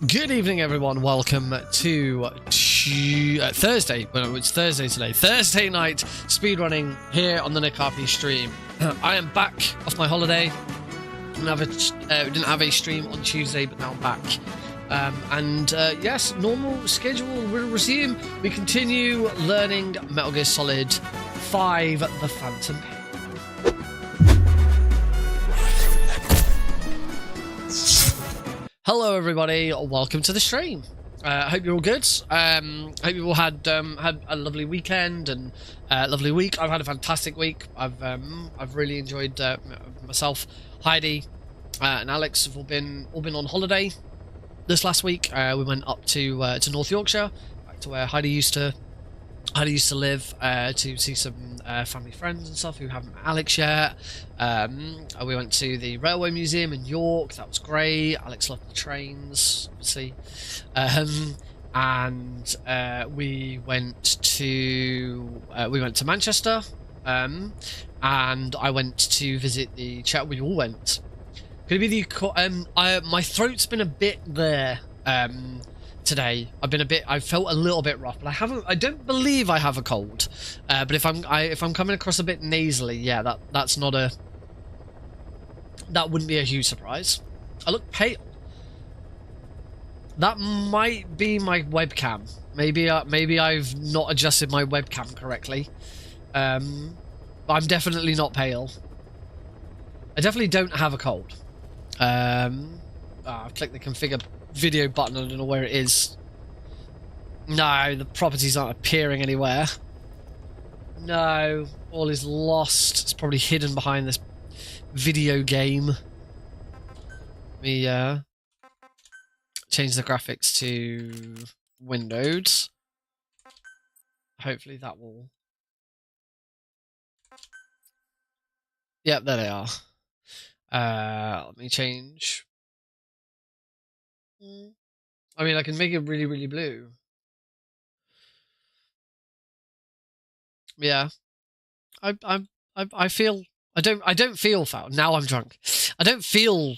Good evening, everyone. Welcome to Thursday. Well, it's Thursday today. Thursday night speedrunning here on the Nick RP stream. I am back off my holiday. Didn't have a stream on Tuesday, but now I'm back. Yes, normal schedule will resume. We continue learning Metal Gear Solid 5: The Phantom Pain. Hello, everybody. Welcome to the stream. Hope you're all good. Hope you all had a lovely weekend and lovely week. I've had a fantastic week. I've really enjoyed myself. Heidi and Alex have all been on holiday this last week. We went up to North Yorkshire, back to where Heidi used to live, to see some family friends and stuff who haven't met Alex yet. We went to the Railway Museum in York. That was great. Alex loved the trains, obviously. We went to Manchester, and I went to visit the chat. We all went. Could it be the my throat's been a bit there today. I felt a little bit rough, but I don't believe I have a cold. But if I'm coming across a bit nasally, yeah, that wouldn't be a huge surprise. I look pale. That might be my webcam. Maybe I've not adjusted my webcam correctly. But I'm definitely not pale. I definitely don't have a cold. I've clicked the configure video button. I don't know where it is. No, the properties aren't appearing anywhere. No, all is lost. It's probably hidden behind this video game. Let me change the graphics to windowed. Hopefully that will... Yep, there they are. Let me change. I mean, I can make it really, really blue. Yeah, I feel I don't feel foul. Now I'm drunk. I don't feel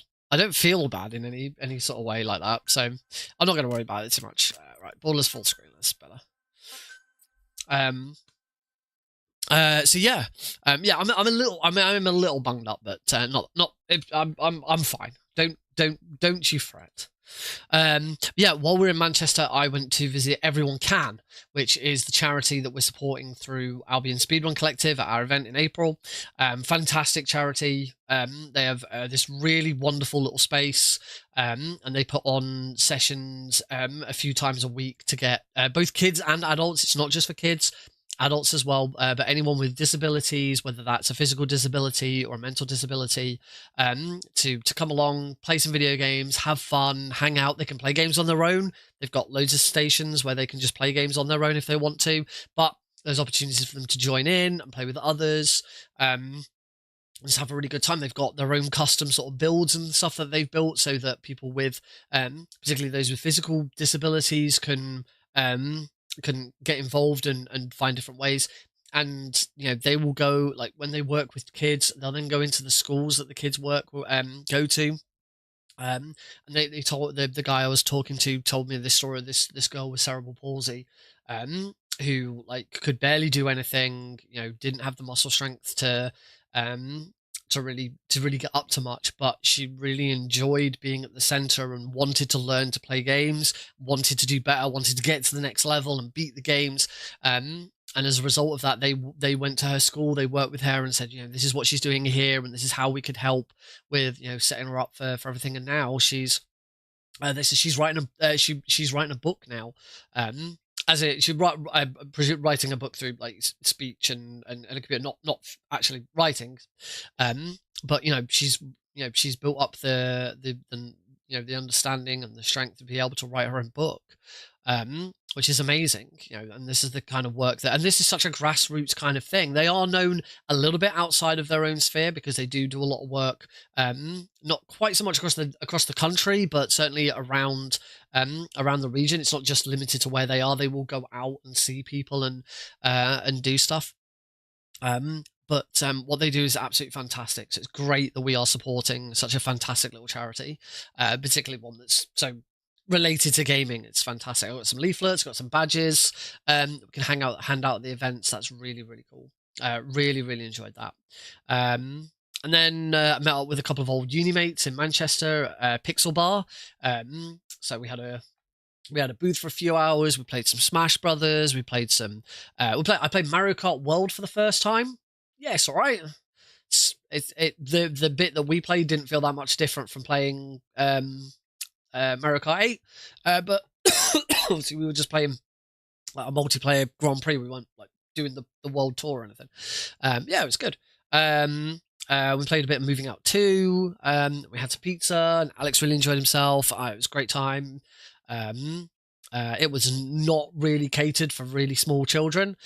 bad in any sort of way like that. So I'm not going to worry about it too much. Right, borderless full screen. That's better. So yeah, I'm a little bunged up, but I'm fine. Don't you fret. Yeah, while we're in Manchester, I went to visit Everyone Can, which is the charity that we're supporting through Albion Speedrun Collective at our event in April. Fantastic charity. They have this really wonderful little space, and they put on sessions a few times a week to get both kids and adults. It's not just for kids. Adults as well, but anyone with disabilities, whether that's a physical disability or a mental disability, to come along, play some video games, have fun, hang out. They can play games on their own. They've got loads of stations where they can just play games on their own if they want to, but there's opportunities for them to join in and play with others. Just have a really good time. They've got their own custom sort of builds and stuff that they've built so that people with, particularly those with physical disabilities, can get involved and find different ways. And they will go, like, when they work with kids, they'll then go into the schools that the kids go to. And they told the guy I was talking to told me this story of this girl with cerebral palsy, who like could barely do anything, didn't have the muscle strength to really get up to much, but she really enjoyed being at the center and wanted to learn to play games, wanted to do better, wanted to get to the next level and beat the games. And as a result of that, they went to her school, they worked with her and said, this is what she's doing here, and this is how we could help with, setting her up for everything. And now she's writing a book now. She's writing a book through like speech and a computer, not actually writing, but she's built up the understanding and the strength to be able to write her own book, which is amazing. And this is the kind of work and this is such a grassroots kind of thing. They are known a little bit outside of their own sphere because they do a lot of work, not quite so much across the country, but certainly around the region. It's not just limited to where they are. They will go out and see people and do stuff. But what they do is absolutely fantastic. So it's great that we are supporting such a fantastic little charity, particularly one that's so related to gaming. It's fantastic. I've got some leaflets, got some badges. We can hand out at the events. That's really, really cool. Really, really enjoyed that. And then I met up with a couple of old uni mates in Manchester, Pixel Bar. So we had a booth for a few hours. We played some Smash Brothers. We played some. I played Mario Kart World for the first time. Yeah, it's all right. The bit that we played didn't feel that much different from playing Mario Kart 8, but obviously we were just playing like a multiplayer Grand Prix. We weren't like doing the world tour or anything. Yeah, it was good. We played a bit of Moving Out 2. We had some pizza, and Alex really enjoyed himself. It was a great time. It was not really catered for really small children,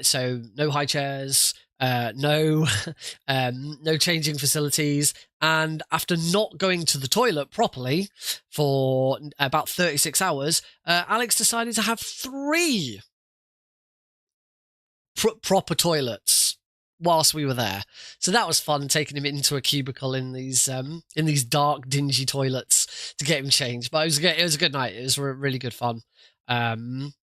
so no high chairs, no changing facilities. And after not going to the toilet properly for about 36 hours, Alex decided to have 3 proper toilets whilst we were there. So that was fun, taking him into a cubicle in these dark, dingy toilets to get him changed. But it was a good night. It was really good fun.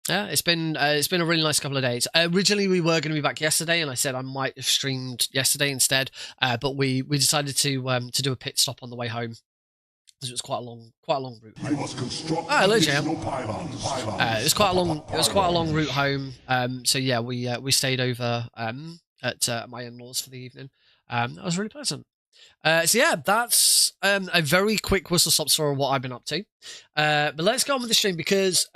Yeah, it's been a really nice couple of days. Originally, we were going to be back yesterday, and I said I might have streamed yesterday instead. But we decided to do a pit stop on the way home, because it was quite a long route home. Hello, Jam. It was quite a long route home. So yeah, we stayed over at my in-laws for the evening. That was really pleasant. So yeah, that's a very quick whistle stop tour of what I've been up to. But let's go on with the stream because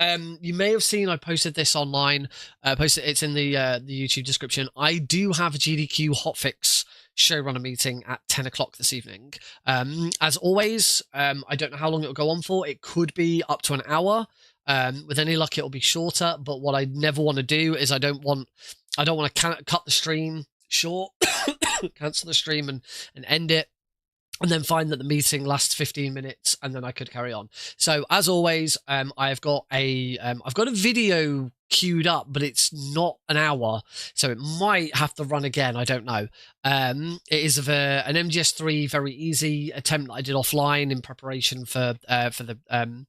you may have seen I posted this online. It's in the YouTube description. I do have a GDQ hotfix showrunner meeting at 10 o'clock this evening. As always, I don't know how long it'll go on for. It could be up to an hour. With any luck, it'll be shorter. But what I never want to do is I don't want to cut the stream short, cancel the stream and end it, and then find that the meeting lasts 15 minutes and then I could carry on. So as always, I've got a video queued up, but it's not an hour, so it might have to run again. I don't know. It is of an MGS3 very easy attempt that I did offline in preparation for the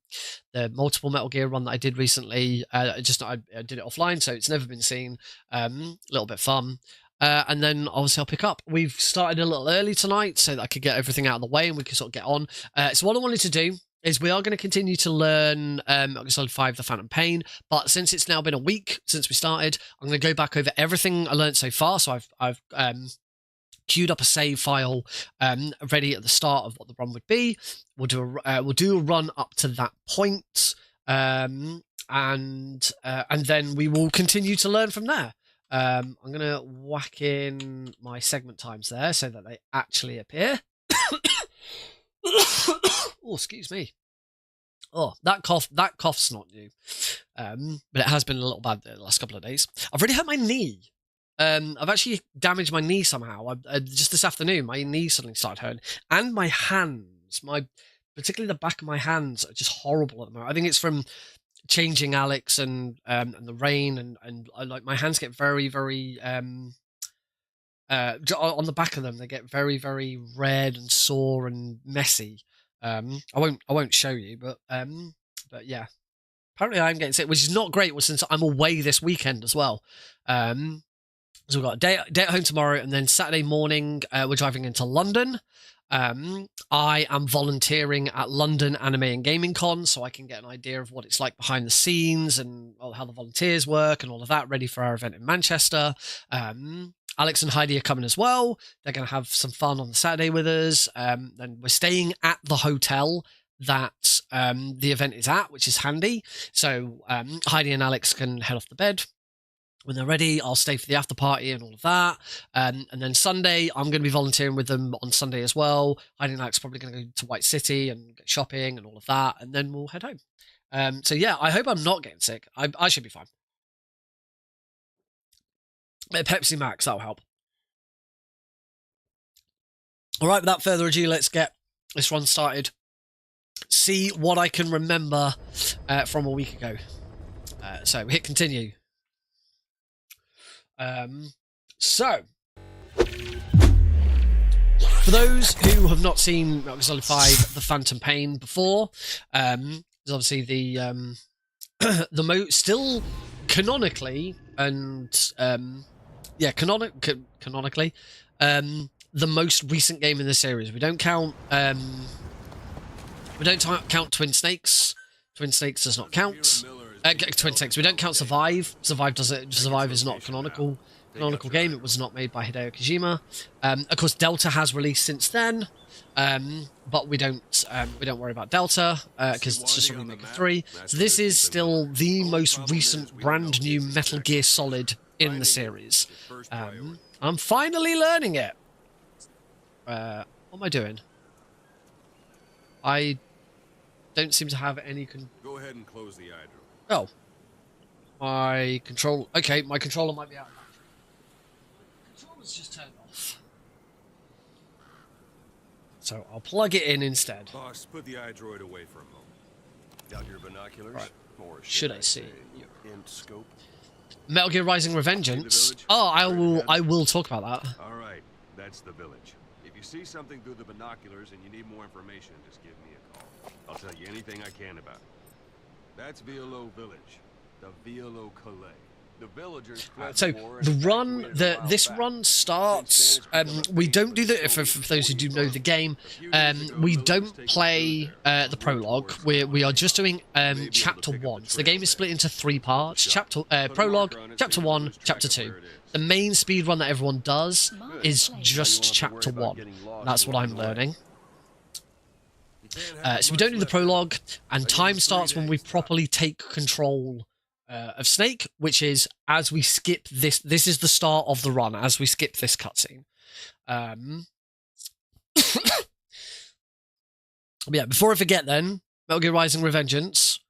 multiple Metal Gear run that I did recently. I did it offline, so it's never been seen. A little bit fun. And then obviously I'll pick up. We've started a little early tonight so that I could get everything out of the way and we can sort of get on. So what I wanted to do is we are going to continue to learn Metal Gear Solid 5, The Phantom Pain, but since it's now been a week since we started, I'm going to go back over everything I learned so far. So I've queued up a save file ready at the start of what the run would be. We'll do a run up to that point, and then we will continue to learn from there. I'm going to whack in my segment times there so that they actually appear. Oh, excuse me. Oh, that cough's not new. But it has been a little bad the last couple of days. I've already hurt my knee. I've actually damaged my knee somehow. Just this afternoon, my knee suddenly started hurting. And my hands, particularly the back of my hands are just horrible at the moment. I think it's from changing Alex and the rain and like my hands get very, very on the back of them they get very, very red and sore and messy. I won't show you, but yeah, apparently I'm getting sick, which is not great since I'm away this weekend as well. So we've got a day at home tomorrow, and then Saturday morning we're driving into London. I am volunteering at London Anime and Gaming Con, so I can get an idea of what it's like behind the scenes and how the volunteers work and all of that, ready for our event in Manchester. Alex and Heidi are coming as well. They're going to have some fun on the Saturday with us. Then we're staying at the hotel that the event is at, which is handy. So Heidi and Alex can head off to bed. When they're ready, I'll stay for the after party and all of that. And then Sunday, I'm going to be volunteering with them on Sunday as well. Heidi and Alex probably going to go to White City and get shopping and all of that. And then we'll head home. So yeah, I hope I'm not getting sick. I should be fine. Pepsi Max, that'll help. All right, without further ado, let's get this run started. See what I can remember from a week ago. So hit continue. So, for those who have not seen Metal Gear Solid 5, The Phantom Pain before, there's obviously the still canonically and canonically the most recent game in the series. We don't count Twin Snakes. Twin Snakes does not count. Twin Snakes. We don't count Survive. Survive is not a canonical game. It was not made by Hideo Kojima. Of course, Delta has released since then, but we don't worry about Delta because it's just a remake of 3. So this is still the most recent, brand new Metal Gear Solid in the series. I'm finally learning it. What am I doing? I don't seem to have any. Go ahead and close the eye. Oh, my controller. Okay, my controller might be out of battery. Controller's just turned off. So I'll plug it in instead. Boss, put the eye droid away for a moment. Got your binoculars? Right. Or should I see in scope? Metal Gear Rising Revengeance? Oh, I will talk about that. All right, that's the village. If you see something through the binoculars and you need more information, just give me a call. I'll tell you anything I can about it. That's Violo Village, the Violo Calais. The villagers fled So war and the run, evacuated a while this back. run starts. We don't do the for those who do know the game. We don't play the prologue. We are just doing chapter 1. So the game is split into 3 parts: chapter prologue, chapter 1, chapter 2. The main speed run that everyone does is just chapter 1. That's what I'm learning. So we don't do the prologue, and time starts when we properly take control of Snake, which is as we skip this. This is the start of the run as we skip this cutscene. Yeah, before I forget then, Metal Gear Rising Revengeance.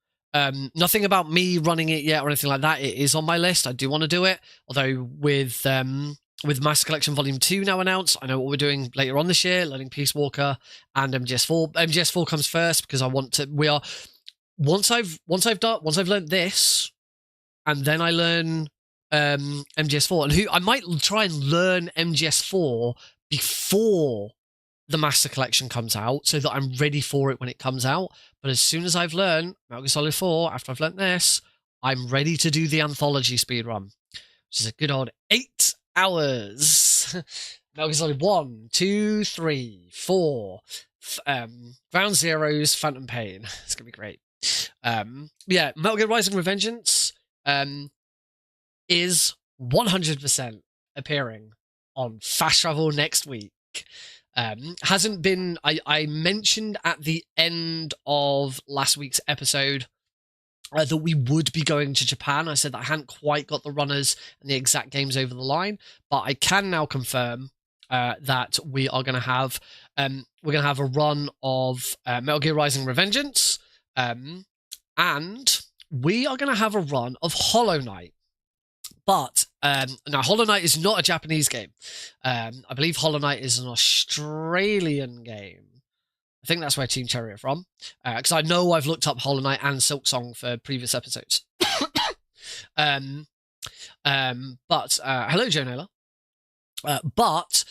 Nothing about me running it yet or anything like that. It is on my list. I do want to do it, although with Master Collection Volume 2 now announced, I know what we're doing later on this year, learning Peace Walker and MGS4. MGS4 comes first because I want to. We are once I've learned this, and then I learn MGS4, and I might try and learn MGS4 before the Master Collection comes out, so that I'm ready for it when it comes out. But as soon as I've learned Metal Gear Solid 4, after I've learned this, I'm ready to do the anthology speedrun, which is a good old 8 hours. Metal Gear Solid 1, 2, 3, 4, Ground Zeroes, Phantom Pain. It's gonna be great. Yeah, Metal Gear Rising Revengeance is 100% appearing on Fast Travel next week. Hasn't been. I mentioned at the end of last week's episode that we would be going to Japan. I said that I hadn't quite got the runners and the exact games over the line, but I can now confirm that we are going to have a run of Metal Gear Rising Revengeance, and we are going to have a run of Hollow Knight. But now Hollow Knight is not a Japanese game. I believe Hollow Knight is an Australian game. I think that's where Team Cherry are from. Because I know I've looked up Hollow Knight and Silksong for previous episodes. Hello, Joe Naylor. But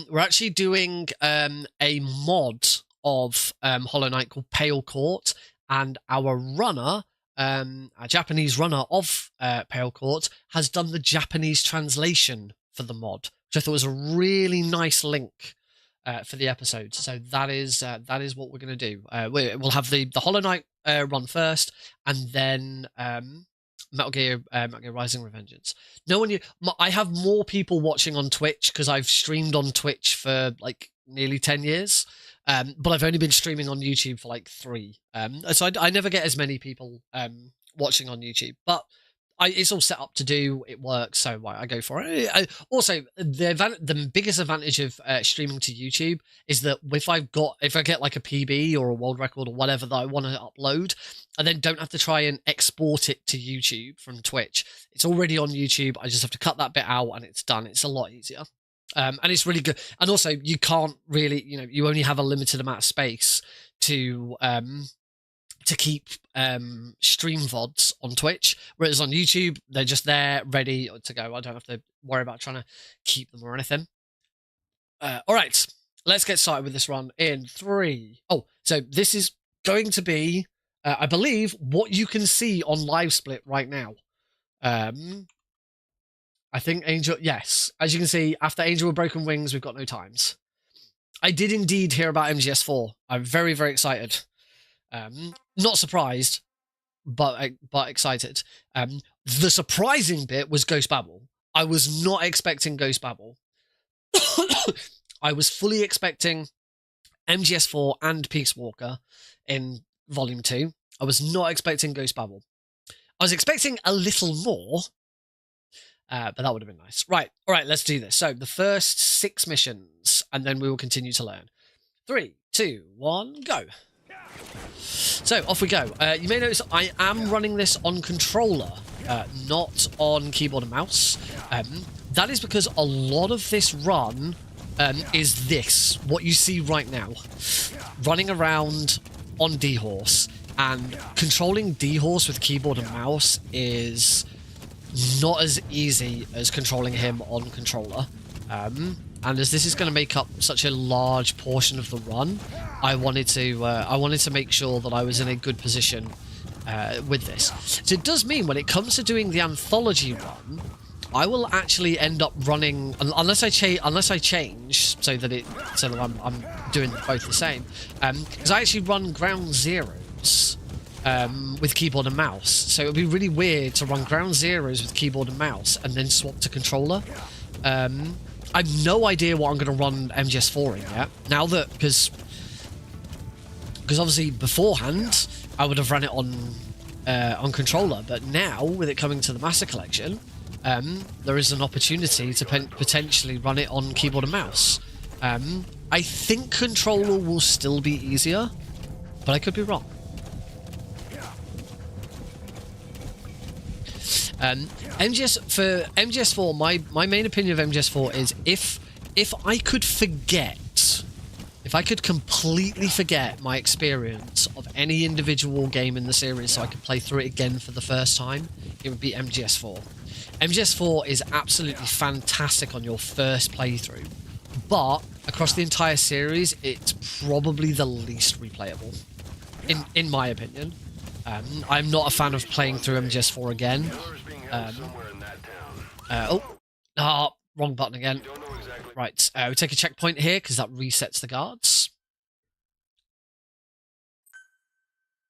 we're actually doing a mod of Hollow Knight called Pale Court, and our runner, a Japanese runner of Pale Court, has done the Japanese translation for the mod, which I thought was a really nice link for the episode. So that is what we're going to do. We'll have the Hollow Knight run first, and then Metal Gear Rising Revengeance. I have more people watching on Twitch because I've streamed on Twitch for like nearly 10 years. But I've only been streaming on YouTube for like 3. So I never get as many people watching on YouTube. But it's all set up to do. It works, so I go for it. Also, the biggest advantage of streaming to YouTube is that if I get like a PB or a world record or whatever that I want to upload, I then don't have to try and export it to YouTube from Twitch. It's already on YouTube. I just have to cut that bit out and it's done. It's a lot easier. And it's really good. And also, you can't really, you only have a limited amount of space to keep stream VODs on Twitch, whereas on YouTube, they're just there, ready to go. I don't have to worry about trying to keep them or anything. All right, let's get started with this run in 3. So this is going to be, I believe, what you can see on Live Split right now. I think Angel, yes. As you can see, after Angel with Broken Wings, we've got no times. I did indeed hear about MGS4. I'm very, very excited. Not surprised, but excited. The surprising bit was Ghost Babel. I was not expecting Ghost Babel. I was fully expecting MGS4 and Peace Walker in Volume 2. I was not expecting Ghost Babel. I was expecting a little more, but that would have been nice. Right, all right, let's do this. So the first 6 missions, and then we will continue to learn. 3, 2, 1, go. So off we go. You may notice I am running this on controller, not on keyboard and mouse. That is because a lot of this run is this, what you see right now. Running around on D-Horse, and controlling D-Horse with keyboard and mouse is not as easy as controlling him on controller. And as this is going to make up such a large portion of the run, I wanted to make sure that I was in a good position with this. So it does mean when it comes to doing the anthology run, I will actually end up running unless I change so that I'm doing both the same. Because I actually run Ground Zeroes with keyboard and mouse, so it would be really weird to run Ground Zeroes with keyboard and mouse and then swap to controller. I've no idea what I'm going to run MGS4 in yet. Now that because obviously beforehand I would have run it on controller, but now with it coming to the Master Collection, there is an opportunity to potentially run it on keyboard and mouse. I think controller will still be easier, but I could be wrong. MGS4, my main opinion of MGS4 is if I could completely forget my experience of any individual game in the series so I could play through it again for the first time, it would be MGS4. MGS4 is absolutely fantastic on your first playthrough, but across the entire series, it's probably the least replayable, in my opinion. I'm not a fan of playing through MGS4 again. Wrong button again. Right, we take a checkpoint here because that resets the guards.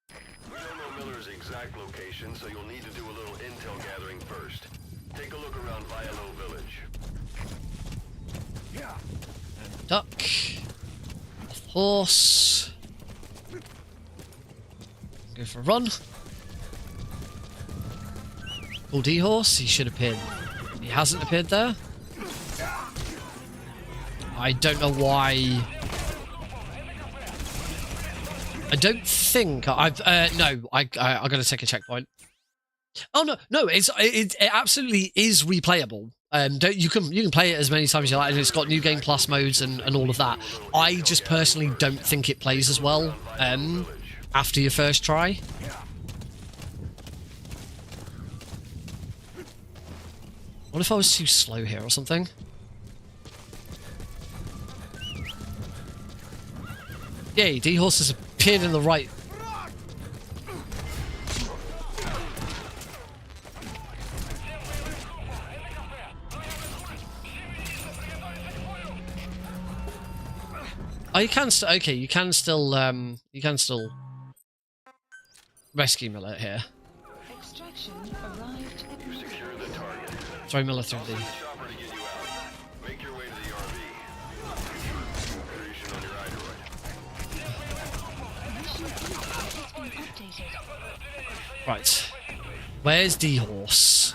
We don't know Miller's exact location, so you'll need to do a little intel gathering first. Take a look around Vialo Village. Duck. Off the horse. Go for a run. Full D-horse, he should appear. He hasn't appeared there. I don't know why. I don't think I've no. I gotta take a checkpoint. Oh no, it absolutely is replayable. You can play it as many times as you like, and it's got New Game Plus modes and all of that. I just personally don't think it plays as well after your first try. What if I was too slow here or something? Yay, D-Horse has appeared in the right. Oh, you can still. Okay, you can still rescue Miller here. Extraction arrived. You secure the target. Throw Miller through the. Chopper to get you out. Make your way to the RV. Creation on your iDroid. Mission input has been updated. Right. Where's D-Horse?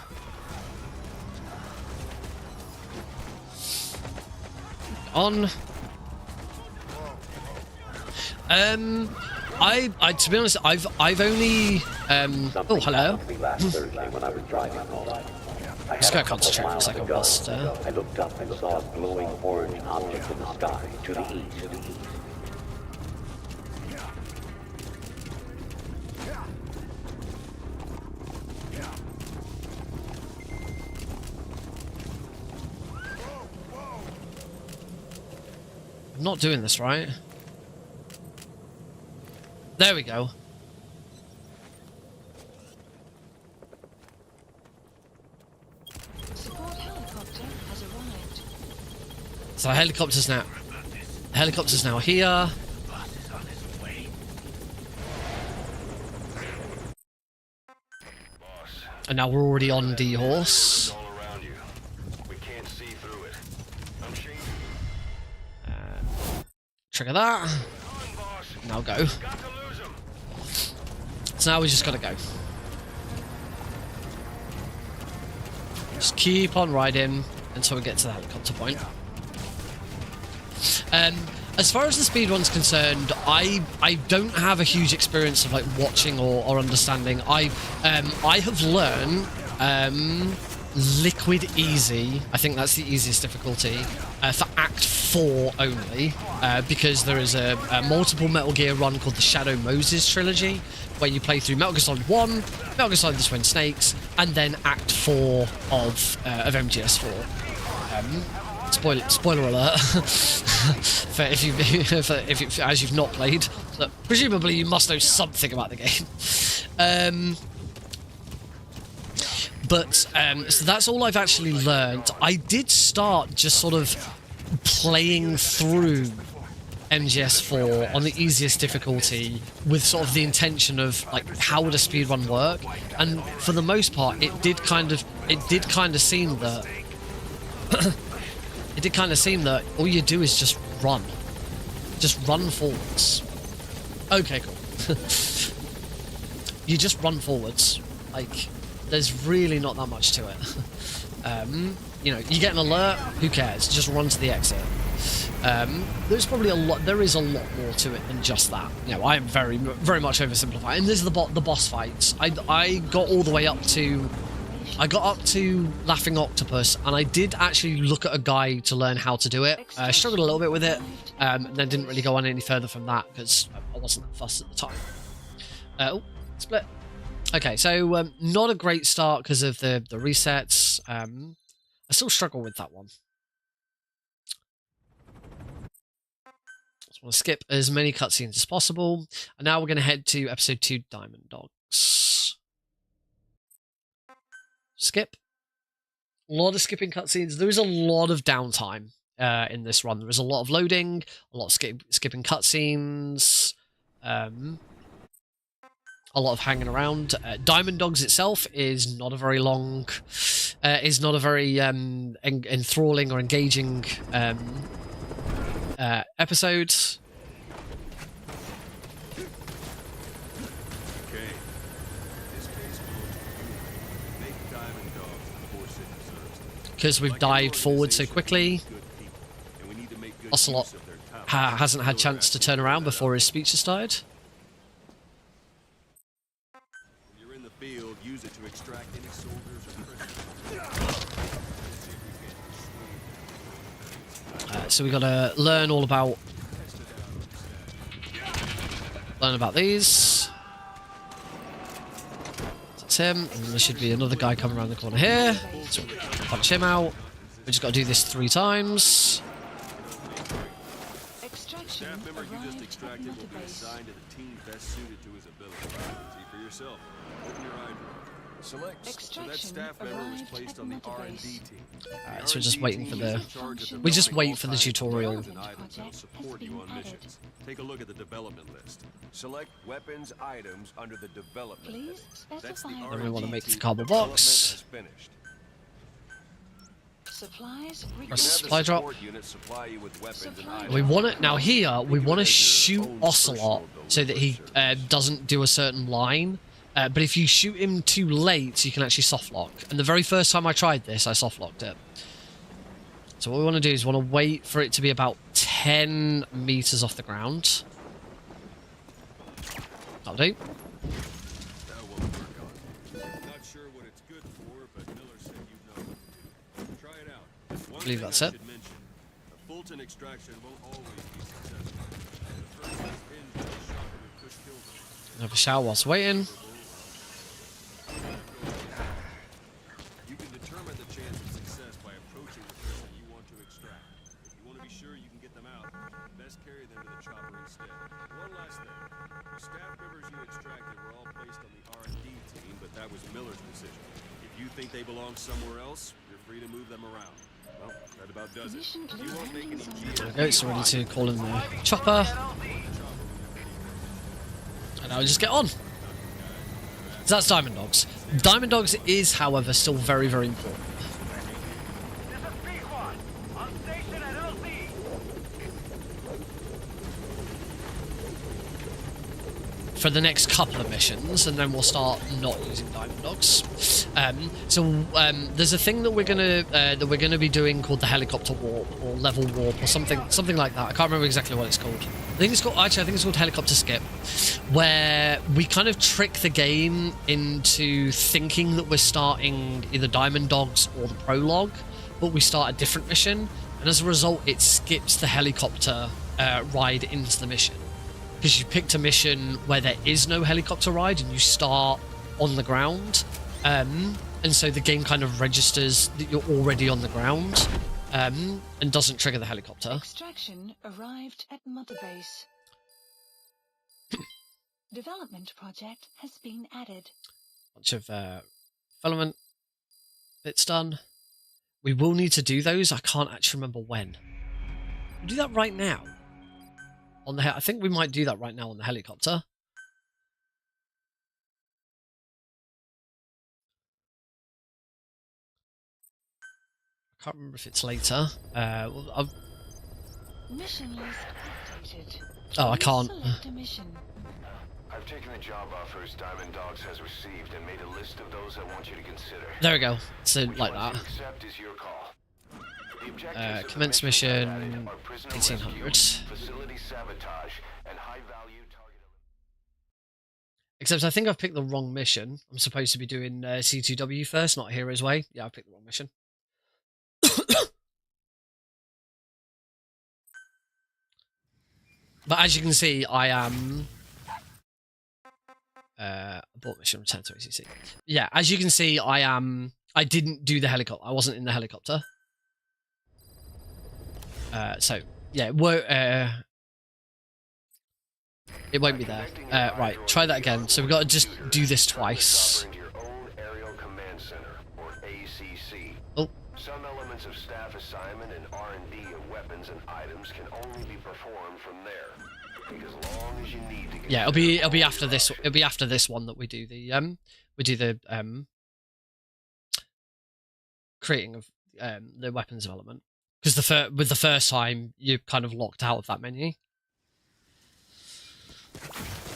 On. I to be honest, I've only oh hello. Just gotta concentrate for a second whilst I looked up and saw a glowing orange object in the sky to the east. I'm not doing this right. There we go. Support helicopter has arrived. So helicopter's now here. And now we're already on D-Horse. All around you. We can't see through it. I'm changing. Trigger that. On, boss. Now go. Got to lose him. So now we just gotta go. Just keep on riding until we get to the helicopter point. As far as the speedrun's concerned, I don't have a huge experience of like watching or understanding. I have learned Liquid Easy. I think that's the easiest difficulty for Act 4 only, because there is a multiple Metal Gear run called the Shadow Moses trilogy, where you play through Metal Gear Solid 1, Metal Gear Solid: The Twin Snakes, and then Act 4 of MGS4. Spoiler alert for if you as you've not played, so presumably you must know something about the game. So that's all I've actually learned. I did start just sort of playing through MGS4 on the easiest difficulty with sort of the intention of like how would a speedrun work, and for the most part it did kind of seem that all you do is just run forwards. Okay, cool. You just run forwards. Like, there's really not that much to it. You know, you get an alert, who cares? Just run to the exit. There is a lot more to it than just that. You know, I am very much oversimplifying. And this is the boss fights. I got all the way up to... I got up to Laughing Octopus, and I did actually look at a guide to learn how to do it. I struggled a little bit with it, and then didn't really go on any further from that, because I wasn't that fussed at the time. Oh, split. Okay, so not a great start because of the resets. I still struggle with that one. Just want to skip as many cutscenes as possible. And now we're going to head to episode 2, Diamond Dogs. Skip. A lot of skipping cutscenes. There is a lot of downtime in this run. There is a lot of loading, a lot of skipping cutscenes, a lot of hanging around. Diamond Dogs itself is not a very long, enthralling or engaging episode. Because we've dived forward so quickly, Ocelot hasn't had chance to turn around before his speech has started. When you're in the field, use it to extract any soldiers or prisoners. So we got to learn all about these. That's him, and there should be another guy coming around the corner here. So punch him out. We just got to do this 3 times. Staff member you just extracted will be assigned to the team best suited to his ability. See for yourself. Open your eye drive. Select. So that staff member was placed on the R&D team. Alright, so we're just waiting for the... We just wait for the tutorial. And items that'll support you on missions. Take a look at the development list. Select weapons items under the development Please list. That's the specify. Then we want to make the R&D cardboard team. box. Development has finished. Supplies Press Have the supply drop. support unit supply you with weapons and items. We want it now. Here we want to shoot Ocelot so that he doesn't do a certain line. But if you shoot him too late, you can actually softlock. And the very first time I tried this, I softlocked it. So what we want to do is we want to wait for it to be about 10 meters off the ground. That'll do. That won't work on. Not sure what it's good for, but Miller said you know what to do. Try it out. One Believe thing that's I it. should mention, a Fulton extraction won't always be successful. The first is pinned by the shopper who pushed kills. Have a shower whilst waiting. You can determine the chance of success by approaching the person you want to extract. If you want to be sure you can get them out, best carry them to the chopper instead. One last thing. The staff members you extracted were all placed on the R&D team, but that was Miller's decision. If you think they belong somewhere else, you're free to move them around. Well, that about does it. You won't make any There we go, so ready to call in the chopper. And now we just get on. So that's Diamond Dogs. Diamond Dogs is, however, still very, very important. For the next couple of missions, and then we'll start not using Diamond Dogs. There's a thing that we're gonna be doing called the helicopter warp or level warp or something like that. I can't remember exactly what it's called. I think it's called helicopter skip, where we kind of trick the game into thinking that we're starting either Diamond Dogs or the prologue, but we start a different mission, and as a result, it skips the helicopter ride into the mission. Because you picked a mission where there is no helicopter ride and you start on the ground. And so the game kind of registers that you're already on the ground and doesn't trigger the helicopter. Extraction arrived at Mother Base. Development project has been added. Bunch of development bits done. We will need to do those. I can't actually remember when. We'll do that right now. On the I think we might do that right now on the helicopter. I can't remember if it's later. Mission list updated. Oh, I can't. Select a mission. I've taken the job offers Diamond Dogs has received and made a list of those I want you to consider. There we go. So Which like ones that. you accept is your call. The objectives of the Commence mission are prisoner 1800. rescue, facility sabotage, and high-value target. Except I think I've picked the wrong mission. I'm supposed to be doing C2W first, not Hero's Way. Yeah, I picked the wrong mission. But as you can see, I am... abort mission, return to ACC. Yeah, as you can see, I didn't do the helicopter. I wasn't in the helicopter. So, yeah, it won't be there. Right, try that again. So we've got to just do this twice. Oh. Some elements of staff assignment and R&D of weapons and items can only be performed from there. Take as long as you need to get. Yeah, it'll be after this. It'll be after this one that we do the creating of the weapons development. Because with the first time you're kind of locked out of that menu.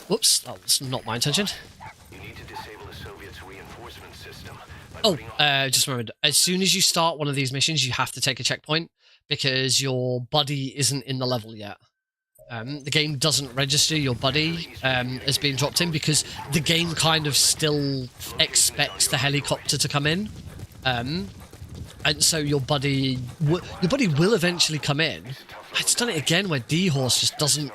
Whoops, that was not my intention. You need to disable the Soviets' reinforcement system. Oh, just remembered. As soon as you start one of these missions, you have to take a checkpoint because your buddy isn't in the level yet. The game doesn't register your buddy as being dropped in because the game kind of still expects the helicopter to come in. And so your buddy will eventually come in. It's done it again where D-Horse just doesn't...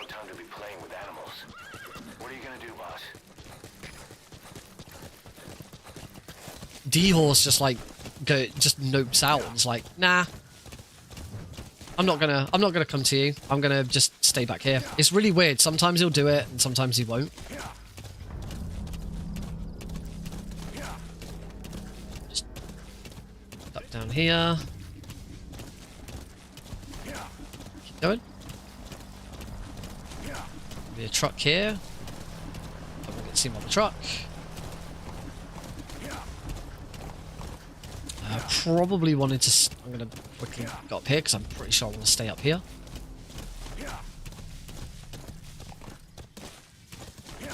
D-Horse just like just nopes out and is like, nah. I'm not gonna come to you. I'm gonna just stay back here. It's really weird. Sometimes he'll do it and sometimes he won't. Just duck down here. Keep going. Be a truck here. I'm gonna get seen by the truck. I probably wanted to... I'm going to quickly go up here because I'm pretty sure I want to stay up here.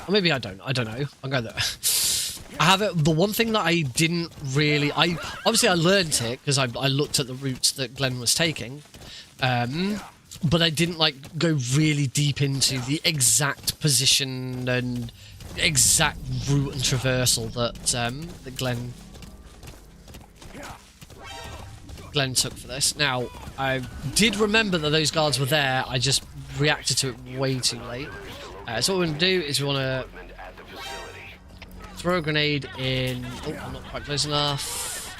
Or maybe I don't. I don't know. I'm going there. I have it. The one thing that I didn't really... Obviously, I learned it because I looked at the routes that Glenn was taking. But I didn't go really deep into the exact position and exact route and traversal that Glenn took for this. Now, I did remember that those guards were there, I just reacted to it way too late. So what we're going to do is we want to throw a grenade in... Oh, I'm not quite close enough.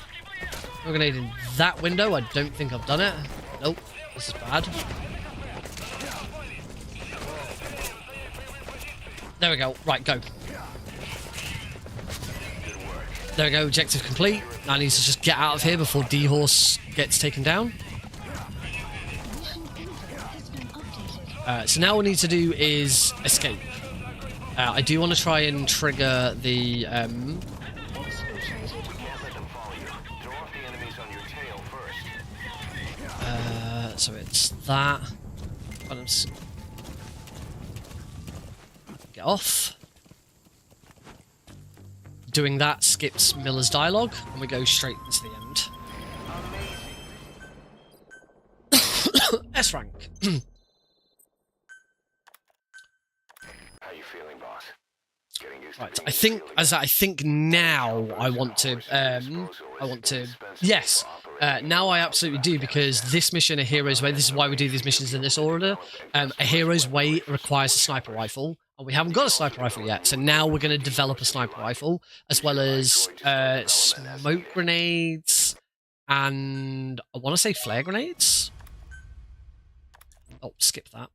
Throw a grenade in that window. I don't think I've done it. Nope, this is bad. There we go. Right, go. There we go, objective complete. Now I need to just get out of here before D-Horse gets taken down. So now what we need to do is escape. I do want to try and trigger the... so it's that. Get off. Doing that skips Miller's dialogue, and we go straight into the end. S rank. How you feeling, boss? Getting used Right, to I think now I want to, yes, now I absolutely do, because this mission, A Hero's Way, this is why we do these missions in this order. A Hero's Way requires a sniper rifle, and we haven't got a sniper rifle yet, so now we're going to develop a sniper rifle, as well as smoke grenades, and I want to say flare grenades? Oh, skip that.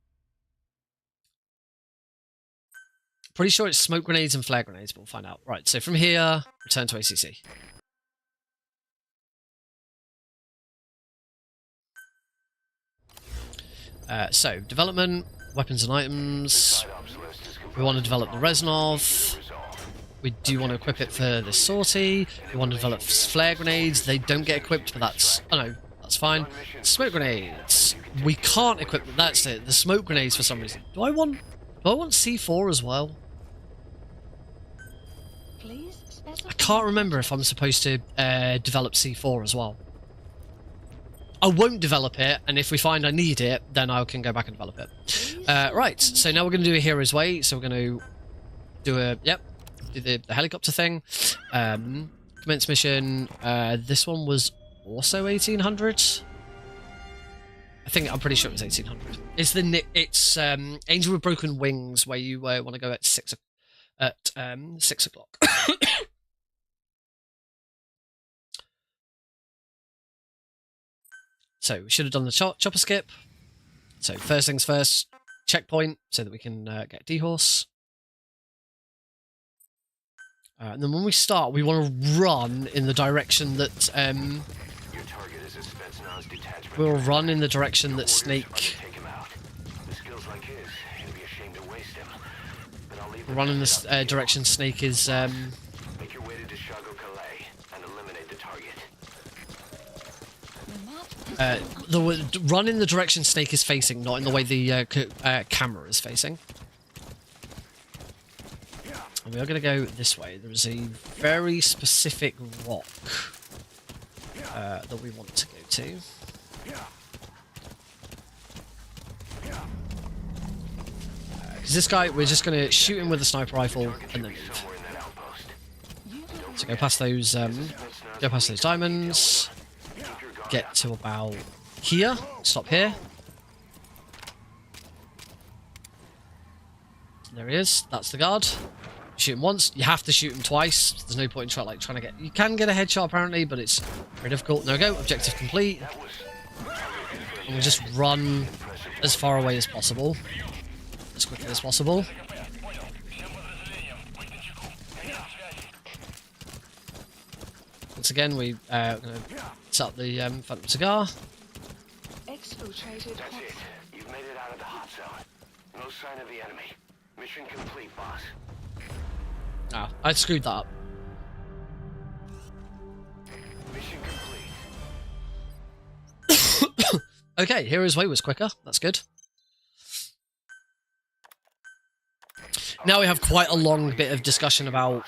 Pretty sure it's smoke grenades and flare grenades, but we'll find out. Right, so from here, return to ACC. So, development, weapons and items. We want to develop the Reznov. We do want to equip it for this sortie. We want to develop flare grenades. They don't get equipped, but that's... Oh no, that's fine. Smoke grenades. We can't equip them. That's it. The smoke grenades for some reason. Do I want C4 as well? I can't remember if I'm supposed to develop C4 as well. I won't develop it, and if we find I need it, then I can go back and develop it. Right, so now we're going to do a Hero's Way. So we're going to do a... Yep. Do the helicopter thing. Commence mission. This one was also 1800. I'm pretty sure it was 1800. It's Angel with Broken Wings, where you want to go at 6 o'clock. So we should have done the chopper skip. So first things first, checkpoint so that we can get D-Horse. And then when we start, we want to run in the direction that we'll run in the direction that Snake. We'll run in this direction Snake is. The run in the direction Snake is facing, not in the way the camera is facing. And we are going to go this way. There is a very specific rock that we want to go to. Because this guy, we're just going to shoot him with a sniper rifle and then move. So go past those diamonds. Get to about here. Stop here. There he is. That's the guard. Shoot him once. You have to shoot him twice. There's no point in trying to get... You can get a headshot apparently, but it's very difficult. No go. Objective complete. And we just run as far away as possible. As quickly as possible. Once again, we going to set up the Phantom Cigar. Exfiltrated. That's it. You've made it out of the hot zone. No sign of the enemy. Mission complete, boss. Ah, I screwed that up. Mission complete. Okay, Hero's Way was quicker. That's good. Now we have quite a long bit of discussion about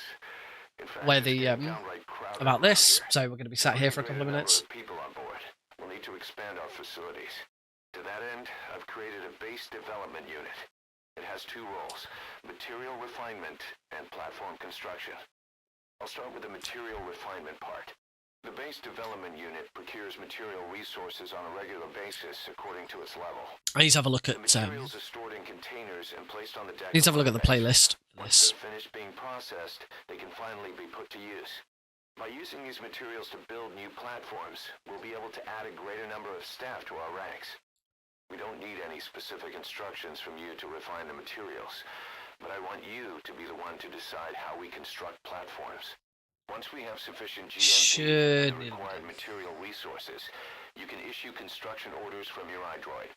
where the about this, so we're going to be sat here for a couple of minutes. People on board. We'll need to expand our facilities. To that end, I've created a base development unit. It has two roles: material refinement and platform construction. I'll start with the material refinement part. The base development unit procures material resources on a regular basis according to its level. I need to have a look at the materials are stored in containers and placed on the deck. Need to have a look at the playlist for Once this. they're finished being processed, they can finally be put to use. By using these materials to build new platforms, we'll be able to add a greater number of staff to our ranks. We don't need any specific instructions from you to refine the materials, but I want you to be the one to decide how we construct platforms. Once we have sufficient GMP and required material resources, you can issue construction orders from your iDroid.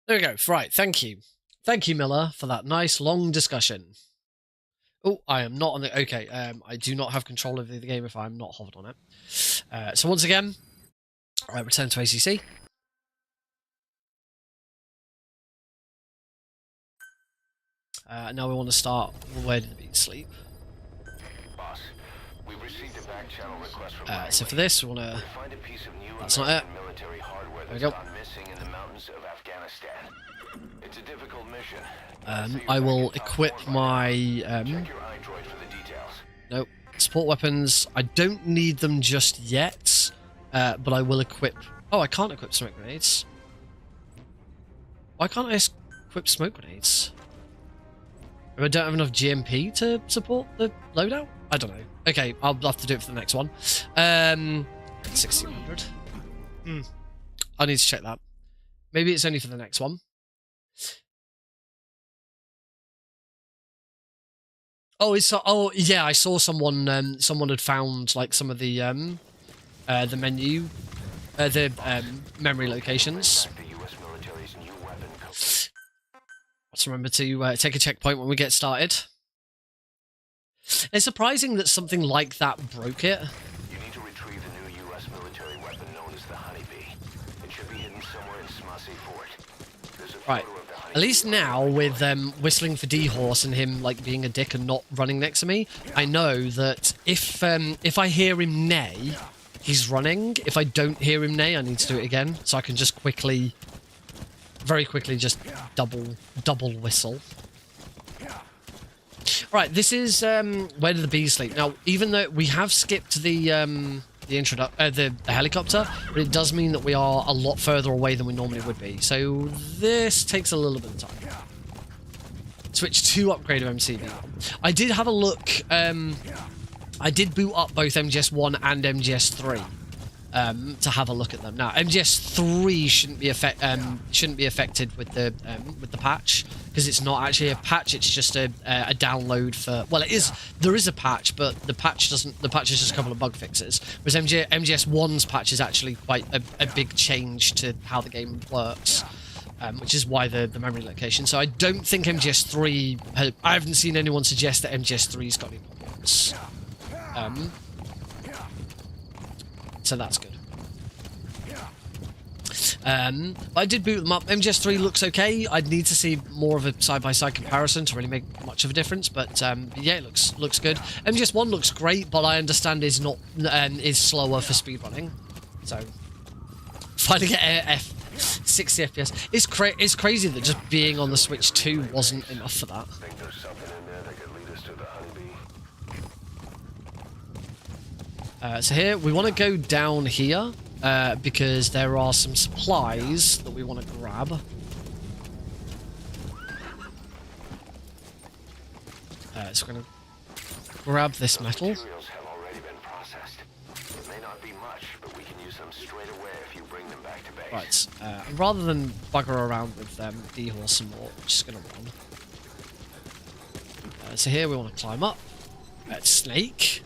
There we go. Right, thank you. Thank you, Miller, for that nice long discussion. Oh, I am not on the... Okay, I do not have control of the game if I'm not hovered on it. So once again, return to ACC. Now we want to start... Where did the beat sleep? Boss, we received a back channel request from So for this, we want to... find a piece of new That's not it. military hardware There we that's go. gone missing in the mountains of Afghanistan. It's a difficult mission. I will equip my... Check your iDroid for the details. Nope. Support weapons. I don't need them just yet, but I will equip... Oh, I can't equip smoke grenades. Why can't I equip smoke grenades? I don't have enough GMP to support the loadout? I don't know. Okay, I'll have to do it for the next one. 1600. I need to check that. Maybe it's only for the next one. Oh, oh yeah, I saw someone. Someone had found like some of the menu, memory locations. The U.S. military's new weapon. Let's remember to take a checkpoint when we get started. It's surprising that something like that broke it. You need to retrieve the new U.S. military weapon known as the Honeybee. It should be hidden somewhere in Smussy Fort. There's a Right. photo of the Honeybee. At least now, with whistling for D-Horse and him like being a dick and not running next to me, I know that if I hear him neigh, he's running. If I don't hear him neigh, I need to do it again, so I can just very quickly, just double whistle. Right, this is where do the bees sleep? Now, even though we have skipped the helicopter, but it does mean that we are a lot further away than we normally would be. So this takes a little bit of time. Switch to upgrade of MCV. I did have a look. I did boot up both MGS1 and MGS3 to have a look at them. Now, MGS3 shouldn't be affected with the patch, because it's not actually a patch. It's just a download for. Well, it is. There is a patch, but the patch doesn't. The patch is just a couple of bug fixes. Whereas MGS1's patch is actually quite a big change to how the game works. Which is why the memory location. So I don't think MGS3. I haven't seen anyone suggest that MGS3's got any problems. So that's good. I did boot them up. MGS3 looks okay. I'd need to see more of a side-by-side comparison to really make much of a difference. But yeah, it looks good. MGS1 looks great, but I understand is slower for speedrunning. So finding it 60 FPS. It's crazy that just being on the Switch 2 wasn't enough for that. I think there's something in there that could lead us to the Honeybee. So here, we want to go down here, because there are some supplies that we want to grab. So we're going to grab this metal. Materials have already been processed. It may not be much, but we can use them straight away if you bring them back to base. Right, rather than bugger around with D-Horse some more, we're just going to run. So here we want to climb up. Snake.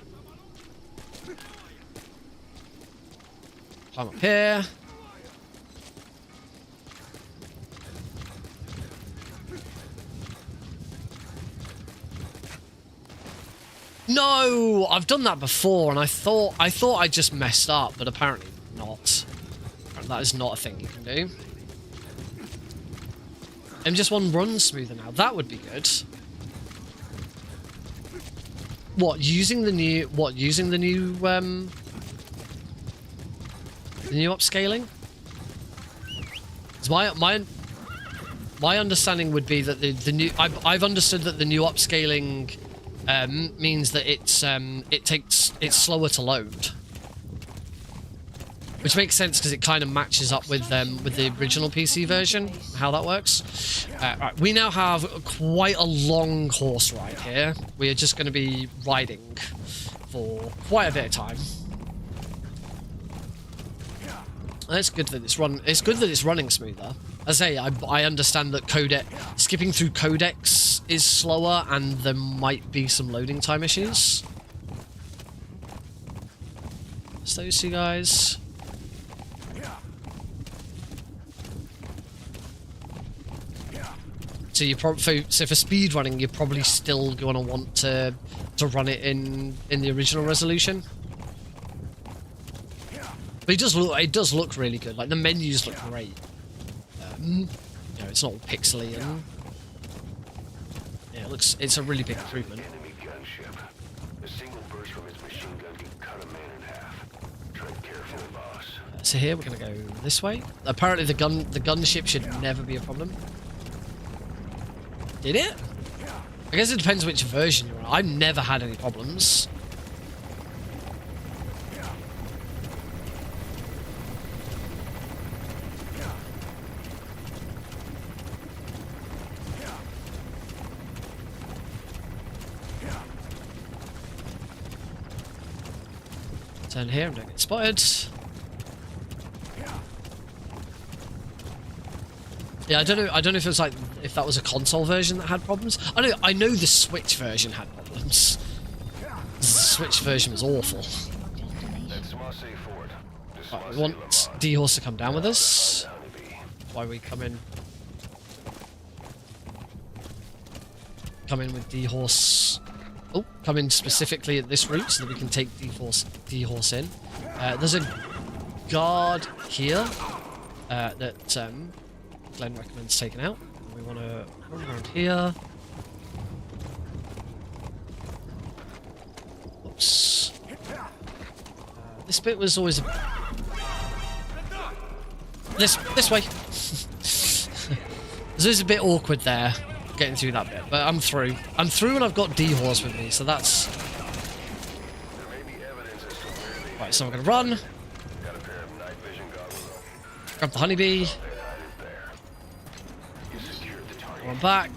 Climb up here. No! I've done that before, and I thought I just messed up, but apparently not. That is not a thing you can do. MGS1 runs smoother now. That would be good. What, using the new upscaling? My understanding would be that the new I've understood that the new upscaling means that it's slower to load, which makes sense because it kind of matches up with the original PC version, how that works. Right, we now have quite a long horse ride here. We are just going to be riding for quite a bit of time. It's good that it's running smoother. As I say, I understand that skipping through codecs is slower, and there might be some loading time issues. It's those two guys. So so for speed running, you're probably still going to want to run it in the original resolution. But it does look really good. Like the menus look great. You know, it's not all pixely and yeah, it's a really big improvement. Enemy gunship. A single burst from its machine gun can cut a man in half. Tread carefully, boss. So here we're gonna go this way. Apparently the gunship should never be a problem. Did it? I guess it depends which version you're on. I've never had any problems. Turn here, I'm gonna get spotted. Yeah, I don't know if it's like if that was a console version that had problems. I know the Switch version had problems. The Switch version was awful. Right, we want D-Horse to come down with us. Why we come in with D-Horse. Oh, come in specifically at this route so that we can take D-Horse in. There's a guard here that Glenn recommends taking out. We want to run around here. Oops. This bit was always this way. This is a bit awkward there, getting through that bit, but I'm through. I'm through and I've got D-Horse with me, so that's... Right, so I'm going to run. Grab the honeybee. Run back.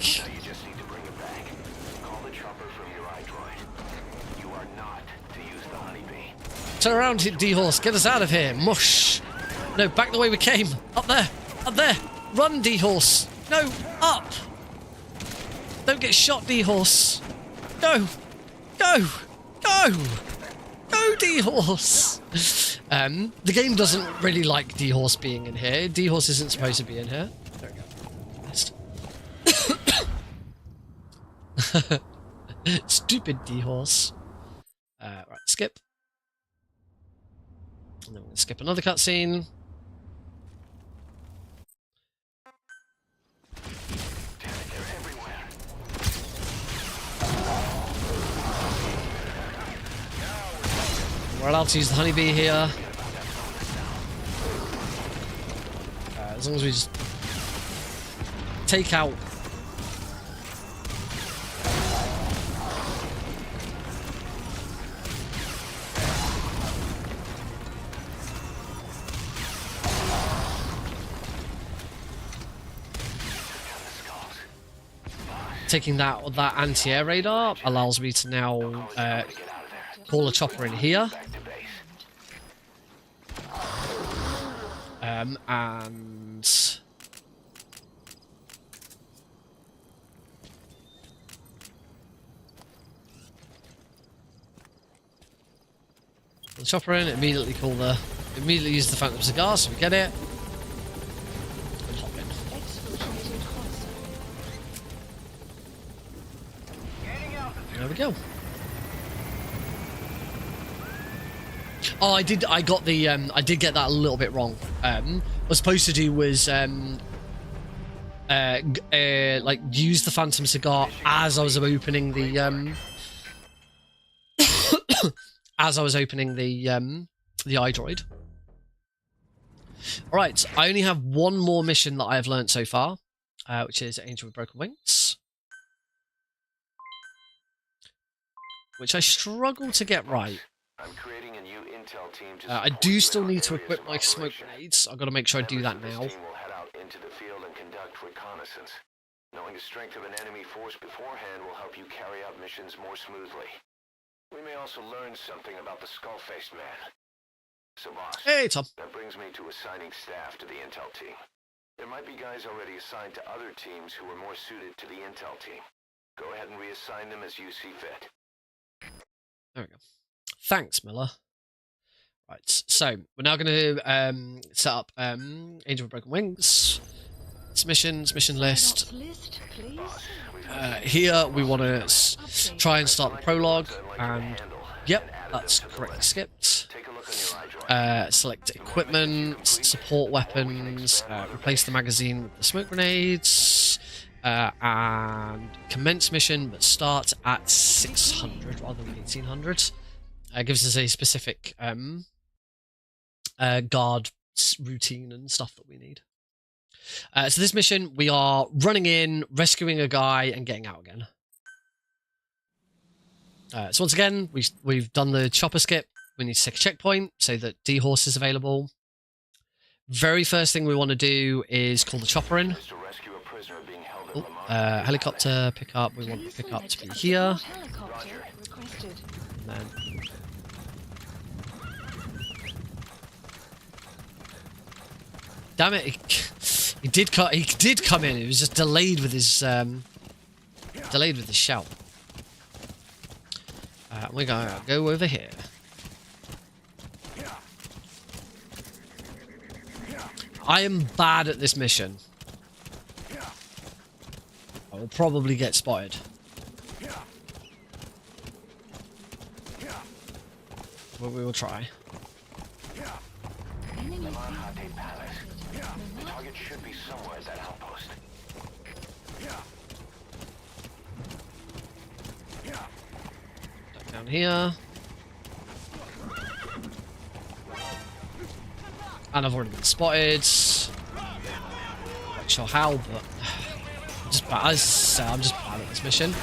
Turn around, D-Horse. Get us out of here. Mush. No, back the way we came. Up there. Up there. Run, D-Horse. No, up. Don't get shot, D-Horse. Go. Go. Go. Go, D-Horse. The game doesn't really like D-Horse being in here. D-Horse isn't supposed to be in here. There we go. Stupid D-Horse. Right, skip. And then we're going to skip another cutscene. We're allowed to use the honeybee here. As long as we just take out... Taking that anti-air radar allows me to now call a chopper in here. And the chopper in, immediately use the Phantom Cigar so we get it. And hop in. There we go. Oh, I did get that a little bit wrong. What I was supposed to do was like use the Phantom Cigar as I was opening the as I was opening the iDroid. All right, I only have one more mission that I have learnt so far, which is Angel with Broken Wings, which I struggle to get right. I'm creating a new intel team to I do still need to equip my smoke grenades. I've got to make sure I do that now. This team will head out into the field and conduct reconnaissance. Knowing the strength of an enemy force beforehand will help you carry out missions more smoothly. We may also learn something about the skull-faced man. So, boss, Hey, Tom. that brings me to assigning staff to the intel team. There might be guys already assigned to other teams who are more suited to the intel team. Go ahead and reassign them as you see fit. There we go. Thanks, Miller. Right, so we're now going to set up Angel with Broken Wings. It's mission list. Here we want to try and start the prologue, and yep, that's correctly skipped. Select equipment, support weapons, replace the magazine with the smoke grenades, and commence mission, but start at 600 rather than 1800. Gives us a specific guard routine and stuff that we need. So this mission, we are running in, rescuing a guy, and getting out again. So once again, we've done the chopper skip. We need to take a checkpoint so that D-Horse is available. Very first thing we want to do is call the chopper in. Oh, helicopter pickup. We want the pickup to be here. And then damn it! He did come in. He was just delayed with his shout. We're gonna go over here. I am bad at this mission. I will probably get spotted. But we will try. The target should be somewhere at that outpost. Down here. And I've already been spotted. Not sure how, but just bad. I'm just bad at this mission.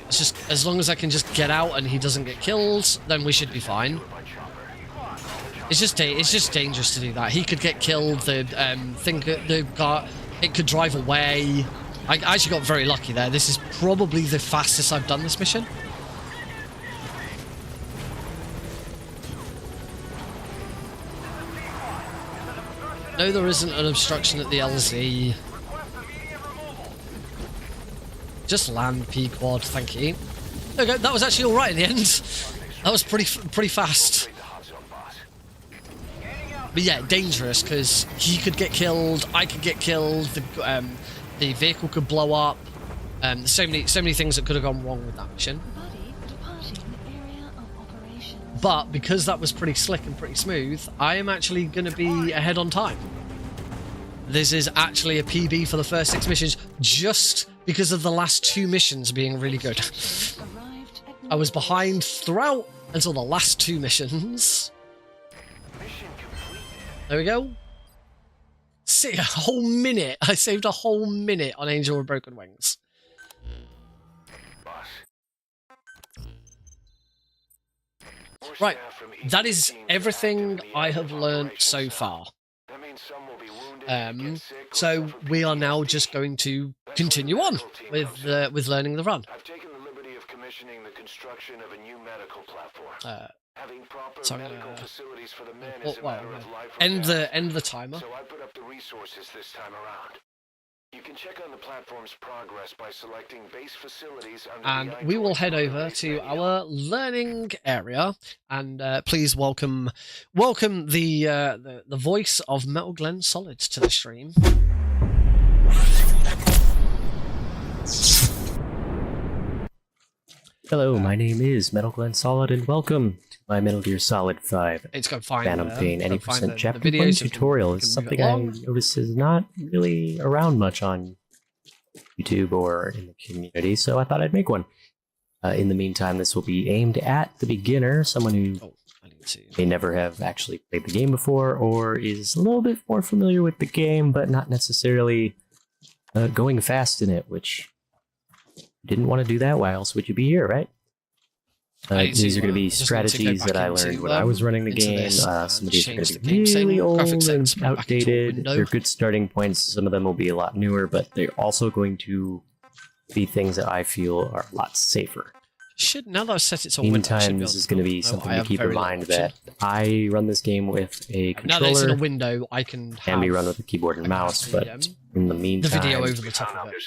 It's just as long as I can just get out and he doesn't get killed, then we should be fine. It's just dangerous to do that. He could get killed. It could drive away. I actually got very lucky there. This is probably the fastest I've done this mission. No, there isn't an obstruction at the LZ. Just land P-quad, thank you. Okay, that was actually alright in the end. That was pretty fast. But yeah, dangerous, because he could get killed, I could get killed, the vehicle could blow up. There's so many things that could have gone wrong with that mission. But because that was pretty slick and pretty smooth, I am actually going to be ahead on time. This is actually a PB for the first 6 missions, just because of the last 2 missions being really good. I was behind throughout until the last 2 missions. There we go. See, a whole minute. I saved a whole minute on Angel with Broken Wings. Right, that is everything I have learned so far. So we are now just going to continue on with learning the run. I've taken the liberty of commissioning the construction of a new medical platform. Having proper medical facilities for the men is a matter of life or death. End the timer. So I put up the resources this time around. You can check on the platform's progress by selecting base facilities under and we will head over to our learning area, and please welcome the voice of Metal Glen Solid to the stream. Hello, my name is Metal Glen Solid, and welcome to my Metal Gear Solid 5 It's going to find Phantom Pain 80% Chapter 1 videos tutorial. Is something I notice is not really around much on YouTube or in the community, so I thought I'd make one. In the meantime, this will be aimed at the beginner, someone who may never have actually played the game before, or is a little bit more familiar with the game, but not necessarily going fast in it, which... didn't want to do that. Why else would you be here, right? These are going to be strategies that I learned when I was running the game. Some of these are going to be really old and outdated. They're good starting points. Some of them will be a lot newer, but they're also going to be things that I feel are a lot safer. Now that I've set it to window, meantime, this is going to be something to keep in mind that I run this game with a controller. Now that it's in a window, I can be run with a keyboard and mouse, but in the meantime, the video over the top of it.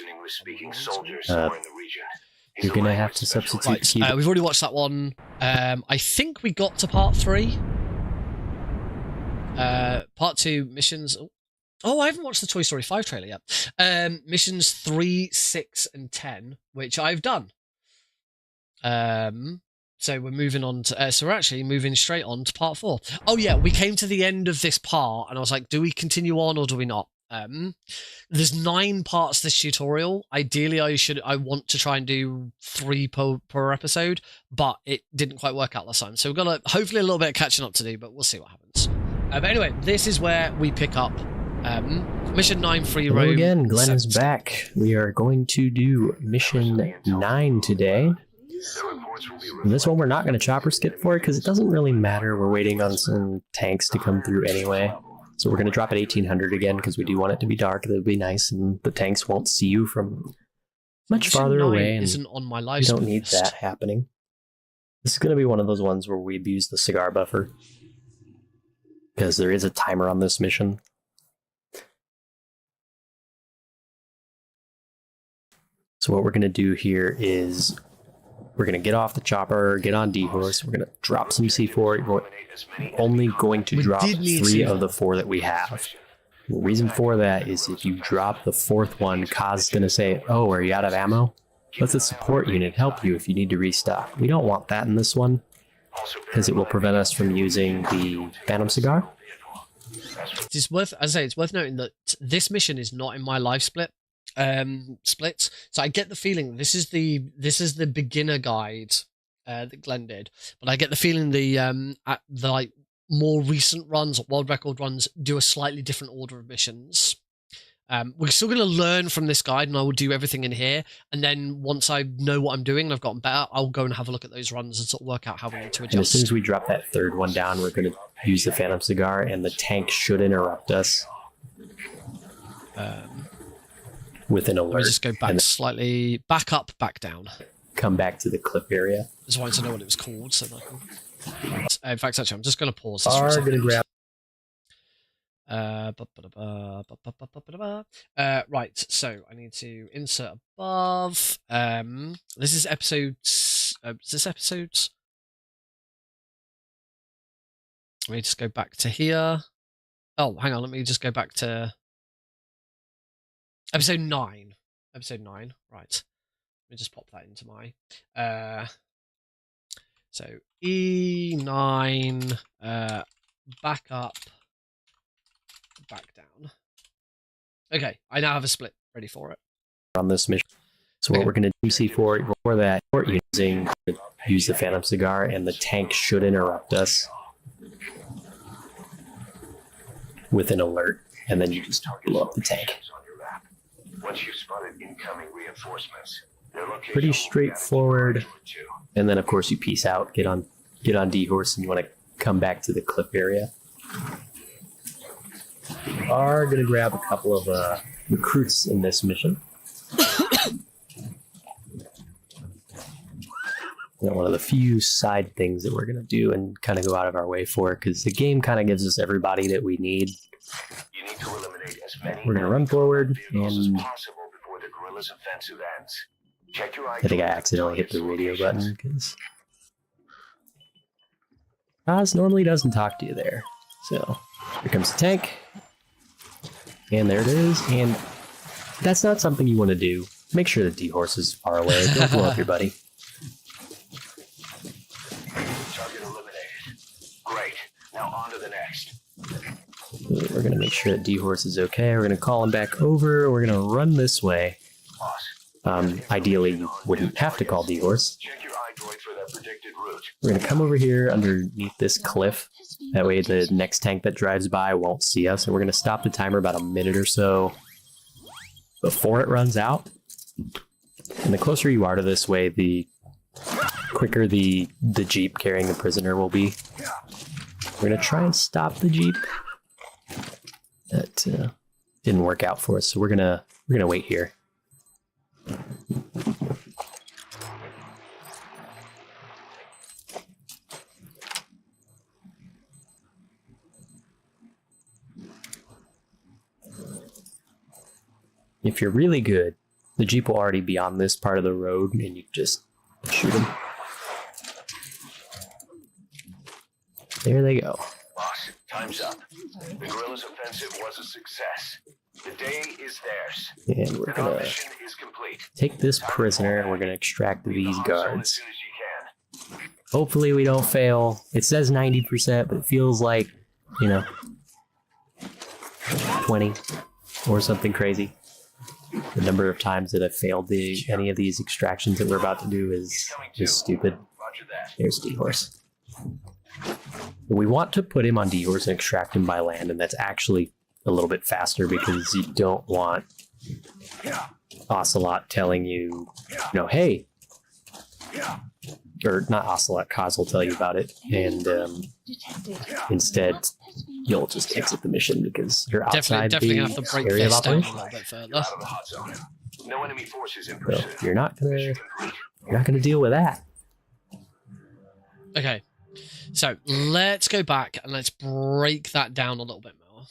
You're going to have to substitute the keyboard. We've already watched that one. I think we got to part 3. Part 2 missions. Oh, I haven't watched the Toy Story 5 trailer yet. Missions 3, 6, and 10, which I've done. So we're moving on to, so we're actually moving straight on to part 4. Oh yeah, we came to the end of this part and I was like, do we continue on or do we not? There's 9 parts to this tutorial. Ideally, I want to try and do 3 per episode, but it didn't quite work out last time. So we've got hopefully a little bit of catching up to do, but we'll see what happens. But anyway, this is where we pick up mission 9 free roam. Hello again, Glenn is back. We are going to do mission 9 today. In this one, we're not going to chopper skip for it because it doesn't really matter. We're waiting on some tanks to come through anyway. So we're going to drop at 1800 again because we do want it to be dark. That would be nice, and the tanks won't see you from much farther away. And isn't on my live you don't need that happening. This is going to be one of those ones where we abuse the cigar buffer, because there is a timer on this mission. So what we're going to do here is we're going to get off the chopper, get on D-Horse, we're going to drop some C4. We're only going to drop 3 of the 4 that we have. The reason for that is if you drop the 4th one, Kaz's going to say, oh, are you out of ammo? Let the support unit help you if you need to restock. We don't want that in this one, because it will prevent us from using the Phantom Cigar. It's worth, as I say, it's worth noting that this mission is not in my live splits, so I get the feeling this is the beginner guide that Glenn did, but I get the feeling the like more recent runs, world record runs, do a slightly different order of missions. We're still going to learn from this guide, and I will do everything in here, and then once I know what I'm doing and I've gotten better, I'll go and have a look at those runs and sort of work out how we need to adjust. And as soon as we drop that 3rd one down, we're going to use the Phantom Cigar, and the tank should interrupt us with an alert. Let me just go back slightly, back up, back down. Come back to the clip area. I just wanted to know what it was called, so that I can... in fact, actually, I'm just going to pause this for a Are second. going to grab. Right, so I need to insert above. This is episodes. Is this episodes? Let me just go back to here. Oh, hang on. Let me just go back to episode 9. Episode 9. Right. Let me just pop that into my. So E9. Back up. Back down. Okay, I now have a split ready for it. On this mission. So what we're going to do, C4, before that, we're use the Phantom Cigar, and the tank should interrupt us with an alert, and then you just blow up the tank. Once you've spotted incoming reinforcements, pretty straightforward. And then of course you peace out, get on D-Horse, and you want to come back to the clip area. We are going to grab a couple of recruits in this mission. One of the few side things that we're going to do and kind of go out of our way for, because the game kind of gives us everybody that we need. You need to eliminate as many we're going to run forward, and possible before the guerrillas' offensive ends. Check your I think I accidentally hit the radio button, because Oz normally doesn't talk to you there. So here comes the tank, and there it is, and that's not something you want to do. Make sure the D-Horse is far away. Don't blow up your buddy. Target eliminated. Great. Now on to the next. We're going to make sure that D-Horse is okay. We're going to call him back over. We're going to run this way. Ideally, you wouldn't have to call D-Horse. Check your iDroid for that predicted route. We're going to come over here underneath this cliff. That way the next tank that drives by won't see us. And we're going to stop the timer about a minute or so before it runs out. And the closer you are to this way, the quicker the Jeep carrying the prisoner will be. We're going to try and stop the Jeep. That didn't work out for us, so we're gonna wait here. If you're really good, the Jeep will already be on this part of the road, and you just shoot him. There they go. Boss, time's up. The guerrillas' offensive was a success. The day is theirs. And we're Our gonna mission is complete. take this prisoner, and we're gonna extract these As guards. soon as you can. Hopefully we don't fail. It says 90%, but it feels like, 20 or something crazy. The number of times that I've failed any of these extractions that we're about to do is just stupid. Roger that. There's D-Horse. We want to put him on D-Horse and extract him by land, and that's actually a little bit faster because you don't want Ocelot telling you, hey, or not Ocelot, Kaz will tell you about it, and instead you'll just exit the mission because you're outside Definitely the gonna have to break area of this down a operation. little bit further. Out of the hot zone. No enemy forces in So pursuit. you're not gonna deal with that. Okay, so let's go back and let's break that down a little bit more.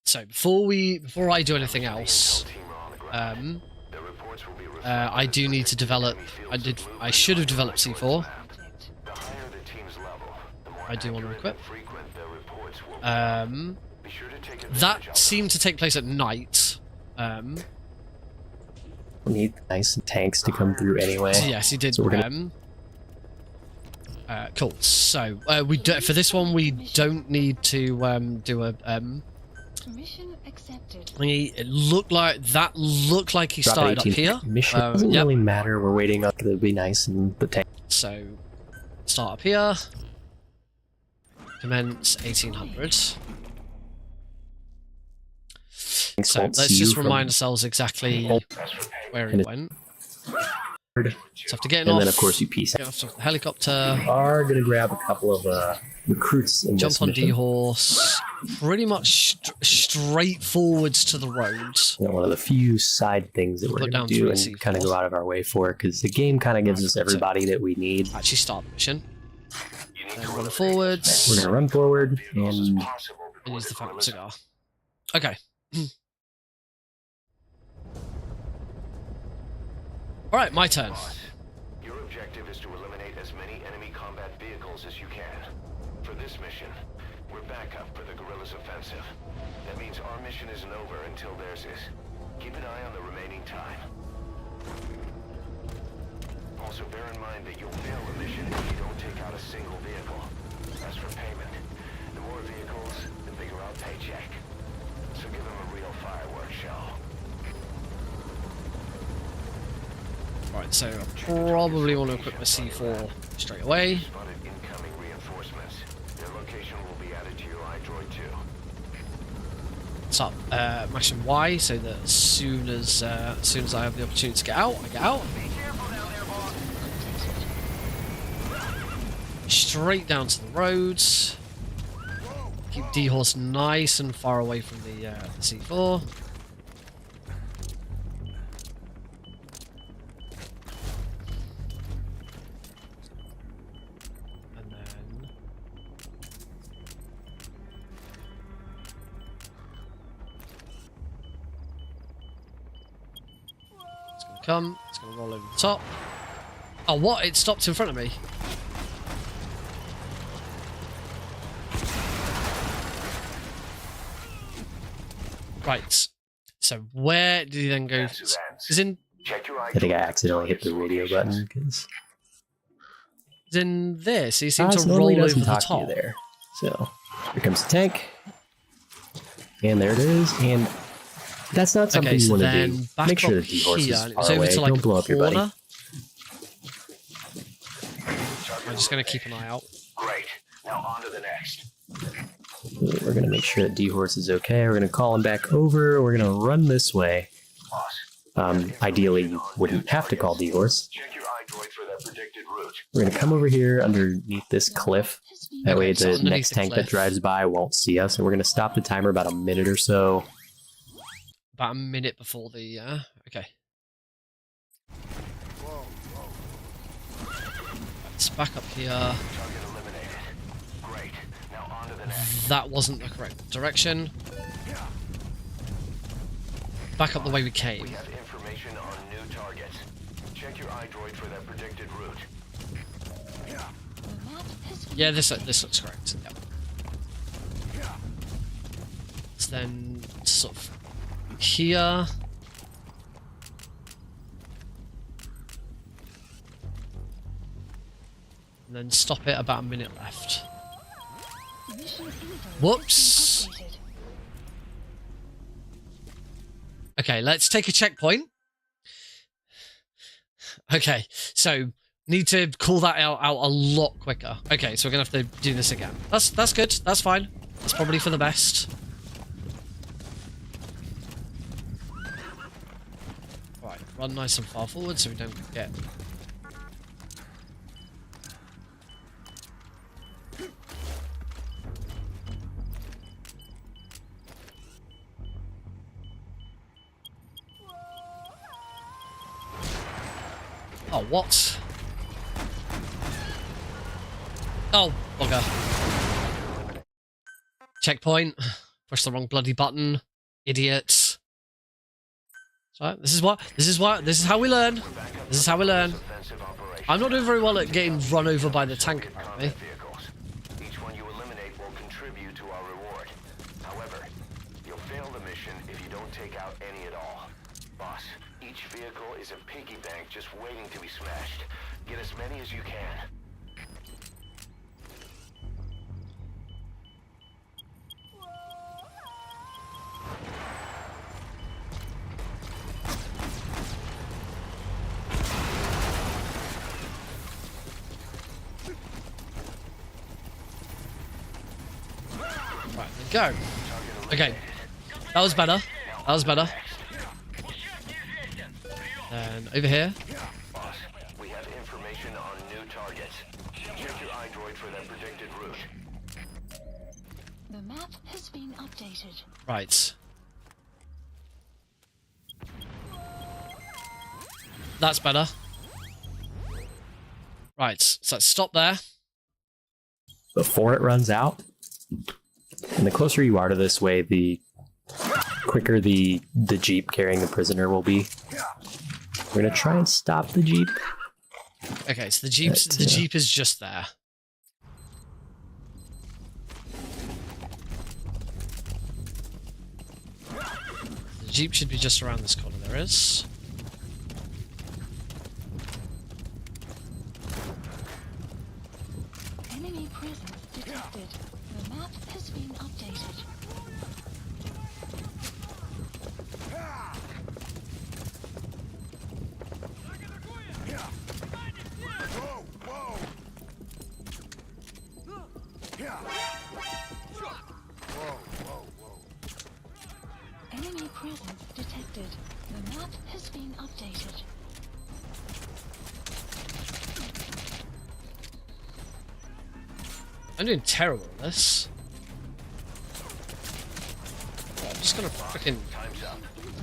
So before I do anything else, I do need to develop. I should have developed C4. I do want to equip. That seemed to take place at night. We need nice tanks to come through anyway. Yes, he did. So we're gonna... Cool. So we do, for this one we don't need to do a. Mission accepted. It looked like he started up here. Mission doesn't really matter. We're waiting up to be nice and the tank. So start up here. Commence 1800. So let's just remind ourselves exactly where he went. So after getting off, and then of course you peace out. Get off the helicopter. Are gonna grab a couple of recruits in jump this on mission. D-Horse. Pretty much straight forwards to the roads. You know, one of the few side things that we're gonna do and kind of go out of our way for, because the game kind of gives us everybody that we need. Actually, start the mission. Run forwards. We're gonna run forward and use the Phantom Cigar. Okay. Alright, my turn. Your objective is to eliminate as many enemy combat vehicles as you can. For this mission, we're backup for the guerrillas' offensive. That means our mission isn't over until theirs is. Keep an eye on the remaining time. Also bear in mind that you'll fail the mission if you don't take out a single vehicle. As for payment, the more vehicles, the bigger our paycheck. So give them a real fireworks show. Right, so I probably want to equip my C4 straight away. Spotted incoming reinforcements. Their location will be added to your iDroid too. Start mashing Y so that as soon as I have the opportunity to get out, I get out. Straight down to the roads. Keep D-Horse nice and far away from the C4. And then it's gonna come. It's gonna roll over the top. Oh, what? It stopped in front of me. Right, so where did he then go? Is in? I think I accidentally hit the radio button because Is in this. He seemed to normally roll over doesn't the talk to top. you there. So here comes the tank, and there it is. And that's not something Okay, you so want to then do. back Make sure up the D-Horse here, is and it far was over away. to like Don't blow up your buddy. corner. I'm just gonna keep an eye out. Great. Now on to the next. We're gonna make sure that D-Horse is okay. We're gonna call him back over. We're gonna run this way. Ideally, you wouldn't have to call D-Horse. Check your iDroid for that predicted route. We're gonna come over here underneath this cliff. That way so the underneath next the tank that cliff. drives by won't see us. And we're gonna stop the timer about a minute or so. About a minute before the. Okay. Let's back up here. Target eliminated. Great. Now on to the next. That wasn't the correct direction. Back up the way we came. We have information on new targets. Check your iDroid for that predicted route. Yeah, this looks correct. Yep. So then sort of here. And then stop it about a minute left. Whoops. Okay, let's take a checkpoint. Okay, so need to call that out a lot quicker. Okay, so we're gonna have to do this again. That's good. That's fine. That's probably for the best. Right, run nice and far forward so we don't get. Oh, what? Oh, bugger. Checkpoint. Push the wrong bloody button. Idiots. So this is how we learn. This is how we learn. I'm not doing very well at getting run over by the tank, apparently. Each one you eliminate will contribute to our reward. However, you'll fail the mission if you don't take out any at all. Boss, each vehicle is a piggy bank just waiting to be smashed. Get as many as you can. Right, there we go. Okay, that was better. That was better. And over here. Boss, we have information on new targets. Check your iDroid for their predicted route. The map has been updated. Right. That's better. Right, so let's stop there. Before it runs out, and the closer you are to this way, the quicker the Jeep carrying the prisoner will be. We're gonna try and stop the Jeep. Okay, so the Jeep is just there. The Jeep should be just around this corner. There is. Enemy presence detected. The map has been updated. Enemy presence detected. The map has been updated. I'm doing terrible at this. I'm just gonna freaking. Time's up.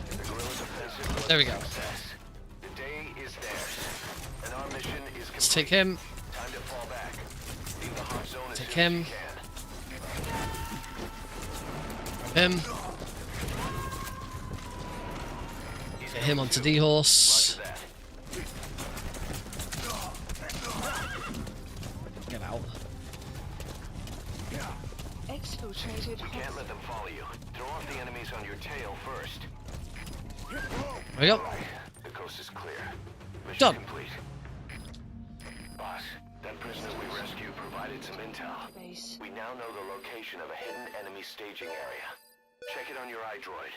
The guerrillas' offensive was There we go. a success. The day is theirs, and our mission is complete. Let's take him. Time to fall back. Leave the hot zone as Take soon as him. you can. Grab him. Get him onto D-Horse. Roger that. Get out. Exfiltrated You can't let them follow you. Throw off the enemies on your tail first. There we go. Right. The coast is clear. Mission Done. complete. Boss, that prisoner we rescued provided some intel. base. We now know the location of a hidden enemy staging area. Check it on your iDroid.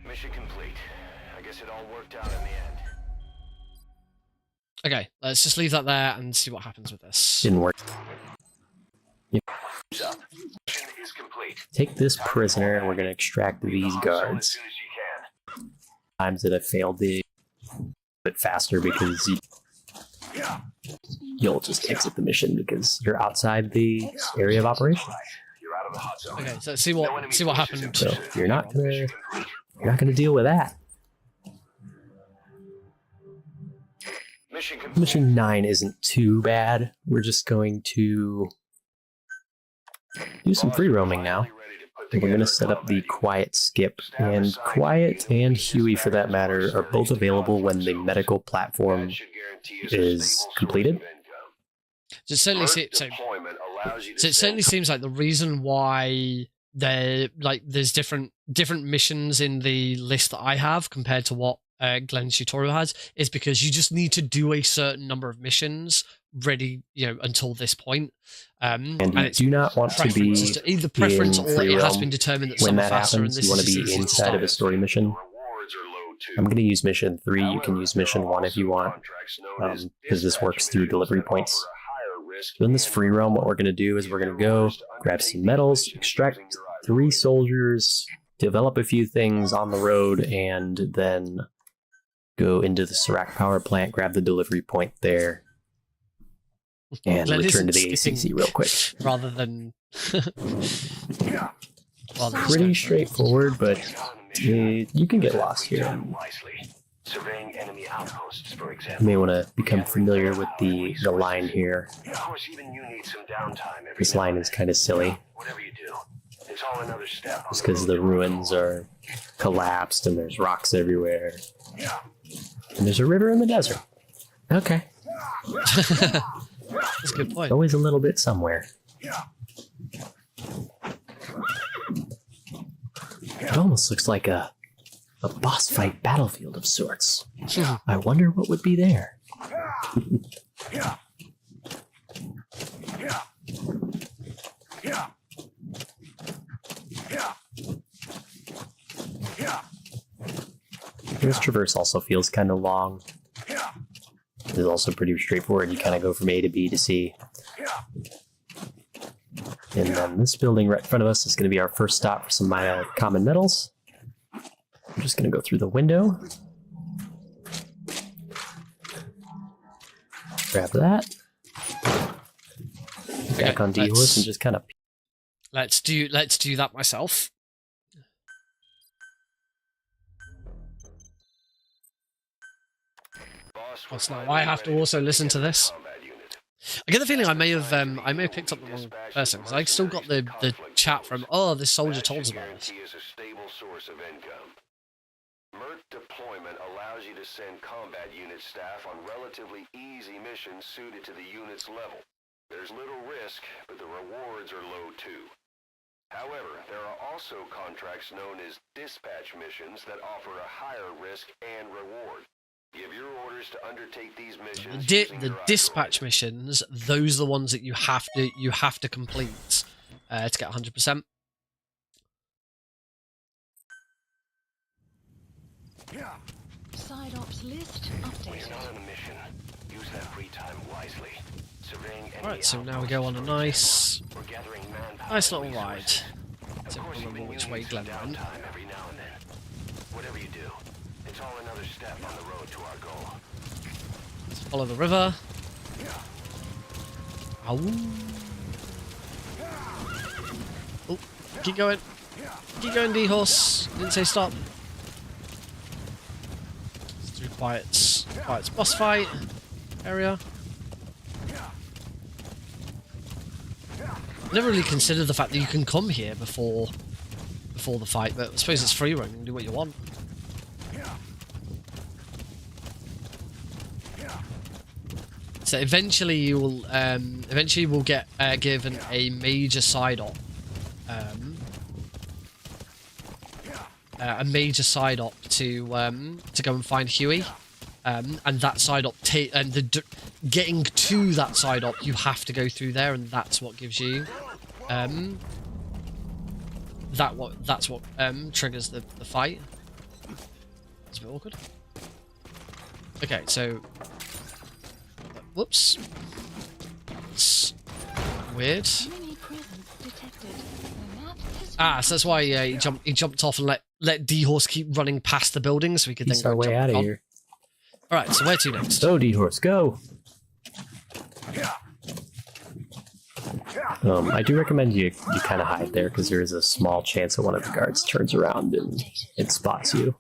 Mission complete. I guess it all worked out in the end. Okay, let's just leave that there and see what happens with this. Didn't work. Mission is complete. Take this prisoner and we're gonna extract these As guards. soon as you can. Times that I failed the bit faster because you'll just exit the mission because you're outside the area of operation. You're out of the hot zone. Okay, so let's see what happened. So you're not gonna deal with that. Mission complete. Mission 9 isn't too bad. We're just going to do some free roaming now. We're going to set up the Quiet Skip, and Quiet and Huey, for that matter, are both available when the medical platform is completed. So it certainly, it certainly seems like the reason why there's different missions in the list that I have compared to what Glenn's tutorial has is because you just need to do a certain number of missions ready, until this point. And you do not want to be either preference in or free it has roam. been determined that When some are that faster and happens, this you want to is be easy to inside of a start. story mission. Rewards are low too. I'm going to use mission 3. You can use mission 1 if you want, because this works through delivery points. So in this free roam, what we're going to do is we're going to go grab some metals, extract 3 soldiers, develop a few things on the road, and then go into the Serac power plant, grab the delivery point there, and Glenn return to isn't the skipping ACC real quick. rather than Pretty straightforward, but you can get lost here. surveying enemy outposts, for You example. may want to become familiar with the line here. Of course, even you need some downtime every This now line and is then. kind of silly, Whatever you do, it's all another step. just because the ruins are collapsed and there's rocks everywhere. And there's a river in the desert. Okay. That's a good point. Always a little bit somewhere. It almost looks like a boss fight battlefield of sorts. I wonder what would be there. This traverse also feels kind of long. It's also pretty straightforward. You kind of go from A to B to C. And then this building right in front of us is going to be our first stop for some common metals. I'm just going to go through the window. Grab that. Back on D-Horse and just kind of... Let's do that myself. What's now? I have to also listen to this. I get the feeling I may have picked up the wrong person, because I still got the chat from, oh, this soldier told us about this. is a stable source of income. MERT deployment allows you to send combat unit staff on relatively easy missions suited to the unit's level. There's little risk, but the rewards are low too. However, there are also contracts known as dispatch missions that offer a higher risk and reward. Give your orders to undertake these missions. The dispatch missions, those are the ones that you have to complete to get 100%. Side ops list When you're updated. not on a mission, use that free time wisely. Surveying enemy Alright, so now we go on a nice or gathering manpower little resources. ride. Of So course, remember even which you way need some Glen went. downtime every now and then. Whatever you do, it's all another step on the road to our goal. Let's follow the river. Ow. Oh, keep going. Keep going, D-Horse. Didn't say stop. Let's do Quiet's boss fight area. I never really considered the fact that you can come here before the fight, but I suppose it's free run. You can do what you want. So eventually you will get given a major side op, to go and find Huey, and that side op getting to that side op, you have to go through there, and that's what gives you that's what triggers the fight. It's a bit awkward. Okay, so whoops. It's weird. Enemy presence detected. The map has So that's why he jumped off and let D-Horse keep running past the building so we could He's then our go way jump out of on. here. Alright, so where to next? So, D-Horse, go! I do recommend you kind of hide there, because there is a small chance that one of the guards turns around and it spots you.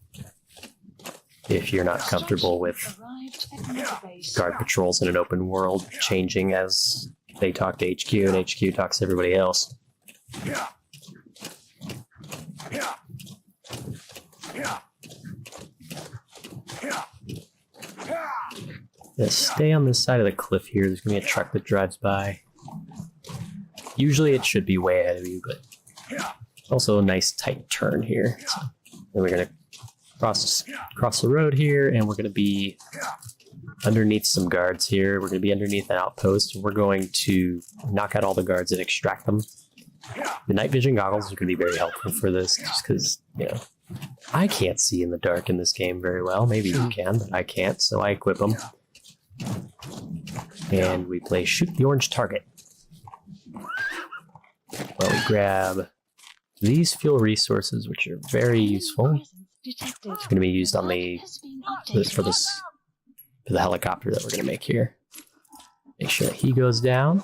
If you're not comfortable with arrived at another base. guard patrols in an open world changing as they talk to HQ and HQ talks to everybody else. Yeah, stay on this side of the cliff here. There's going to be a truck that drives by. Usually it should be way ahead of you, but also a nice tight turn here. So then we're going to cross the road here, and we're going to be underneath some guards here. We're going to be underneath an outpost, and we're going to knock out all the guards and extract them. The night vision goggles are going to be very helpful for this, just because, you know, I can't see in the dark in this game very well. Maybe you can, but I can't, so I equip them. And we play Shoot the Orange Target. Well, we grab these fuel resources, which are very useful. Detected. It's going to be used on Map the has been updated. for the helicopter that we're going to make here. Make sure that he goes down.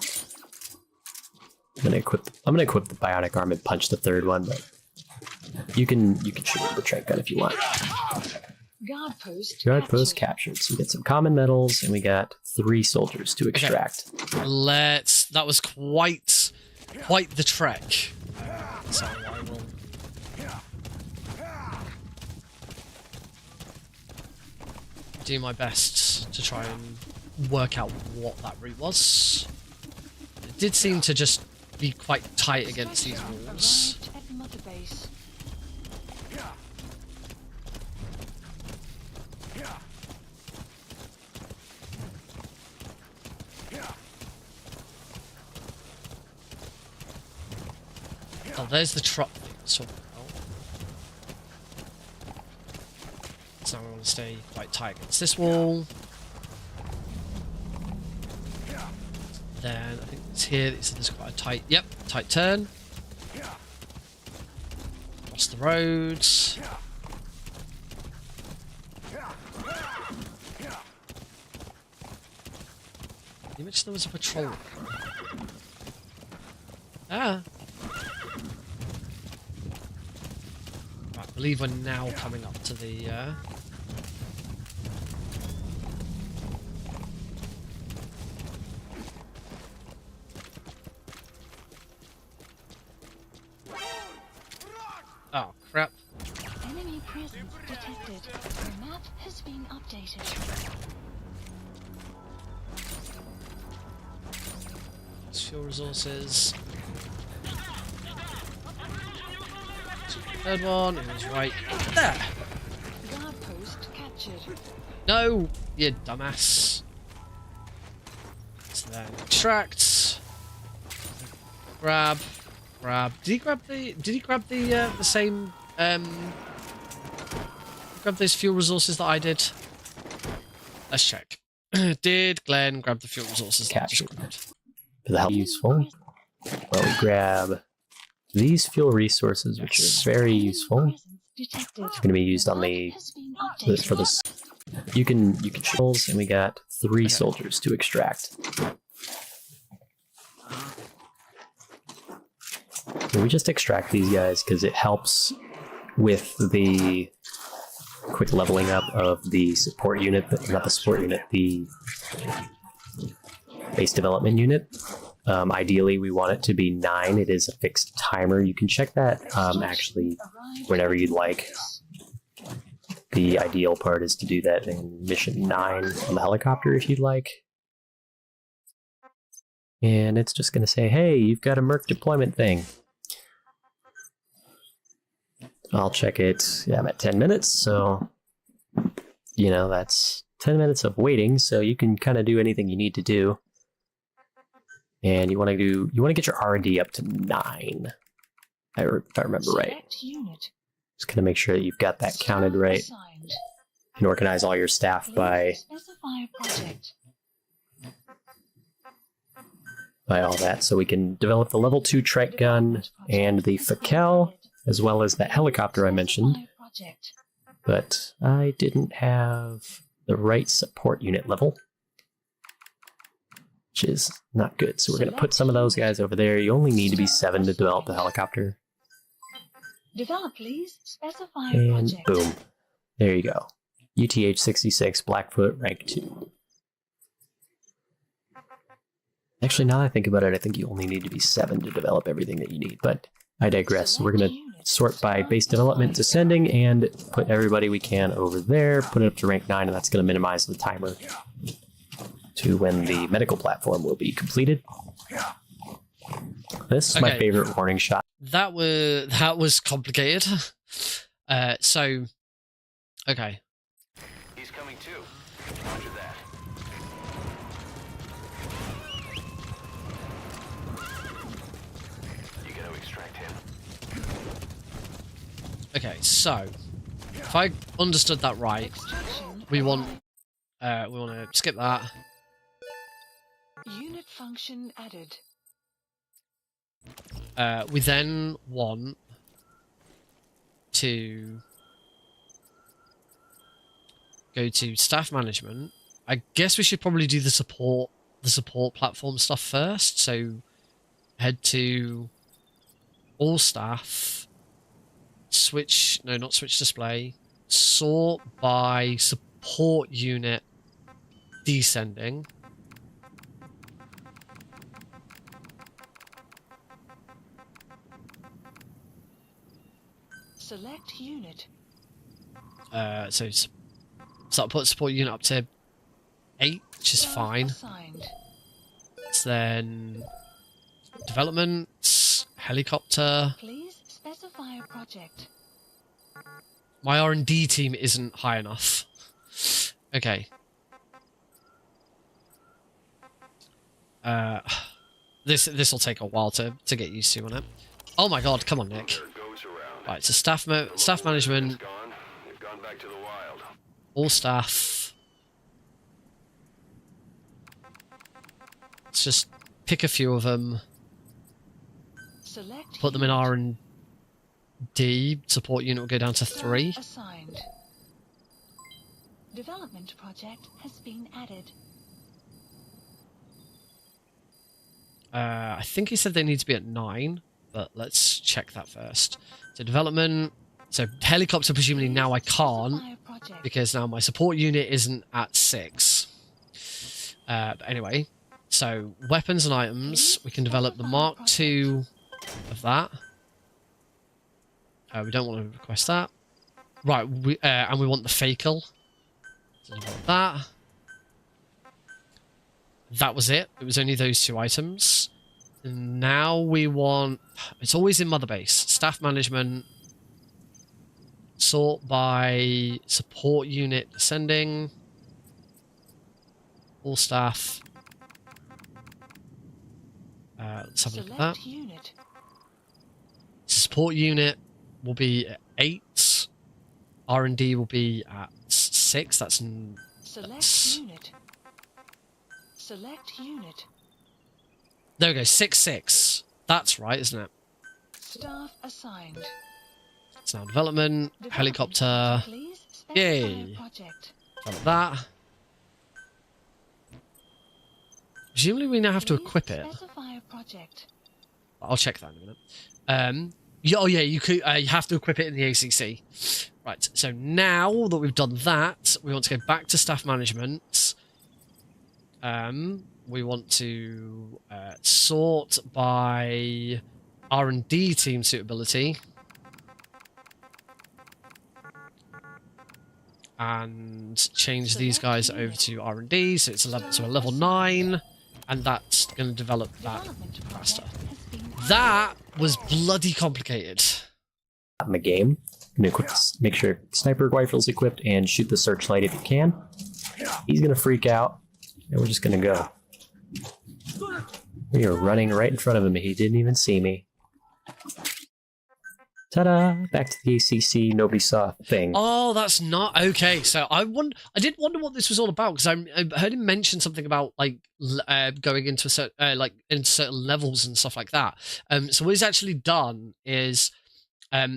I'm going to equip the bionic arm and punch the third one, but you can shoot with the trank gun if you want. Guard post captured. So we get some common metals, and we got 3 soldiers to extract. That was quite the trek. So I will do my best to try and work out what that route was. It did seem to just be quite tight against these walls. Oh, there's the truck thing. So I want to stay quite tight against this wall. Then I think it's here. There's quite a tight. Yep, tight turn. Across the roads. You mentioned there was a patrol. Ah. Right, I believe we're now coming up to the. Oh, crap. Enemy presence detected. The map has been updated. Fuel resources. Third one, it was right there. Guard post captured. No, you dumbass. So then extract. Grab. Did he grab the same grab those fuel resources that I did? Let's check. Did Glenn grab the fuel resources that I just grabbed? For the help useful. Well, we grab these fuel resources, which are very useful. It's going to be used on for this. You can and we got 3 soldiers to extract. And we just extract these guys because it helps with the quick leveling up of the support unit, not the support unit, the base development unit. Ideally, we want it to be 9. It is a fixed timer. You can check that actually whenever you'd like. The ideal part is to do that in mission 9 on the helicopter if you'd like. And it's just going to say, hey, you've got a Merc deployment thing. I'll check it. Yeah, I'm at 10 minutes, so, you know, that's 10 minutes of waiting, so you can kind of do anything you need to do. And you want to get your R&D up to 9, if I remember right. Just going to make sure that you've got that counted right. You can organize all your staff by all that, so we can develop the level 2 trike gun and the Fakel, as well as that helicopter I mentioned. But I didn't have the right support unit level, which is not good. So we're going to put some of those guys over there. You only need to be 7 to develop the helicopter. Develop, please. Specify and project. Boom. There you go. UTH 66, Blackfoot, rank 2. Actually, now that I think about it, I think you only need to be 7 to develop everything that you need. But I digress. So we're going to sort by base development descending and put everybody we can over there, put it up to rank 9, and that's going to minimize the timer to when the medical platform will be completed. This is my favorite warning shot. That was complicated. So, okay. He's coming too. Roger that. You got to extract him. Okay, so if I understood that right, we want to skip that. Unit function added. We then want to go to staff management. I guess we should probably do the support platform stuff first. So head to all staff, not switch display, sort by support unit descending. Select unit. So I'll put support unit up to 8, which is Staff fine. assigned. So then development, helicopter. Please specify a project. My R&D team isn't high enough. Okay. This will take a while to get used to on it. Oh my god, come on, Nick. There it goes around. Right, so staff management, It's gone. They've gone back to the wild. all staff. Let's just pick a few of them, Select put them in unit. R&D. Support unit will go down to 3. Staff assigned. Development project has been added. I think he said they need to be at 9, but let's check that first. So development. So helicopter, presumably now I can't, Specify a project. because now my support unit isn't at 6. But anyway, so weapons and items, we can develop the Mark II of that. We don't want to request that. Right, and we want the Fakel. So develop that. That was it. It was only those 2 items. And now we want... It's always in Mother Base. Staff management. Sort by support unit descending. All staff. Let's have a look at that. Select unit. Support unit will be at 8. R&D will be at 6. That's... Select unit. Select unit. There we go. 6-6. That's right, isn't it? Staff assigned. It's now development. Helicopter. Please specify Yay. a project. Like that. Presumably we now have to Please equip it. Specify a project. I'll check that in a minute. Oh yeah, you could. You have to equip it in the ACC. Right. So now that we've done that, we want to go back to staff management. We want to sort by R&D team suitability. And change these guys over to R&D, so it's a level 9, and that's going to develop that Development faster. project has been That was bloody complicated. In the game, make sure sniper rifle's equipped and shoot the searchlight if you can. He's gonna freak out, and we're just gonna go. We are running right in front of him, and he didn't even see me. Ta-da! Back to the ACC. Nobody saw a thing. Oh, that's not okay. So I did wonder what this was all about, because I heard him mention something about like going into into certain levels and stuff like that. So what he's actually done is,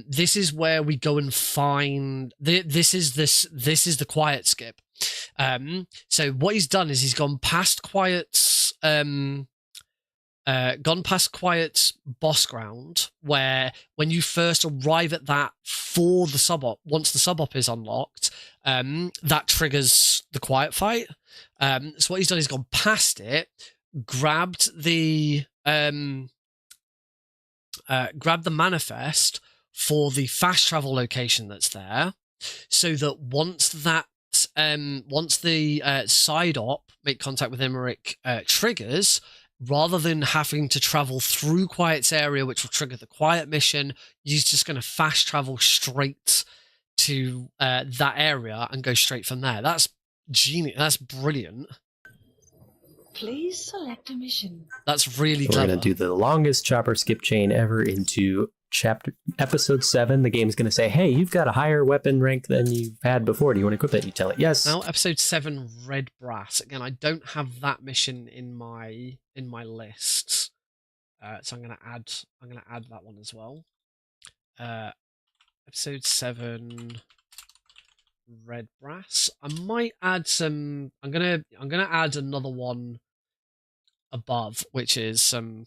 this is where we go and find this is the quiet skip. So what he's done is he's gone past Quiet's boss ground, where when you first arrive at that for the sub-op, once the sub-op is unlocked, that triggers the quiet fight. So what he's done is gone past it, grabbed the manifest for the fast travel location that's there, so that once the side op make contact with Imric triggers, rather than having to travel through Quiet's area, which will trigger the Quiet mission, he's just going to fast travel straight to that area and go straight from there. That's genius. That's brilliant. Please select a mission. That's really We're clever. gonna do the longest chopper skip chain ever into episode 7. The game's gonna say, "Hey, you've got a higher weapon rank than you've had before. Do you want to equip it?" You tell it yes. Now, episode 7, Red Brass. Again, I don't have that mission in my list, so I'm gonna add that one as well. Episode 7, Red Brass. I might add some. I'm gonna add another one above, which is some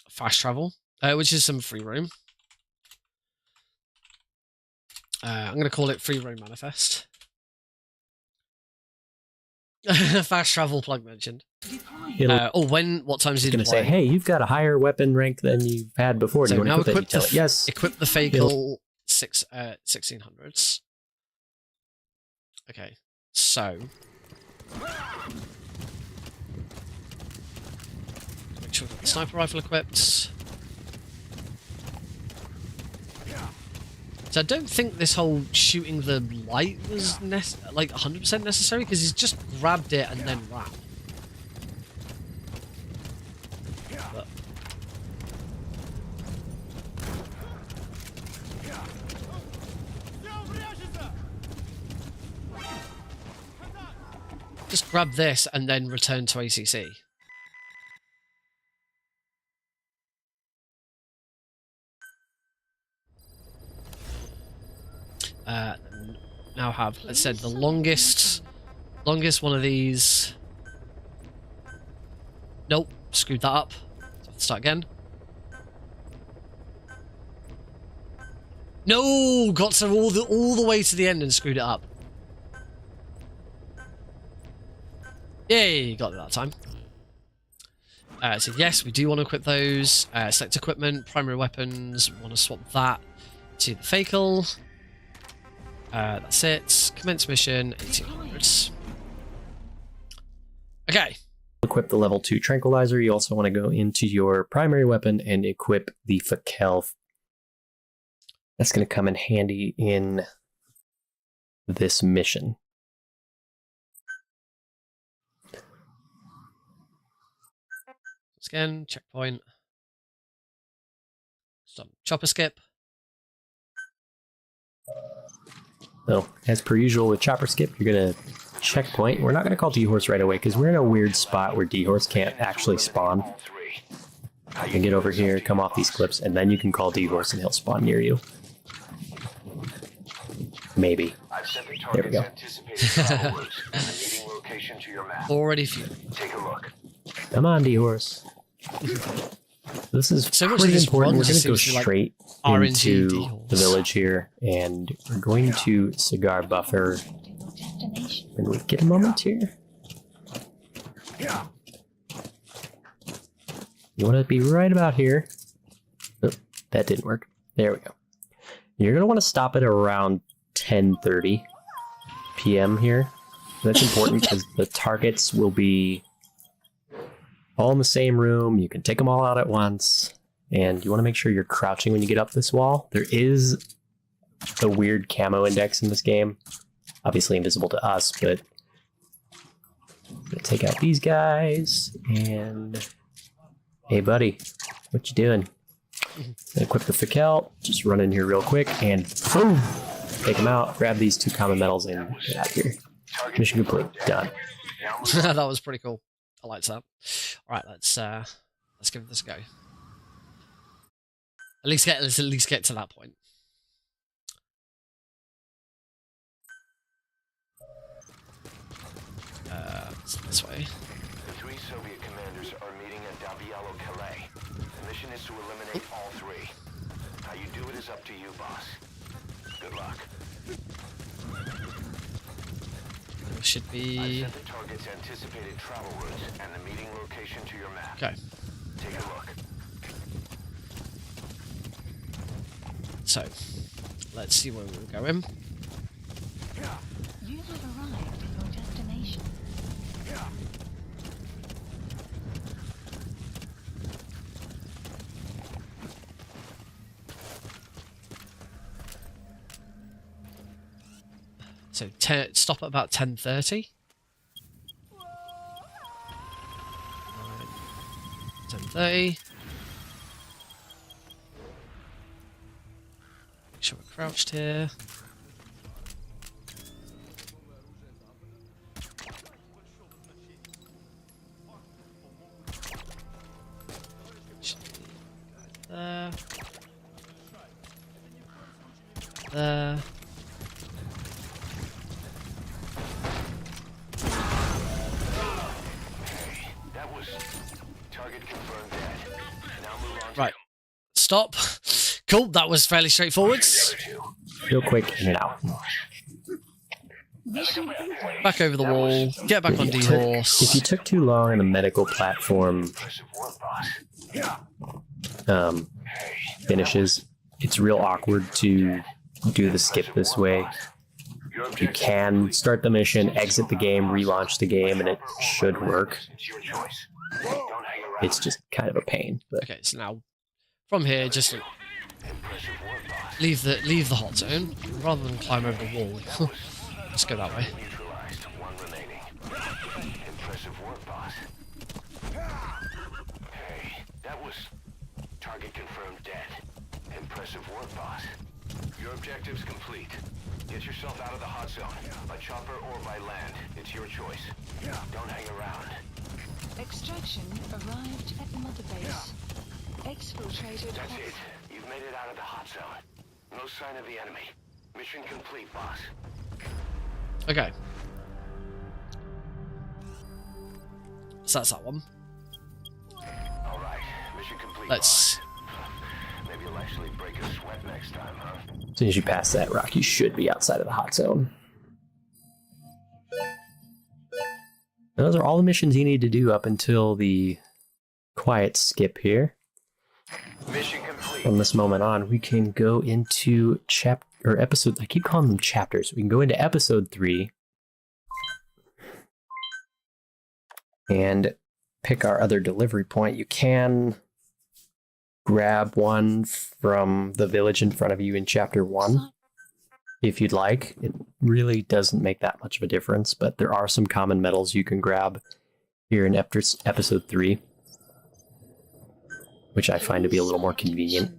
fast travel, which is some free room. I'm going to call it Free Roam Manifest. Fast travel plug mentioned. What times did you going to say, hey, you've got a higher weapon rank than you've had before. Do you want to equip it? Yes. Equip the Fakel 1600s. Okay, so make sure we've got the sniper rifle equipped. So I don't think this whole shooting the light was like 100% necessary, because he's just grabbed it and then ran. But just grab this and then return to ACC. Now have, as I said, the longest one of these. Nope, screwed that up. So let's start again. No, got to all the way to the end and screwed it up. Yay, got it that time. So yes, we do want to equip those. Select equipment, primary weapons. We want to swap that to the Fakel. That's it. Commence mission, 1800s. Okay. Equip the level 2 tranquilizer. You also want to go into your primary weapon and equip the Fakel. That's going to come in handy in this mission. Again, checkpoint. Stop. Chopper skip. So, as per usual with chopper skip, you're going to checkpoint. We're not going to call D-Horse right away because we're in a weird spot where D-Horse can't actually spawn. You can get over here, come off these cliffs, and then you can call D-Horse and he'll spawn near you. Maybe. There we go. Already few. Take a look. Come on, D-Horse. This is so pretty important. We're going to go like straight into the village here, and we're going to cigar buffer. Can we get a moment here? You want to be right about here. Oh, that didn't work. There we go. You're going to want to stop at around 10:30 p.m. here. That's important because the targets will be all in the same room. You can take them all out at once. And you want to make sure you're crouching when you get up this wall. There is a weird camo index in this game. Obviously invisible to us, but I'm going to take out these guys. And hey, buddy, what you doing? Equip the Fakel. Just run in here real quick and boom! Take them out. Grab these 2 common metals and get out of here. Mission complete. Done. That was pretty cool. I liked that. All right, let's give this a go. Let's at least get to that point. This way. The 3 Soviet commanders are meeting at Davialo Calais. The mission is to eliminate all 3. How you do it is up to you, boss. Good luck. There should be. I sent the target's anticipated travel routes and the meeting location to your map. Okay. Take a look. So, let's see where we're going. You have arrived at your destination. So, stop at about 10:30. 10:30. Make sure we're crouched here. Should be there. There. That was target confirmed dead. Now move on. Right. Stop. Cool, that was fairly straightforward. real quick, in and out. Mission complete. Back over the wall. Get back on If D-Horse. you took too long on the medical platform finishes, it's real awkward to do the skip this way. You can start the mission, exit the game, relaunch the game, and it should work. It's just kind of a pain. But Okay, so now from here, just leave the hot zone rather than climb over the wall. Let's go that way. Neutralized. One remaining. Impressive work, boss. Hey, that was target confirmed dead. Impressive work, boss. Your objective's complete. Get yourself out of the hot zone, by chopper or by land. It's your choice. Don't hang around. Extraction arrived at Mother Base. Exfiltrated. That's it. You've made it out of the hot zone. No sign of the enemy. Mission complete, boss. Okay. So that's that one. All right. Mission complete, Let's. boss. Maybe you'll actually break a sweat next time, huh? as soon as you pass that rock, you should be outside of the hot zone. And those are all the missions you need to do up until the quiet skip here. Mission complete. From this moment on, we can go into episode. I keep calling them chapters. We can go into episode 3 and pick our other delivery point. You can grab one from the village in front of you in chapter 1 if you'd like. It really doesn't make that much of a difference, but there are some common metals you can grab here in episode 3, which I find to be a little more convenient.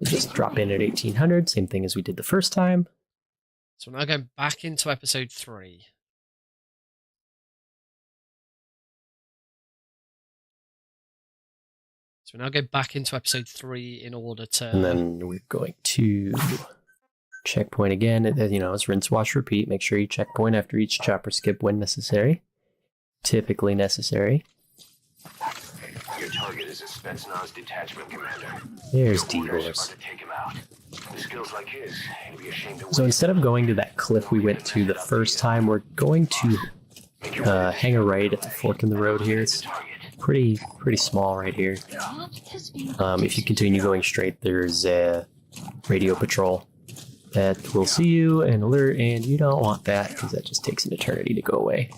Just drop in at 1800, same thing as we did the first time. So we're now going back into episode 3. So we now go back into episode 3 in order to. And then we're going to checkpoint again. It's rinse, wash, repeat. Make sure you checkpoint after each chopper skip when necessary. Typically necessary. Your target is a Spetsnaz detachment commander. There's Your orders D-Horse. are to take him out. With skills like his, he'd be ashamed to So win. instead of going to that cliff we went to the first time, we're going to hang a right at the fork in the road here. It's pretty small right here. What has been If you continue going straight, there's a radio patrol that will see you and alert, and you don't want that because that just takes an eternity to go away.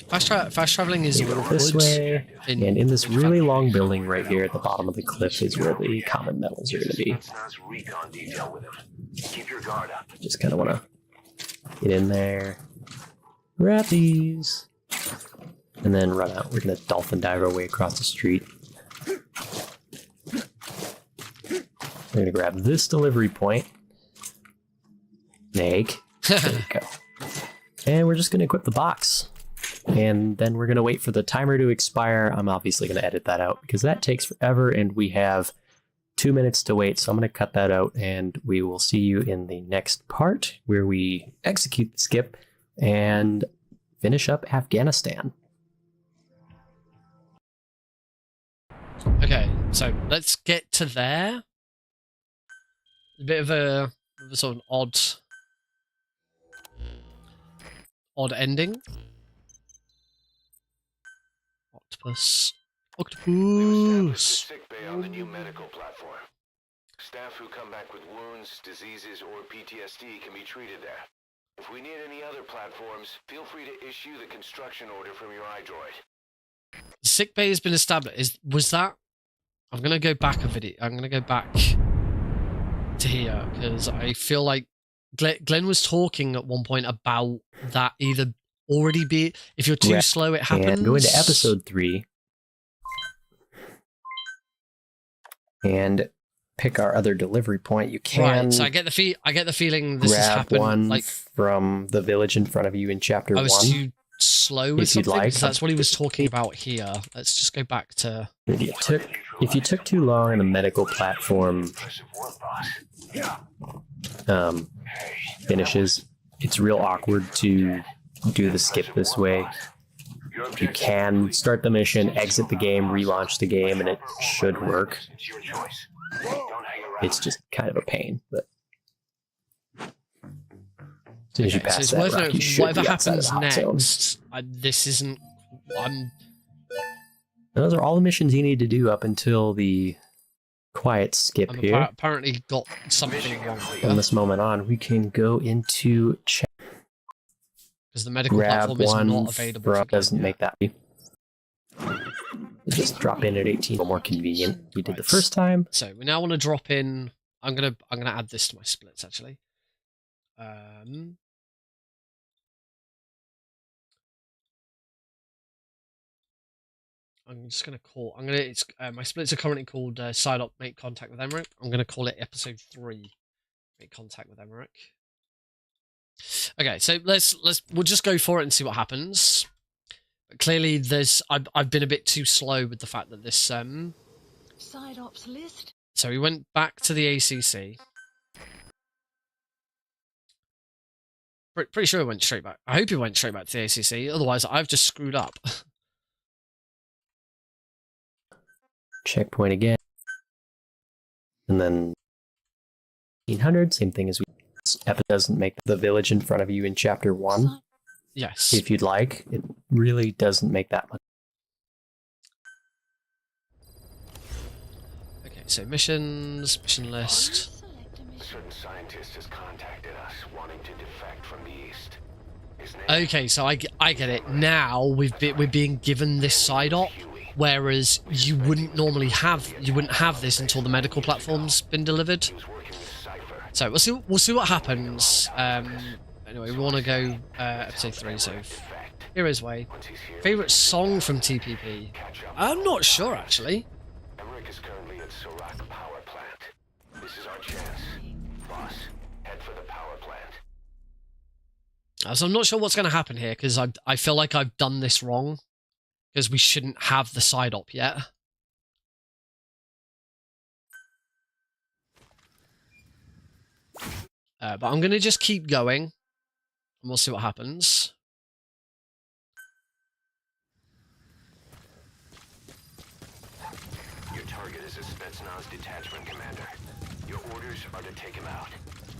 Fast traveling is You go awkward. this way, and in this really long building right here at the bottom of the cliff is where the common metals are going to be. Spetsnaz recon detail with him. Keep your guard up. Just kind of want to get in there, grab these, and then run out. We're going to dolphin dive our way across the street. We're going to grab this delivery point. Egg. There we go. And we're just going to equip the box. And then we're going to wait for the timer to expire. I'm obviously going to edit that out because that takes forever and we have 2 minutes to wait. So I'm going to cut that out and we will see you in the next part where we execute the skip and finish up Afghanistan. Okay, so let's get to there. A bit of a sort of odd ending. Octopus. They were established Octopus. a sick bay on the new medical platform. Staff who come back with wounds, diseases, or PTSD can be treated there. If we need any other platforms, feel free to issue the construction order from your iDroid. Sick bay has been established. Was that? I'm gonna go back a video. I'm gonna go back to here because I feel like Glenn was talking at one point about that either already be. If you're too slow, it happens. And go into episode 3 and pick our other delivery point. You can Right. So I get the feeling this has grab happened. one Like from the village in front of you in chapter I was 1. too slow with If you'd something. like. 'Cause that's what he was talking about here. Let's just go back to. If you took too long on the medical platform Impressive work, boss. finishes, it's real awkward to do the skip this way. You can start the mission, exit the game, relaunch the game, and it should work. It's just kind of a pain, but as soon as you pass so that rock, you should whatever be outside of happens the hot zone. next, this isn't. Those are all the missions you need to do up until the quiet skip I'm here. apparently got something wrong here. From this moment on, we can go into chat. Because the medical Grab platform is one not available. for doesn't make that. Just drop in at 18. More convenient. We did the first time. So we now want to drop in. I'm gonna add this to my splits actually. I'm just gonna call. It's my splits are currently called Side Up Make Contact with Emmerich. I'm gonna call it episode 3. Make contact with Emmerich. Okay, so we'll just go for it and see what happens. But clearly, I've been a bit too slow with the fact that this Side ops list. So we went back to the ACC. Pretty sure it went straight back. I hope it went straight back to the ACC. Otherwise, I've just screwed up. Checkpoint again. And then 1800, same thing as we. Epic doesn't make the village in front of you in chapter 1. Yes. If you'd like, it really doesn't make that much. Okay, so missions, mission list. Select a A mission. certain scientist has contacted us, wanting to defect from the east. His name Okay, so I get it. Now we're being given this side op, whereas you wouldn't normally have this until the medical platform's been delivered. was working with Cypher. So we'll see what happens. Anyway, we want to go episode 3. So here is way. Once he's here, Favorite song from TPP? catch up. I'm not sure actually. Emmerich is currently at Sorak Power Plant. This is our chance. Boss, head for the power plant. So I'm not sure what's going to happen here because I feel like I've done this wrong because we shouldn't have the side op yet. But I'm going to just keep going and we'll see what happens. Your target is a Spetsnaz detachment commander. Your orders are to take him out.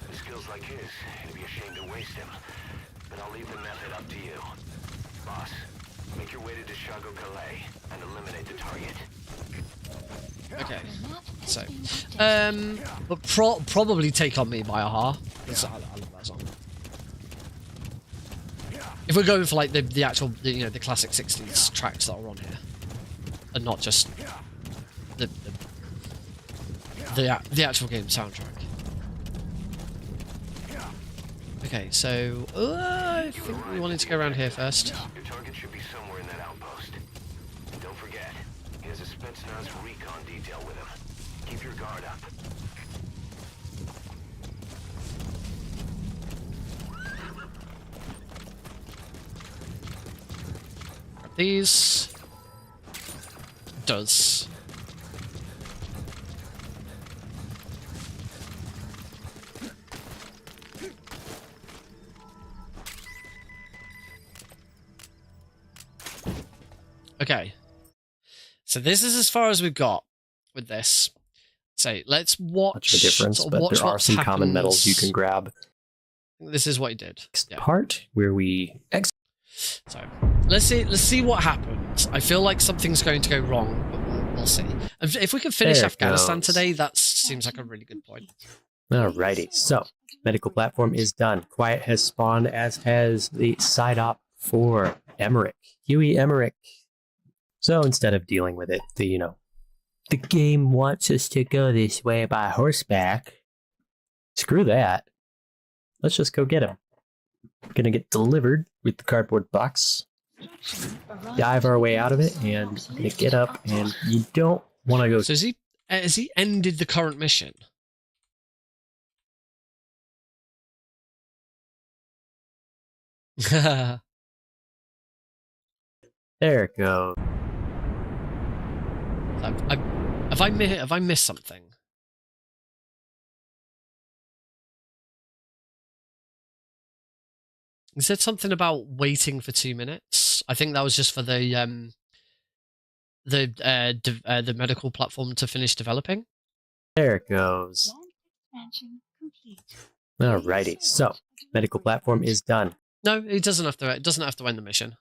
With skills like his, it'd be a shame to waste him. But I'll leave the method up to you. Boss, make your way to Deshago Calais and eliminate the target. Okay. The map has So, been updated. but probably Take On Me by Aha. I love that song. If we're going for like the actual, the classic 60s tracks that are on here, and not just the actual game soundtrack. Okay, so I think we wanted to go around here first. Your target should be somewhere in that outpost. And don't forget, he has a Spetsnaz recon detail with him. Keep your guard up. Grab these. Does. Okay. So this is as far as we've got with this. So let's watch. Much of a difference, sort of but watch there are what some common metals you happens. can grab. This is what he did. Next Yeah. part where we So let's see what happens. I feel like something's going to go wrong, but we'll see. If we can finish There it Afghanistan goes. today, that seems like a really good point. Alrighty, so medical platform is done. Quiet has spawned, as has the side op for Emmerich, Huey Emmerich. So instead of dealing with it, the game wants us to go this way by horseback. Screw that. Let's just go get him. Gonna get delivered with the cardboard box. Dive our way out of it, and we're gonna get up. And you don't want to go. So has he ended the current mission? There it goes. Have I missed something? Is there something about waiting for 2 minutes? I think that was just for the medical platform to finish developing. There it goes. Expansion complete. Alrighty, so medical platform is done. No, it doesn't have to. It doesn't have to end the mission.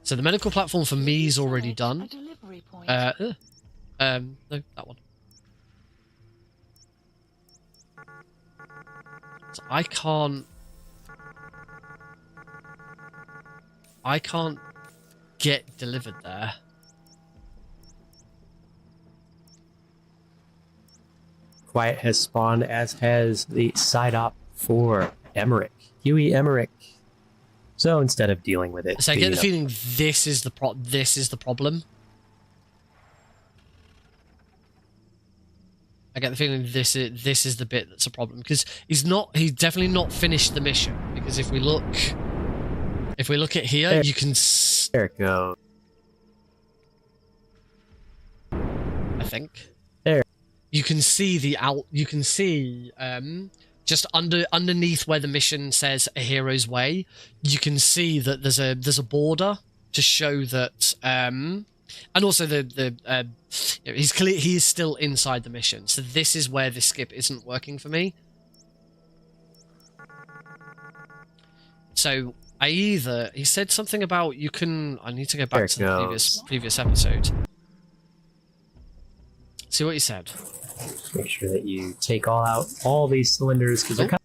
So the medical platform for me is already done. A delivery point. No, that one. So I can't get delivered there. Quiet has spawned, as has the side op for Emmerich. Huey Emmerich. So instead of dealing with it, So I get the feeling this is the problem. I get the feeling this is the bit that's a problem, because he's definitely not finished the mission, because if we look at here, you can there it goes. I think there you can see just underneath where the mission says A Hero's Way, you can see that there's a border to show that and also he is still inside the mission. So this is where the skip isn't working for me. So he said something about I need to go back to the previous episode. See what he said. Make sure that you take all these cylinders, because they're kind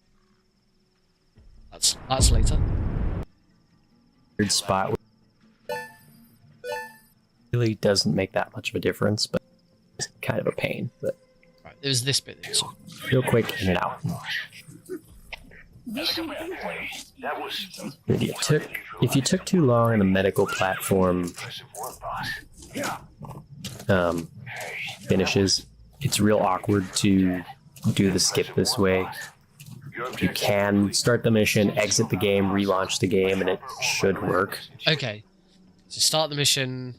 of... That's later. Weird spot. Really doesn't make that much of a difference, but it's kind of a pain. But right, there's this bit. Real quick, in and out. If you took too long on the medical platform finishes, it's real awkward to do the skip this way. You can start the mission, exit the game, relaunch the game, and it should work. Okay. So start the mission,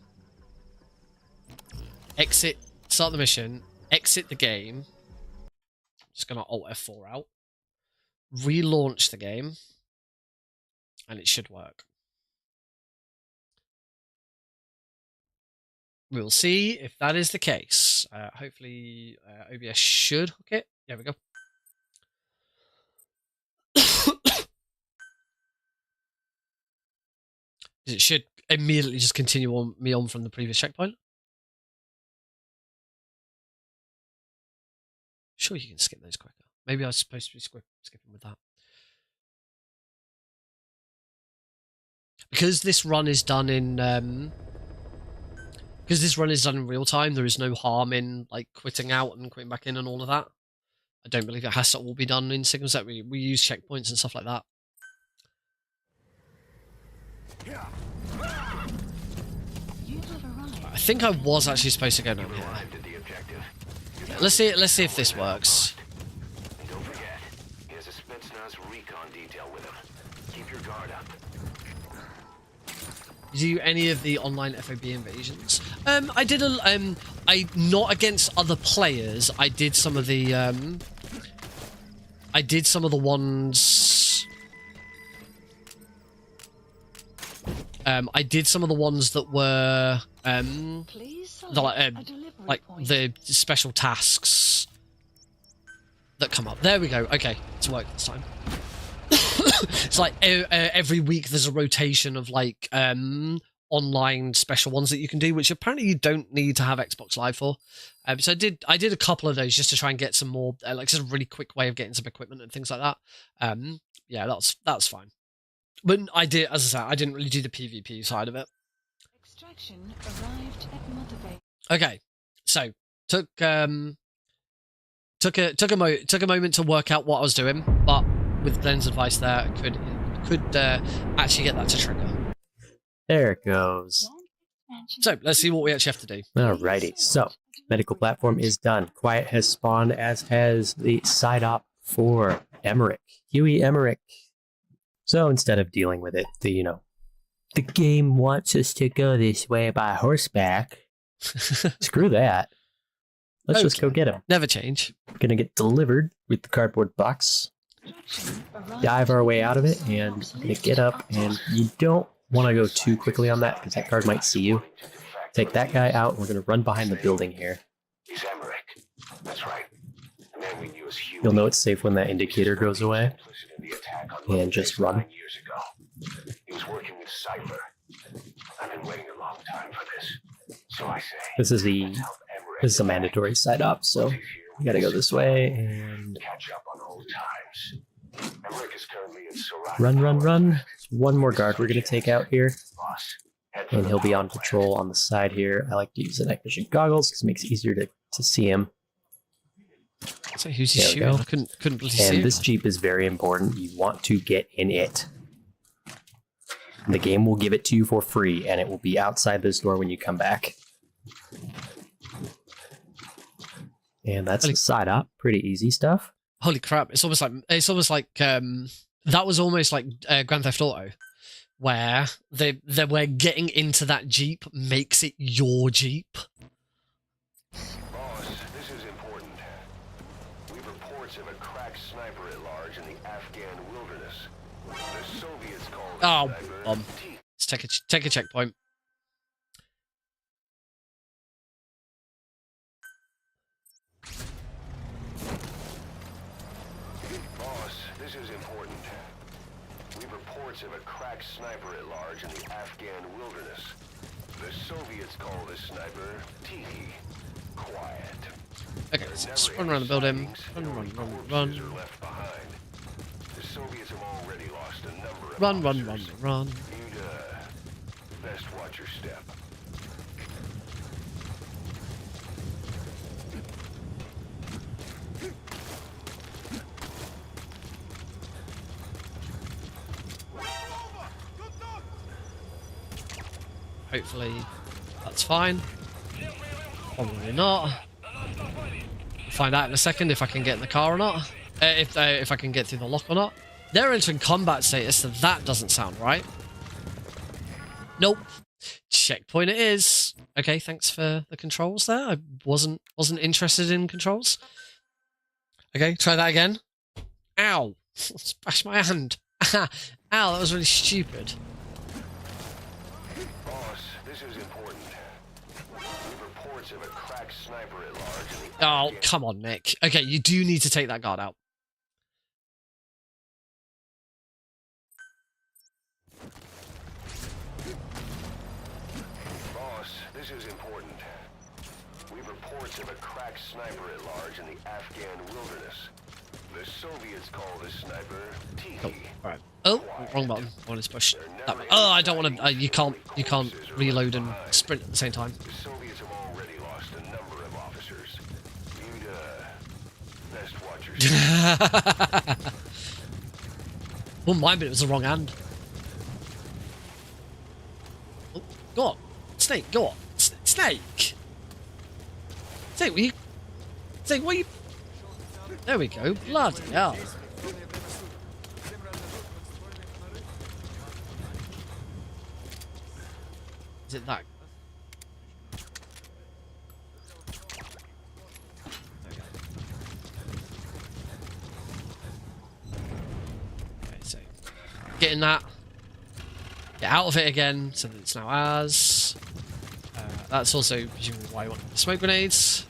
start the mission, exit the game. I'm just going to Alt F4 out. Relaunch the game, and it should work. We'll see if that is the case. Hopefully OBS should hook it. There we go. It should immediately just continue on from the previous checkpoint. Sure, you can skip those quicker. Maybe I was supposed to be skipping with that. Because this run is done in real time, there is no harm in like quitting out and quitting back in and all of that. I don't believe it has to all be done in signals that we use checkpoints and stuff like that. I think I was actually supposed to go down here. Yeah, let's see if this works. And don't forget, he has a Spetsnaz recon detail with him. Keep your guard up. Do any of the online FOB invasions? I did not against other players. I did some of the ones. I did some of the ones that were the special tasks that come up. There we go. Okay, it's worked this time. It's like every week there's a rotation of like online special ones that you can do, which apparently you don't need to have Xbox Live for. So I did a couple of those just to try and get some more like just a really quick way of getting some equipment and things like that. Yeah, that's fine. But I did, as I said, I didn't really do the PvP side of it. Extraction arrived at Mother Base. Okay, so took a moment to work out what I was doing, but with Glenn's advice there, I could actually get that to trigger. There it goes. So let's see what we actually have to do. Alrighty, so medical platform is done. Quiet has spawned, as has the side op for Emmerich. Huey Emmerich. So instead of dealing with it, the game wants us to go this way by horseback. Screw that. Let's just go get him. Never change. Gonna get delivered with the cardboard box. Dive our way out of it, and gonna get up, and you don't want to go too quickly on that because that guard might see you. Take that guy out, and we're going to run behind the building here. He's Emmerich. That's right. The man we knew as Huey. You'll know it's safe when that indicator goes away. And just run. Years ago. He was working with Cypher. I've been waiting a long time for this. So I say. This is a mandatory side op, so we got to go this way and catch up on old times. Emmerich is currently in Soraya. run, run, run. There's one more guard we're going to take out here. And he'll be on patrol on the side here. I like to use the night vision goggles because it makes it easier to see him. So who's he There we shooting? go. I couldn't bloody see And him. this Jeep is very important. You want to get in it. The game will give it to you for free, and it will be outside this door when you come back. And that's the side op. Pretty easy stuff. Holy crap! It's almost like that was almost like Grand Theft Auto, where where getting into that Jeep makes it your Jeep. Boss, this is important. We've reports of a crack sniper at large in the Afghan wilderness. The Soviets call the Oh, sniper T. let's take a checkpoint. Boss, this is important. We've reports of a crack sniper at large in the Afghan wilderness. The Soviets call this sniper T. Quiet. Okay, so just run around the building. Run. Corpses are left behind. The Soviets have already lost a number of Run. You'd best watch your step. Hopefully that's fine. Probably not. We'll find out in a second if I can get in the car or not. If I can get through the lock or not. They're entering combat status, so that doesn't sound right. Nope. Checkpoint it is. Okay, thanks for the controls there. I wasn't interested in controls. Okay, try that again. Ow! Smash my hand. Ow, that was really stupid. Boss, this is important. We've reports of a crack sniper at large in the Oh, Afghan- come on, Nick. Okay, you do need to take that guard out. Boss, this is important. We've reports of a crack sniper at large in the Afghan wilderness. The Soviets call this sniper T. Oh, alright. Oh, wrong button. I want to push that way. Oh, I don't want to. You can't reload and sprint at the same time. The Soviets have already lost a number of officers. You'd best watch your step. Wouldn't mind, but it was the wrong hand. Oh, go on, Snake. Go on, Snake. Snake, will you? Snake, what are you? There we go. Bloody hell. Is it that? Okay, so getting that. Get out of it again, so that it's now ours. That's also presumably why I want the smoke grenades.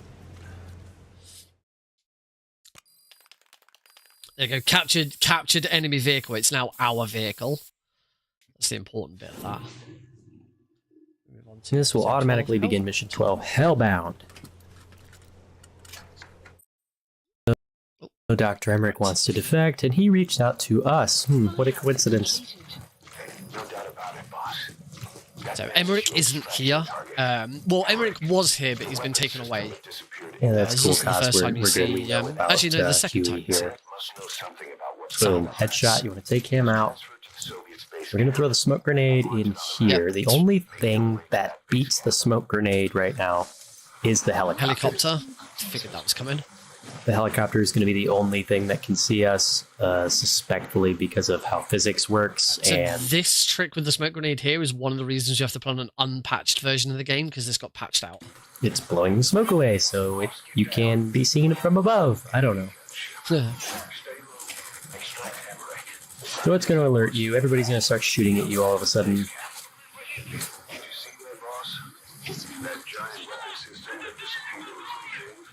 There you go. Captured enemy vehicle. It's now our vehicle. That's the important bit of that. Move on to This will automatically begin mission 12, Hellbound. So Dr. Emmerich wants to defect, and he reached out to us. What a coincidence. No doubt about it, boss. So Emmerich isn't here. Well, Emmerich was here, but he's been taken away. Yeah, that's This cool, is the Cos. first time We're you good. see. We know about, Actually, no, the second Huey time. here. Must know something about what's Boom, headshot. You want to take him out. We're going to throw the smoke grenade in here. Yep. The only thing that beats the smoke grenade right now is the helicopter. Helicopter. Figured that was coming. The helicopter is going to be the only thing that can see us, suspectfully because of how physics works. So And this trick with the smoke grenade here is one of the reasons you have to play on an unpatched version of the game, because this got patched out. it's blowing the smoke away, so you can be seen from above. I don't know. So it's going to alert you. Everybody's going to start shooting at you all of a sudden.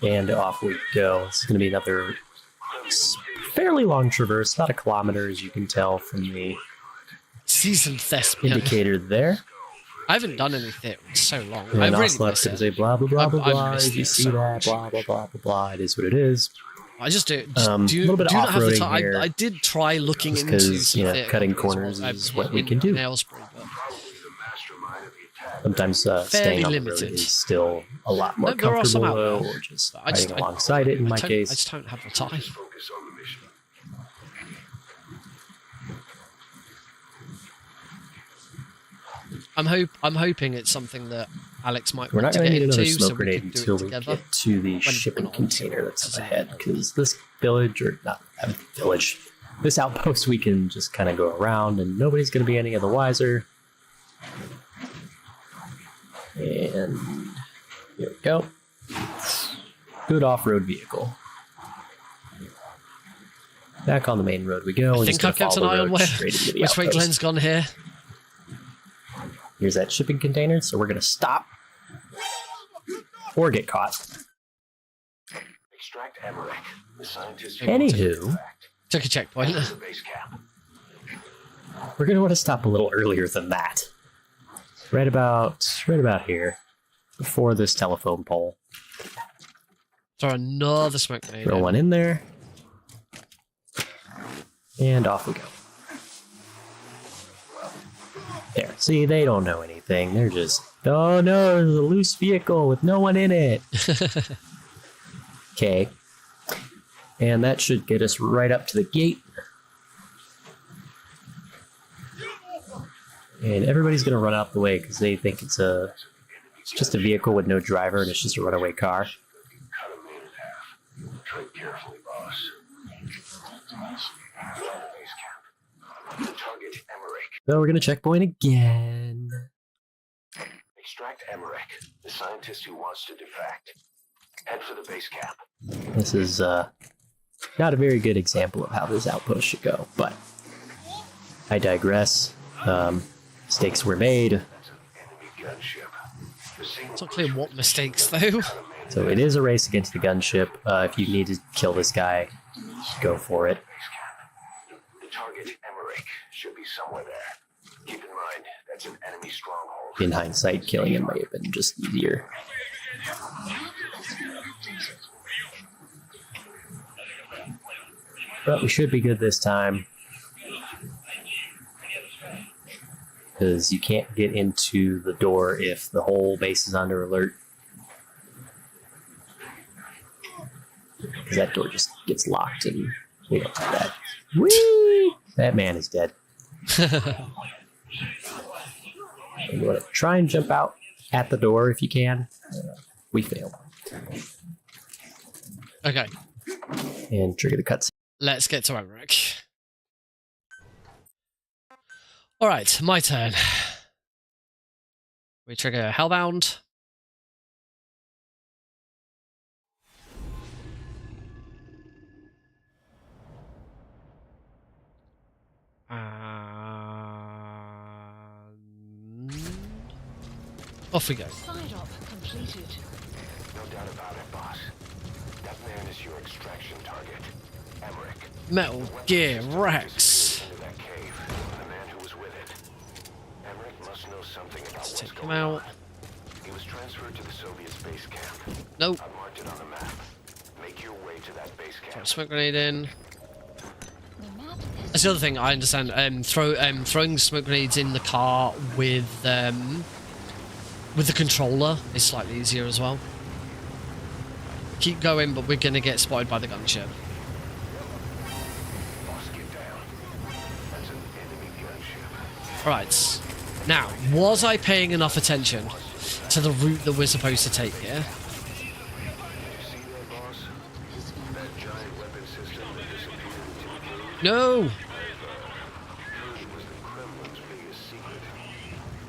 And off we go. It's going to be another fairly long traverse, about a kilometer, as you can tell from the Seasoned thespian. indicator there. I haven't done anything in so long. And I really Ocelot's miss going it. to say blah, blah, blah, blah, I've blah. missed You it see so that, much. blah, blah, blah, blah, blah. It is what it is. I just do. A Do you little bit of not have the off-roading time? here. I did try looking Just into 'cause, some you know, theatre cutting companies corners is in- what we in- can do. in Aylesbury, but Sometimes staying on the road limited. is still a lot more No, there are some comfortable, out though, there. or just I just- riding alongside it in my I case. just don't have the time. I'm hoping it's something that Alex might We're want not to going to get need another into, smoke so we grenade can do until it we together. get to the shipping when- container that's up ahead, because this village, or not village, this outpost we can just kind of go around and nobody's going to be any of the wiser. And here we go. Good off-road vehicle. Back on the main road we go. I We're think just I've gonna kept an follow the eye on road where, straight into the which way outpost. Glenn's gone here. Here's that shipping container, so we're going to stop or get caught. Extract Emmerich, the scientist who Anywho, Took a checkpoint. the base camp. we're going to want to stop a little earlier than that. Right about here, before this telephone pole. Throw another smoke grenade. Throw in. one in there. And off we go. There. See, they don't know anything. They're just, oh no, there's a loose vehicle with no one in it. Okay. And that should get us right up to the gate. And everybody's going to run out the way because they think it's just a vehicle with no driver and it's just a runaway car. Cut him in half. Tread carefully, boss. Base camp. Target Emmerich. So we're going to checkpoint again. Extract Emmerich, the scientist who wants to defect. Head for the base camp. This is not a very good example of how this outpost should go, but I digress. Mistakes were made, Enemy gunship. The single It's not clear what mistakes though. so it is a race against the gunship. If you need to kill this guy, go for it. The target Emmerich should be somewhere there. Keep in mind, that's an enemy stronghold. In hindsight, killing him may have been just easier. But we should be good this time. Because you can't get into the door if the whole base is under alert. Because that door just gets locked and we don't have that. Whee! That man is dead. And you want to try and jump out at the door if you can. We failed. Okay, And trigger the cutscene. let's get to Emmerich. Alright, my turn. We trigger Hellbound. And off we go. Side op completed. No doubt about it, boss. That man is your extraction target. Emmerich. Metal Gear Rex. Into that cave. The man who was with it. Emmerich must know something about Let's what's take him going out. on. He was transferred to the Soviet base camp. Nope. I've marked it on the map. Make your way to that base Throw a camp. smoke grenade in. The map is That's the other thing I understand. Throwing smoke grenades in the car with the controller is slightly easier as well. Keep going, but we're gonna get spotted by the gunship. Boss, get down. That's an enemy gunship. Right. Now, was I paying enough attention to the route that we're supposed to take here? See that, boss? That giant weapon system that disappeared into the cave? No. It was the Kremlin's biggest secret.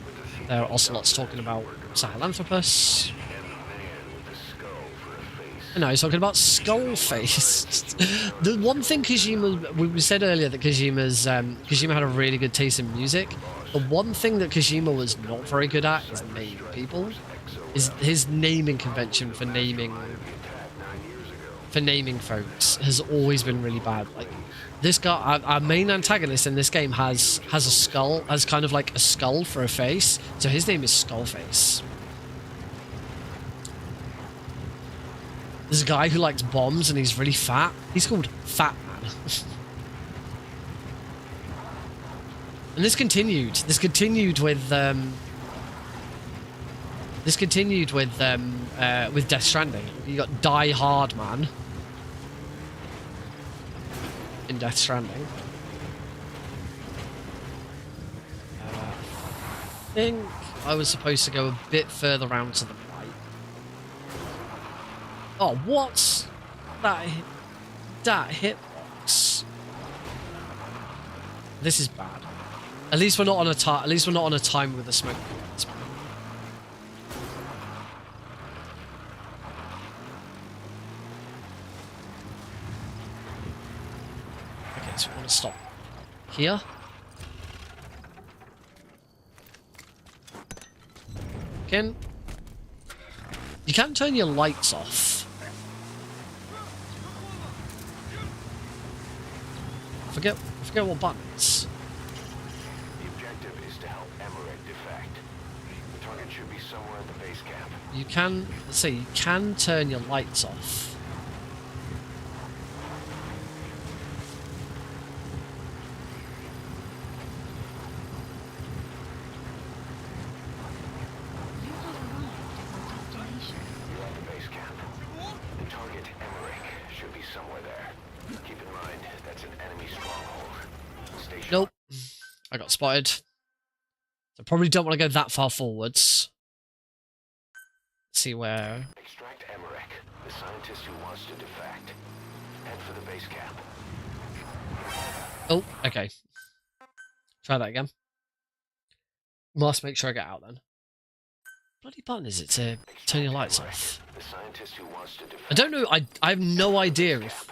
But the thief There are Ocelot's talking about Sahelanthropus. and the man with the skull for a face. No, he's talking about Skullface. The one thing Kojima, we said earlier that Kojima had a really good taste in music. The one thing that Kojima was not very good at is naming people. His naming convention for naming folks has always been really bad. Like this guy, our main antagonist in this game has a skull, has kind of like a skull for a face. So his name is Skullface. There's a guy who likes bombs and he's really fat. He's called Fat Man. And this continued. This continued with Death Stranding. You got Die Hard Man in Death Stranding. I think I was supposed to go a bit further round to the right. Oh, what's that? That hitbox. This is bad. At least we're not on a time. At least we're not on a time with the smoke. Okay, so we want to stop here. Again, you can't turn your lights off. Forget what buttons. The objective is to help Emmerich defect. The target should be somewhere at the base camp. You can, let's see, you can turn your lights off. You have arrived at your destination. You're at the base camp. The target, Emmerich, should be somewhere there. Keep in mind, that's an enemy stronghold. Stay sharp. Nope. I got spotted. So probably don't want to go that far forwards. See where... Extract Emmerich, the scientist who wants to defect. Head for the base camp. Oh, okay. Try that again. Must make sure I get out then. Bloody button is it to turn your lights off? The scientist who wants to defect. I don't know, I have no idea if...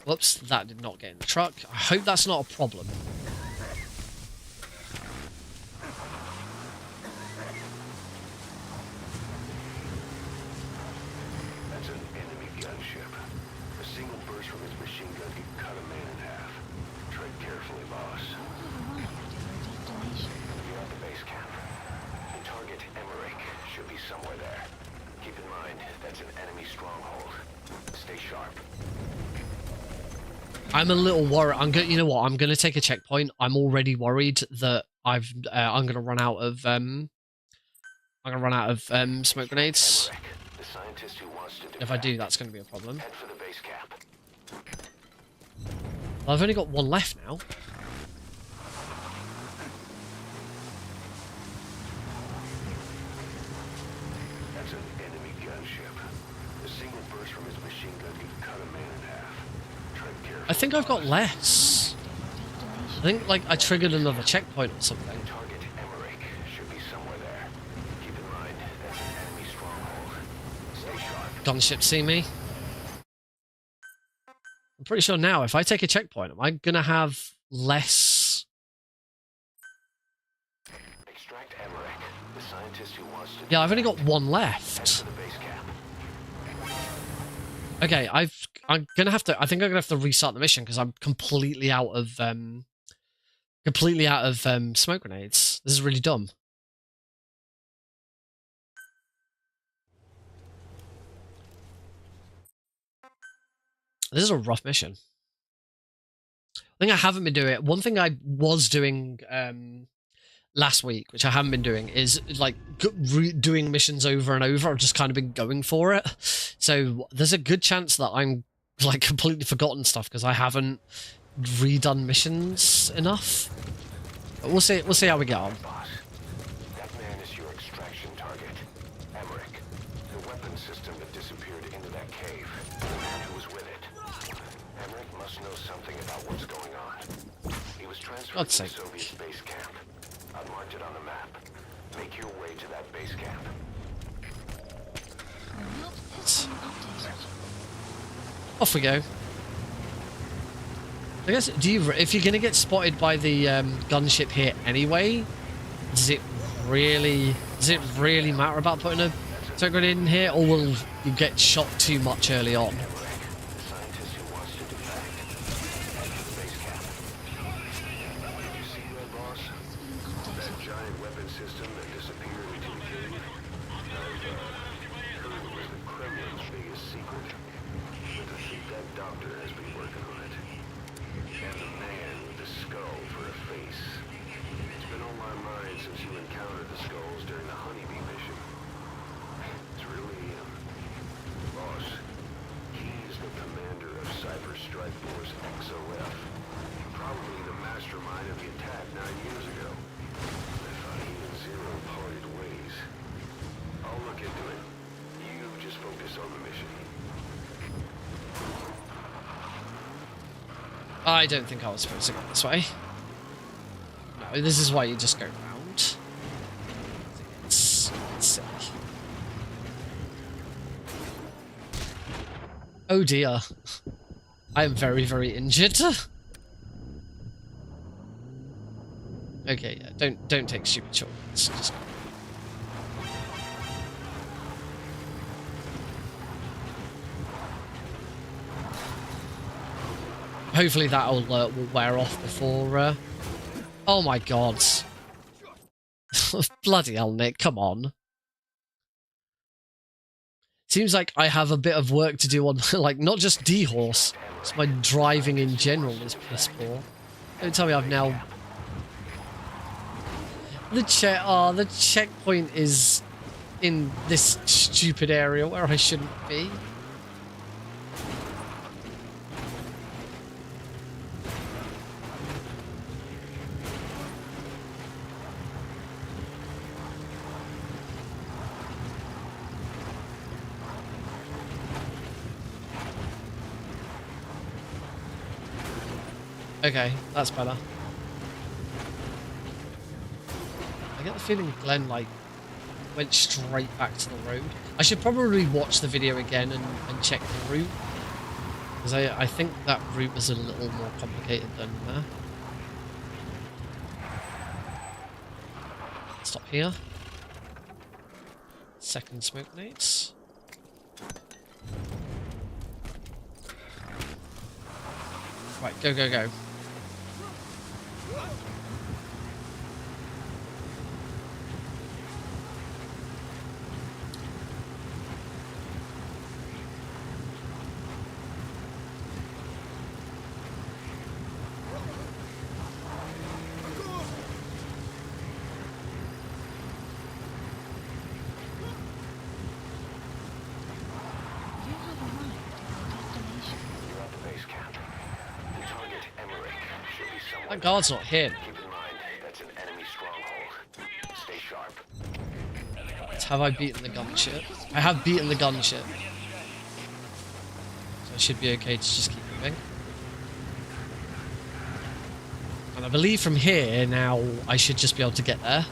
Whoops, that did not get in the truck. I hope that's not a problem. That's an enemy gunship. A single burst from his machine gun could cut a man in half. Tread carefully, boss. You have arrived at your destination. You're at the base camp. The target, Emmerich, should be somewhere there. Keep in mind, that's an enemy stronghold. Stay sharp. I'm a little worried. You know what? I'm gonna take a checkpoint. I'm already worried that I'm gonna run out of smoke grenades. Emmerich, the scientist who wants to defect. If I do, that's gonna be a problem. Head for the base camp. Well, I've only got one left now. That's an enemy gunship. A single burst from his machine gun could cut a man in half. Tread carefully. I think I've got less. I think like I triggered another checkpoint or something. Target Emmerich should be somewhere there. Keep in mind, that's an enemy stronghold. Stay sharp. Gunship see me. I'm pretty sure now if I take a checkpoint, am I gonna have less? Extract Emmerich, the scientist who wants to. Yeah, I've only got one Head left. for the base camp. Okay, I'm gonna have to. I think I'm gonna have to restart the mission because I'm completely out of smoke grenades. This is really dumb. This is a rough mission. I think I haven't been doing it. One thing I was doing last week, which I haven't been doing, is like doing missions over and over. I've just kind of been going for it. So there's a good chance that I'm like completely forgotten stuff because I haven't redone missions enough. But we'll see. We'll see how we get on. Boss, that man is your extraction target. Emmerich, the weapon system that disappeared into that cave. The man who was with it. Emmerich must know something about what's going on. He was transferred God's to the sake. Soviet base camp. I've marked it on the map. Make your way to that base camp. The map has been updated. Off we go. I guess, if you're going to get spotted by the gunship here anyway, does it really matter about putting a turret grenade in here, or will you get shot too much early on? Scientist who wants to defect. Head for the base camp. Did you see that, boss? That giant weapon system that disappeared into the cave? I've heard it was the Kremlin's biggest secret. But I think that doctor has been working on it. And the man with the skull for a face. It's been on my mind since you encountered the skulls during the honeybee mission. It's really, boss, he's the commander of Cyber Strike Force XOF. Probably the mastermind of the attack 9 years ago. I thought he and Zero parted ways. I'll look into it. You just focus on the mission. I don't think I was supposed to go this way. No, this is why you just go round. It's silly. Oh dear. I am very, very injured. Okay, yeah, don't take stupid shortcuts. Just go. Hopefully that'll will wear off before. Oh my god! Bloody hell, Nick! Come on. Seems like I have a bit of work to do on, like, not just D-Horse. It's my driving in general is piss poor. Don't tell me I've now. The checkpoint is in this stupid area where I shouldn't be. Okay, that's better. I get the feeling Glenn, like, went straight back to the road. I should probably watch the video again and check the route. Because I think that route was a little more complicated than that. Stop here. Second smoke nades. Right, go, go, go. That guard's not here. Keep in mind, that's an enemy stronghold. Stay sharp. Have I beaten the gunship? I have beaten the gunship. So I should be okay to just keep moving. And I believe from here now I should just be able to get there.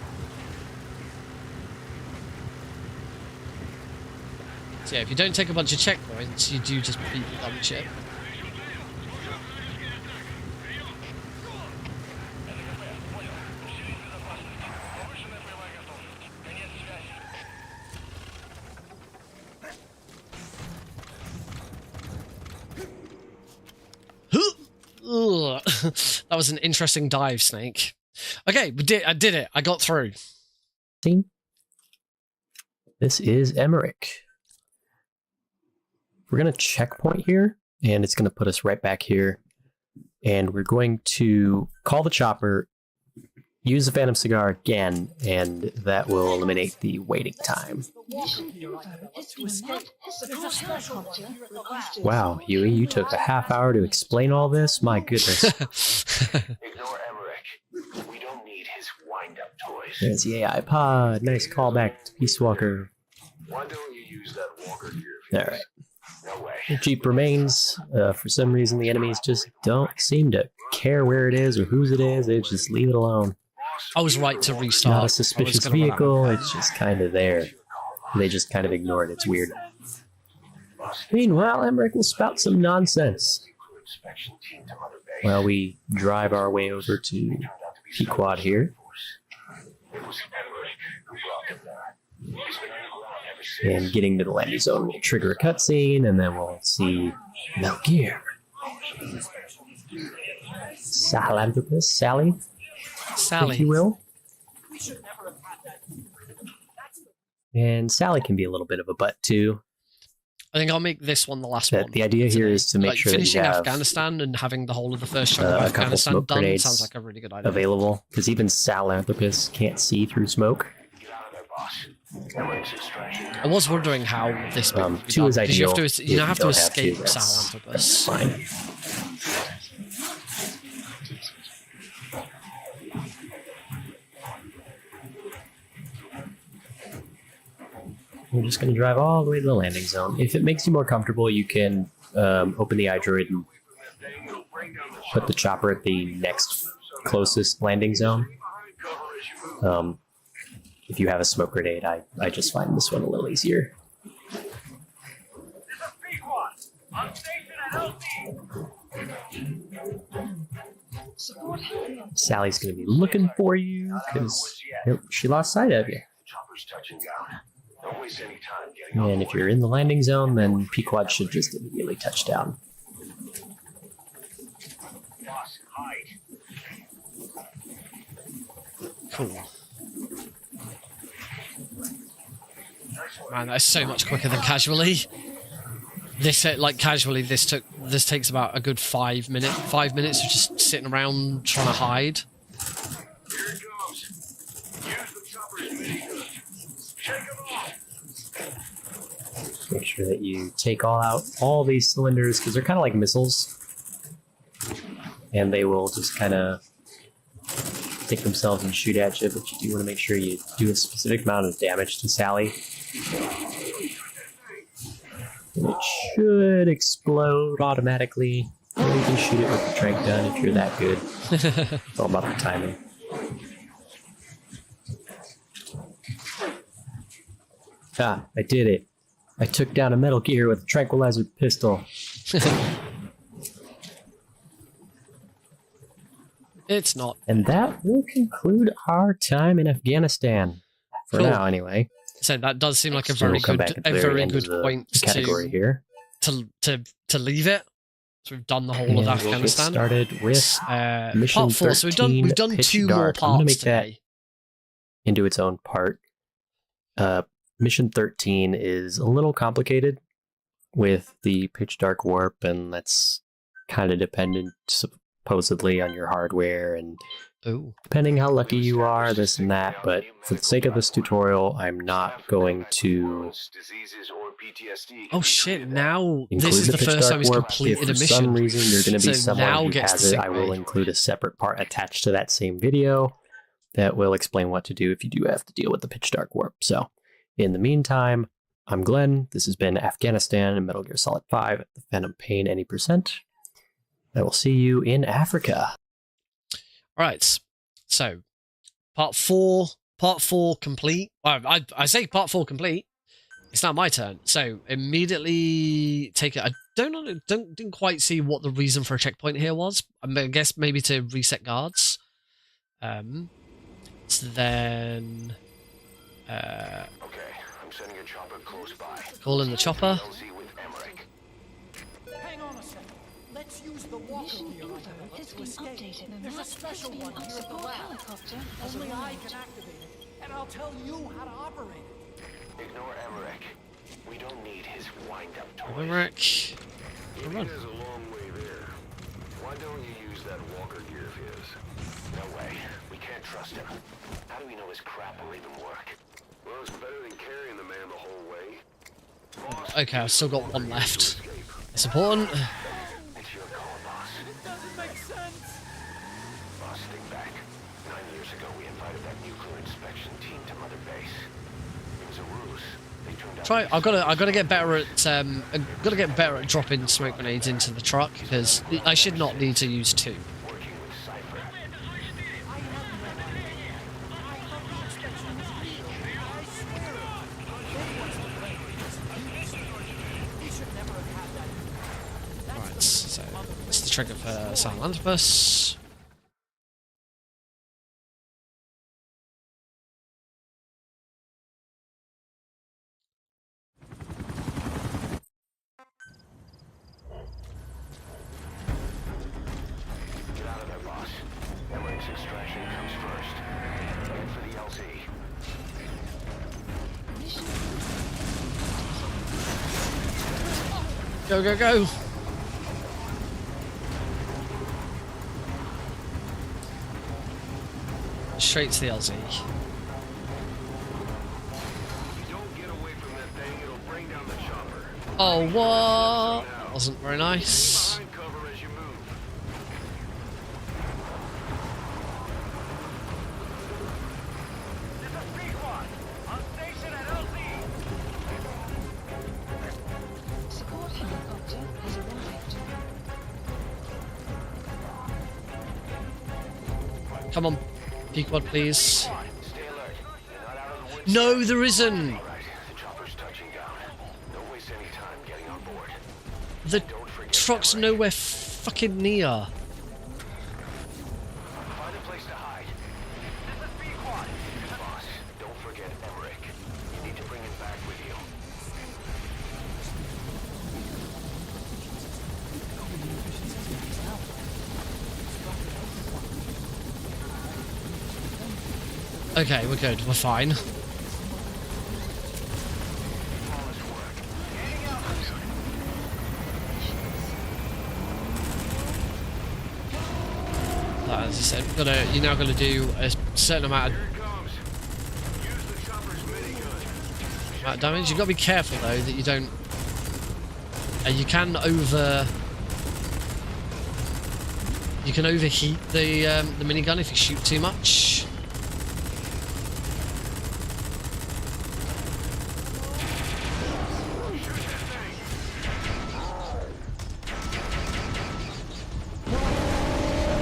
So yeah, if you don't take a bunch of checkpoints, you do just beat the gunship. That was an interesting dive, Snake. Okay, I did it. I got through. This is Emmerich. We're going to checkpoint here, and it's going to put us right back here. And we're going to call the chopper, use the Phantom Cigar again, and that will eliminate the waiting time. Wow, Huey, you took a half hour to explain all this? My goodness. Ignore Emmerich. We don't need his wind-up toys. There's the AI pod. Nice callback to Peace Walker. Why don't you use that walker here? Alright. No way. The Jeep remains. For some reason, the enemies just don't seem to care where it is or whose it is. They just leave it alone. I was right to restart. Not a suspicious vehicle. It's just kind of there. They just kind of ignore it. It's weird. Meanwhile, Emmerich will spout some nonsense. while we drive our way over to Pequod here. And getting to the landing zone, we'll trigger a cutscene, and then we'll see Metal Gear. Sahelanthropus, Sally, if you will. And Sally can be a little bit of a butt too. I think I'll make this one the last one. The idea here is to make sure that you finishing have Afghanistan and having the whole of the first chunk of a couple Afghanistan smoke done grenades sounds like a really good idea. available, because even Sahelanthropus can't see through smoke. I was wondering how this bit would be two done, is 'cause ideal. you now have to If you don't escape that's Sahelanthropus. fine. We're just going to drive all the way to the landing zone. If it makes you more comfortable, you can open the iDroid and put the chopper at the next closest landing zone. If you have a smoke grenade, I just find this one a little easier. Sally's going to be looking for you because she lost sight of you. And if you're in the landing zone, then Pequod should just immediately touch down. Cool. Man, that's so much quicker than casually. This casually, this takes about a good 5 minutes. 5 minutes of just sitting around trying to hide. Here it goes. Use the chopper's miniguns. Shake them off. Make sure that you take out all these cylinders, because they're kind of like missiles. And they will just kind of stick themselves and shoot at you, but you do want to make sure you do a specific amount of damage to Sally. And it should explode automatically. Or you can shoot it with the tranq gun if you're that good. It's all about the timing. Ah, I did it. I took down a Metal Gear with a tranquilizer pistol. It's not. And that will conclude our time in Afghanistan. For Cool. now, anyway. So that does seem like a So very we'll come back good, at the a very very end of good the point category here. to leave it. So we've done the whole And of we'll get Afghanistan. started with Mission Part 4. So we've 13, done Pitch 2 more Dark. I'm gonna parts make that today. into its own part. Mission 13 is a little complicated with the pitch dark warp, and that's kind of dependent supposedly on your hardware and Ooh. depending how lucky you are, this and that. But for the sake of this tutorial, I'm not going to Oh shit! Now include this is the pitch first dark time he's warp. completed If a for mission. some reason you're going to be So now someone who gets has to it, sick I will me. include a separate part attached to that same video that will explain what to do if you do have to deal with the pitch dark warp. So in the meantime, I'm Glenn. This has been Afghanistan and Metal Gear Solid 5, The Phantom Pain, any %. I will see you in Africa. Right. So, part 4 complete. I say part 4 complete. It's now my turn. So immediately take it. I didn't quite see what the reason for a checkpoint here was. I guess maybe to reset guards. So then Okay, I'm sending a chopper close by. call in the chopper. LZ with Emmerich. Hang on a second. Let's use the walker Mission gear I info developed has to been escape. updated. The There's a map has special been one here at the support lab. helicopter as Only I arrived. can activate it, and I'll tell you how to operate it. Ignore Emmerich. We don't need his wind-up toys. Emmerich. Even is a long way there. Why don't you use that walker gear of his? No way. We can't trust him. How do we know his crap will even work? Well, it's better than carrying the man the whole way. Okay, I've still got one left. It's important. It's your call, boss. It doesn't make sense. Boss, think back. 9 years ago, we invited that nuclear inspection team to Mother Base. It was a ruse. They turned out. I've got to get better at I've got to get better at dropping smoke grenades into the truck because I should not need to use 2. Working with Cypher. He should never have had that. Right, so it's the trigger for Sahelanthropus. Get out of there, boss. Emmerich's extraction comes first. Head for the LZ. Mission Go, go, go! Straight to the LZ. If you don't get away from that thing, it'll bring down the chopper. Oh, what? That wasn't very nice. Find cover as you move. This is Speedrun. On station at LZ. support helicopter has arrived. Come on, Pequod, please. Stay alert. You're not out of the woods. No, there isn't. Right, the chopper's touching down. Don't waste any time getting on board. The truck's nowhere fucking near. Find a place to hide. This is Speedrun. Boss, don't forget Emmerich. You need to bring him back with you. Okay, we're good. We're fine. As I said, you're now gonna do a certain amount Here it comes. Use the chopper's minigun. of damage. You've got to be careful though that you don't. You can overheat the minigun if you shoot too much.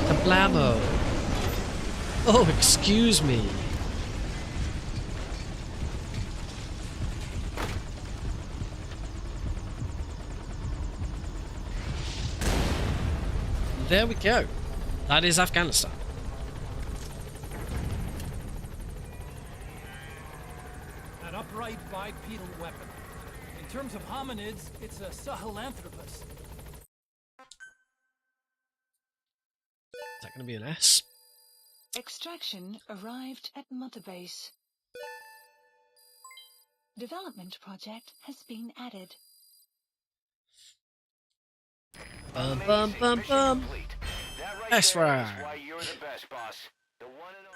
Kablamo. Oh, excuse me. There we go. That is Afghanistan. An upright bipedal weapon. In terms of hominids, it's a Sahelanthropus. Is that going to be an S? Extraction arrived at Mother Base. Development project has been added. Bum bum bum bum. That right That's there is right. why you're the best, boss. The one and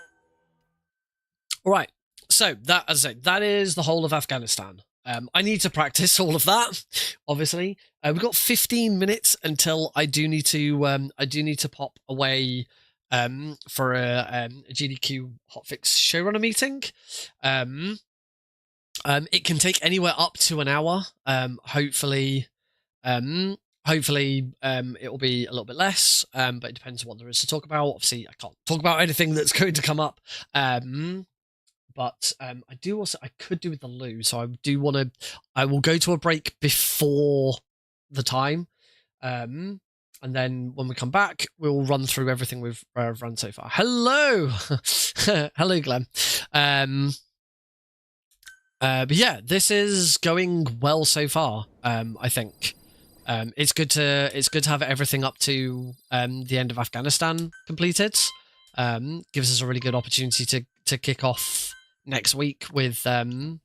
only. Right. So that, as I say, that is the whole of Afghanistan. I need to practice all of that. Obviously, we've got 15 minutes until I do need to pop away for a GDQ hotfix showrunner meeting. It can take anywhere up to an hour. Hopefully, it will be a little bit less, but it depends on what there is to talk about. Obviously, I can't talk about anything that's going to come up. But I could do with the loo, so I will go to a break before the time. And then when we come back, we'll run through everything we've run so far. Hello! Hello, Glenn. But yeah, this is going well so far, I think. It's good to have everything up to the end of Afghanistan completed. Gives us a really good opportunity to kick off next week with Africa.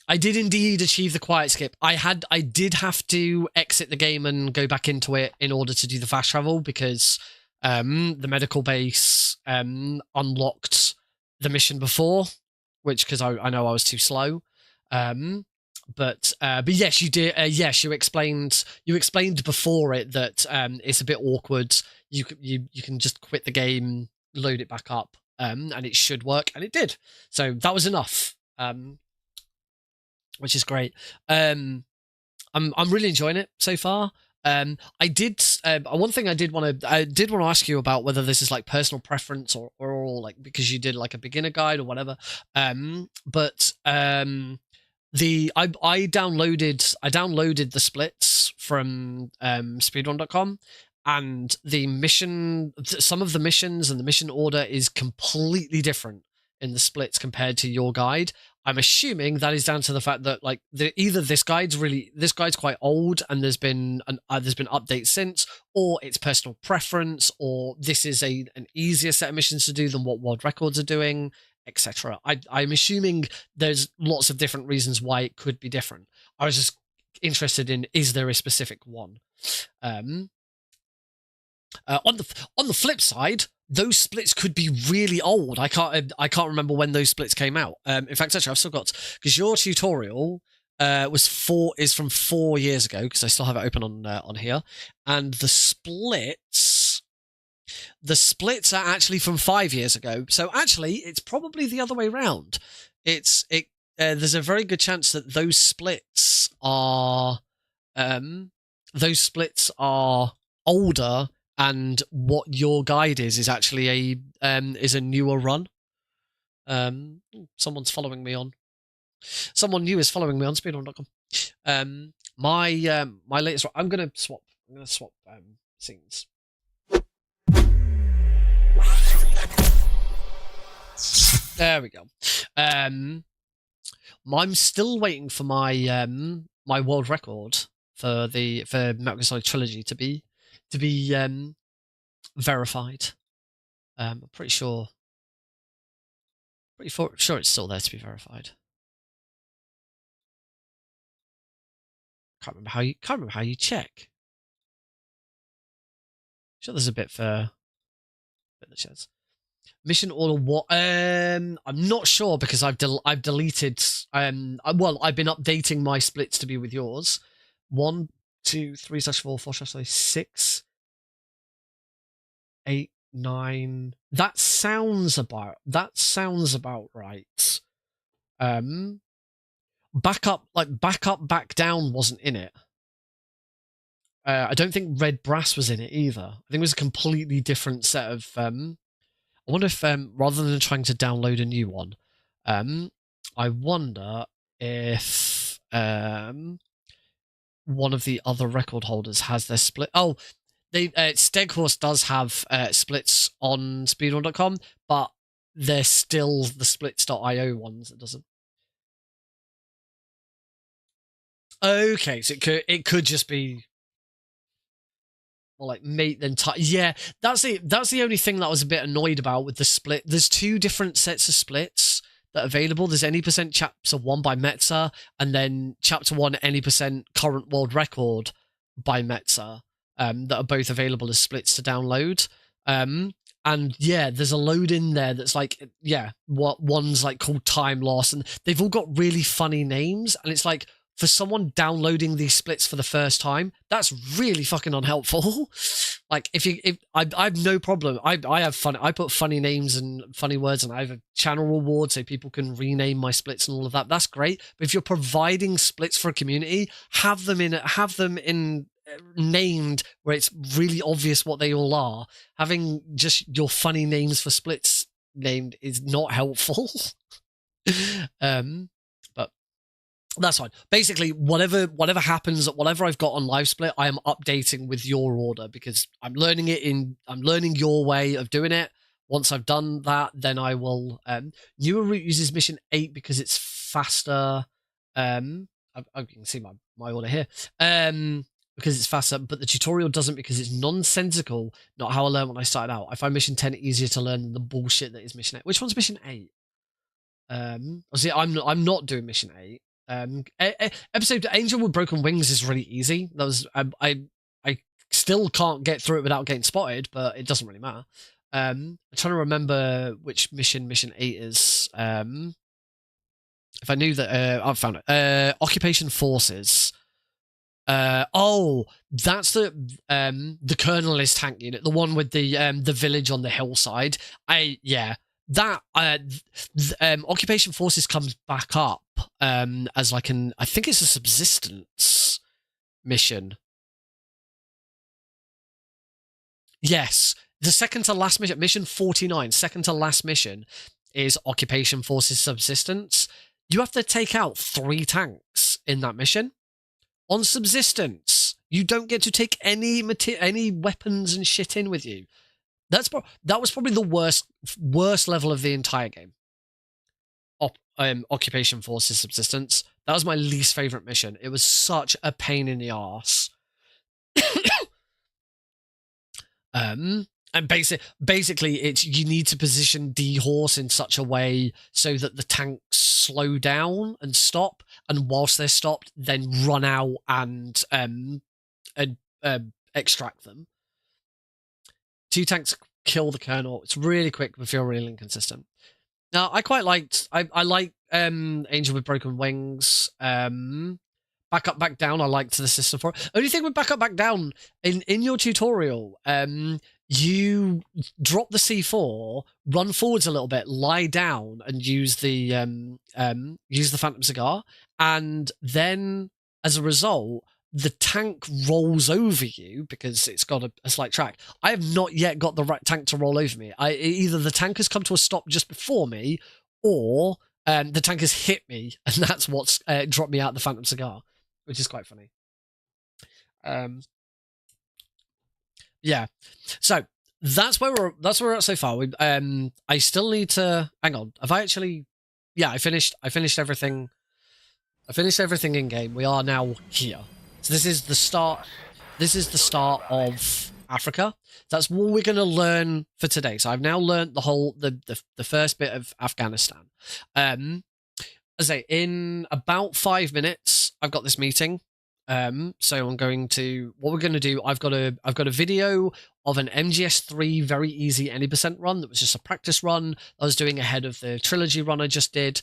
I did indeed achieve the quiet skip. I did have to exit the game and go back into it in order to do the fast travel because the medical base unlocked the mission before, because I know I was too slow. But yes, you did. Yes, you explained before it that it's a bit awkward. You can just quit the game, load it back up, and it should work, and it did. So that was enough, which is great. I'm really enjoying it so far. I did one thing I did want to ask you about whether this is like personal preference or like because you did like a beginner guide or whatever. But I downloaded the splits from speedrun.com, and some of the missions and the mission order is completely different in the splits compared to your guide. I'm assuming that is down to the fact that like either this guide's quite old and there's been updates since, or it's personal preference, or this is an easier set of missions to do than what world records are doing, etc. I'm assuming there's lots of different reasons why it could be different. I was just interested in, is there a specific one? On the flip side, those splits could be really old. I can't remember when those splits came out. In fact, actually, I've still got, because your tutorial is from 4 years ago, because I still have it open on here, and the splits are actually from 5 years ago. So actually, it's probably the other way around. There's a very good chance that those splits are older, and what your guide is actually a newer run. Someone's following me on. Someone new is following me on speedrun.com. My latest. I'm gonna swap scenes. There we go. I'm still waiting for my my world record for Metal Gear Solid Trilogy to be verified. I'm pretty sure it's still there to be verified. Can't remember how you check. Sure, there's a bit that says mission order. What? I'm not sure, because I've deleted. Well, I've been updating my splits to be with yours. 1, 2, 3/4, 4/6, 8, 9. That sounds about right. Back up, back down wasn't in it. I don't think Red Brass was in it either. I think it was a completely different set of. I wonder if rather than trying to download a new one, I wonder if one of the other record holders has their split. Oh, Steghorse does have splits on speedrun.com, but they're still the splits.io ones. It doesn't. Okay, so it could just be, or like mate then yeah, that's the only thing that I was a bit annoyed about with the split. There's 2 different sets of splits that are available. There's any % chapter 1 by Metza, and then chapter 1 any % current world record by Metza, that are both available as splits to download. And yeah, there's a load in there that's like, yeah, what one's like called Time Loss, and they've all got really funny names, and it's like, for someone downloading these splits for the first time, that's really fucking unhelpful. Like, if I have no problem. I have fun. I put funny names and funny words, and I have a channel reward so people can rename my splits and all of that. That's great. But if you're providing splits for a community, have them in named where it's really obvious what they all are. Having just your funny names for splits named is not helpful. But that's fine. Basically, whatever happens, whatever I've got on Live Split, I am updating with your order, because I'm learning your way of doing it. Once I've done that, then I will. Newer route uses mission 8 because it's faster. You can see my order here. Because it's faster, but the tutorial doesn't, because it's nonsensical. Not how I learned when I started out. I find mission 10 easier to learn than the bullshit that is mission 8. Which one's mission 8? See, I'm not doing mission 8. Episode Angel with Broken Wings is really easy. That was I still can't get through it without getting spotted, but it doesn't really matter. I'm trying to remember which mission 8 is. If I knew that, I've found it. Occupation Forces. Oh, that's the colonialist tank unit, the one with the village on the hillside. That Occupation Forces comes back up as like I think it's a subsistence mission. Yes, the second to last mission 49, second to last mission, is Occupation Forces subsistence. You have to take out 3 tanks in that mission on subsistence. You don't get to take any weapons and shit in with you. That was probably the worst level of the entire game. Occupation Forces Subsistence. That was my least favorite mission. It was such a pain in the arse. And basically, it's you need to position D-Horse in such a way so that the tanks slow down and stop, and whilst they're stopped, then run out and extract them. 2 tanks kill the Colonel. It's really quick, but feel really inconsistent. Now, I quite liked. I like Angel with Broken Wings. Back Up, Back Down. I liked the system for it. Only thing with Back Up, Back Down in your tutorial, you drop the C4, run forwards a little bit, lie down, and use the Phantom Cigar, and then as a result, the tank rolls over you because it's got a slight track. I have not yet got the right tank to roll over me. Either the tank has come to a stop just before me, or the tank has hit me, and that's what's dropped me out the Phantom Cigar, which is quite funny. Yeah, so that's where we're at so far. I still need to hang on. Have I actually? Yeah, I finished everything. I finished everything in game. We are now here. So this is the start. This is the start of Africa. That's what we're going to learn for today. So I've now learned the first bit of Afghanistan. As I say, in about 5 minutes, I've got this meeting. So I'm going to, what we're going to do, I've got a video of an MGS3 very easy any percent run that was just a practice run I was doing ahead of the trilogy run I just did.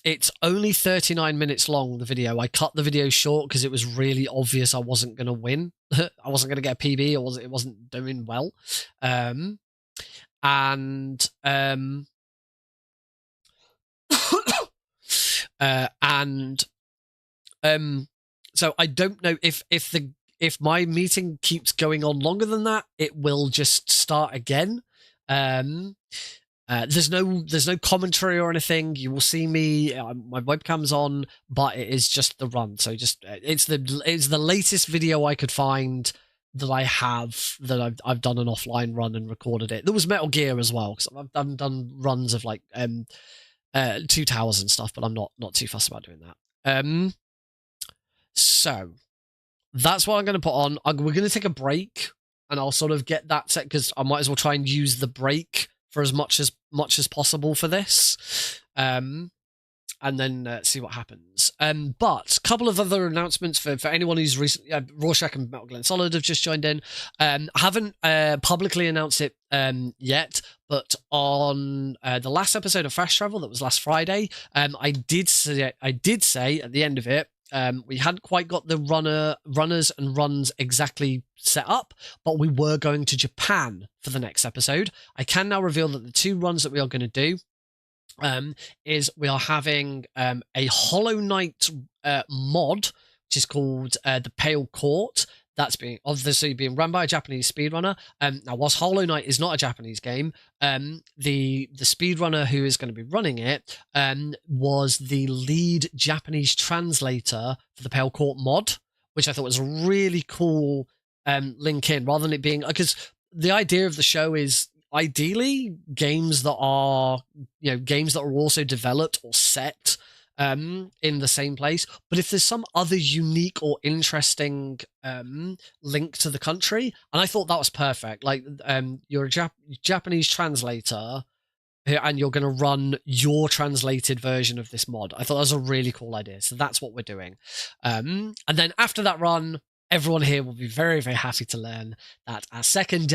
It's only 39 minutes long, the video. I cut the video short because it was really obvious I wasn't going to win. I wasn't going to get a PB. It wasn't doing well. So I don't know if my meeting keeps going on longer than that, it will just start again. There's no commentary or anything. You will see me. My webcam's on, but it is just the run. So it's the latest video I could find that I have that I've done an offline run and recorded it. There was Metal Gear as well because I've done runs of like 2 towers and stuff, but I'm not too fussed about doing that. So that's what I'm going to put on. We're going to take a break, and I'll sort of get that set because I might as well try and use the break for as much as possible for this, and then see what happens. But a couple of other announcements for anyone who's recently Rorschach and Metal Gear Solid have just joined in. Haven't publicly announced it yet, but on the last episode of Fast Travel that was last Friday, I did say at the end of it. We hadn't quite got the runners and runs exactly set up, but we were going to Japan for the next episode. I can now reveal that the 2 runs that we are going to do is we are having a Hollow Knight mod, which is called the Pale Court. That's obviously being run by a Japanese speedrunner. Now, whilst Hollow Knight is not a Japanese game, the speedrunner who is going to be running it was the lead Japanese translator for the Pale Court mod, which I thought was a really cool link in, rather than it being, because the idea of the show is ideally games that are also developed or set in the same place, but if there's some other unique or interesting link to the country, and I thought that was perfect. Like you're a Japanese translator and you're going to run your translated version of this mod. I thought that was a really cool idea, so that's what we're doing. And then after that run, everyone here will be very, very happy to learn that our second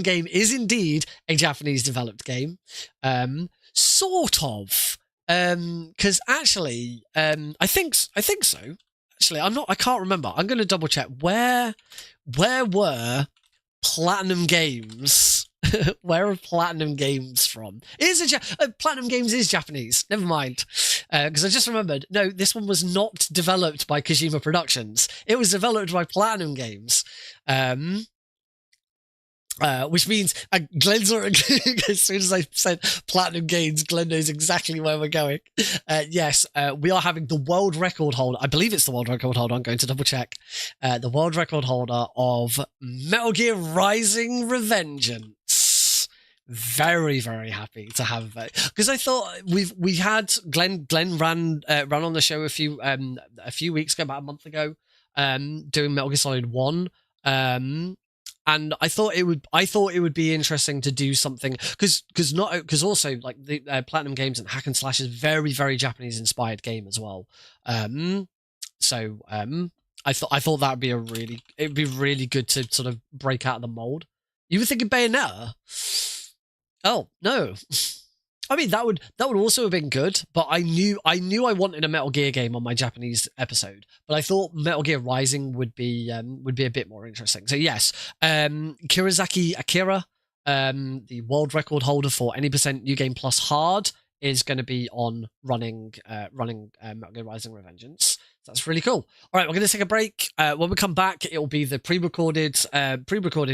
game is indeed a Japanese developed game, sort of. Because actually, I think so. Actually, I can't remember. I'm going to double check. Where were Platinum Games? Where are Platinum Games from? Platinum Games is Japanese. Never mind. Because I just remembered. No, this one was not developed by Kojima Productions. It was developed by Platinum Games. Which means Glenn's already, as soon as I said Platinum Games, Glenn knows exactly where we're going. Yes, we are having the world record holder. I believe it's the world record holder. I'm going to double check. The world record holder of Metal Gear Rising Revengeance. Very, very happy to have that, because I thought we had Glenn ran on the show a few weeks ago, about a month ago, doing Metal Gear Solid 1. And I thought it would be interesting to do something, because also like the Platinum Games and Hack and Slash is very, very Japanese inspired game as well. So I thought that would be really good to sort of break out of the mold. You were thinking Bayonetta? Oh no. I mean, that would also have been good, but I knew I wanted a Metal Gear game on my Japanese episode, but I thought Metal Gear Rising would be a bit more interesting. So yes, Kirizaki Akira, the world record holder for any % New Game Plus Hard, is going to be on running Metal Gear Rising Revengeance. So that's really cool. All right, we're going to take a break. When we come back, it will be the pre-recorded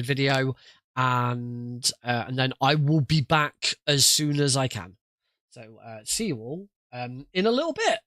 video. And then I will be back as soon as I can. So see you all in a little bit.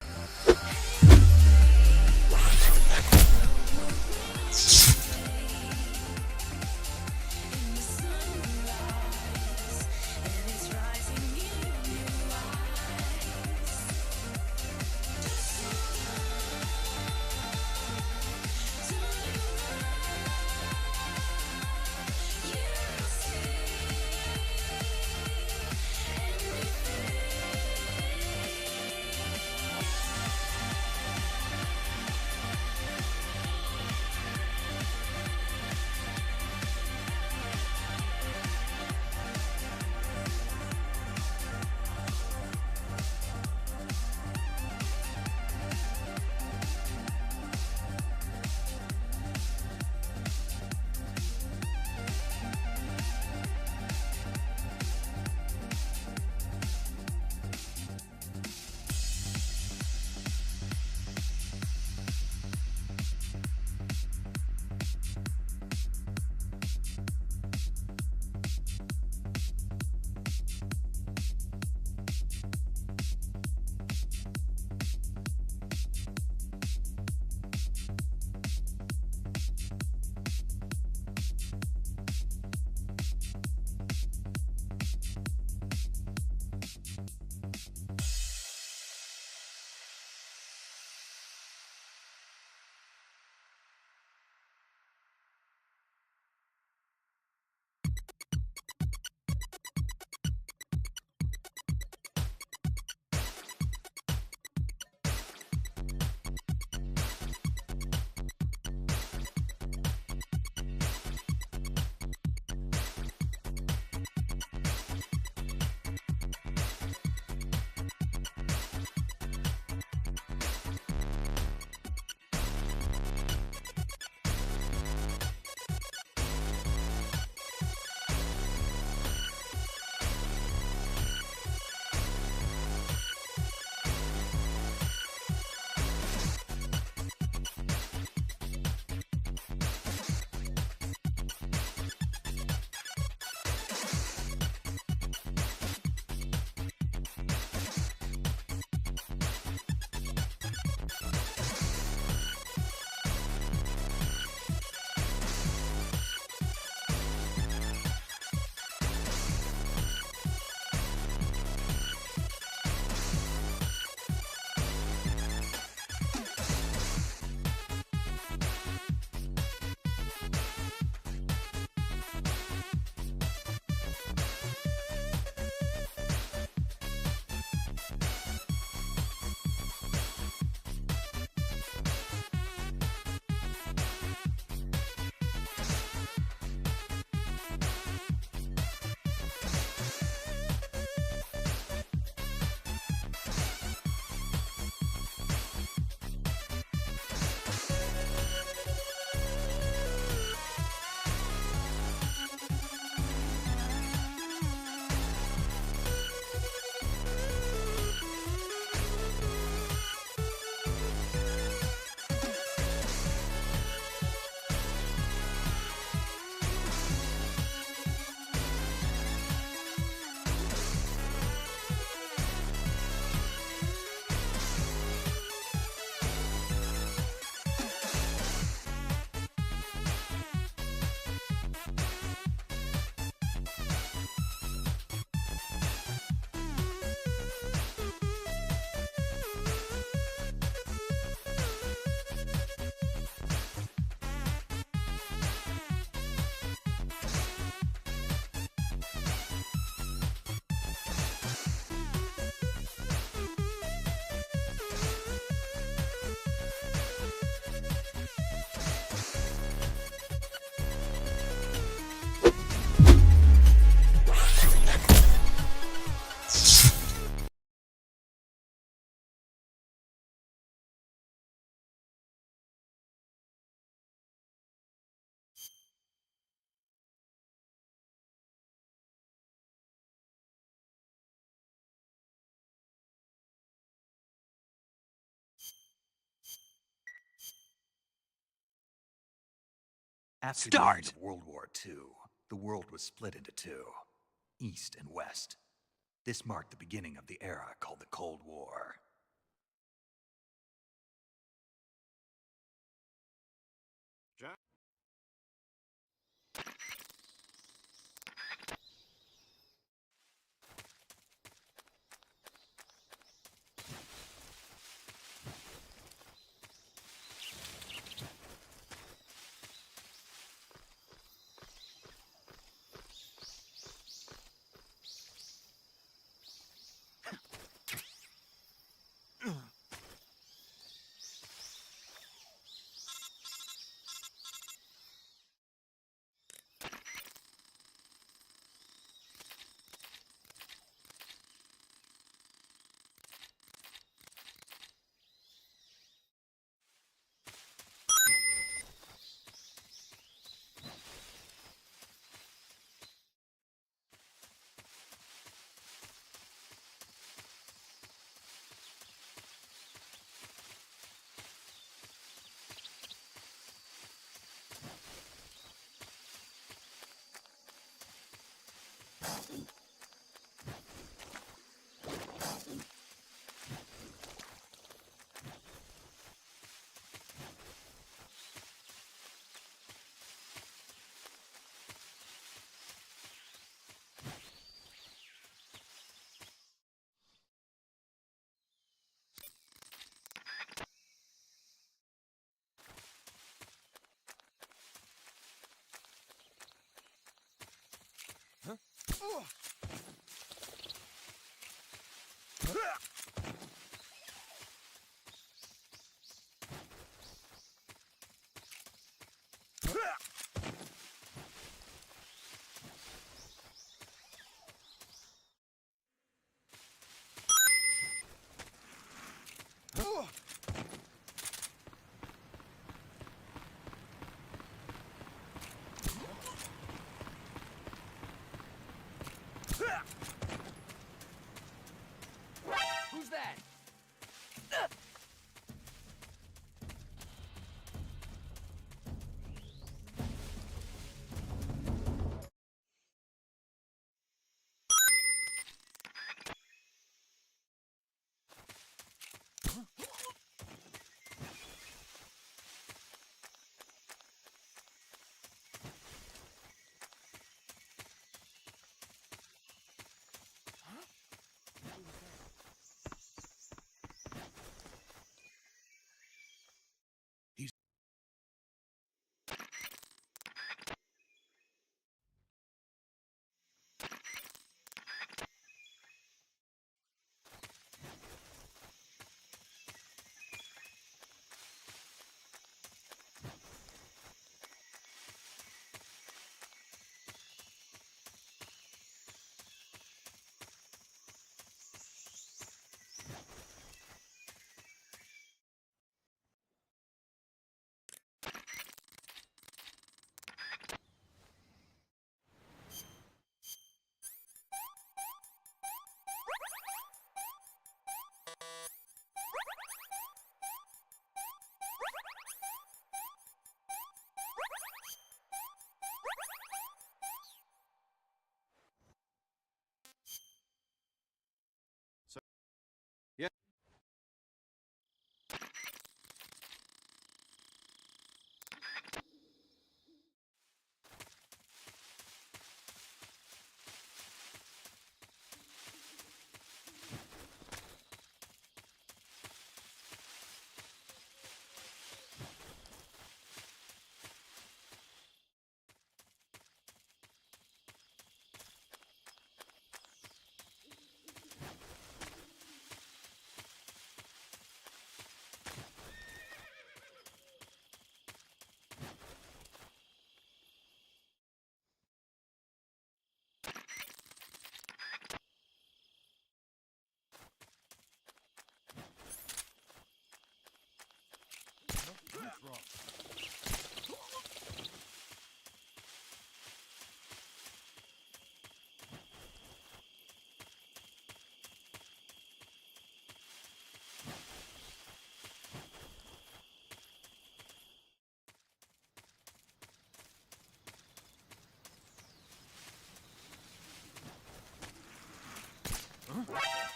After the end of World War II, the world was split into two, East and West. This marked the beginning of the era called the Cold War.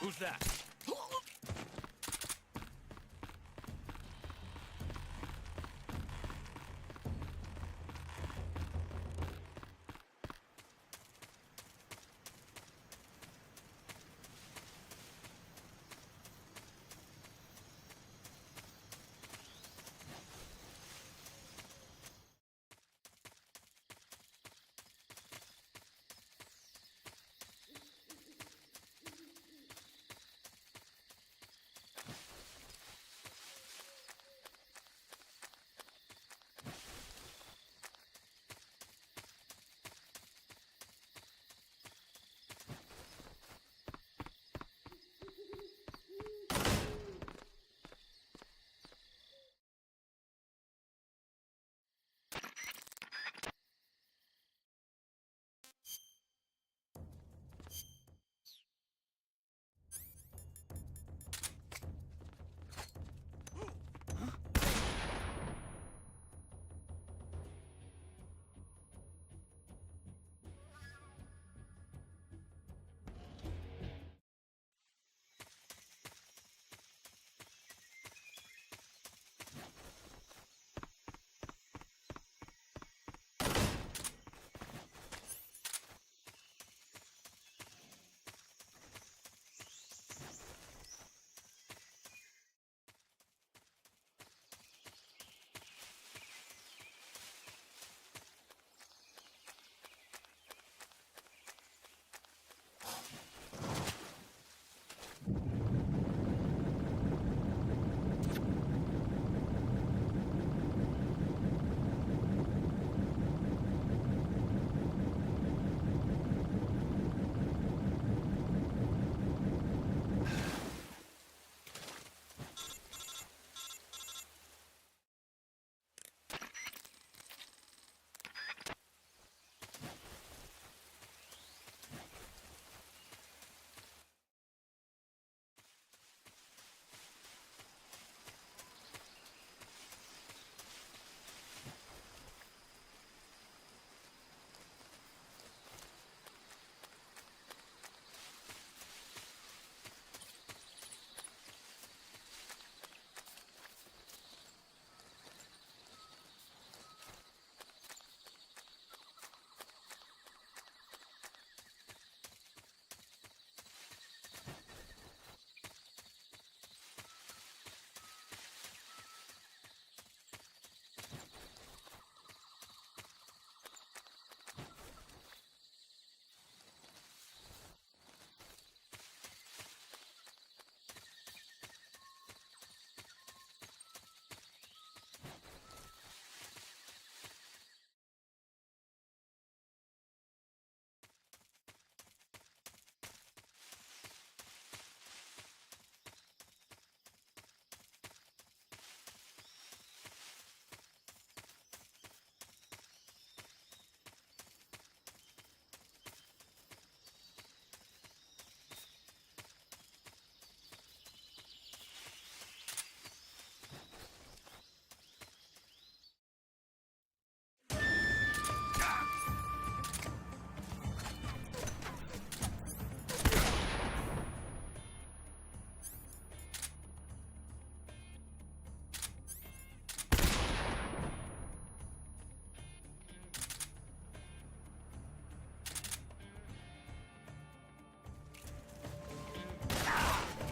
Who's that?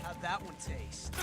How'd that one taste?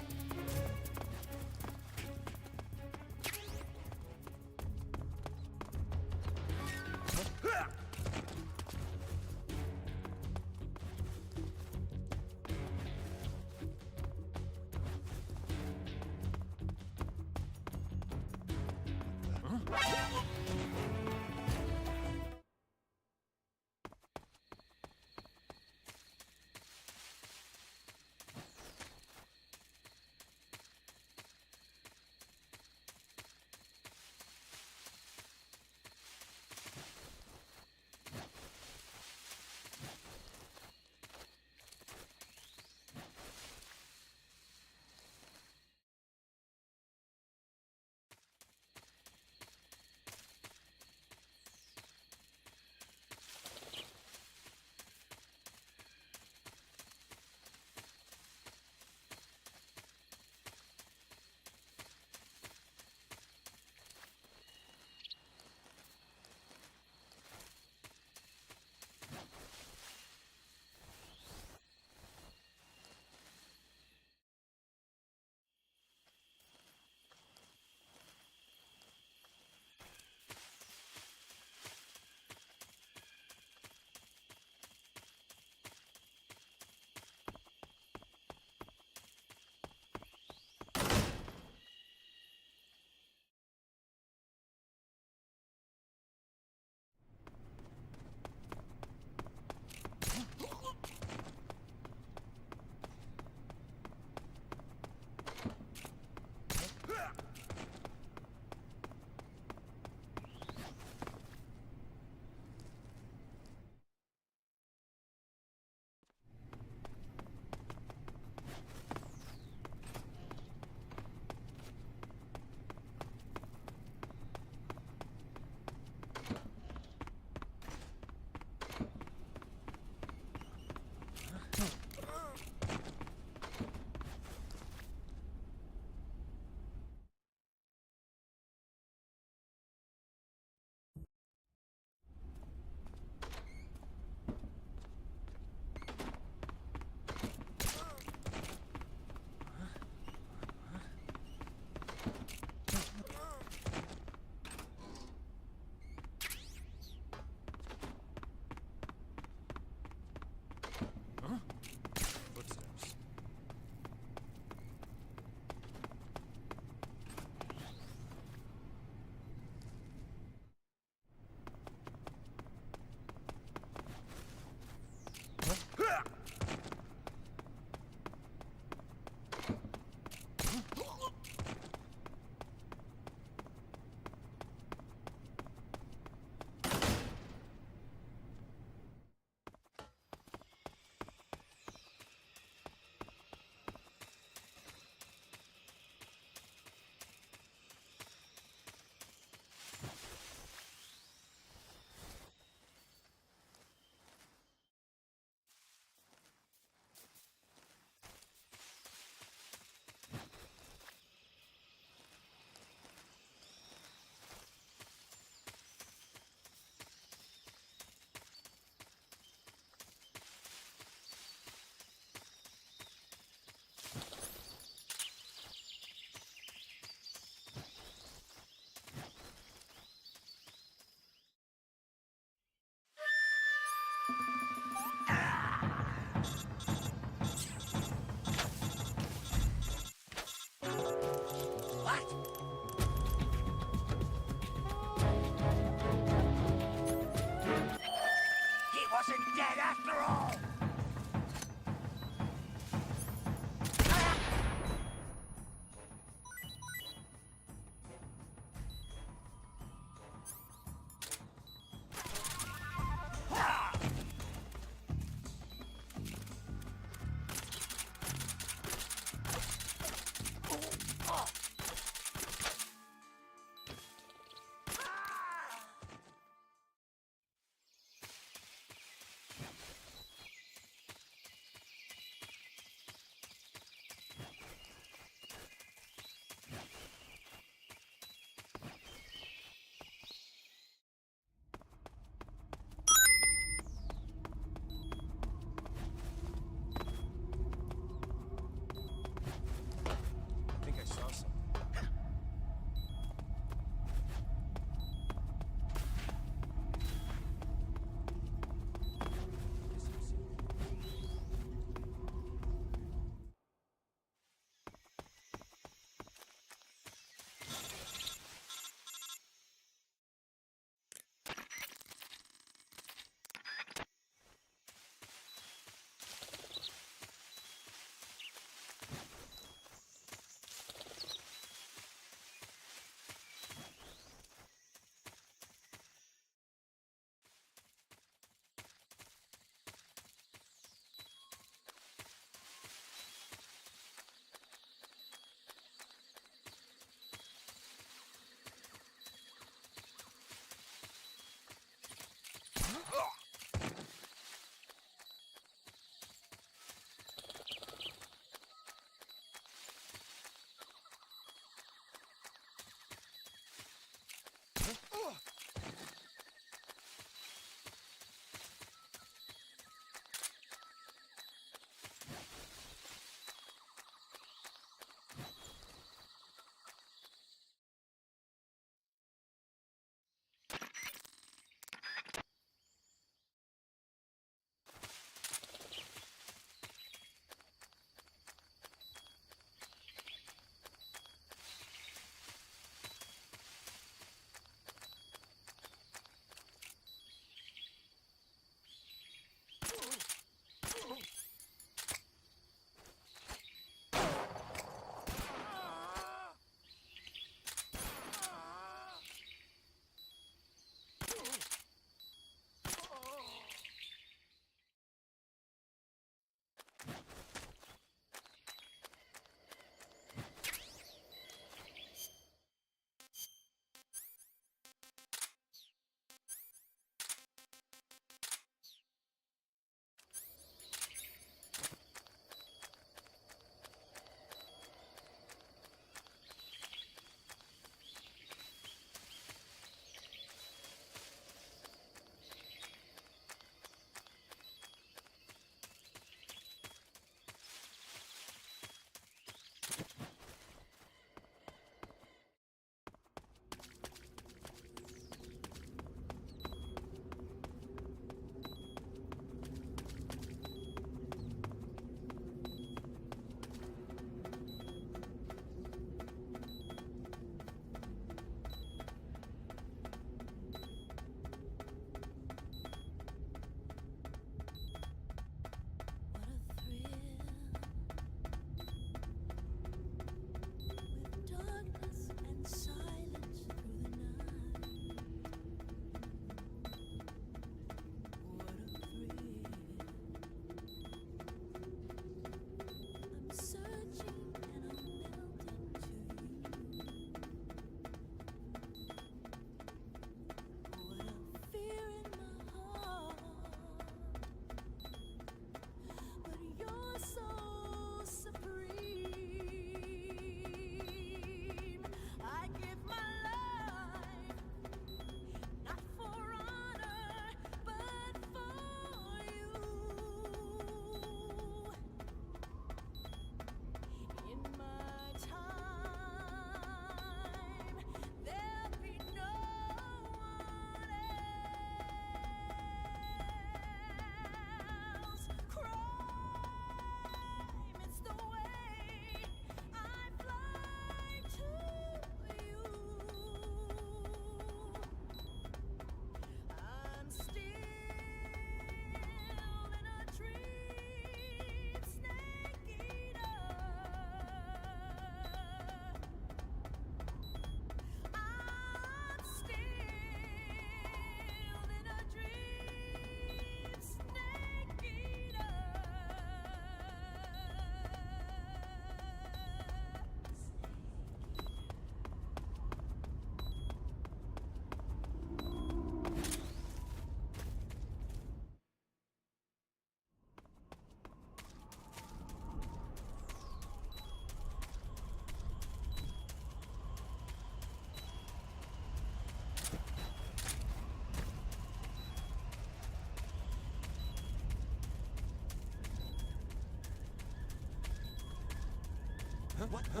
What the?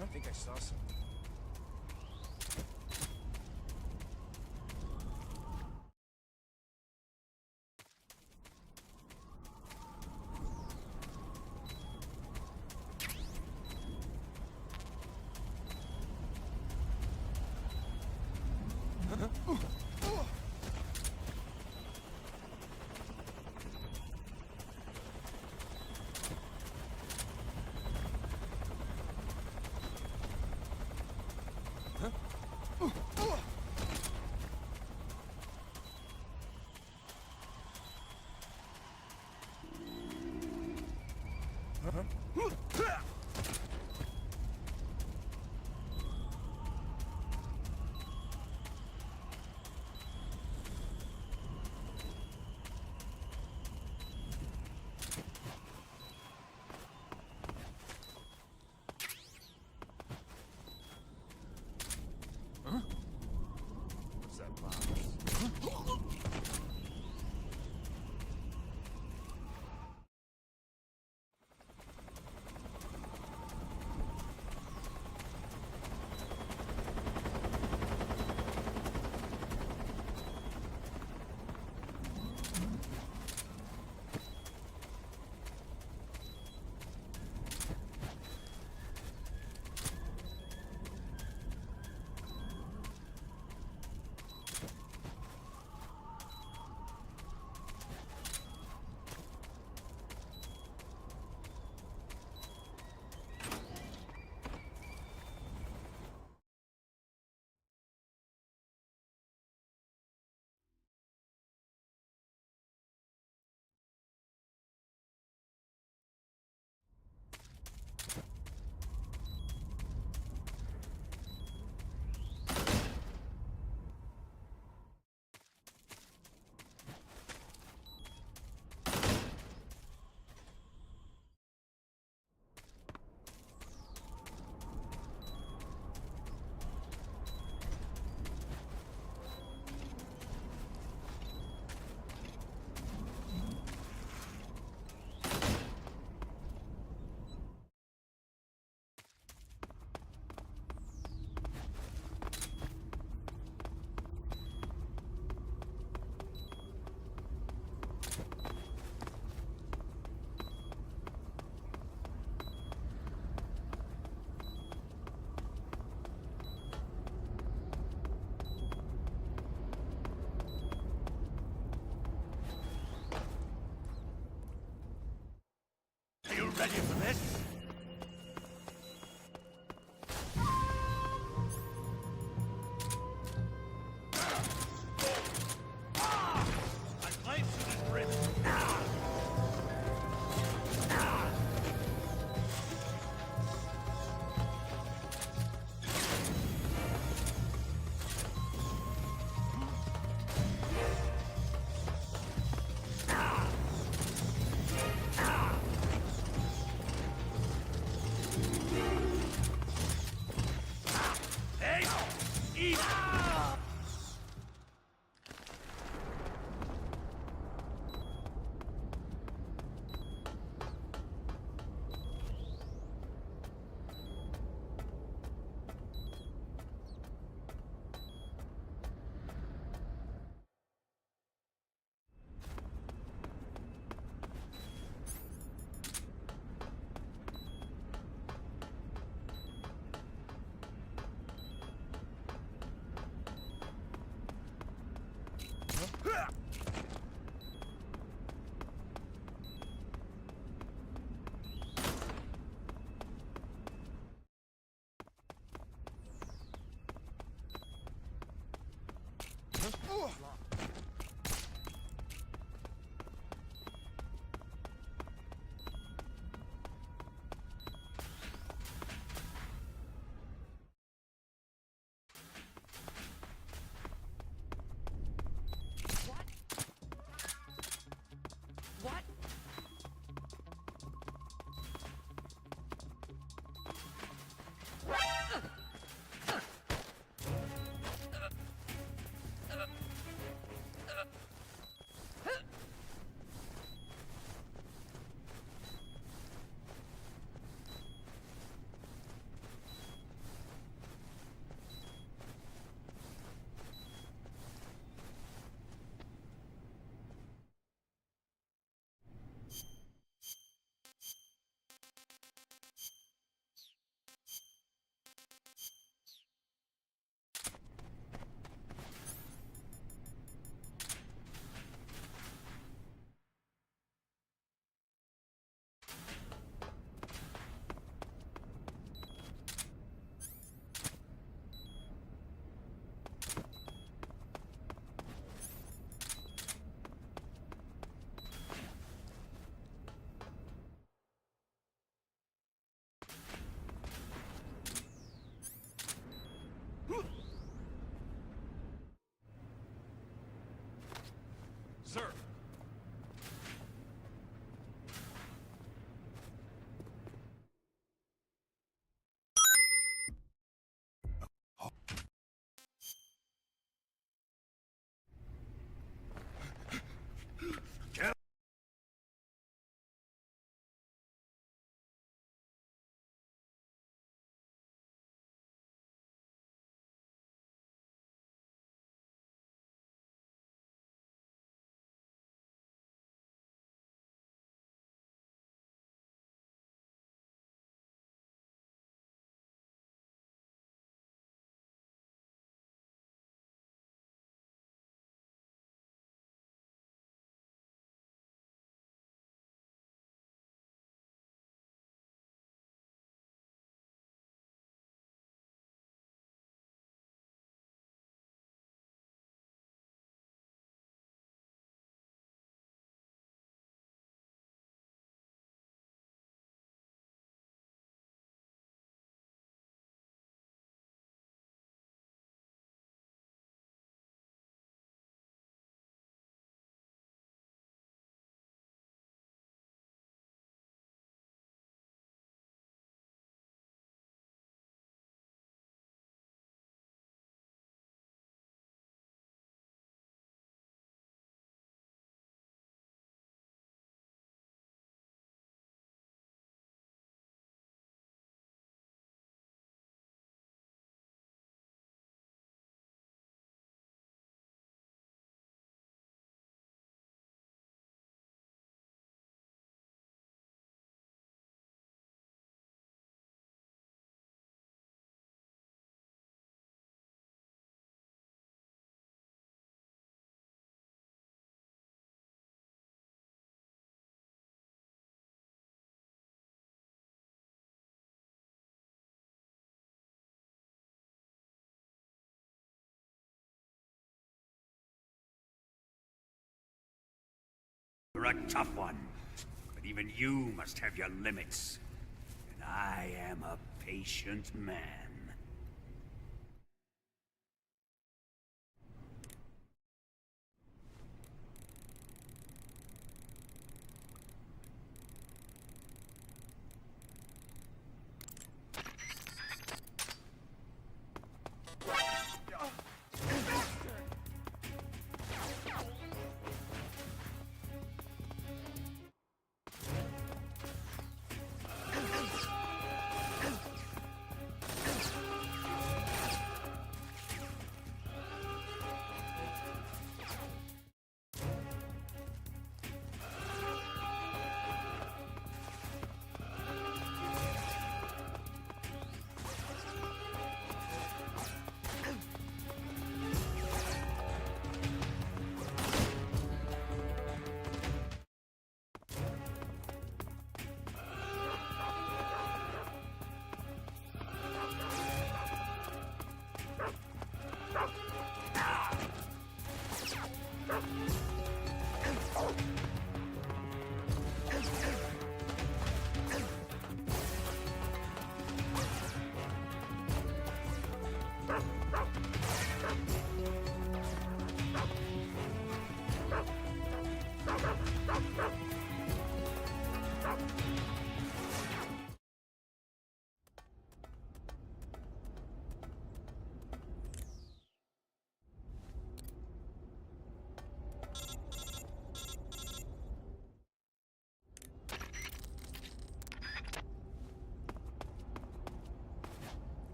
I think I saw something. What's that box? Are you ready for this? My flame suit is driven. You're a tough one. But even you must have your limits. And I am a patient man.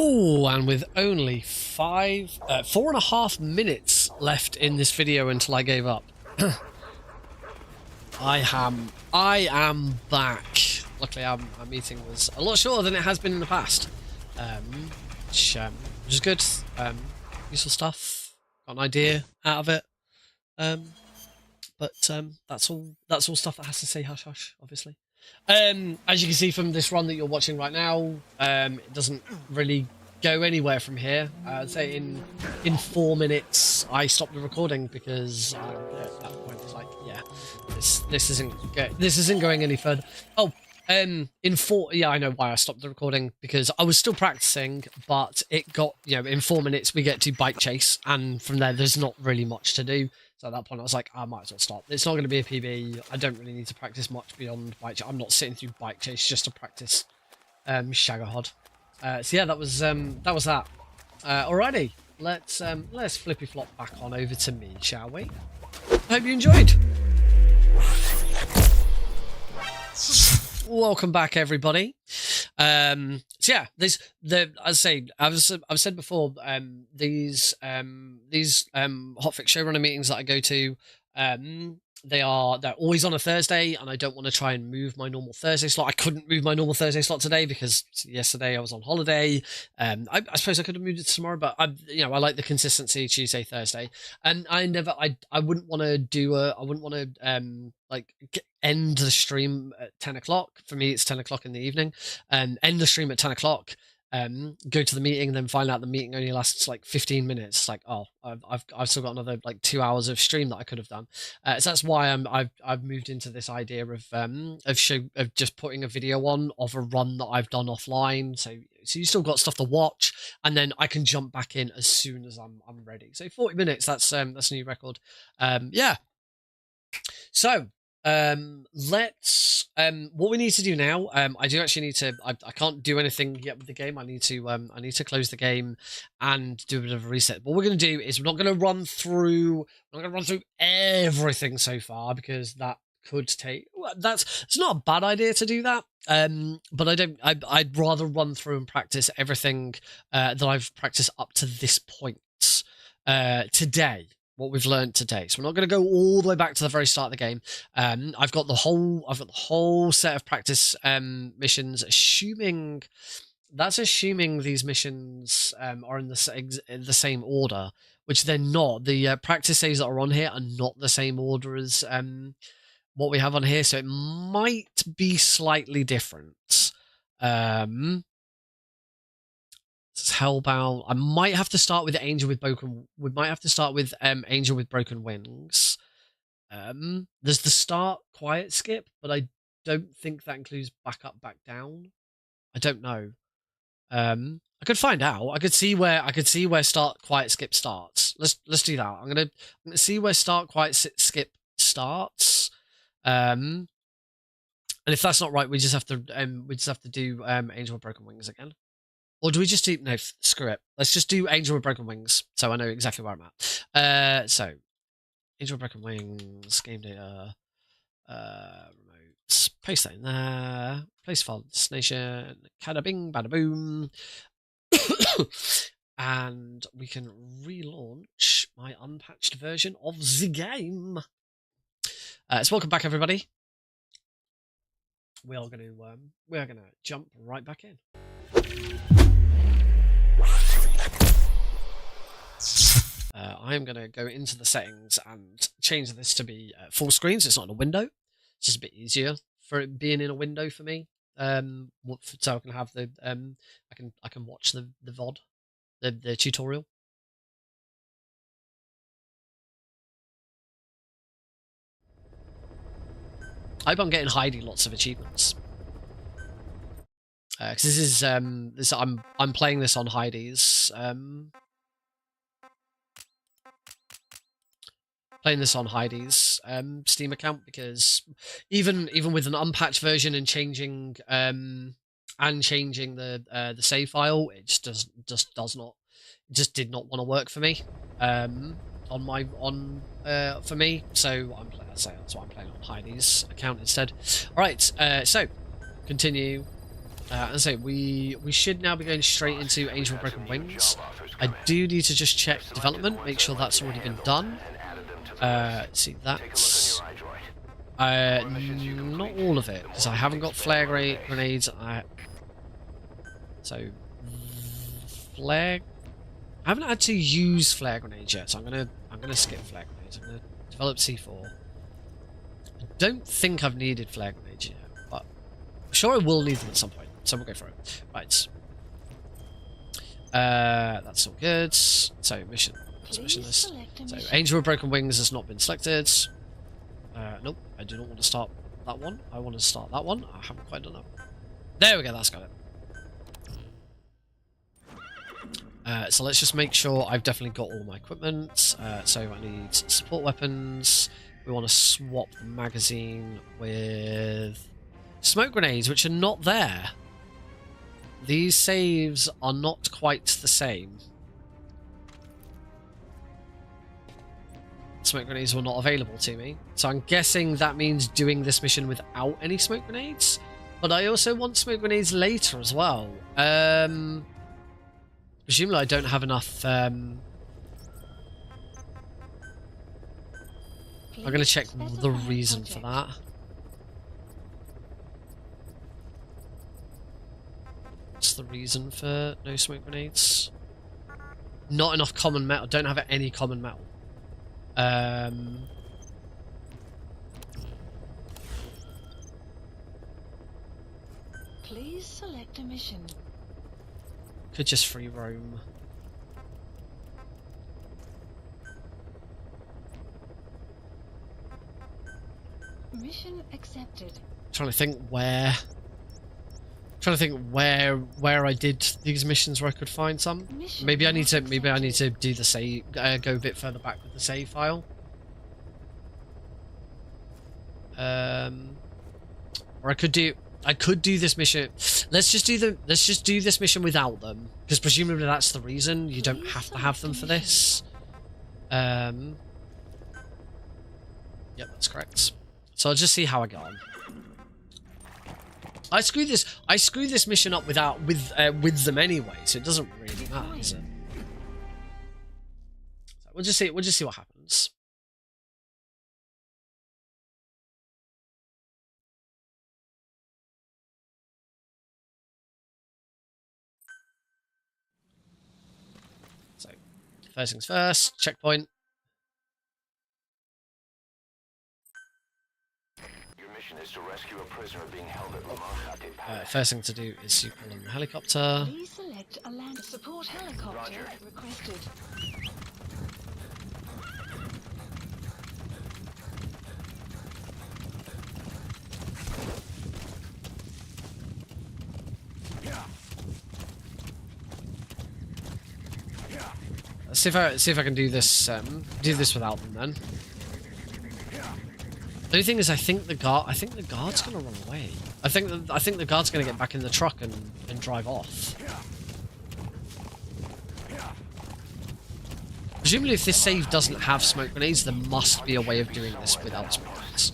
Oh, and with only 4.5 minutes left in this video until I gave up. I am back. Luckily, our meeting was a lot shorter than it has been in the past, which is good. Useful stuff. Got an idea out of it. But that's all stuff that has to say hush hush, obviously. As you can see from this run that you're watching right now, it doesn't really go anywhere from here. I'd say in 4 minutes I stopped the recording because at that point it's like, yeah, this isn't going any further. Oh, yeah, I know why I stopped the recording, because I was still practicing, but it got, in 4 minutes we get to bike chase, and from there's not really much to do. So at that point I was like, I might as well stop. It's not going to be a PB. I don't really need to practice much beyond bike chase. I'm not sitting through bike chase just to practice Shagahod. So yeah, that was that. Alrighty, let's flippy flop back on over to me, shall we? Hope you enjoyed. Welcome back, everybody. So yeah, I've said before, these hotfix showrunner meetings that I go to, they're always on a Thursday, and I don't want to try and move my normal Thursday slot. I couldn't move my normal Thursday slot today because yesterday I was on holiday. I suppose I could have moved it to tomorrow, but I like the consistency Tuesday, Thursday, and I wouldn't want to end the stream at 10 o'clock. For me, it's 10 o'clock in the evening, and end the stream at 10 o'clock. Go to the meeting and then find out the meeting only lasts like 15 minutes. It's like, oh, I've still got another like 2 hours of stream that I could have done. So that's why I've moved into this idea of just putting a video on of a run that I've done offline. So you still got stuff to watch, and then I can jump back in as soon as I'm ready. So 40 minutes. That's a new record. Yeah. So let's what we need to do now, I do actually need to. I can't do anything yet with the game. I need to close the game and do a bit of a reset. What we're going to do is we're not going to run through. We're not going to run through everything so far because that could take. Well, it's not a bad idea to do that. But I don't. I'd rather run through and practice everything that I've practiced up to this point today. What we've learned today. So we're not going to go all the way back to the very start of the game. I've got the whole set of practice missions. Assuming these missions are in the same order, which they're not. The practice saves that are on here are not the same order as what we have on here, so it might be slightly different. Hellbound. I might have to start with Angel with Broken. We might have to start with Angel with Broken Wings. There's the start quiet skip, but I don't think that includes back up, back down. I don't know. I could find out. I could see where start quiet skip starts. Let's do that. I'm gonna see where start quiet skip starts. And if that's not right, we just have to do Angel with Broken Wings again. Or do we just do... No, screw it. Let's just do Angel with Broken Wings, so I know exactly where I'm at. So, Angel with Broken Wings, game data, remotes, paste that in there, place file destination, bada bing, bada boom. And we can relaunch my unpatched version of the game. So welcome back, everybody. We are gonna jump right back in. I am going to go into the settings and change this to be full screen, so it's not in a window. It's just a bit easier for it being in a window for me. So I can have the I can watch the VOD, the tutorial. I hope I'm getting Heidi lots of achievements. Because this is I'm playing this on Heidi's Steam account, because even with an unpatched version and changing the save file, it just did not want to work for me for me. So that's why I'm playing on Heidi's account instead. All right, so continue. And so we should now be going straight into Angel with Broken Wings. I do need to just check development, make sure that's already been done. See, that's not all of it, because I haven't got flare grenades. I haven't had to use flare grenades yet, so I'm gonna skip flare grenades. I'm gonna develop C4. I don't think I've needed flare grenades yet, but I'm sure I will need them at some point. So we'll go for it. Right. That's all good. So mission list. So Angel with Broken Wings has not been selected. Nope, I do not want to start that one. I want to start that one. I haven't quite done that. There we go, that's got it. So let's just make sure I've definitely got all my equipment. So I need support weapons. We want to swap the magazine with smoke grenades, which are not there. These saves are not quite the same. Smoke grenades were not available to me, so I'm guessing that means doing this mission without any smoke grenades. But I also want smoke grenades later as well. Presumably I don't have enough. I'm going to check the reason for that. What's the reason for no smoke grenades? Not enough common metal. Don't have any common metal. Please select a mission. Could just free roam. Mission accepted. Trying to think where I did these missions where I could find some. Maybe I need to do the save, go a bit further back with the save file. Or I could do this mission. Let's just do this mission without them, because presumably that's the reason you don't have to have them for this. Yep, that's correct. So I'll just see how I get on. I screw this mission up with them anyway, so it doesn't really matter, does it? So we'll just see what happens. So first things first, checkpoint. Is to rescue a prisoner being held at First thing to do is you pull on the helicopter. Please select a land support helicopter requested. Let's see if I can do this without them then. The only thing is, I think the guard's gonna run away. I think the guard's gonna get back in the truck and drive off. Presumably, if this save doesn't have smoke grenades, there must be a way of doing this without smoke grenades.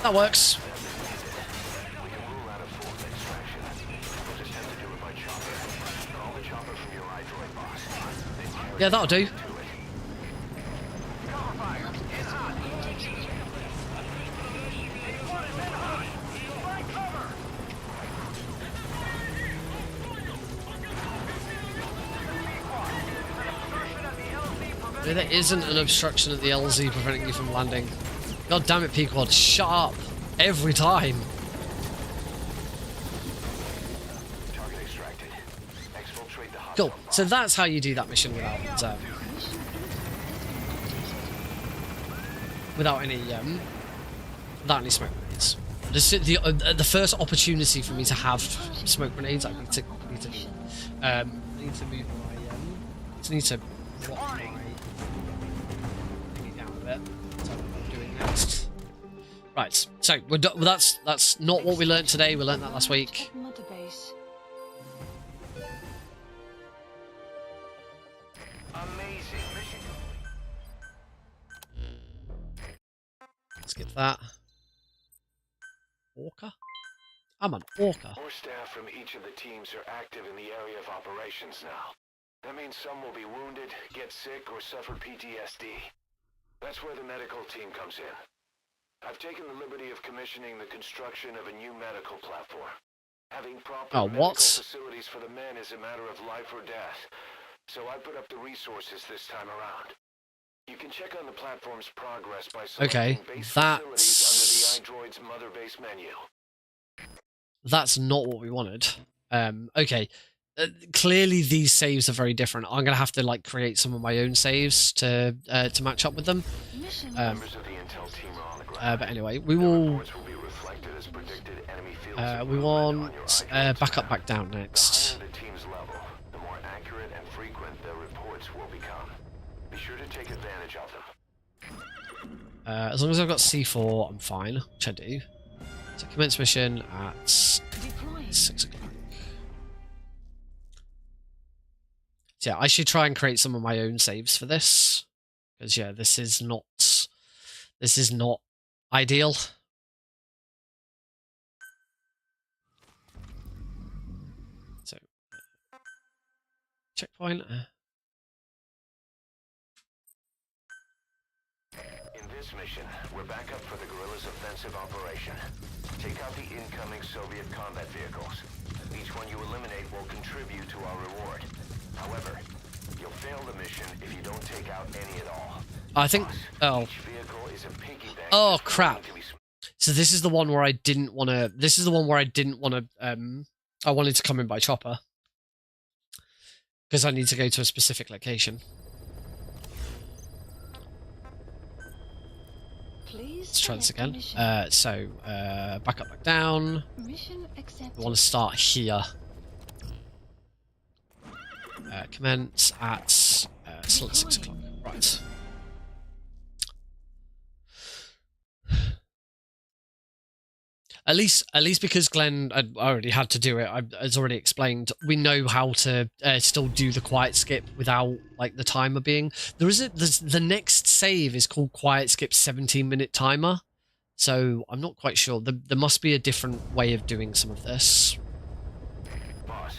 That works. Yeah, that'll do. There isn't an obstruction at the LZ preventing you from landing. God damn it, Pequod, shut up every time. Cool. So that's how you do that mission without any smoke grenades. The first opportunity for me to have smoke grenades, I need to move my need to drop my thingy down a bit. That's what I'm doing next. Right. So we're that's not what we learned today. We learned that last week. Skip that. Orca? I'm an orca. More staff from each of the teams are active in the area of operations now. That means some will be wounded, get sick, or suffer PTSD. That's where the medical team comes in. I've taken the liberty of commissioning the construction of a new medical platform. Having proper medical facilities for the men is a matter of life or death. So I put up the resources this time around. You can check on the platform's progress by selecting base facilities under the iDroid's mother base menu. That's not what we wanted. Okay. Clearly these saves are very different. I'm gonna have to like create some of my own saves to match up with them. But anyway, we will. We want back up, back down next. The more accurate and frequent their reports will become. Be sure to take advantage of them. As long as I've got C4, I'm fine, which I do. So commence mission at 6 o'clock. So yeah, I should try and create some of my own saves for this, because yeah, this is not ideal. So checkpoint. In this mission, we're back up for the guerrillas' offensive operation. Take out the incoming Soviet combat vehicles. Each one you eliminate will contribute to our reward. However, you'll fail the mission if you don't take out any at all. I think. Oh. Oh crap! So this is the one where I didn't want to. This is the one where I didn't want to. I wanted to come in by chopper. because I need to go to a specific location. Please Let's try this select again. mission. Back up, back down. Mission accepted. We want to start here. Commence at 6 o'clock. Right. At least because Glenn already had to do it, as already explained, we know how to still do the quiet skip without like the timer being. The next save is called quiet skip 17-minute timer, so I'm not quite sure. There must be a different way of doing some of this. Boss,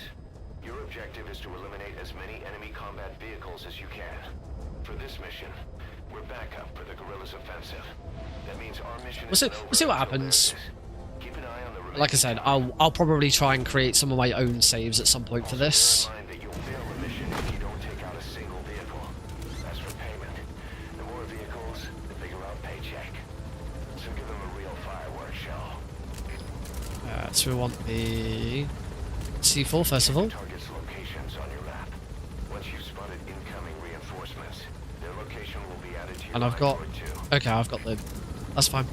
your objective is to eliminate as many enemy combat vehicles as you can. For this mission, we're backup for the guerrillas' offensive. That means our mission is We'll see what happens. Keep an eye on the Like I said, I'll probably try and create some of my own saves at some point for this. Bear in mind that you'll fail the mission if you don't take out a single vehicle. As for payment, the more vehicles, the bigger our paycheck. So give them a real fireworks show. So we want the C4 first of all. Target's locations on your map. Once you've spotted incoming reinforcements, their location will be added to your And I've got... iDroid too. Okay, I've got the... That's fine.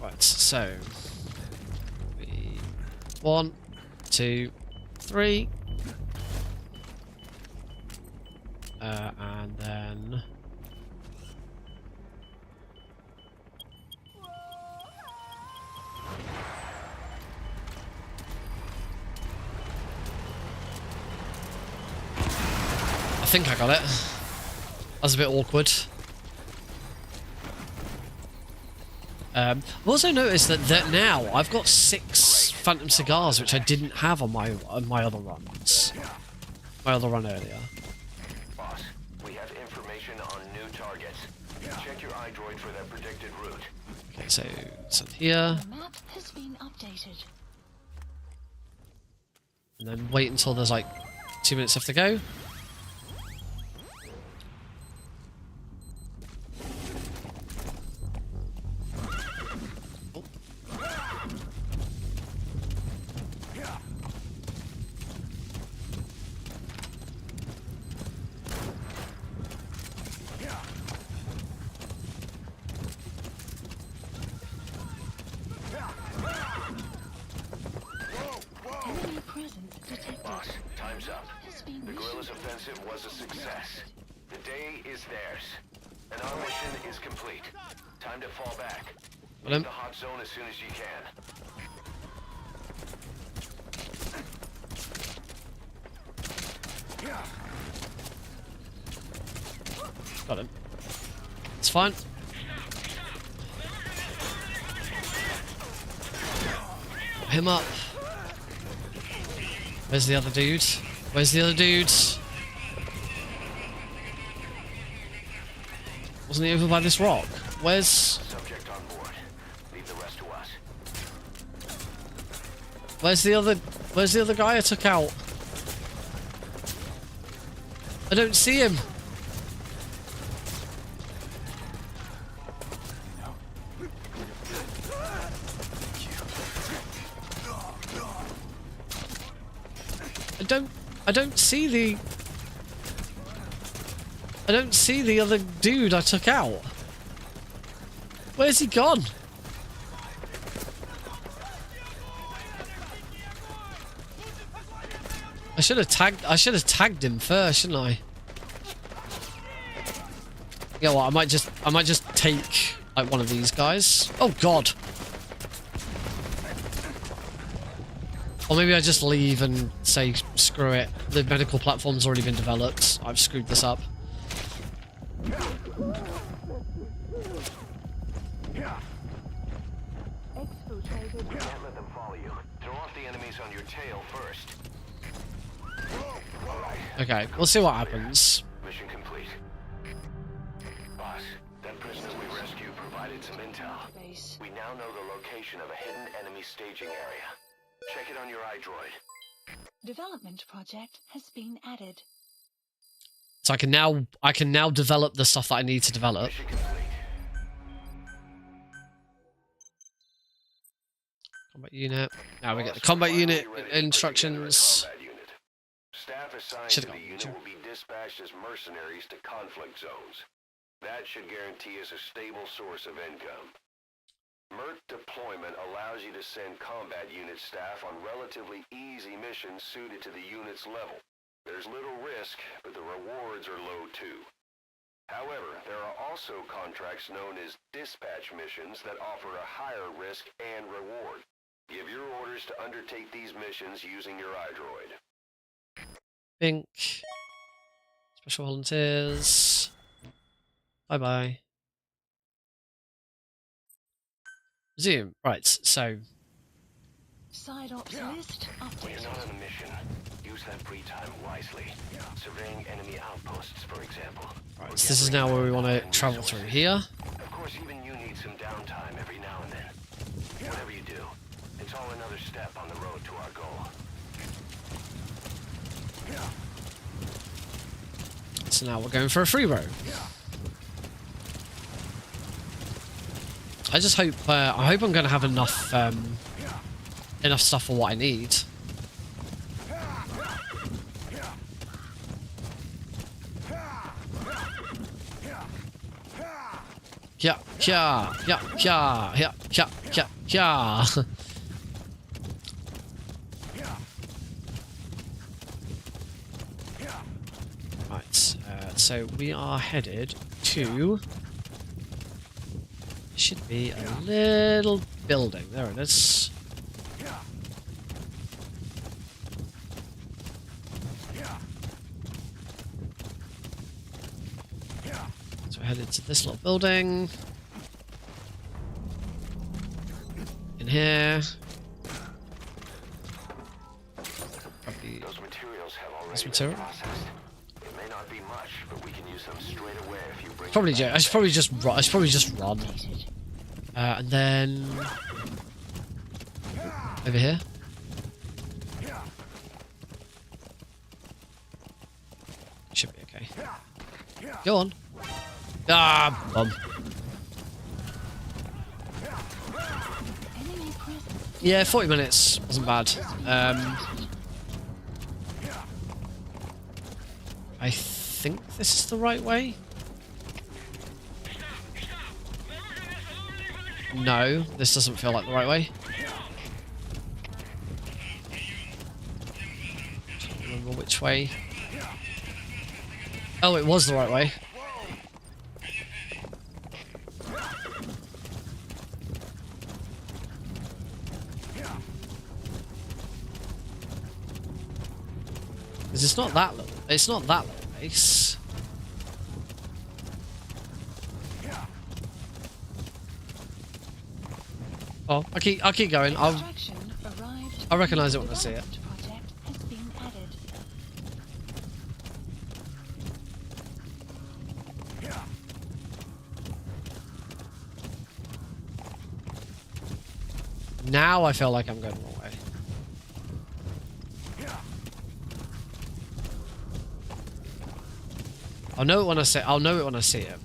Right, so... 1, 2, 3... and then... I think I got it. That was a bit awkward. I've also noticed that now I've got 6 Phantom Cigars, which I didn't have on my other runs. My other run earlier. Boss, we have information on new targets. Check your iDroid for their predicted route. Okay, so it's here, The map has been updated. and then wait until there's like 2 minutes left to go. Enemy presence detected. Boss, time's up. Has been The guerrillas' offensive was a success. The day is theirs. And our mission is complete. Time to fall back. Well, Leave the hot zone as soon as you can. Got him. It's fine. Got him up. Where's the other dude? Where's the other dude? Wasn't he over by this rock? Where's... Subject on board. Leave the rest to us. Where's the other guy I took out? I don't see him. I don't see the other dude I took out. Where's he gone? I should have tagged him first, shouldn't I? Yeah, well, I might just take like one of these guys. Oh god. Or maybe I just leave and say screw it. The medical platform's already been developed. I've screwed this up. Can't let them follow you. Throw off the enemies on your tail first. Okay, we'll see what happens. Mission complete. Boss, that prisoner we rescued provided some intel. Base. We now know the location of a hidden enemy staging area. Check it on your iDroid. Development project has been added. So I can now develop the stuff that I need to develop. Mission complete. Combat unit. Now we get the combat unit instructions. Combat unit. Staff assigned Should've to the gone. unit will be dispatched as mercenaries to conflict zones. That should guarantee us a stable source of income. MERT deployment allows you to send combat unit staff on relatively easy missions suited to the unit's level. There's little risk, but the rewards are low too. However, there are also contracts known as dispatch missions that offer a higher risk and reward. Give your orders to undertake these missions using your iDroid. Pink. Special volunteers. Bye bye. Resume. Right, so. Side ops list When you're updated. not on a mission, use that free time wisely. Surveying enemy outposts, for example. Right, so this is now where we want to travel through here. Of course, even you need some downtime every now and then. Whatever you do, it's all another step on the road to our goal. So now we're going for a free roam. I just hope I hope I'm going to have enough enough stuff for what I need. Yeah, yeah, yeah, yeah, yeah, yeah, yeah, yeah. Right, so we are headed to. Should be a little building. There it is. So we're headed to this little building. In here. Probably Those materials have already this been material. processed. It may not be much, but we can use them straight away if you bring Probably them back. I should probably just run. Updated. And then over here. Should be okay. Go on. Ah, bum. Enemy presence. Yeah, 40 minutes wasn't bad. I think this is the right way. No, this doesn't feel like the right way. Can't remember which way. Oh, it was the right way. Because it's not that little. It's not that little base. Oh, I'll keep going. Extraction arrived. I'll recognise it when I see it. Project has been added. Now I feel like I'm going the wrong way. I'll know it when I see. I'll know it when I see it.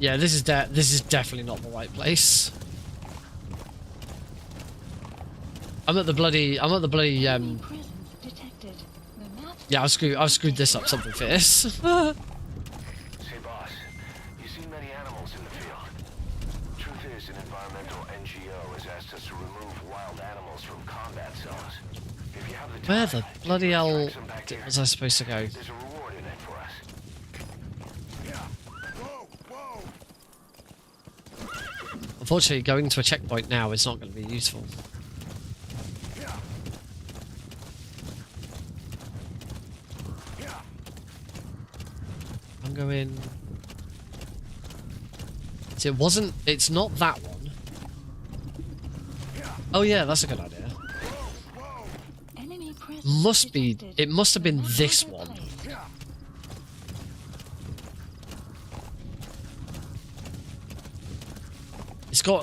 Yeah, this is definitely not the right place. I'm at the bloody Enemy presence detected. The map yeah, I've screwed this up something fierce. Say, boss, you see many animals in the field. Truth is, an environmental NGO has asked us to remove wild animals from combat zones. If you have the time, Where the bloody hell drag some back here. was I supposed to go? There's a reward in it for us. Unfortunately, going to a checkpoint now is not going to be useful. I'm going. So it's not that one. Oh yeah, that's a good idea. Enemy presence Must be. detected. It must have been The map this has one. placed.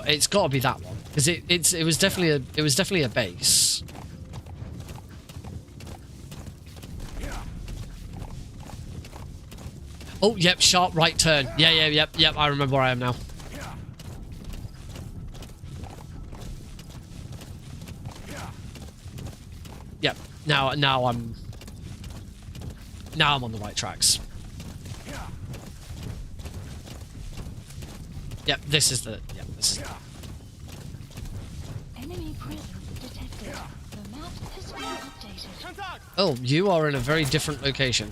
It's got to be that one because it was definitely a base. Oh, yep, sharp right turn. Yeah, yep. I remember where I am now. Yep. Now I'm on the right tracks. Yep, this is the. Yep, this is. Enemy presence detected. The map has been updated. Oh, you are in a very different location.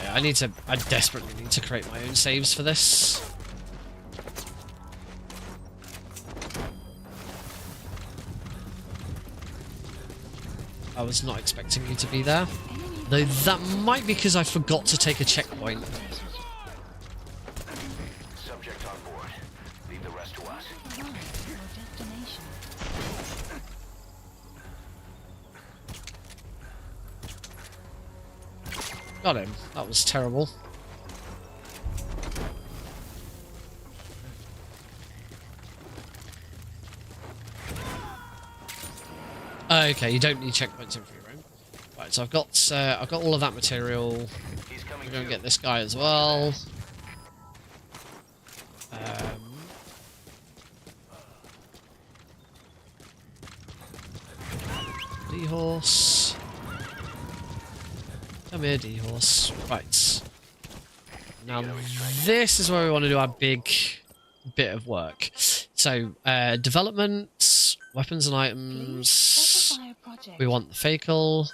Yeah, I desperately need to create my own saves for this. I was not expecting you to be there. Though that might be because I forgot to take a checkpoint. Subject on board. Leave the rest to us. Arrive at your destination. Got him. That was terrible. Okay, you don't need checkpoints in free roam. Right, so I've got all of that material. He's coming We're gonna to. get this guy as well. D-horse. Come here, D-horse. Right. Now this is where we want to do our big bit of work. So, development, weapons and Please items. specify a project. We want the fakel.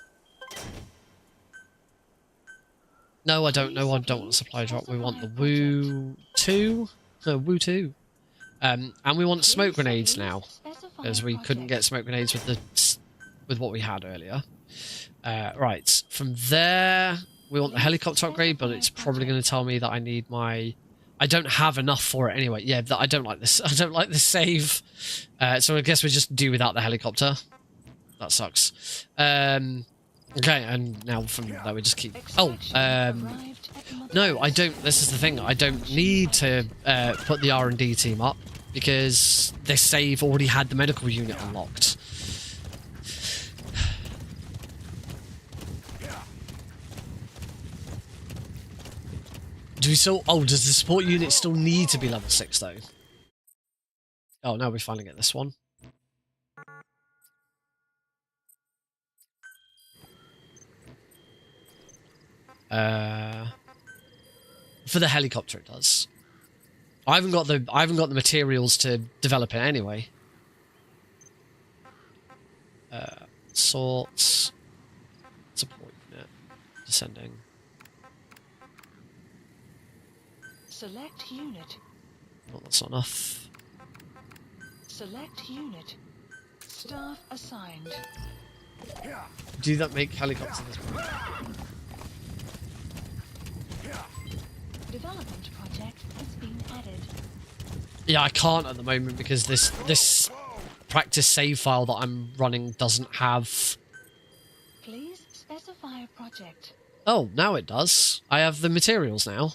No, I don't know. I don't want a supply drop. We want the Woo 2. No, Woo 2. And we want smoke grenades now, because we couldn't get smoke grenades with what we had earlier. Right, from there we want the helicopter upgrade, but it's probably going to tell me that I need my. I don't have enough for it anyway. Yeah, I don't like this. I don't like this save. So I guess we just do without the helicopter. That sucks. Okay, and now from there we just keep. Oh, no, I don't. This is the thing. I don't need to put the R&D team up because this save already had the medical unit unlocked. Do we still? Oh, does the support unit still need to be level 6 though? Oh, now we finally get this one. For the helicopter, it does. I haven't got the materials to develop it anyway. Sorts. Support unit. Descending. Select unit. Well, that's not enough. Select unit. Staff assigned. Do that make helicopters this point? Development project has been added. Yeah, I can't at the moment because this practice save file that I'm running doesn't have. Please specify a project. Oh, now it does. I have the materials now.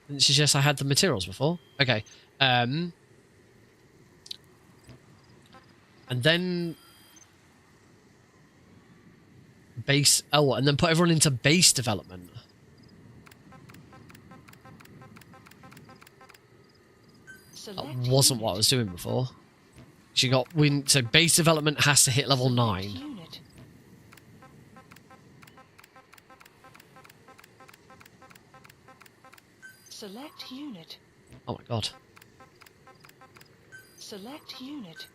Didn't suggest I had the materials before. Okay. And then base. Oh, and then put everyone into base development. That wasn't what I was doing before. She got so base development has to hit level 9. Unit. Select unit. Oh my god. Select unit.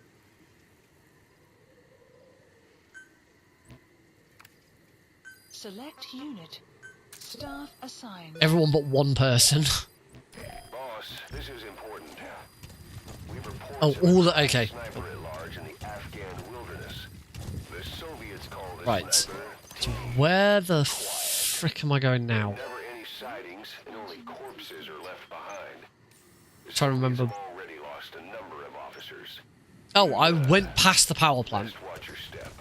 Select unit. Staff assigned. Everyone but one person. Boss, this is important. We've reported Oh, all the okay. sniper at large in the Afghan wilderness. The Soviets call this Right. sniper So where the frick am I going now? never any sightings and only corpses are left behind. The Trying to Soviets remember. have already lost lost a number of officers. Oh, I went past the power plant. Best watch your step.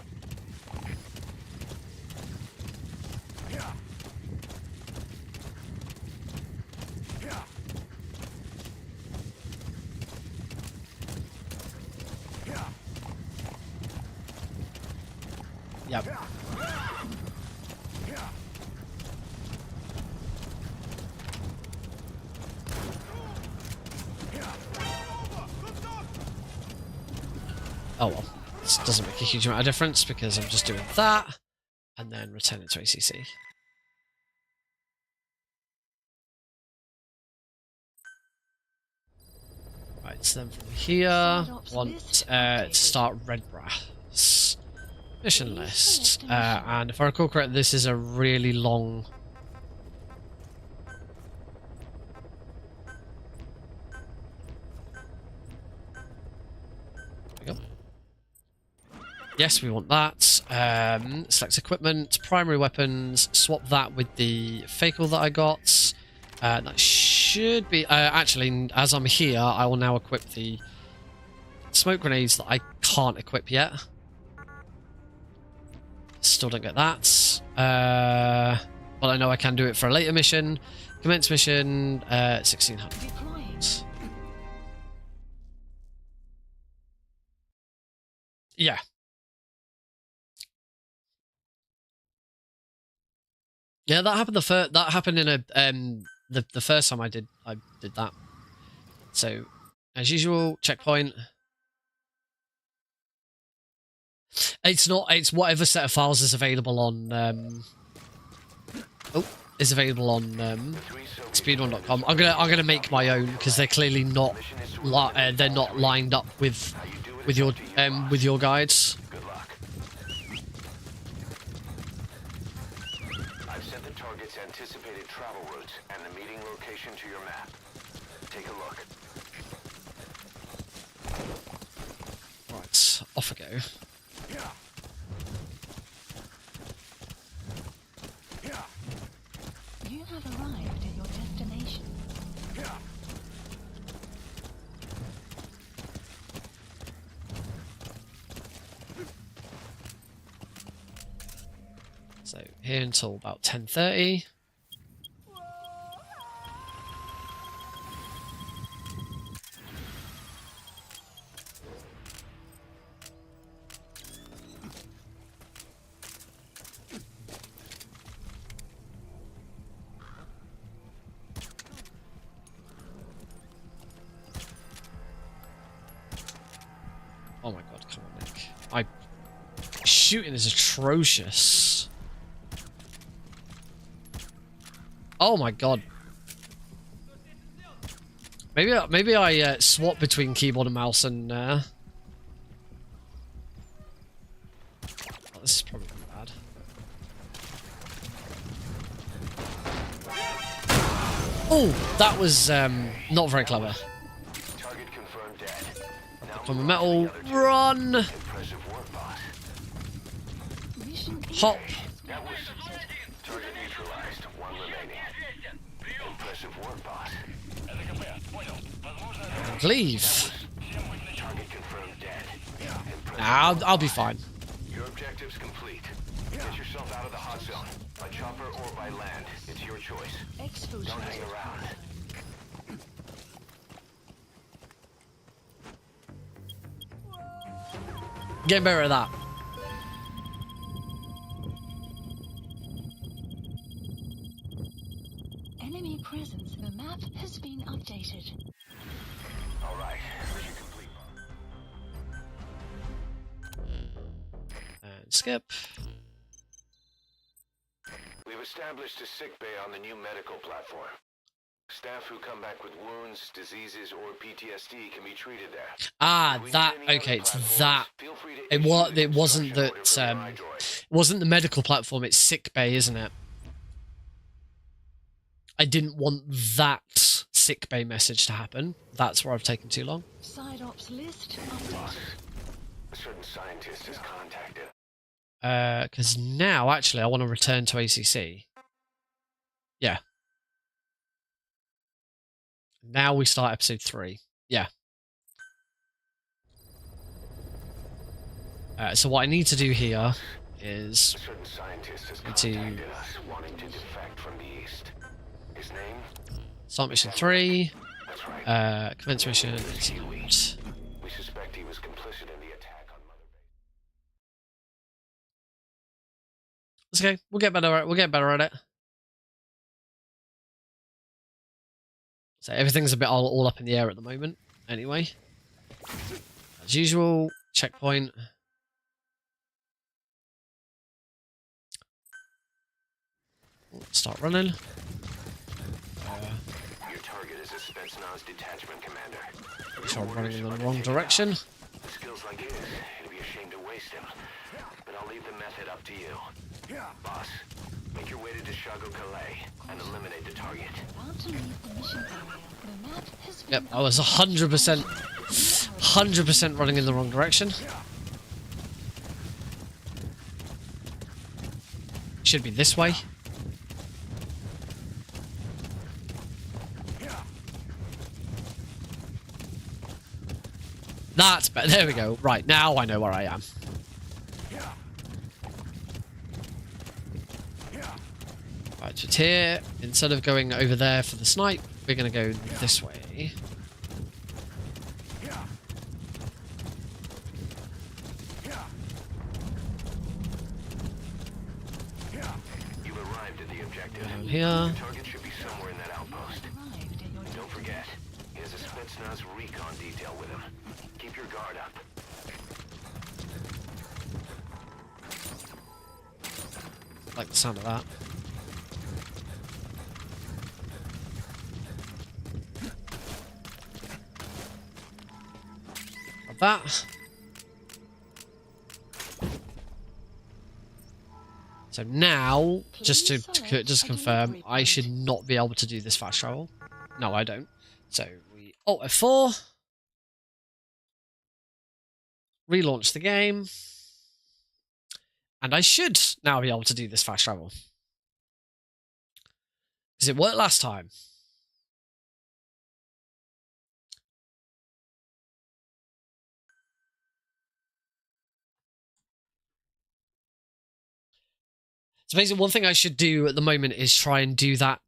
Yep. Oh well, this doesn't make a huge amount of difference because I'm just doing that and then return it to ACC. Right, so then from here, want to start Red Brass. Mission list. And if I recall correctly, this is a really long... There we go. Yes, we want that. Select equipment, primary weapons, swap that with the fakel that I got. That should be... actually, as I'm here, I will now equip the smoke grenades that I can't equip yet. Still don't get that. But I know I can do it for a later mission. Commence mission, 1600. Yeah. Yeah, that happened that happened in a the first time I did that. So, as usual, checkpoint. It's not. It's whatever set of files is available on. Is available on speedrun.com. I'm gonna make my own because they're clearly not. They're not lined up with your guides. Good luck. I've sent the target's anticipated travel routes and the meeting location to your map. Take a look. Right, off I go. You have arrived at your destination. So here until about 10:30. Oh my god, come on, Nick. Shooting is atrocious. Oh my god. Maybe I swap between keyboard and mouse and oh, this is probably bad. Oh, that was not very clever. Target confirmed dead. Now From the metal, run! impressive work, boss. Mission Hop! That was target neutralized. One remaining. Impressive work, boss. Leave! Target confirmed dead. Nah, I'll be fine. Your objective's complete. Get yourself out of the hot zone. By chopper or by land. It's your choice. exfiltrated. Don't hang around. Get better at that. Enemy presence. The map has been updated. All right. Mission complete. And skip. We've established a sick bay on the new medical platform. Staff who come back with wounds, diseases, or PTSD can be treated there. Ah, If we that. need any Okay, other it's platforms, that. feel free to It issue was. the It wasn't instruction that. order for your iDroid. It wasn't the medical platform. It's sick bay, isn't it? I didn't want that sick bay message to happen. That's where I've taken too long. Side ops list updated. A certain scientist is contacted. Because now, actually, I want to return to ACC. Yeah. Now we start episode 3. Yeah. So what I need to do here is A certain scientist has to contacted us, wanting to defect from the east. His name? start mission 3, That's right. commence mission. We suspect he was complicit in the attack on Mother Base. It's okay. We'll get better at it. We'll get better at it. So everything's a bit all up in the air at the moment. Anyway, as usual, checkpoint. Start running. Your target is a Spetsnaz detachment commander. So I'm running in the wrong direction. With skills like his, it'd be a shame to waste him. But I'll leave the method up to you. Boss, make your way to Deshago Calais and eliminate the target. About to leave the mission area. The map has been Yep, I was 100% running in the wrong direction. Should be this way. That's better. There we go. Right, now I know where I am. Right, so it's here. Instead of going over there for the snipe, we're going to go this way. You've arrived at the objective. Down here. Your target should be somewhere in that outpost. And don't forget, he has a Spetsnaz recon detail with him. Keep your guard up. Like the sound of that. Grab that. So now, just to confirm, I should not be able to do this fast travel. No, I don't. So we Alt F4, relaunch the game, and I should now be able to do this fast travel. Because it worked last time. So basically, one thing I should do at the moment is try and do that.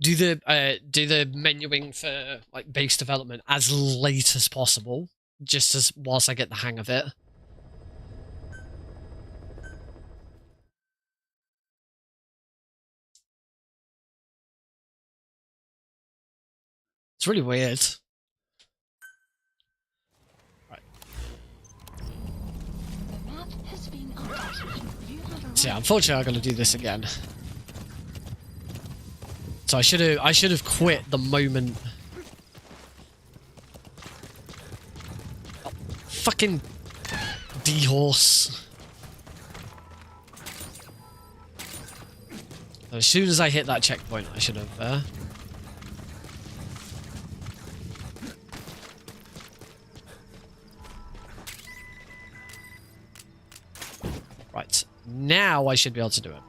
Do the menuing for like base development as late as possible, just as whilst I get the hang of it. It's really weird. Right. The map has been updated. You have arrived. So yeah, unfortunately, I'm going to do this again. So I should have quit the moment. Oh, fucking D-horse. As soon as I hit that checkpoint, I should have. Right, now I should be able to do it.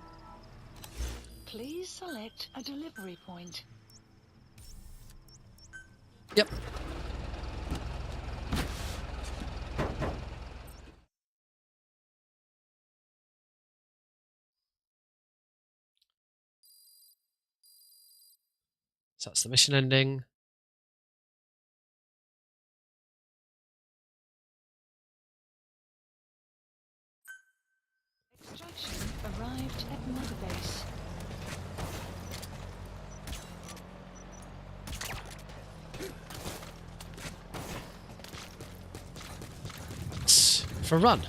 Please select a delivery point. Yep. So that's the mission ending. Extraction arrived at Mother Base. For a run.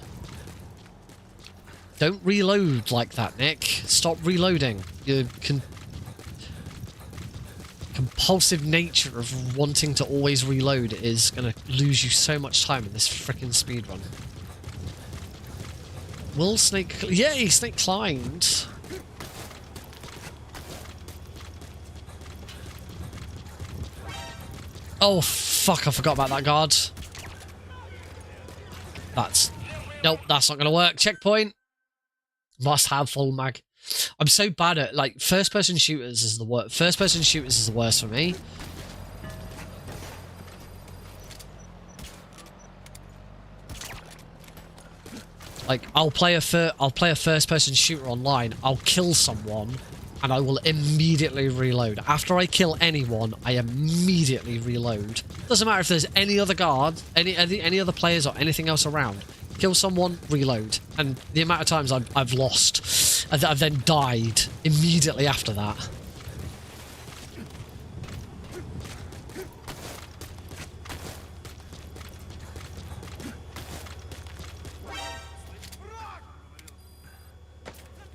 Don't reload like that, Nick. Stop reloading. Your compulsive nature of wanting to always reload is going to lose you so much time in this freaking speedrun. Will Snake... Yay! Snake climbed. Oh, fuck. I forgot about that guard. Nope, that's not going to work. Checkpoint. Must have full mag. I'm so bad at, like, first-person shooters is the worst. First-person shooters is the worst for me. Like, I'll play a first-person shooter online. I'll kill someone, and I will immediately reload. After I kill anyone, I immediately reload. Doesn't matter if there's any other guards, any other players, or anything else around. Kill someone, reload. And the amount of times I've lost, I've then died immediately after that.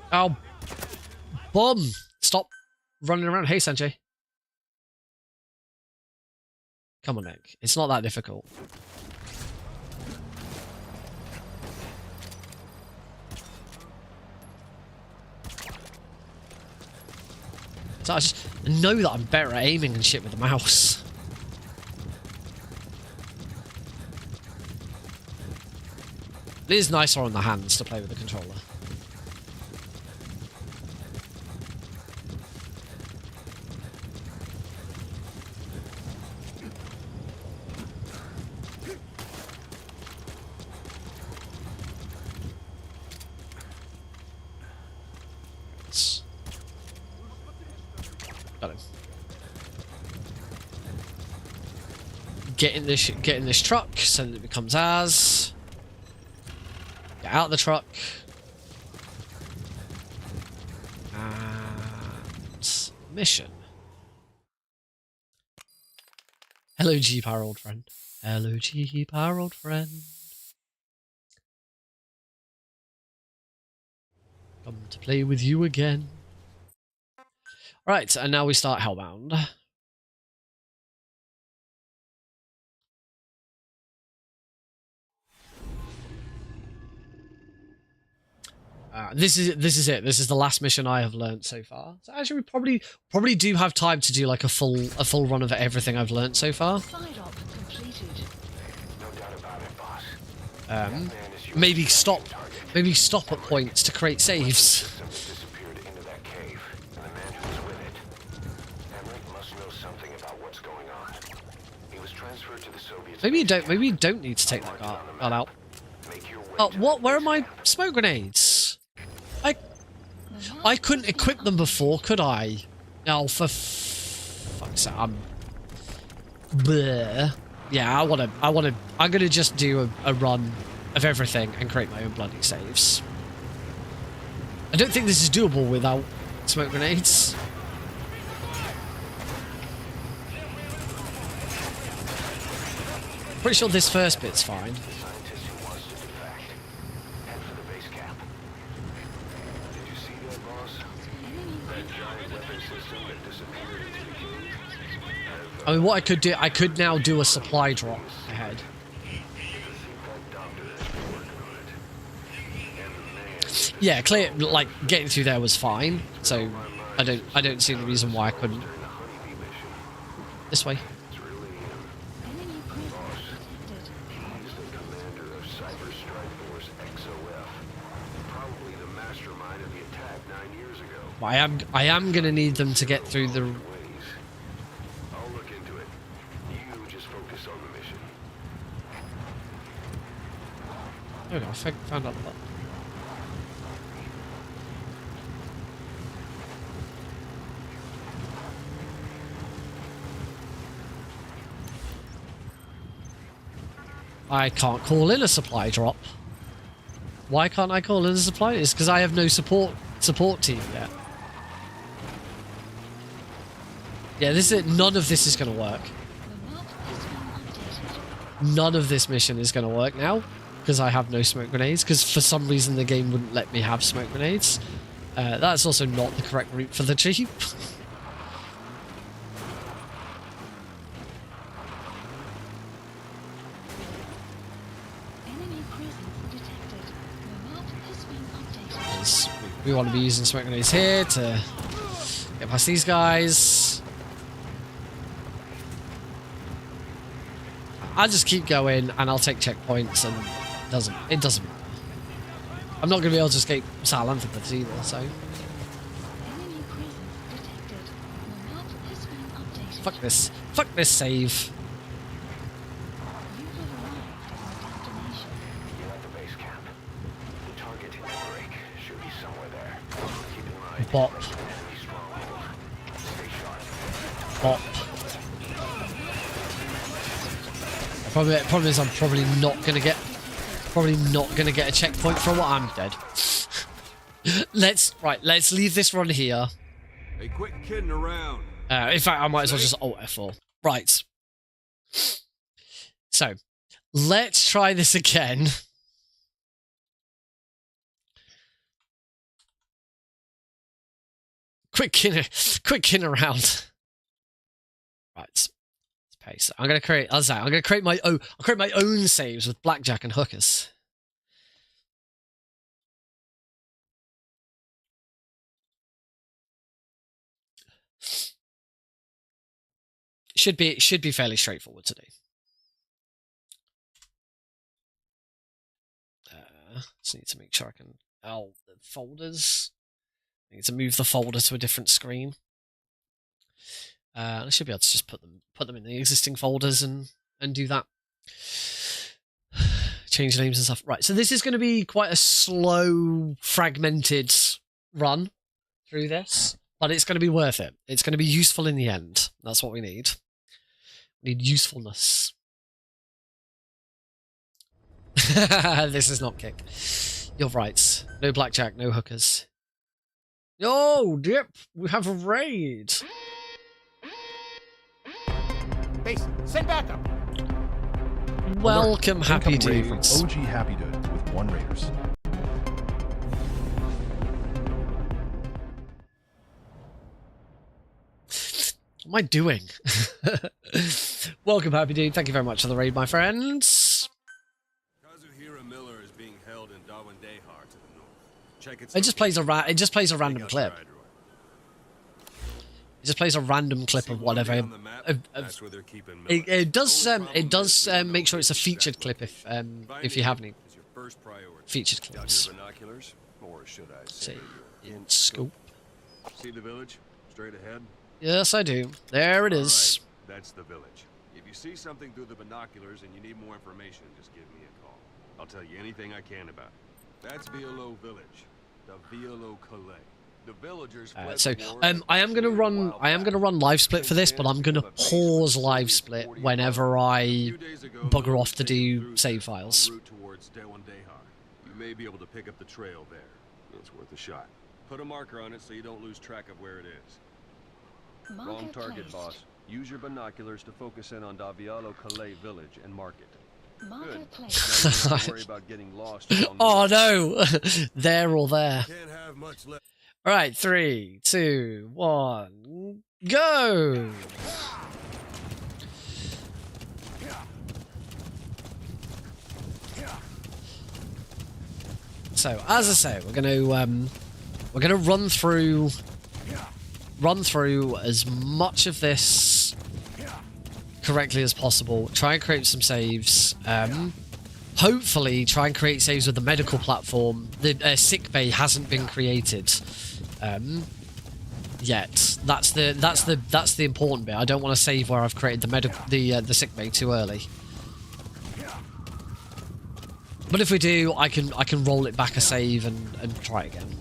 Oh, bum! Stop running around. Hey, Sanjay. Come on, Nick. It's not that difficult. So I just know that I'm better at aiming and shit with the mouse. It is nicer on the hands to play with the controller. Got him. Get in this truck so that it becomes ours. Get out of the truck. And mission. Hello, Jeep, our old friend. Hello, Jeep, our old friend. Come to play with you again. Right, and now we start Hellbound. This is it. This is the last mission I have learnt so far. So actually, we probably do have time to do like a full run of everything I've learnt so far. Maybe stop at points to create saves. Maybe you don't need to take that guard out. Oh, what? Where are my smoke grenades? I couldn't equip them before, could I? Oh, for fuck's sake! Bleh. Yeah, I'm gonna just do a run of everything and create my own bloody saves. I don't think this is doable without smoke grenades. Pretty sure this first bit's fine. I mean, what I could do, I could now do a supply drop ahead. Yeah, clear. Like getting through there was fine, so I don't see the reason why I couldn't. This way. I am gonna need them to get through the. I'll look into it. You just focus on the mission. There we go. I found out that. I can't call in a supply drop. Why can't I call in a supply? It's because I have no support team yet. Yeah, none of this is going to work. None of this mission is going to work now because I have no smoke grenades, because for some reason the game wouldn't let me have smoke grenades. That's also not the correct route for the Jeep. We want to be using smoke grenades here to get past these guys. I'll just keep going and I'll take checkpoints, and it doesn't matter. I'm not going to be able to escape Sahelanthropus either, so. Fuck this. Fuck this save. Bop. Problem is I'm probably not gonna get a checkpoint for what I'm dead. Let's leave this run here. Hey, quit kidding around. In fact, I might as well just Alt F4. Right. So, let's try this again. Quick kin around. Right. Pace. I'm gonna create. I'm gonna create my own. I'll create my own saves with blackjack and hookers. Should be fairly straightforward today. Just need to make sure I can. Oh, the folders. I need to move the folder to a different screen. I should be able to just put them in the existing folders and do that. Change names and stuff. Right, so this is going to be quite a slow, fragmented run through this, but it's going to be worth it. It's going to be useful in the end. That's what we need. We need usefulness. This is not kick. You're right. No blackjack, no hookers. Oh, dip! We have a raid. Base, send backup. Welcome, Happy Incoming raid Dudes. from OG Happy Dudes with 1 Raiders. What am I doing? Welcome, Happy Dude. Thank you very much for the raid, my friends. Kazuhira Miller is being held in Dawandehar to the north. Check its It just plays a random clip. It just plays a random clip of whatever. That's where they're keeping Miller. It does make sure it's a featured clip if you have any Is your first priority. featured Got clips. your binoculars, or should I See, say in scope. See the village straight ahead? Yes, I do. There it All is. right, that's the village. If you see something through the binoculars and you need more information, just give me a call. I'll tell you anything I can about it. That's Violo Village, the Violo Calais. The villagers fled So the war I am gonna run live split for this, but I'm gonna pause live split whenever I bugger off to do save files. route towards Dawandehar. You may be able to pick up the trail there. It's worth a shot. Put a marker on it so you don't lose track of where it is. Wrong target, boss. Use your binoculars to focus in on Davialo Calais village and mark it. Marker Good. placed. Now you don't have to worry about getting lost. along the Oh way. no, there or there. Can't have much left. All right, 3, 2, 1, go. So as I say, we're gonna run through as much of this correctly as possible. Try and create some saves. Hopefully, try and create saves with the medical platform. The sick bay hasn't been created yet. That's the important bit. I don't want to save where I've created the sick bay too early. But if we do, I can roll it back a save and try again.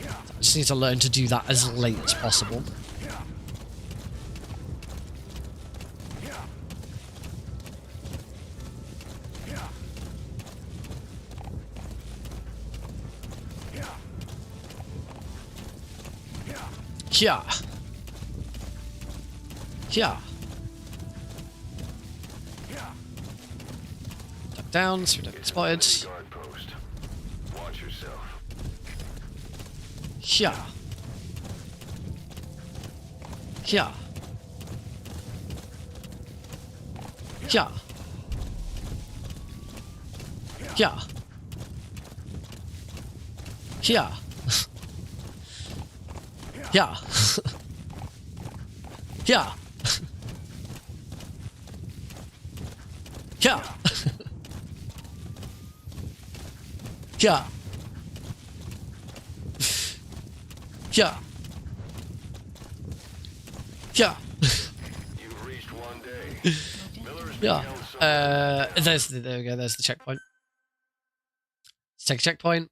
I just need to learn to do that as late as possible. Yeah. Yeah. Duck down so we don't get spotted. Guard post. Watch yourself. Yeah. Yeah. Yeah. Yeah. Yeah. Yeah. Yeah. Yeah. Yeah. Yeah. Yeah. You've reached 1 day. Miller's been Yeah. held somewhere. There we go. There's the checkpoint. Let's take a checkpoint.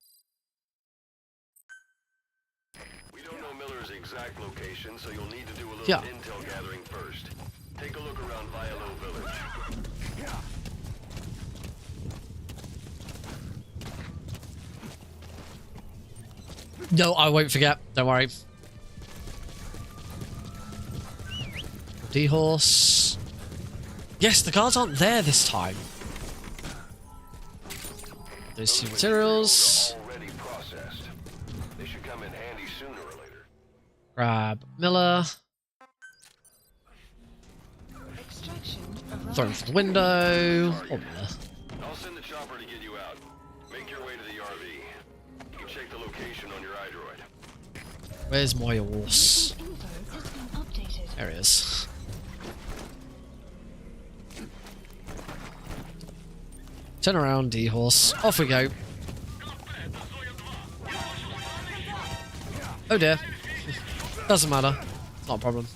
We don't know Miller's exact location. location, so you'll need to do a little Yeah. intel gathering first. Take a look around Violo Village. No, I won't forget. Don't worry. D-horse. Yes, the guards aren't there this time. Those 2 materials. Already processed. They should come in handy sooner or later. Grab Miller. Extraction Throw him from the window. Oh, Miller. I'll send the chopper to get you out. Make your way to the RV. You can check the location on your iDroid. Where's my horse? info has been updated. There he is. Turn around, D-horse. Off we go. Oh dear. Doesn't matter. It's not a problem.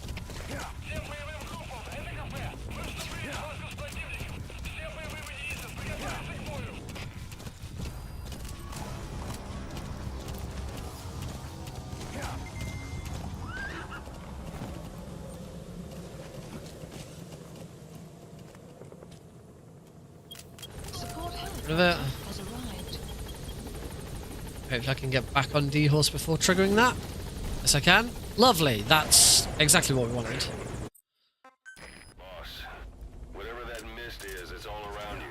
Support help Rid of it. has arrived. Hopefully I can get back on D-horse before triggering that. Yes, I can. Lovely. That's exactly what we wanted. Boss, whatever that mist is, it's all around you.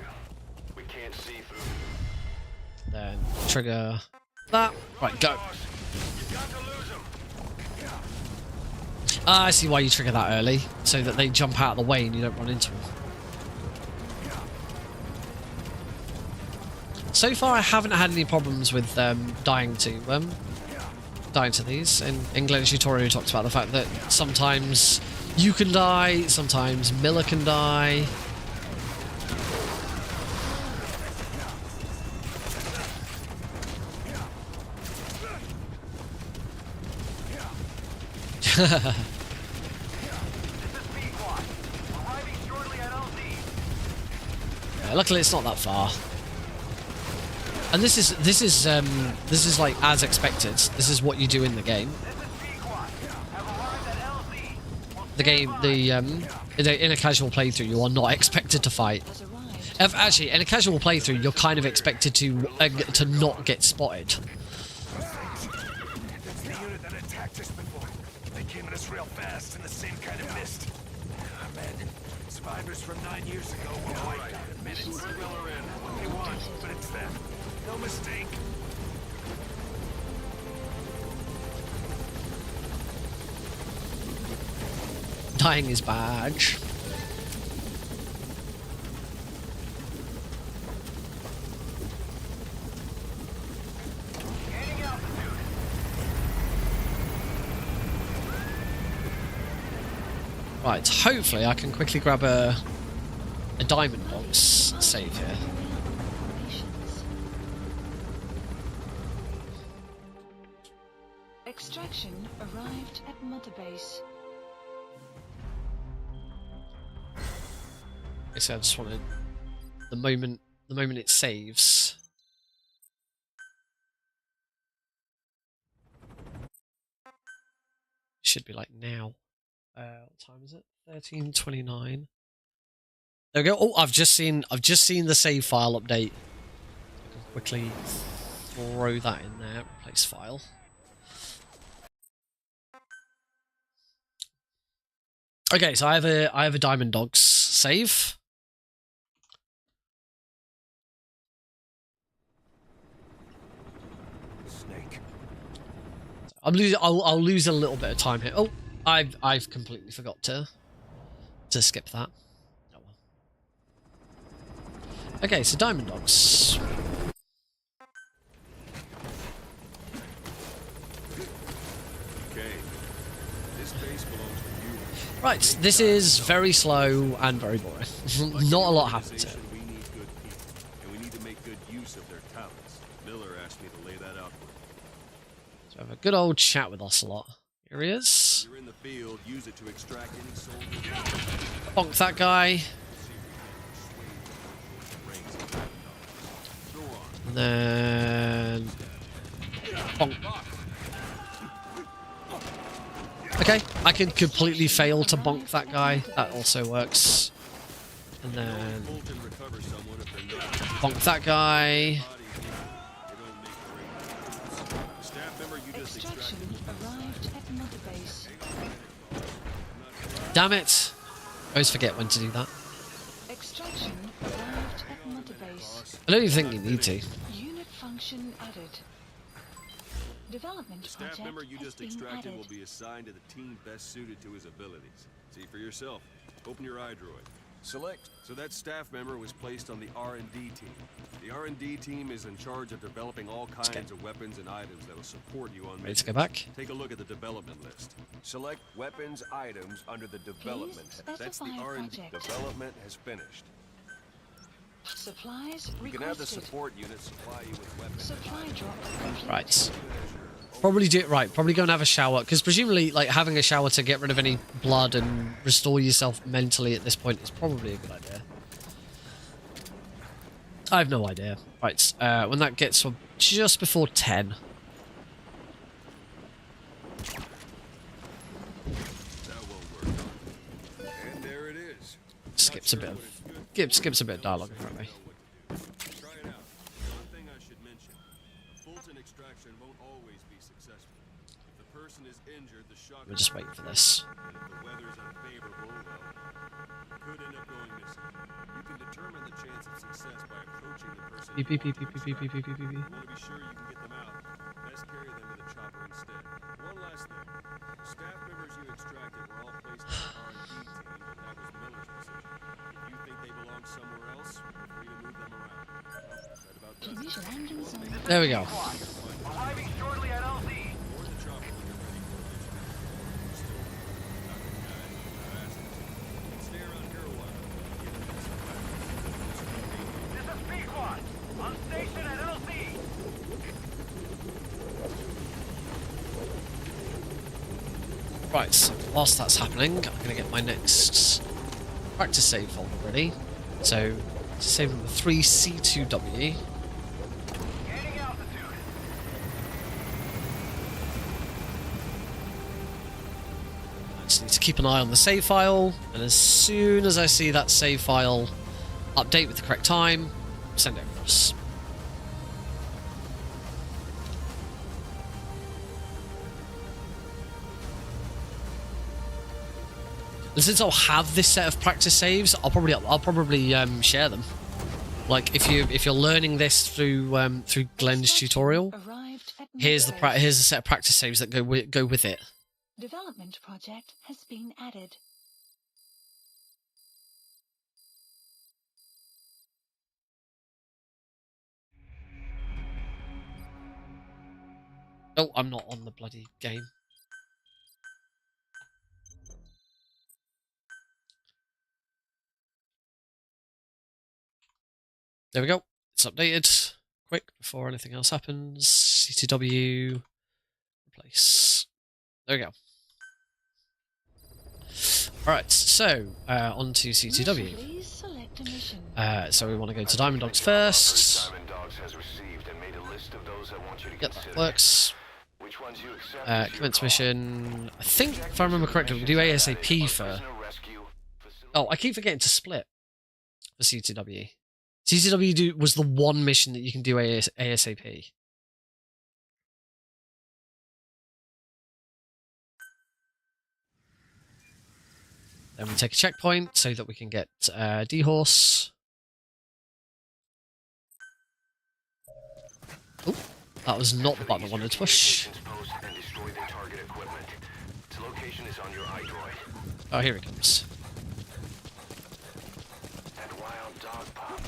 We can't see through. Then trigger that. Right, go. You've got to lose them. I see why you trigger that early, so that they jump out of the way and you don't run into them. So far, I haven't had any problems with dying to these. In Glenn's tutorial, he talks about the fact that sometimes you can die, sometimes Miller can die. Yeah, luckily, it's not that far. And this is like as expected. This is what you do in the game. In a casual playthrough, you are not expected to fight. Actually, in a casual playthrough, you're kind of expected to not get spotted. That's the unit that attacked us before. They came at us real fast in the same kind of mist. Ah, man, survivors from 9 years ago were wiped out in minutes. Miller in. What they want, but it's them. No mistake. Dying is badge. Right, hopefully I can quickly grab a diamond box save here. Extraction arrived at Mother Base. So I just wanted the moment it saves. Should be like now. What time is it? 13:29. There we go. Oh, I've just seen the save file update. I can quickly throw that in there. Replace file. Okay, so I have a Diamond Dogs save. Snake. I'll lose a little bit of time here. Oh, I've completely forgot to skip that. Oh well. Okay, so Diamond Dogs. Okay. This base belongs to you. Right, this is very slow and very boring. Not a lot happens here. We need good people, and we need to make good use of their talents. Miller asked me to lay that out for you. So I have a good old chat with Ocelot. Here he is. You're in the field, use it to extract any soldier. Bonk that guy. And then... Bonk. Okay, I can completely fail to bonk that guy. That also works. And then bonk that guy. Extraction arrived at Mother Base. Damn it! I always forget when to do that. Extraction arrived at Mother Base. I don't even think you need to. Unit function added. Development The staff project member you has just been extracted added. will be assigned to the team best suited to his abilities. See for yourself. Open your iDroid. Select. So that staff member was placed on the R&D team. The R&D team is in charge of developing all kinds of weapons and items that will support you on Ready to missions. go back? Take a look at the development list. Select weapons items under the development. Please That's the specify R&D. project. Development has finished. Supplies You can have the requested. support unit supply you with weapons. Supply drop complete. Right. Probably do it right. Probably go and have a shower, because presumably, like, having a shower to get rid of any blood and restore yourself mentally at this point is probably a good idea. I have no idea. Right. When that gets just before 10. And there it is. Skips a bit of skips a bit of dialogue in front of me. Try it out. One thing I should mention. A Fulton extraction won't always be successful. If the person is injured, the shock... We're just waiting for this. And if the weather's unfavorable, well, could end up going missing. You can determine the chance of success by approaching the person Beep, you beep, want beep, to beep, beep, beep, extract. beep, beep, beep. You want to be sure you can get them out. Best carry them to the chopper instead. One last thing. The staff members you extracted were all placed on the R&D team, and that was Miller's decision. If you think they belong somewhere else, feel free to move them around. That about does it. Initial landing zone. There we go. Arriving shortly at LZ. Board the chopper when you're ready for a mission. Still not the guy I asked him. Stay around here a while. This is P-Quad. On station at LZ. Right, so whilst that's happening, I'm going to get my next practice save folder ready. So, save number 3C2W. Gaining altitude. I just need to keep an eye on the save file, and as soon as I see that save file update with the correct time, send it across. And since I'll have this set of practice saves, I'll probably share them. Like if you're learning this through Glenn's tutorial, Arrived at here's Mother Base. here's a set of practice saves that go with it. Development project has been added. Oh, I'm not on the bloody game. There we go. It's updated. Quick, before anything else happens. CTW. Replace. There we go. Alright, so, on to CTW. Please select a mission. So we want to go to Diamond Dogs first. Diamond Dogs has received and made a list of those I want you to Yep, consider. that works. Which ones you accept is your Commence call. mission. I think, if I remember correctly, we do ASAP for... Prisoner rescue facility. Oh, I keep forgetting to split for CTW. CTW was the one mission that you can do ASAP. Then we take a checkpoint so that we can get D-Horse. Oh, that was not the button I wanted to push. Post and destroy their target equipment. Its location is on your iDroid. Oh, here it comes. That wild dog pup.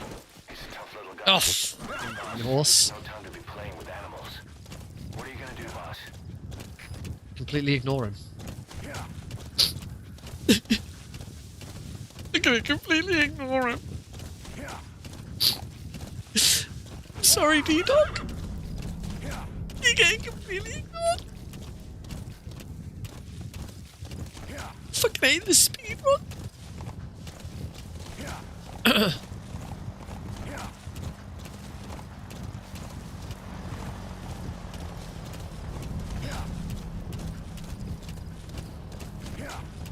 He's a tough little guy. Oh, D-Horse. No time to be playing with animals. What are you gonna do, boss? Completely ignore him. I'm gonna completely ignore him. Sorry, D-Dog. You're getting completely ignored. Fucking hate this speedrun.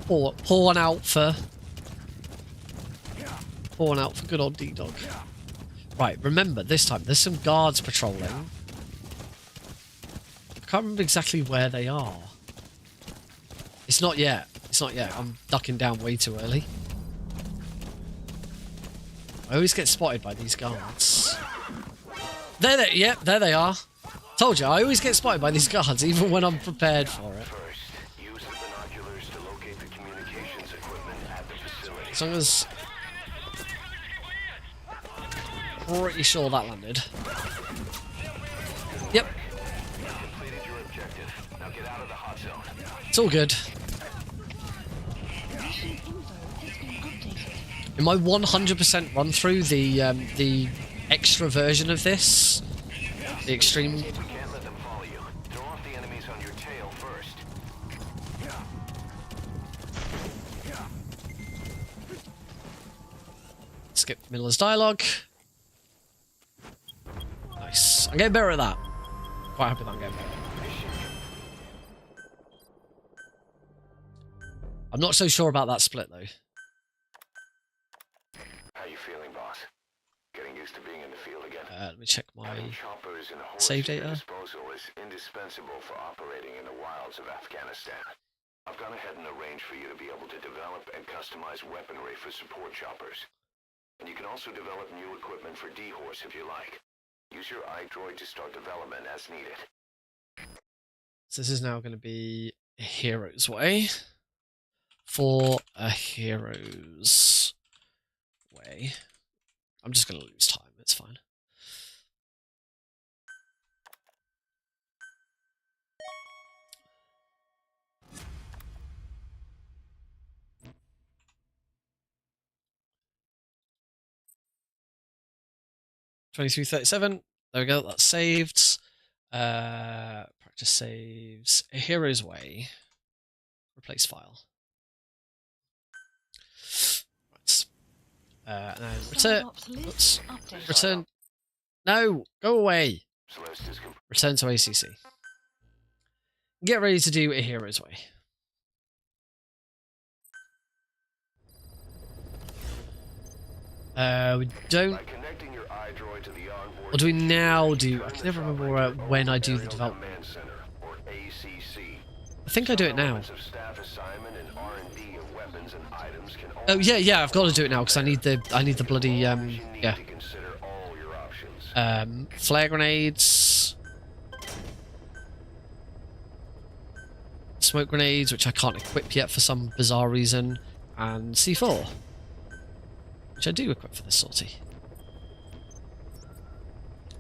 Pour one out for good old D-Dog. Right, remember, this time, there's some guards patrolling. I can't remember exactly where they are. It's not yet. It's not yet. I'm ducking down way too early. I always get spotted by these guards. There they, yep, there they are. Told you, I always get spotted by these guards, even when I'm prepared for it. As long as... Pretty sure that landed. Yep. It's all good. In my 100% run through, the extra version of this, the extreme. Skip Miller's dialogue. Nice. I'm getting better at that. Quite happy that I'm getting better. I'm not so sure about that split though. How you feeling, boss? Getting used to being in the field again? Let me check my choppers and save data. Disposal is indispensable for operating in the wilds of Afghanistan. I've gone ahead and arranged for you to be able to develop and customize weaponry for support choppers. And you can also develop new equipment for D-Horse if you like. Use your iDroid to start development as needed. So this is now going to be a hero's way. For a hero's way. I'm just going to lose time, it's fine. $23.37. There we go, that's saved. Practice saves. A hero's way. Replace file. Right. Now return. Oops. Return. No, go away. Return to ACC. Get ready to do a hero's way. We don't. Or do we now do? I can never remember when I do the development. I think I do it now. Oh yeah, I've got to do it now because I need the bloody yeah. Flare grenades, smoke grenades, which I can't equip yet for some bizarre reason, and C4, which I do equip for this sortie.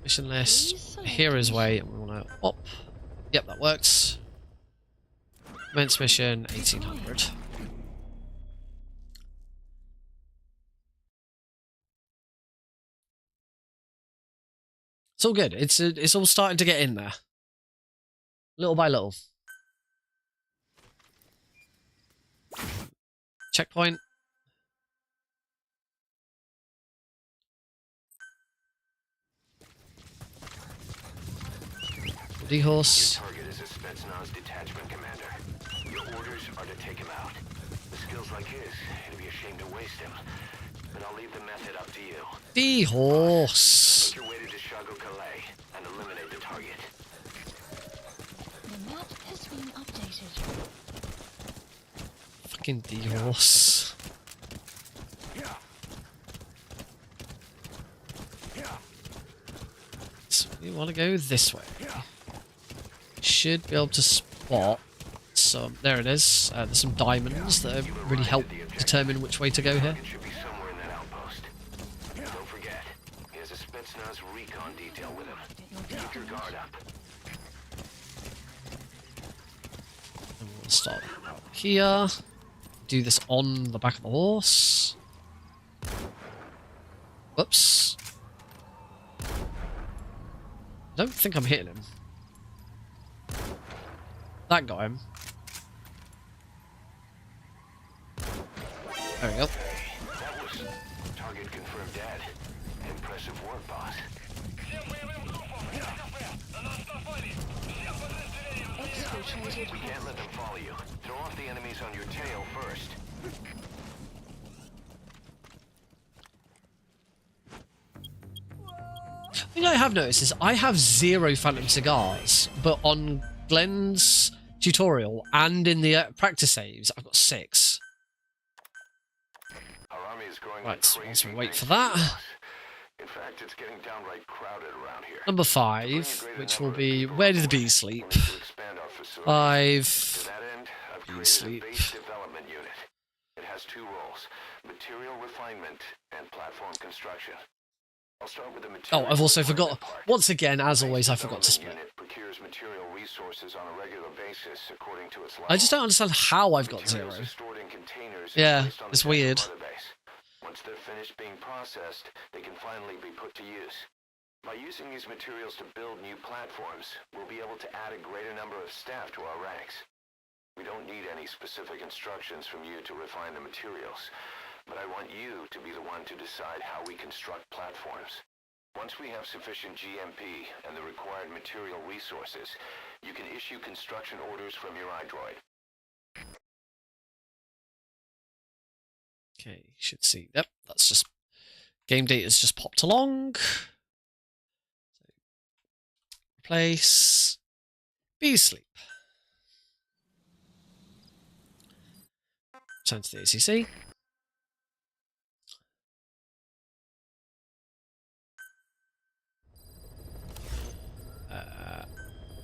Mission list, hero's way, and we want to op. Yep, that works. Commence mission 1800. It's all good. It's all starting to get in there, little by little. Checkpoint. D-Horse. Target is a Spetsnaz detachment commander. Your orders are to take him out. With skills like his, it'd be a shame to waste him. But I'll leave the method up to you. D-Horse. Make your way to Calais and eliminate the target. The map has been updated. Fucking D-Horse. So we want to go this way. Should be able to spot some. There it is. There's some diamonds that really help determine which way to go here. Don't forget, he has a Spetsnaz recon detail with him. Keep your guard up. And we'll start out here. Do this on the back of the horse. Whoops. I don't think I'm hitting him. That got him. There we go. That was target confirmed dead. Impressive work, boss. infiltrated. We can't let them follow you. Throw off the enemies on your tail first. The thing I have noticed is I have 0 phantom cigars, but on Glenn's tutorial and in the practice saves, I've got 6. Our army is growing Right, like once crazy we wait thanks for to you, that. boss. In fact, it's getting downright crowded around here. Number To bring a 5, greater which number will of be people where on did the board, bees sleep? we'll need to expand our facilities. 5. To that end, I've Bees created sleep. a base development unit. It has 2 roles: material refinement and platform construction. I'll start with the material. Oh, I've also refinement forgot. part. Once again, as The always, base I forgot to split. development unit procures material resources on a regular basis according to its level. I just don't understand how I've got 0. Materials are stored in containers and Yeah, placed on the it's deck of weird. Mother Base. Once they're finished being processed, they can finally be put to use. By using these materials to build new platforms, we'll be able to add a greater number of staff to our ranks. We don't need any specific instructions from you to refine the materials, but I want you to be the one to decide how we construct platforms. Once we have sufficient GMP and the required material resources, you can issue construction orders from your iDroid. Okay, you should see. Yep, that's just game data's just popped along. Replace bee sleep. Turn to the ACC.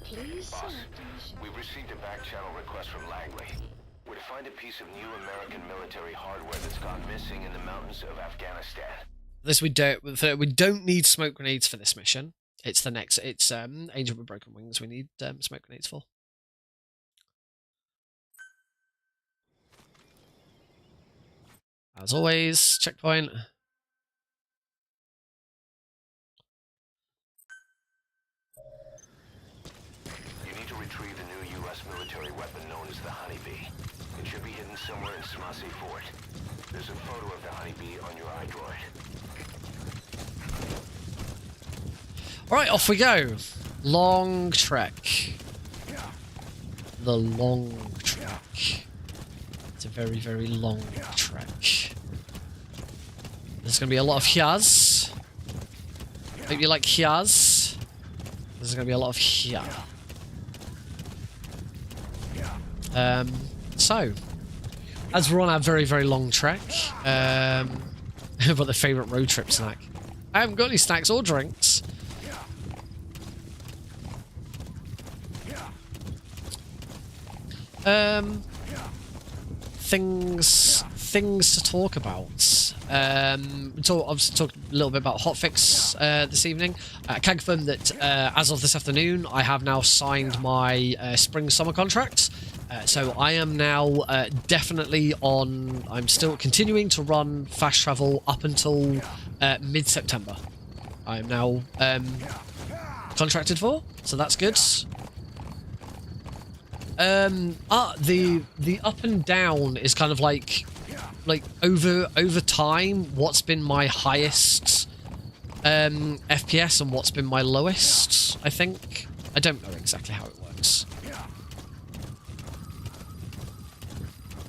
Please Boss, select a mission. we've received a back channel request from Langley. We're to find a piece of new American military hardware that's gone missing in the mountains of Afghanistan. This we don't need smoke grenades for this mission. It's the next. It's Angel with Broken Wings. We need smoke grenades for. As always, checkpoint. You need to retrieve the new U.S. military weapon known as the Honeybee. It should be hidden somewhere in Smassi Fort. There's a photo of the Honeybee on your iDroid. Alright, off we go. Long trek. The long trek. It's a very, very long trek. There's going to be a lot of hyas. Hope you like hyas. There's going to be a lot of hya. So, as we're on our very, very long trek, about the favourite road trip snack. I haven't got any snacks or drinks. Things to talk about. Obviously talked a little bit about hotfix this evening. I can confirm that as of this afternoon, I have now signed my spring-summer contract. So I am now definitely on. I'm still continuing to run fast travel up until mid-September. I am now contracted for, so that's good. The up and down is kind of like over time, what's been my highest FPS and what's been my lowest, I think. I don't know exactly how it works.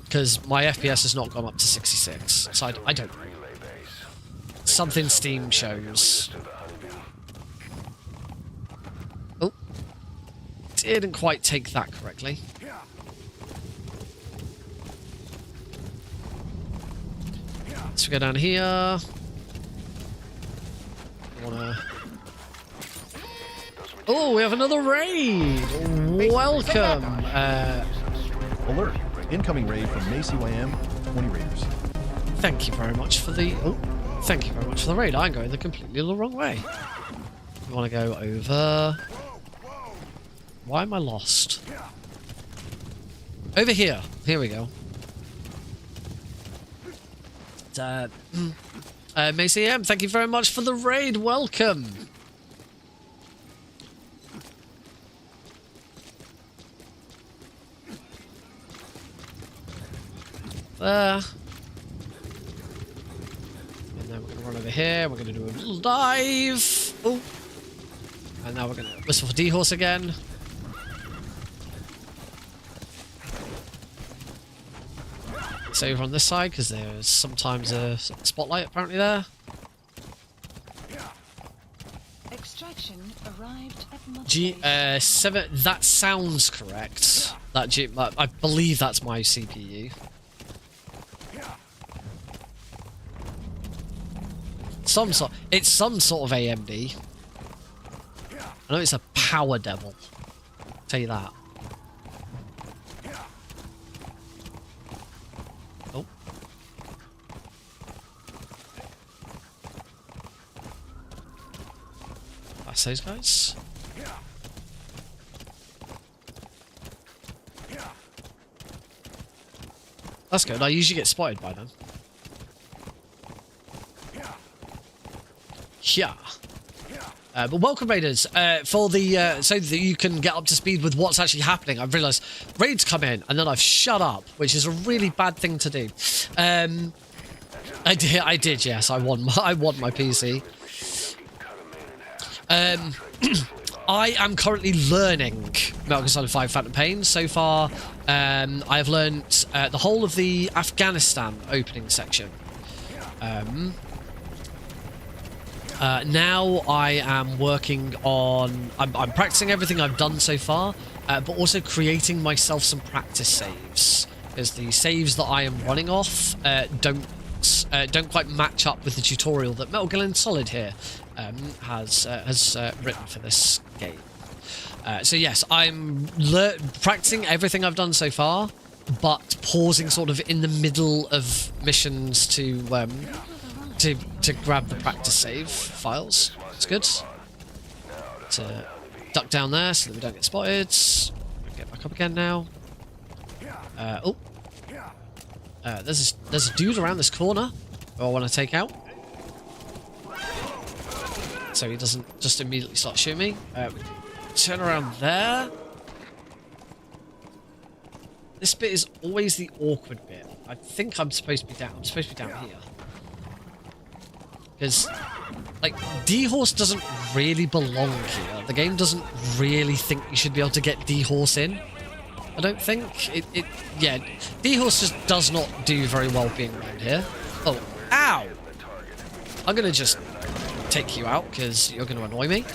Because my FPS has not gone up to 66, so I don't know. Something Steam shows. Oh. Didn't quite take that correctly. Let's go down here. I wanna... Oh, we have another raid! Welcome! Alert! Incoming raid from Macy YM, 20 raiders. Thank you very much for the... Oh, thank you very much for the raid. I'm going the completely wrong way. We want to go over... Why am I lost? Over here. Here we go. Macy M, thank you very much for the raid. Welcome. There. And then we're going to run over here. We're going to do a little dive. Oh. And now we're going to whistle for D-Horse again. It's over on this side because there's sometimes a spotlight apparently there. Extraction arrived at G7. That sounds correct. I believe that's my CPU. It's some sort of AMD. I know it's a power devil. I'll tell you that. Oh. That's those guys. That's good. I usually get spotted by them. Yeah. But welcome, Raiders, for the so that you can get up to speed with what's actually happening. I've realised raids come in and then I've shut up, which is a really bad thing to do. I did, yes. I won my PC. I am currently learning Metal Gear Solid 5 Phantom Pain. So far, I have learnt the whole of the Afghanistan opening section. Now I am working on... I'm practicing everything I've done so far, but also creating myself some practice saves. Because the saves that I am running off don't quite match up with the tutorial that Metal Gear Solid here has written for this game. So yes, I'm practicing everything I've done so far, but pausing sort of in the middle of missions to grab the practice save files. It's good. To duck down there so that we don't get spotted. Get back up again now. There's a dude around this corner who I want to take out. So he doesn't just immediately start shooting me. Turn around there. This bit is always the awkward bit. I think I'm supposed to be down. I'm supposed to be down here. Because, like, D-Horse doesn't really belong here. The game doesn't really think you should be able to get D-Horse in. I don't think. Yeah, D-Horse just does not do very well being around here. Oh, ow! I'm going to just take you out because you're going to annoy me.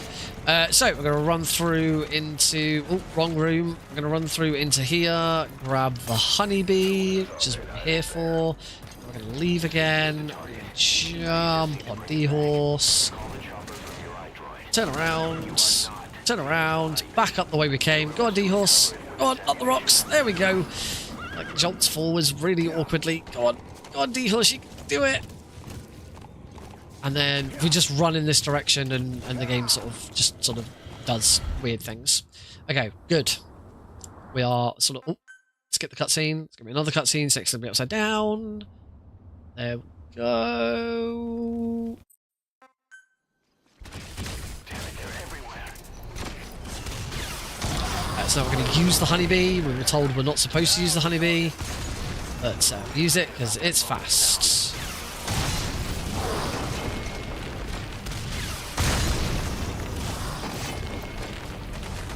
So, we're going to run through into... Oh, wrong room. We're going to run through into here, grab the honeybee, which is what we're here for. We're going to leave again. We're going to jump on D-Horse. Turn around, back up the way we came. Go on, D-Horse. Go on, up the rocks. There we go. Like, jolts forwards really awkwardly. Go on, D-Horse, you can do it. And then we just run in this direction and the game sort of does weird things. Okay, good. We are sort of... Oh, skip the cutscene. It's going to be another cutscene, so it's going to be upside down. There we go. So now we're going to use the honeybee. We were told we're not supposed to use the honeybee. But use it because it's fast.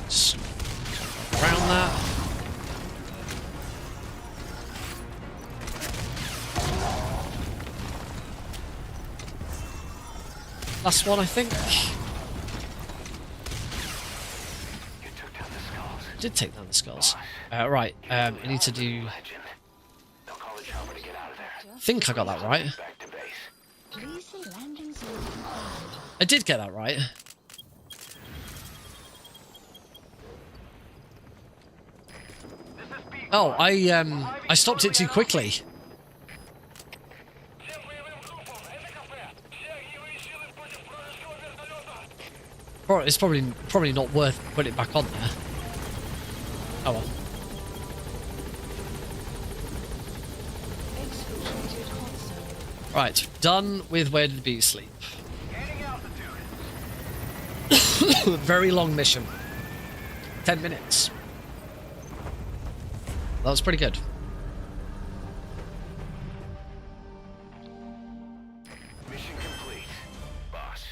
Just around that. Last one, I think. Did take down the skulls. Right, I need to do... I think I got that right. I did get that right. Oh, I stopped it too quickly. It's probably not worth putting it back on there. Oh well. Right, done with Where Did the Bees Sleep. Very long mission. 10 minutes. That was pretty good. Mission complete, boss.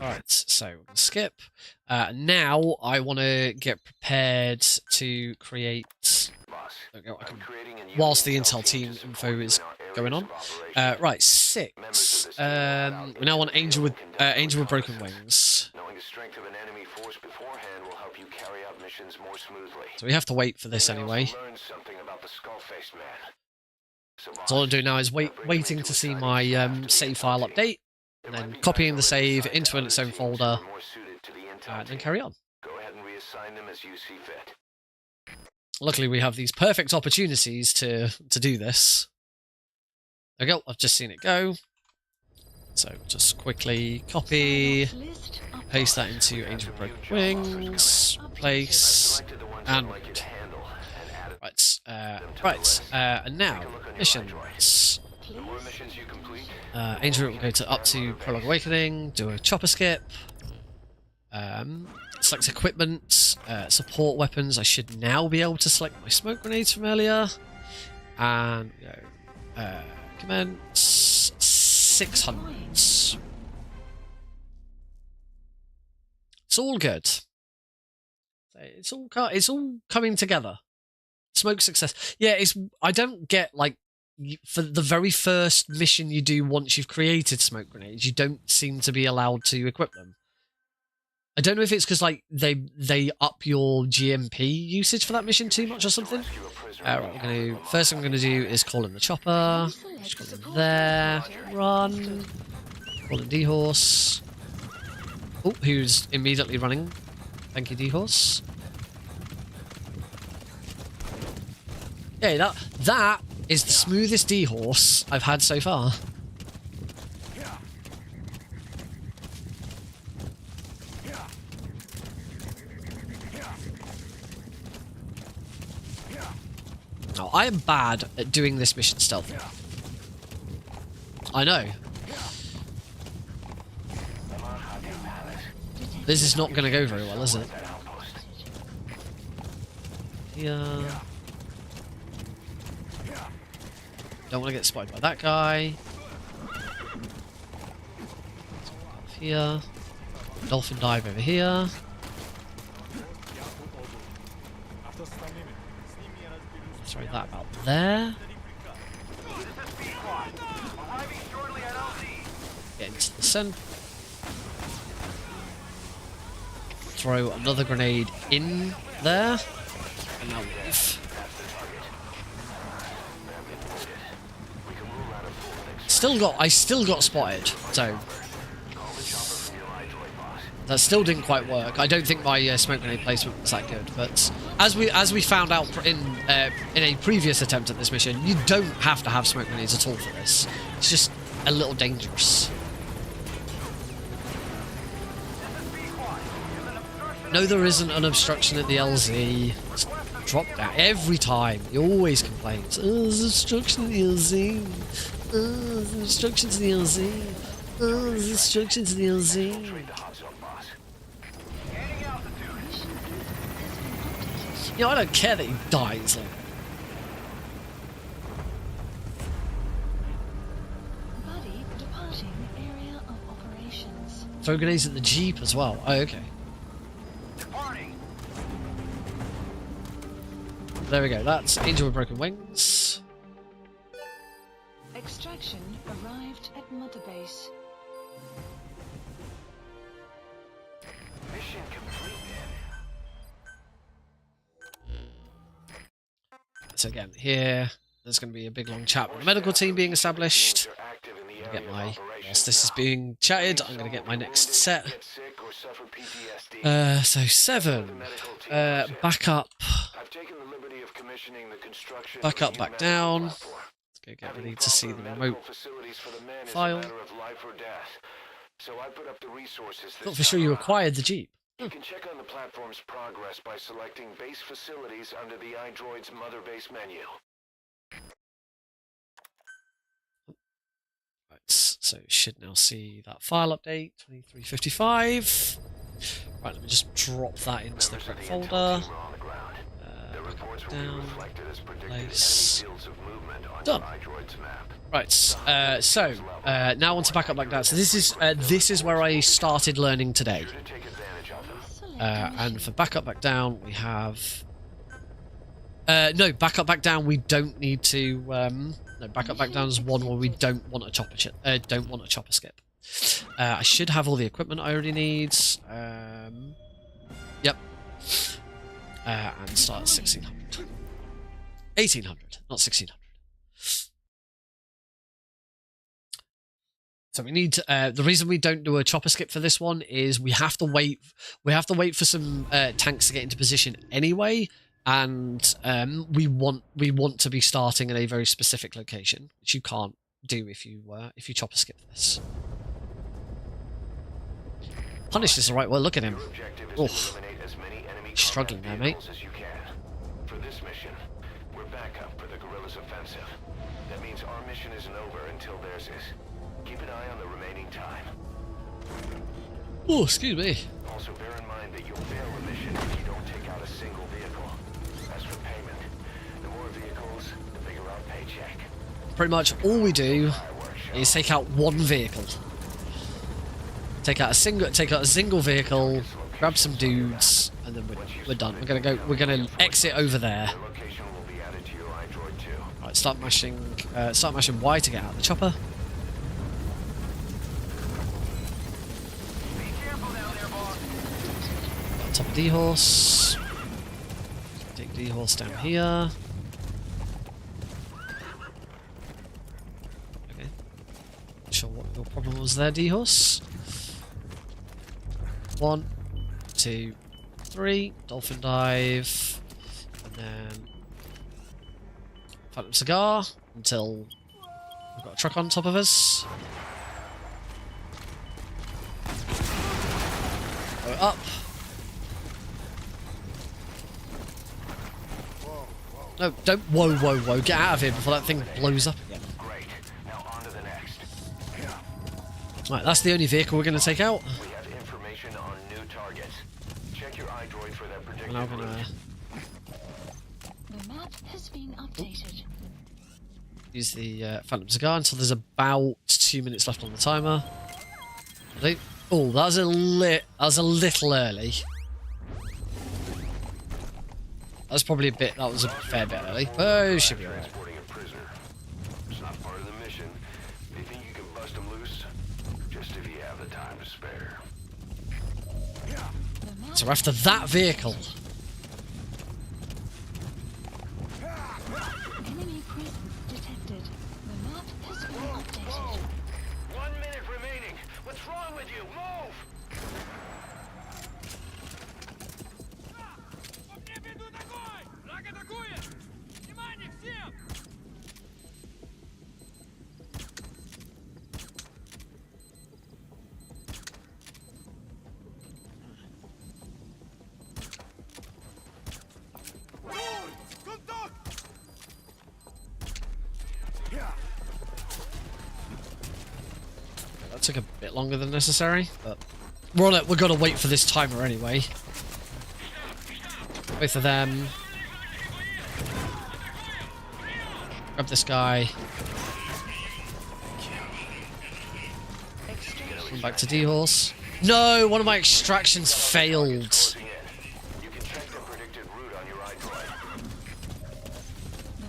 Alright, so we're going to skip. Now I want to get prepared to create... whilst the intel team info is going on. Right, 6. We now want Angel with broken wings. Knowing the strength of an enemy force beforehand will help you carry out missions more smoothly. So we have to wait for this anyway. So all I'm doing now is waiting to see my save file update, and then copying the save into its own folder, and then carry on. Go ahead and reassign them as you see fit. Luckily, we have these perfect opportunities to do this. There we go. I've just seen it go. So just quickly copy, paste that into Angel with Broken Wings, place, and right. And now missions. Angel will go to up to Prologue Awakening, do a chopper skip. Select equipment, support weapons. I should now be able to select my smoke grenades from earlier. And go. Commence 600. It's all good. It's all coming together. Smoke success. Yeah, I don't get, like, for the very first mission you do once you've created smoke grenades, you don't seem to be allowed to equip them. I don't know if it's because, like, they up your GMP usage for that mission too much or something. Right, first thing I'm gonna do is call in the chopper. Just call in there. Run. Call in D-Horse. Oh, who's immediately running? Thank you, D-Horse. Yeah, that is the smoothest D-Horse I've had so far. Now, I am bad at doing this mission stealthy. I know. This is not going to go very well, is it? Here. Don't want to get spotted by that guy. Here. Dolphin dive over here. Throw that about there. Get into the center. Throw another grenade in there. And now leave. I still got spotted, so that still didn't quite work. I don't think my smoke grenade placement was that good, but as we found out in a previous attempt at this mission, you don't have to have smoke grenades at all for this. It's just a little dangerous. No, there isn't an obstruction at the LZ. Just drop down every time. He always complains. Oh, there's obstruction at the LZ. Oh, there's an obstruction to the LZ. Oh, there's an obstruction to the LZ. You know, I don't care that he dies. Like. Buddy, departing area of operations. Throw grenades at the Jeep as well. Oh, okay. There we go. That's Angel with Broken Wings. Extraction arrived at Mother Base. Mission completed. So again, here, there's going to be a big long chat with the medical team being established. Whilst this is being chatted, I'm going to get my next set. So 7. Back up. Back up, back down. Let's go get ready to see the remote file. Thought for sure you acquired the Jeep. You can check on the platform's progress by selecting base facilities under the iDroid's Mother Base menu. Right, so you should now see that file update, 2355. Right, let me just drop that into the correct folder. Reports will be down. reflected as predicted Place. enemy fields of movement on Done. your iDroid's map. Right, so now I want to back up like that. So this is where I started learning today. Sure to take advantage of them. Select And for back up, back down, we have... no, back up, back down, we don't need to... no, back up, back down is one where we don't want a chopper skip. I should have all the equipment I already need. Yep. And start at 1600. 1800, not 1600. So we need the reason we don't do a chopper skip for this one is we have to wait for some tanks to get into position anyway, and we want to be starting in a very specific location, which you can't do if you chopper skip this. Punish is the right way. Look at him. Your objective is Oh, to eliminate as many enemy struggling there, combat mate. vehicles as you can. For this mission, we're backup for the guerrillas' offensive. That means our mission isn't over until theirs is. Keep an eye on the remaining time. Oh, excuse me. Also bear in mind that you'll fail the mission if you don't take out a single vehicle. As for payment, the more vehicles, the bigger our paycheck. Pretty much all we do is take out one vehicle. Take out a single vehicle, grab some dudes, and then we're done. We're gonna exit over there. Your location will be added to your iDroid too. Right, start mashing Y to get out of the chopper. Top of D-horse. Take D-horse down here. Okay. Not sure what your problem was there, D-horse. 1, 2, 3. Dolphin dive. And then Phantom Cigar until we've got a truck on top of us. Go up. No, don't. Whoa, whoa, whoa. Get out of here before that thing blows up again. Great. Now on to the next. Right, that's the only vehicle we're going to take out. We have information on new targets. Check your iDroid for that predicted We're now going route. to The map has been updated. use the Phantom Cigar until there's about 2 minutes left on the timer. Oh, that was a little early. That was a fair bit early. Oh, should be alright. Transporting a prisoner. It's not part of the mission. They think you can bust them loose, just if you have the time to spare. The map So after that vehicle, enemy presence detected. The map has been updated. 1 minute remaining. What's wrong with you? Move! that took a bit longer than necessary, but we're on it. We've got to wait for this timer anyway. Both of them. Grab this guy. Come back to D-horse. No, one of my extractions failed. You can check the predicted route on your iDroid.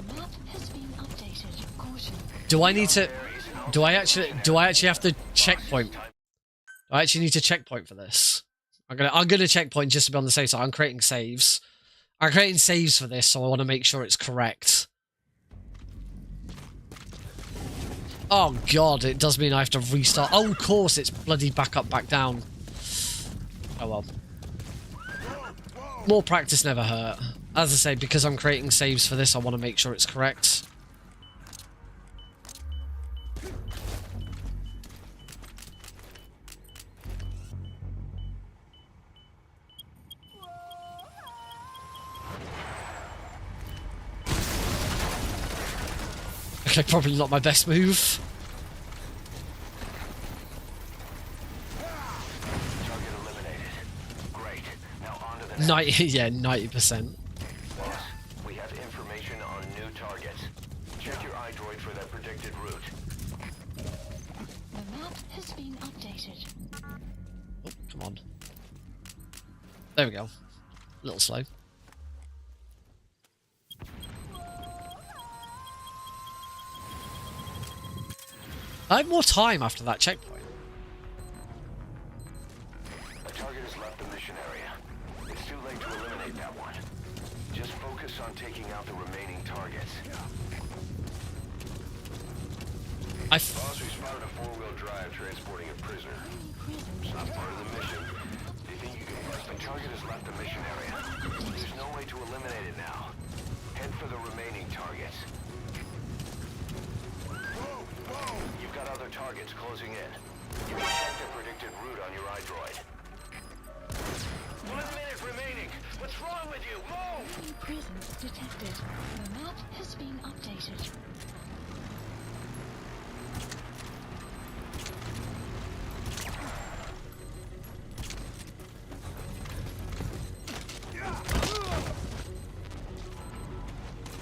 The map has been updated. Caution. Do I need to? Do I actually have to checkpoint? Do I actually need to checkpoint for this? I'm gonna checkpoint just to be on the safe side. I'm creating saves. I'm creating saves for this, so I want to make sure it's correct. Oh god, it does mean I have to restart. Oh, of course, it's bloody back up, back down. Oh well. More practice never hurt. As I say, because I'm creating saves for this, I want to make sure it's correct. Okay, probably not my best move. Target eliminated. Great. Now on to the next. 90%. Boss, we have for that predicted route. The map has been updated. Oh, come on. There we go. A little slow. I had more time after that checkpoint. A target has left the mission area. It's too late to eliminate that one. Just focus on taking out the remaining targets. Boss, we spotted a four-wheel drive transporting a prisoner. It's not part of the mission. Do you think you can bust the target has left the mission area? There's no way to eliminate it now. Head for the remaining targets. You've got other targets closing in. You can check the predicted route on your iDroid. 1 minute remaining. What's wrong with you? Move! Enemy presence detected. The map has been updated.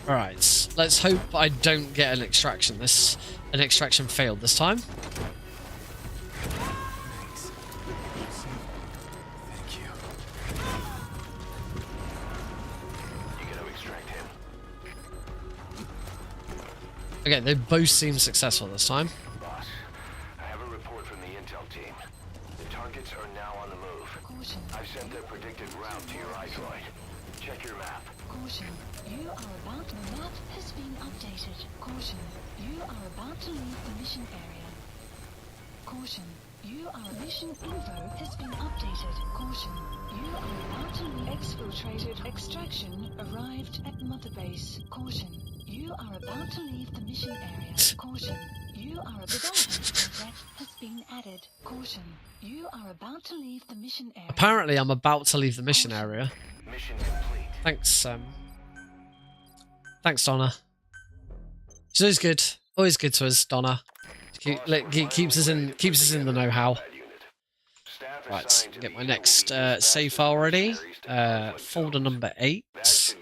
Alright, let's hope I don't get an extraction. An extraction failed this time. Thank you. You gotta extract him. Okay, they both seem successful this time. Boss, I have a report from the intel team. The targets are now on the move. Caution. I've sent their predicted route to your iDroid. Check your map. Caution. You are about to... The map has been updated. Caution. You are about to leave the mission area. Caution. You are... Mission info has been updated. Caution. You are about to leave... Exfiltrated extraction arrived at Mother Base. Caution. You are about to leave the mission area. Caution. You are... Development threat has been added. Caution. You are about to leave the mission area. Apparently I'm about to leave the mission area. Mission complete. Thanks, Donna. She's always good. Always good to us, Donna. Keeps us in the know-how. Right, get my next save file ready. Folder number 8. This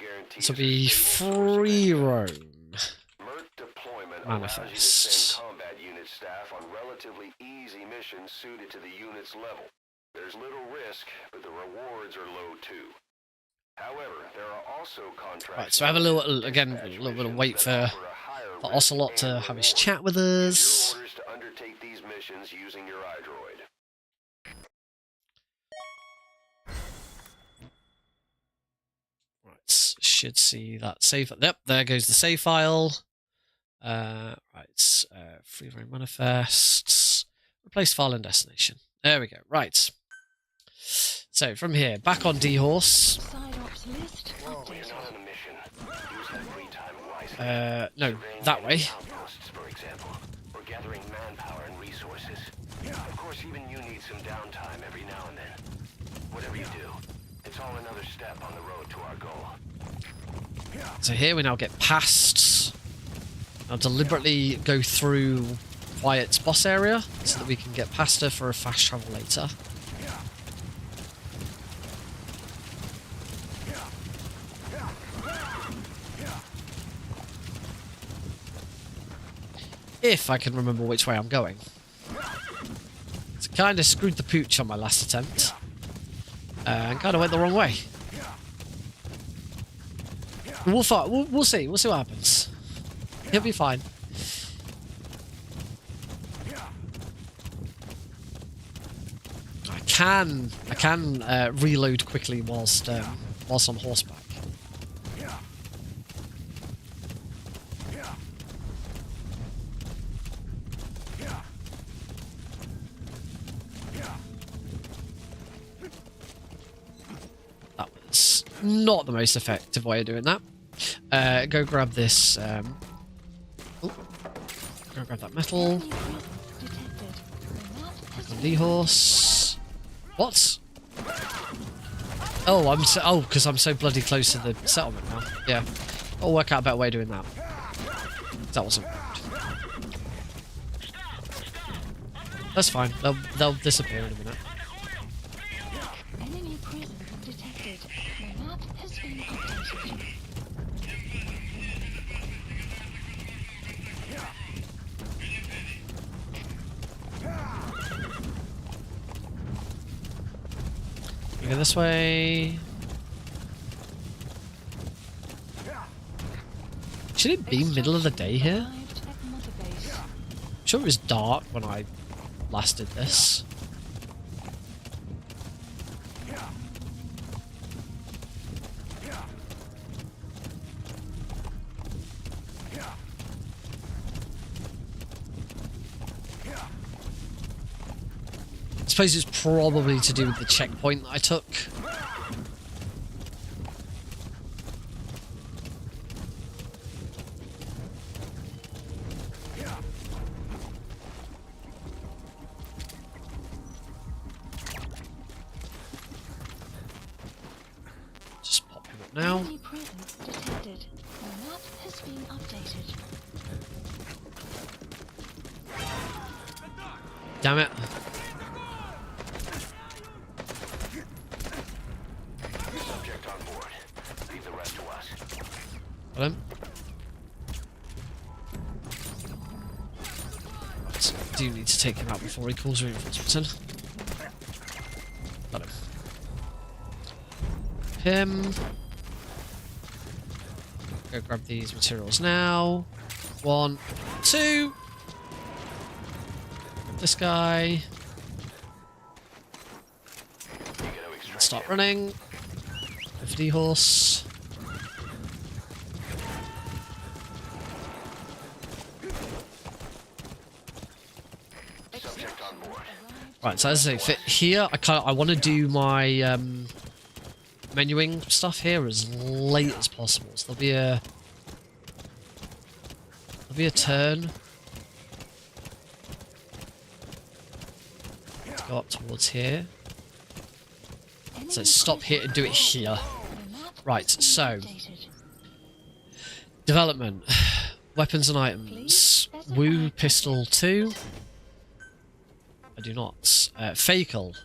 will be free roam. Manifest. Combat unit staff on relatively easy missions suited to the unit's level. There's little risk, but the rewards are low too. However, there are also contracts. Right, so I have a little bit of wait for Ocelot to have his chat with us. Orders to undertake these missions using your iDroid. Right, should see that save. Yep, there goes the save file. Right, free roam manifests. Replace file and destination. There we go. Right. So from here, back on D-Horse. No, that way. For example, or gathering manpower and resources. Of course, even you need some downtime every now and then. Whatever you do, it's all another step on the road to our goal. So here we now get past. I'll deliberately go through Quiet's boss area so that we can get past her for a fast travel later. If I can remember which way I'm going. So kind of screwed the pooch on my last attempt. And kind of went the wrong way. We'll see. We'll see what happens. He'll be fine. I can reload quickly whilst on horseback. That was not the most effective way of doing that. Go grab this. Go grab that metal. Back on D-Horse. What? Oh, because I'm so bloody close to the settlement now. Yeah, I'll work out a better way of doing that. That wasn't good. That's fine. They'll disappear in a minute. Enemy presence detected. The map has been updated. this way. Should it be middle of the day here? I'm sure it was dark when I last did this. I suppose it's probably to do with the checkpoint that I took. Just pop him up now. Enemy presence detected. The map has been updated. Damn it. Subject on board. Leave the rest to us. Got him. Right, I do need to take him out before he calls reinforcements in. Got him. Go grab these materials now. 1, 2. Grab this guy. Start running. 50 horse. Subject on board. Right, so as I say, here I want to do my menuing stuff here as late as possible. So there'll be a turn to go up towards here. So stop here and do it here. Right, so development, weapons and items. Woo pistol 2. I do not. Fakel.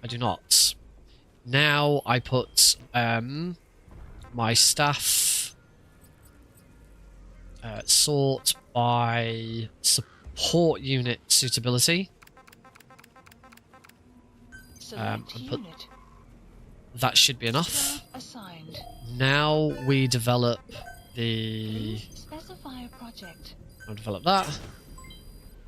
I do not. Now I put my staff sort by support unit suitability. And put, that should be enough. Now we develop the. Specify a project. I'll develop that.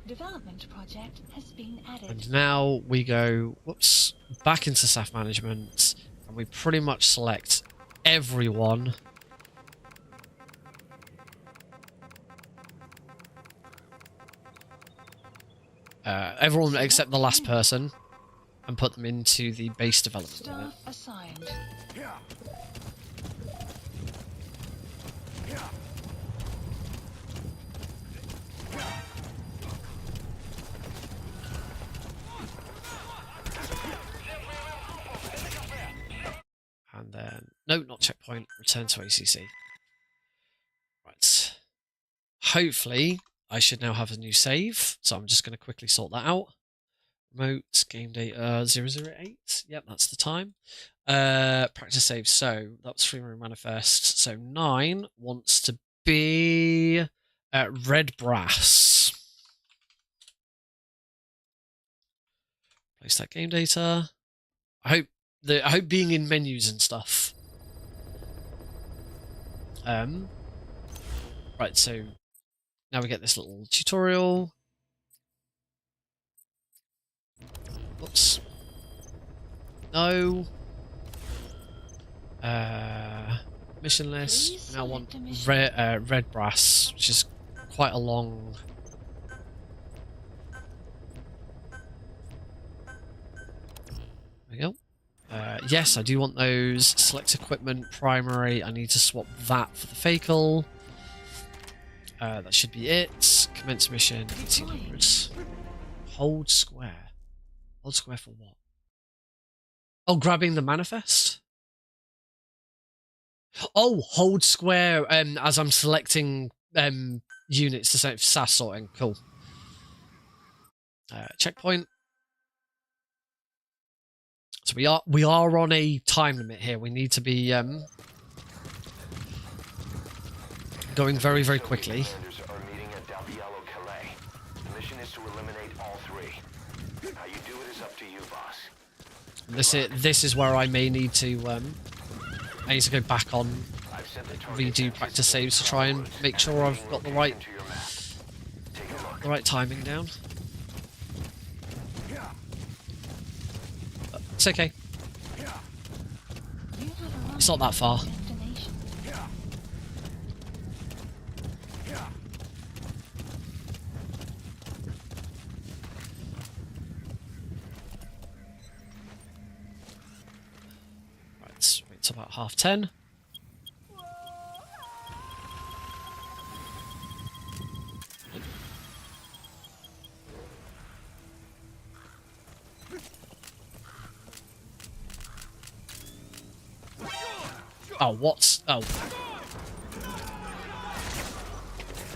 Development project has been added. And now we go, whoops, back into staff management, and we pretty much select everyone. Everyone except the last person, and put them into the base development unit. Staff assigned. And then, no, not checkpoint, return to ACC. Right. Hopefully, I should now have a new save, so I'm just going to quickly sort that out. Remote, game data 008, yep, that's the time. Practice save, so that was Freeman Manifest. So 9 wants to be red brass. Place that game data. I hope being in menus and stuff. Right, so now we get this little tutorial. Oops. No. Mission list. Now I want red brass, which is quite a long. There we go. Yes, I do want those. Select equipment, primary. I need to swap that for the Fakel. That should be it. Commence mission, 1800. Hold square. Hold square for what? Oh, grabbing the manifest? Oh, hold square as I'm selecting units to say SAS sorting. Cool. Checkpoint. So we are on a time limit here. We need to be going very, very quickly. Are meeting at Calais. The mission is to eliminate all 3. How you do it is up to you, boss. This is where I may need to I need to go back on, redo practice saves to try and make sure I've got the right timing down. But it's okay. It's not that far. It's about 10:30. Oh, what's... Oh.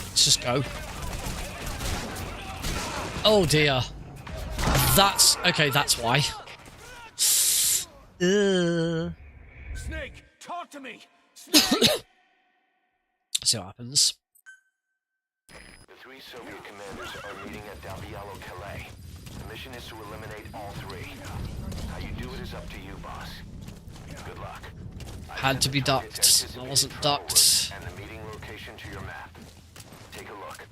Let's just go. Oh, dear. That's... Okay, that's why. Snake, talk to me! Snake! See what happens. The 3 Soviet commanders are meeting at Dalbialo Calais. The mission is to eliminate all 3. How you do it is up to you, boss. Good luck. Had to be ducked. I wasn't ducked. And the meeting location to your map. Take a look.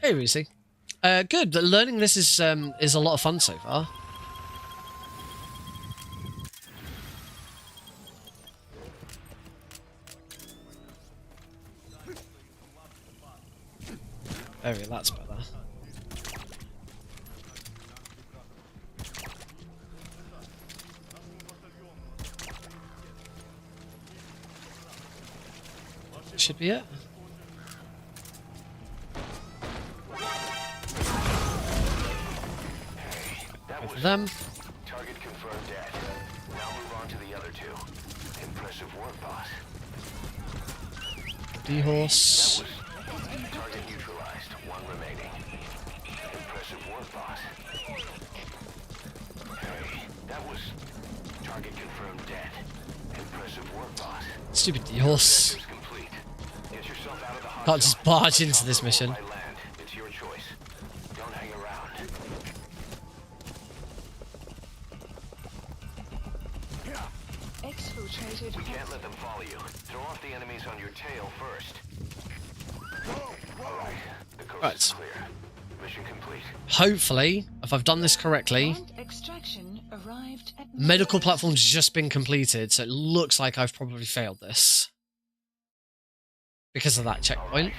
Hey, Reese. Good. Learning this is a lot of fun so far. There we go, that's better. Should be it. Go for them. Target confirmed dead. Now move on to the other 2. Impressive work, boss. D-horse. Target neutralized. 1 remaining. Impressive work, boss. Hey, that was target confirmed dead. Impressive work, boss. Stupid D-horse. Get yourself out of the Can't just barge into this mission. It's your choice. Don't hang around. Exfiltrated. We can't let them follow you. Throw off the enemies on your tail first. Alright, the coast is clear. Mission complete. Hopefully, if I've done this correctly, Extraction arrived at medical platform's just been completed, so it looks like I've probably failed this. Because of that checkpoint.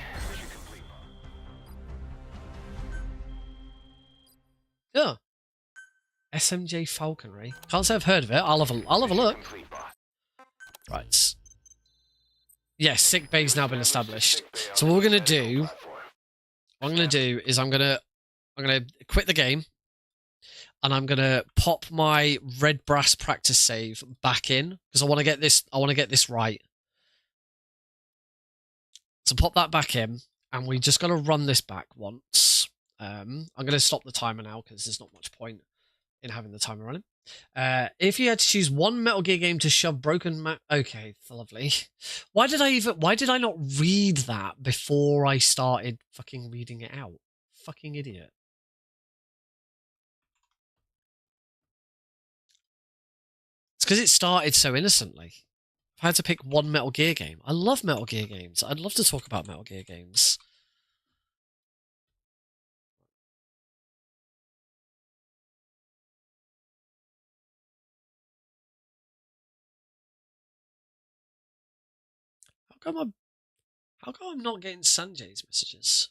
Yeah. SMJ Falconry. Can't say I've heard of it. I'll have a look. Right. Yes, sick bay's now been established. So what we're gonna do, is I'm gonna quit the game, and I'm gonna pop my red brass practice save back in because I want to get this right. So pop that back in, and we just got to run this back once. I'm going to stop the timer now because there's not much point in having the timer running. If you had to choose one Metal Gear game to shove broken okay, lovely. Why did I not read that before I started fucking reading it out? Fucking idiot. It's because it started so innocently. I had to pick one Metal Gear game. I love Metal Gear games. I'd love to talk about Metal Gear games. How come I'm not getting Sanjay's messages?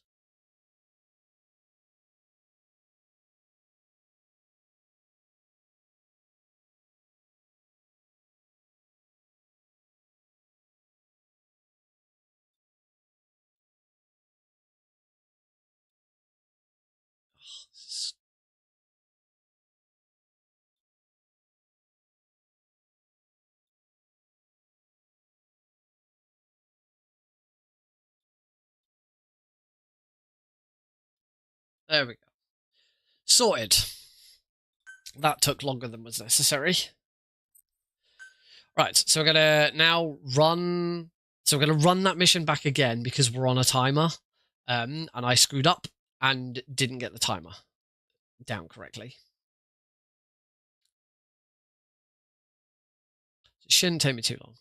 There we go. Sorted. That took longer than was necessary. Right, so we're gonna now run. So we're gonna run that mission back again because we're on a timer, and I screwed up and didn't get the timer down correctly. Shouldn't take me too long.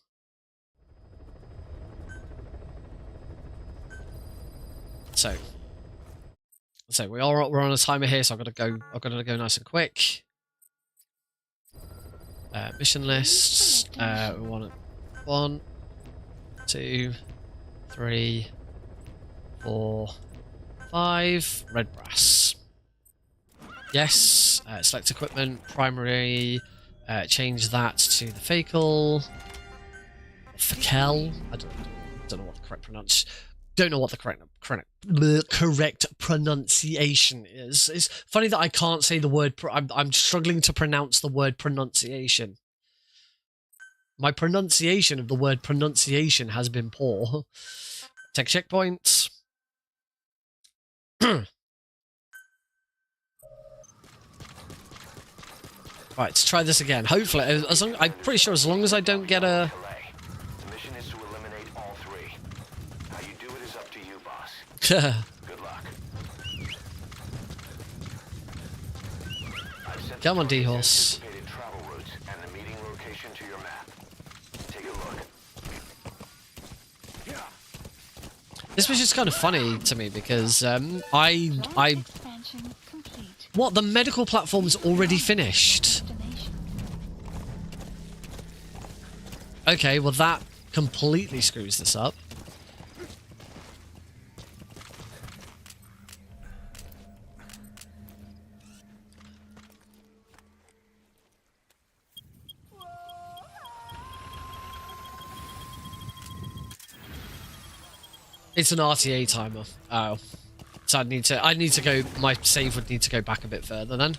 So we're on a timer here, so I've got to go nice and quick. Mission lists. We want 1, 2, 3, 4, 5. Red brass. Yes. Select equipment. Primary. Change that to the facal. Fakel. I don't know what the correct pronunciation. Don't know what the correct pronunciation is. It's funny that I can't say the word. I'm struggling to pronounce the word pronunciation. My pronunciation of the word pronunciation has been poor. Take checkpoints. Right, let's try this again. Hopefully, I'm pretty sure as long as I don't get a. The mission is to eliminate all 3. How you do it is up to you, boss. Good luck. Come on, D-Horse. Travel routes and the meeting location to your map. Take a look. This was just kind of funny to me because what, the medical platform's already finished? Okay, well that completely screws this up. It's an RTA timer. Oh. So I'd need to go, my save would need to go back a bit further then.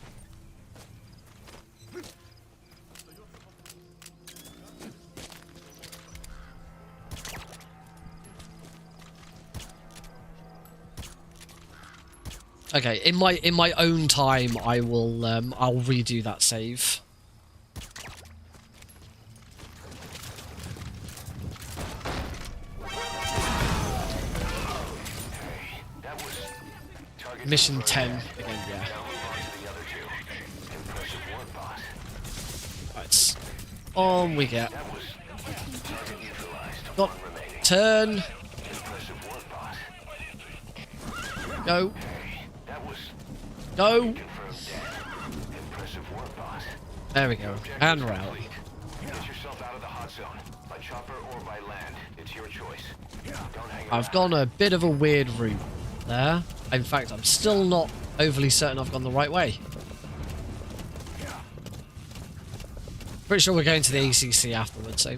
Okay, in my own time I will I'll redo that save. Mission 10 again, yeah. Right. On we get. Got turn. Go. Go. There we go. And route. I've gone a bit of a weird route there. In fact, I'm still not overly certain I've gone the right way. Pretty sure we're going to the ACC afterwards, so.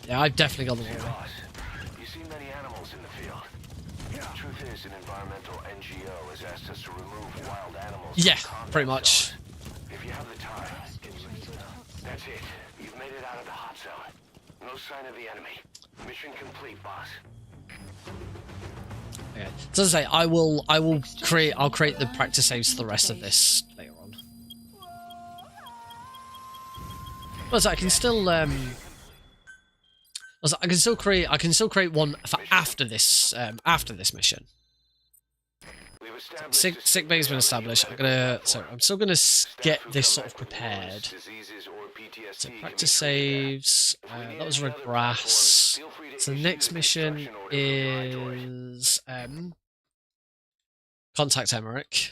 Yeah, I've definitely got the right way. You see many animals in the field. The truth is, an environmental NGO has asked us to remove wild animals. Yeah, pretty much. If you have the time, that's it. You've made it out of the hot zone. No sign of the enemy. Mission complete, boss. Okay. So as I say, I'll create the practice saves for the rest of this later on. Well, so I can still I can still create one for after this mission. Sick bay's been established. I'm still gonna get this sort of prepared. So practice saves. That was red brass. So the next mission is contact Emmerich.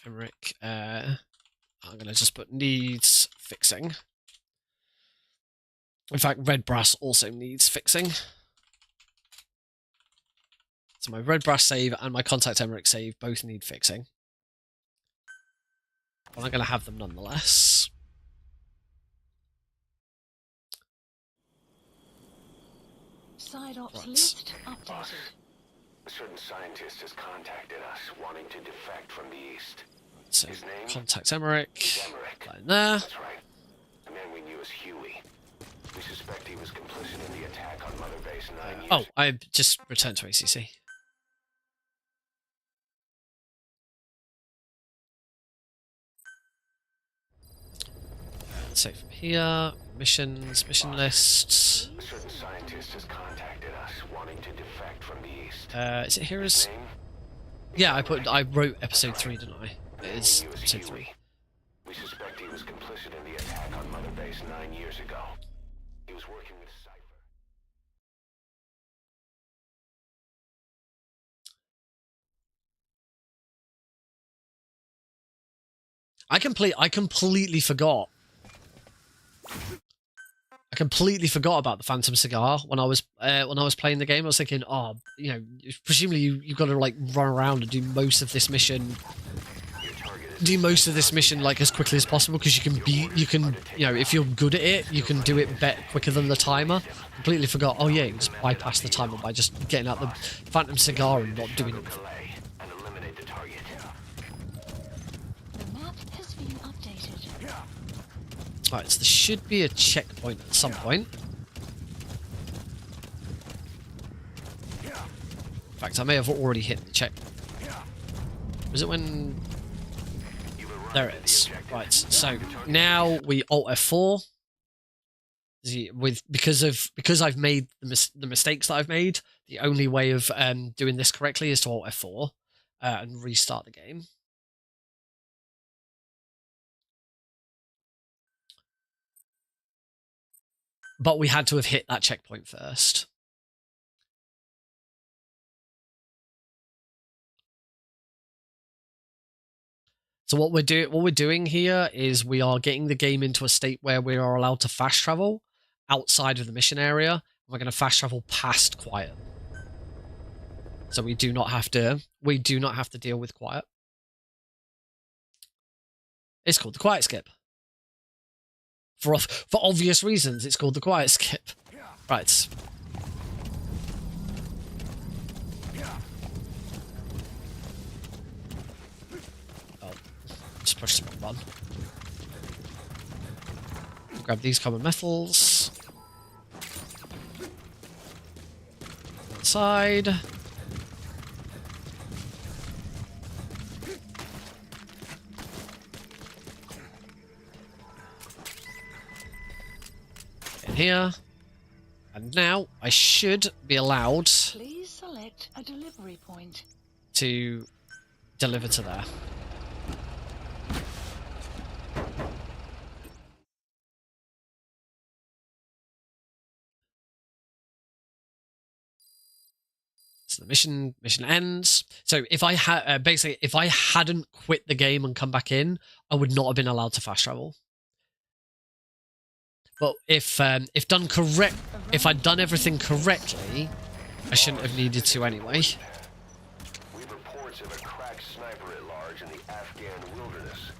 Emmerich. I'm gonna just put needs fixing. In fact, red brass also needs fixing. So my red brass save and my contact Emmerich save both need fixing. But I'm going to have them nonetheless. Side ops list updated. A certain scientist has contacted us, wanting to defect from the east. So His name? contact Emmerich. Right in there. That's right. The man we knew as Huey. We suspect he was complicit in the attack on Mother Base 9 years. Oh, I just returned to ACC. So from here, Missions, mission lists. A certain scientist has contacted us, wanting to defect from the east. Is it here as... Yeah, I wrote episode 3, didn't I? It is episode 3. We suspect he was complicit in the attack on Mother Base 9 years ago. He was working with Cypher. I completely forgot. I completely forgot about the Phantom Cigar when I was playing the game. I was thinking, oh, you know, presumably you've got to like run around and do most of this mission. Like as quickly as possible because you can you know, if you're good at it, you can do it quicker than the timer. Completely forgot. Oh yeah, you just bypass the timer by just getting out the Phantom Cigar and not doing it. Right, so there should be a checkpoint at some point. In fact, I may have already hit the checkpoint. Was it when... There it is. Right, so now we Alt F4. Because I've made the mistakes that I've made, the only way of doing this correctly is to Alt F4 and restart the game. But we had to have hit that checkpoint first. So what we're doing here is we are getting the game into a state where we are allowed to fast travel outside of the mission area. We're going to fast travel past Quiet. So we do not have to deal with Quiet. It's called the Quiet Skip. For obvious reasons, it's called the Quiet Skip. Right. Oh, just push the wrong button. Grab these common metals. Inside. Here, and now I should be allowed Please select a delivery point to deliver to there. So the mission ends. So if I had basically if I hadn't quit the game and come back in, I would not have been allowed to fast travel. But if I'd done everything correctly, I shouldn't have needed to anyway. We've reports of a crack sniper at large in the Afghan wilderness.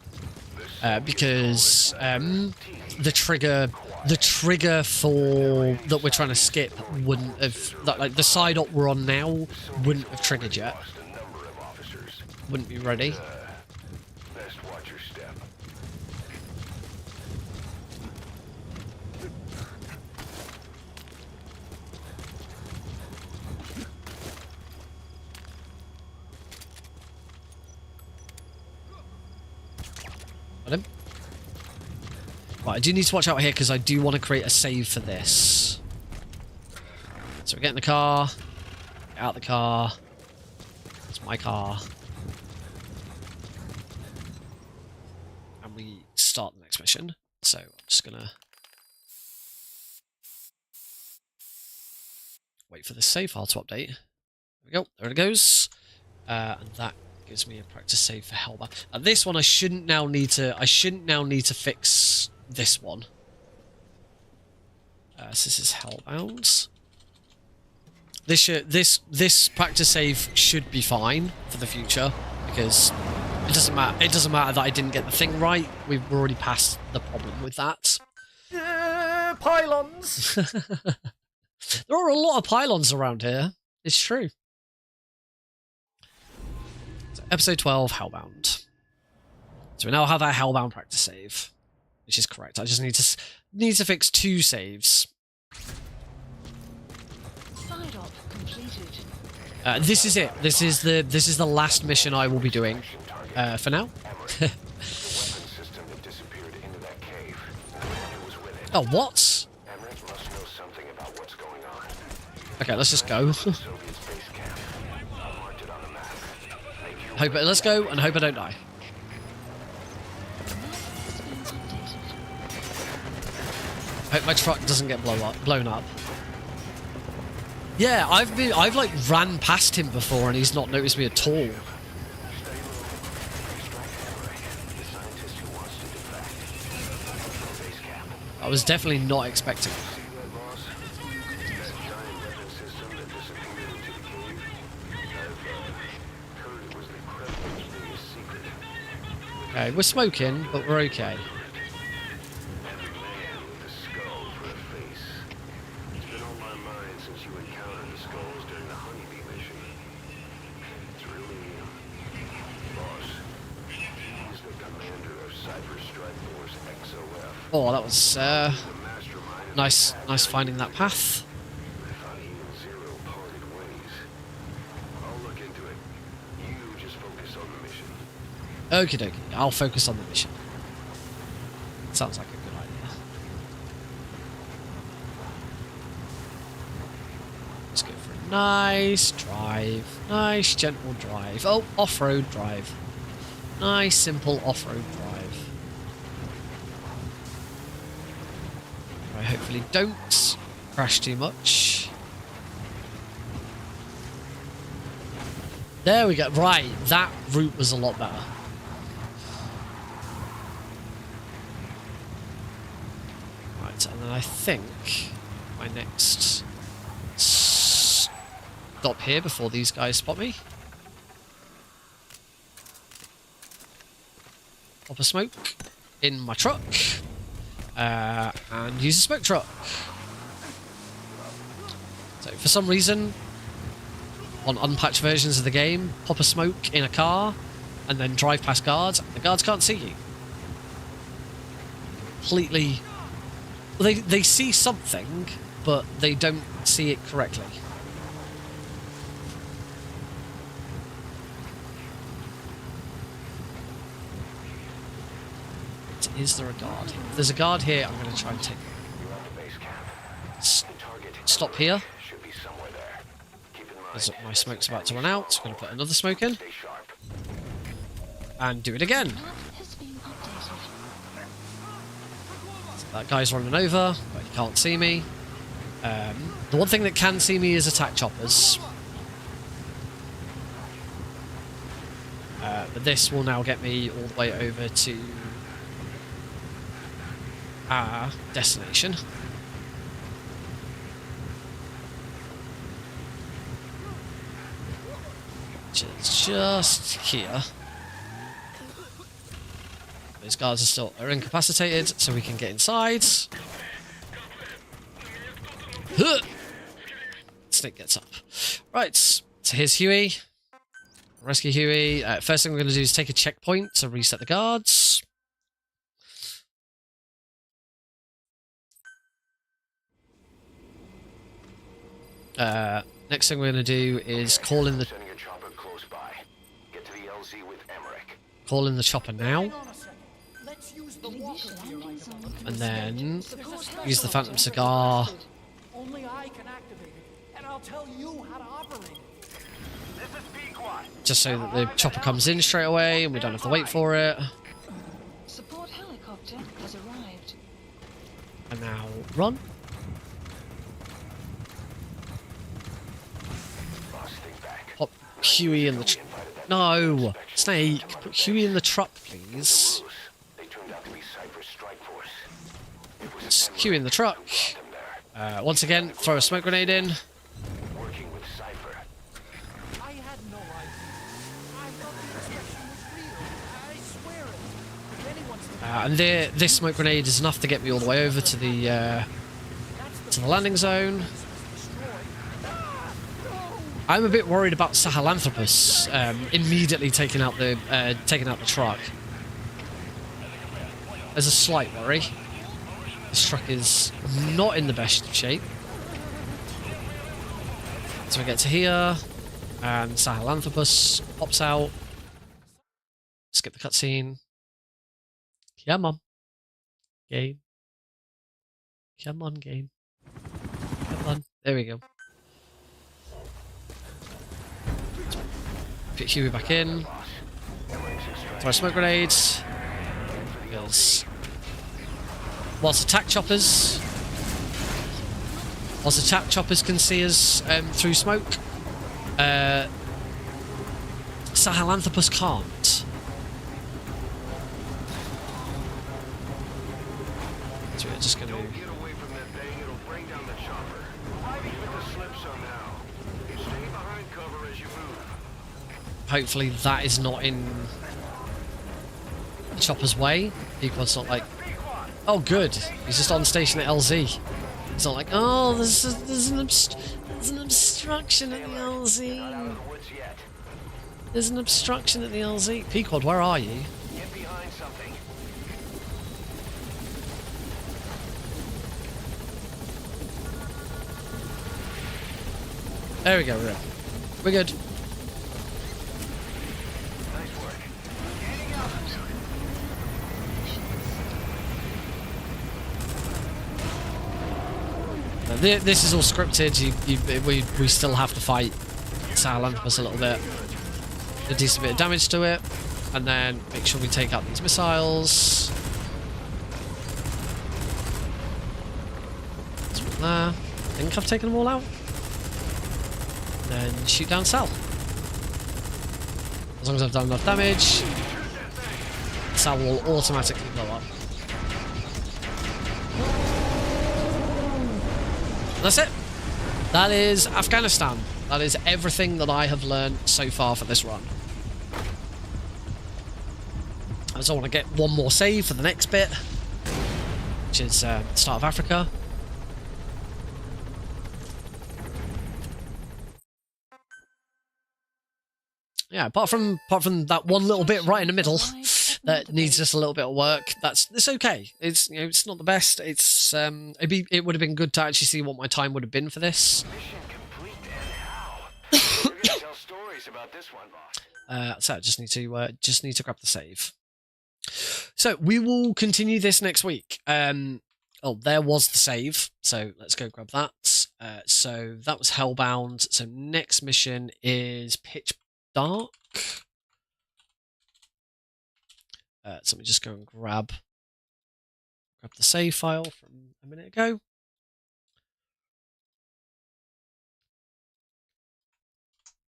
Because the trigger for that we're trying to skip wouldn't have, like the side op we're on now wouldn't have triggered yet. Wouldn't be ready. Best watch your step. Got him. Right, I do need to watch out here because I do want to create a save for this. So we get in the car, get out the car. It's my car. And we start the next mission. So I'm just gonna wait for the save file to update. There we go, there it goes. And that gives me a practice save for Hellbound. And this one I shouldn't now need to fix this one. So this is Hellbound. This practice save should be fine for the future because it doesn't matter. It doesn't matter that I didn't get the thing right. We've already passed the problem with that. Pylons! There are a lot of pylons around here. It's true. So episode 12, Hellbound. So we now have our Hellbound practice save, which is correct. I just need to fix 2 saves. Side op completed. This is it. This is the last mission I will be doing for now. Oh, what? Emmerich must know something about what's going on. Okay, let's just go. Soviet space camp. I'll mark it on the map. Make your Let's go and hope I don't die. Hope my truck doesn't get blown up. Yeah, I've like ran past him before and he's not noticed me at all. I was definitely not expecting it. Okay, we're smoking, but we're okay. Oh, that was nice finding that path. Okie dokie, I'll focus on the mission. Sounds like a good idea. Let's go for a nice drive. Nice gentle drive. Oh, off-road drive. Nice simple off-road drive. I hopefully don't crash too much. There we go. Right, that route was a lot better. Right, and then I think my next stop here before these guys spot me. Pop a smoke in my truck. And use a smoke truck. So for some reason, on unpatched versions of the game, pop a smoke in a car and then drive past guards. The guards can't see you. Completely. Well, they see something, but they don't see it correctly. Is there a guard? If there's a guard here, I'm going to try and take stop here. My smoke's about to run out. I'm going to put another smoke in. And do it again. So that guy's running over, but he can't see me. The one thing that can see me is attack choppers. But this will now get me all the way over to our destination. Which is just here. Those guards are incapacitated, so we can get inside. Huh! Snake gets up. Right, so here's Huey. Rescue Huey. First thing we're going to do is take a checkpoint to reset the guards. Next thing we're going to do is call in the chopper now, and then use the Phantom Cigar. Only I can activate it, and I'll tell you how to operate it. Just so that the chopper comes in straight away and we don't have to wait for it. Support helicopter has arrived. And now run. Pop Huey in the no! Snake! Put Huey in the truck, please. Huey in the truck. Once again, throw a smoke grenade in. And this smoke grenade is enough to get me all the way over to the landing zone. I'm a bit worried about Sahelanthropus immediately taking out the truck. There's a slight worry. This truck is not in the best of shape. So we get to here, and Sahelanthropus pops out. Skip the cutscene. Yeah, Mum. Game. Come on, game. Come on. There we go. Put Huey back in. Throw smoke grenades. Because whilst attack choppers can see us through smoke, Sahelanthropus can't. So we're just going to... Get away from that thing, it'll bring down the chopper. Keep it to slip somehow. You stay behind cover as you move. Hopefully that is not in the chopper's way. Pequod's not like, oh good, he's just on station at LZ. It's not like, oh, there's an obstruction at the LZ. There's an obstruction at the LZ. Pequod, where are you? Get behind something. There we go, we're in. We're good. Nice work. This is all scripted. We still have to fight Sahelanthropus a little bit. A decent bit of damage to it, and then make sure we take out these missiles. That's one there. I think I've taken them all out. And then shoot down Sal. As long as I've done enough damage, Sal will automatically blow up. That's it. That is Afghanistan. That is everything that I have learned so far for this run. I just want to get one more save for the next bit, which is the start of Africa. Yeah, apart from that one little bit right in the middle that needs just a little bit of work, it's okay. It's, you know, it's not the best. It's it would have been good to actually see what my time would have been for this. Mission complete and how? We're gonna tell stories about this one, boss. So I just need to grab the save. So we will continue this next week. Oh, there was the save. So let's go grab that. So that was Hellbound. So next mission is Pitch Dark. So let me just go and grab the save file from a minute ago.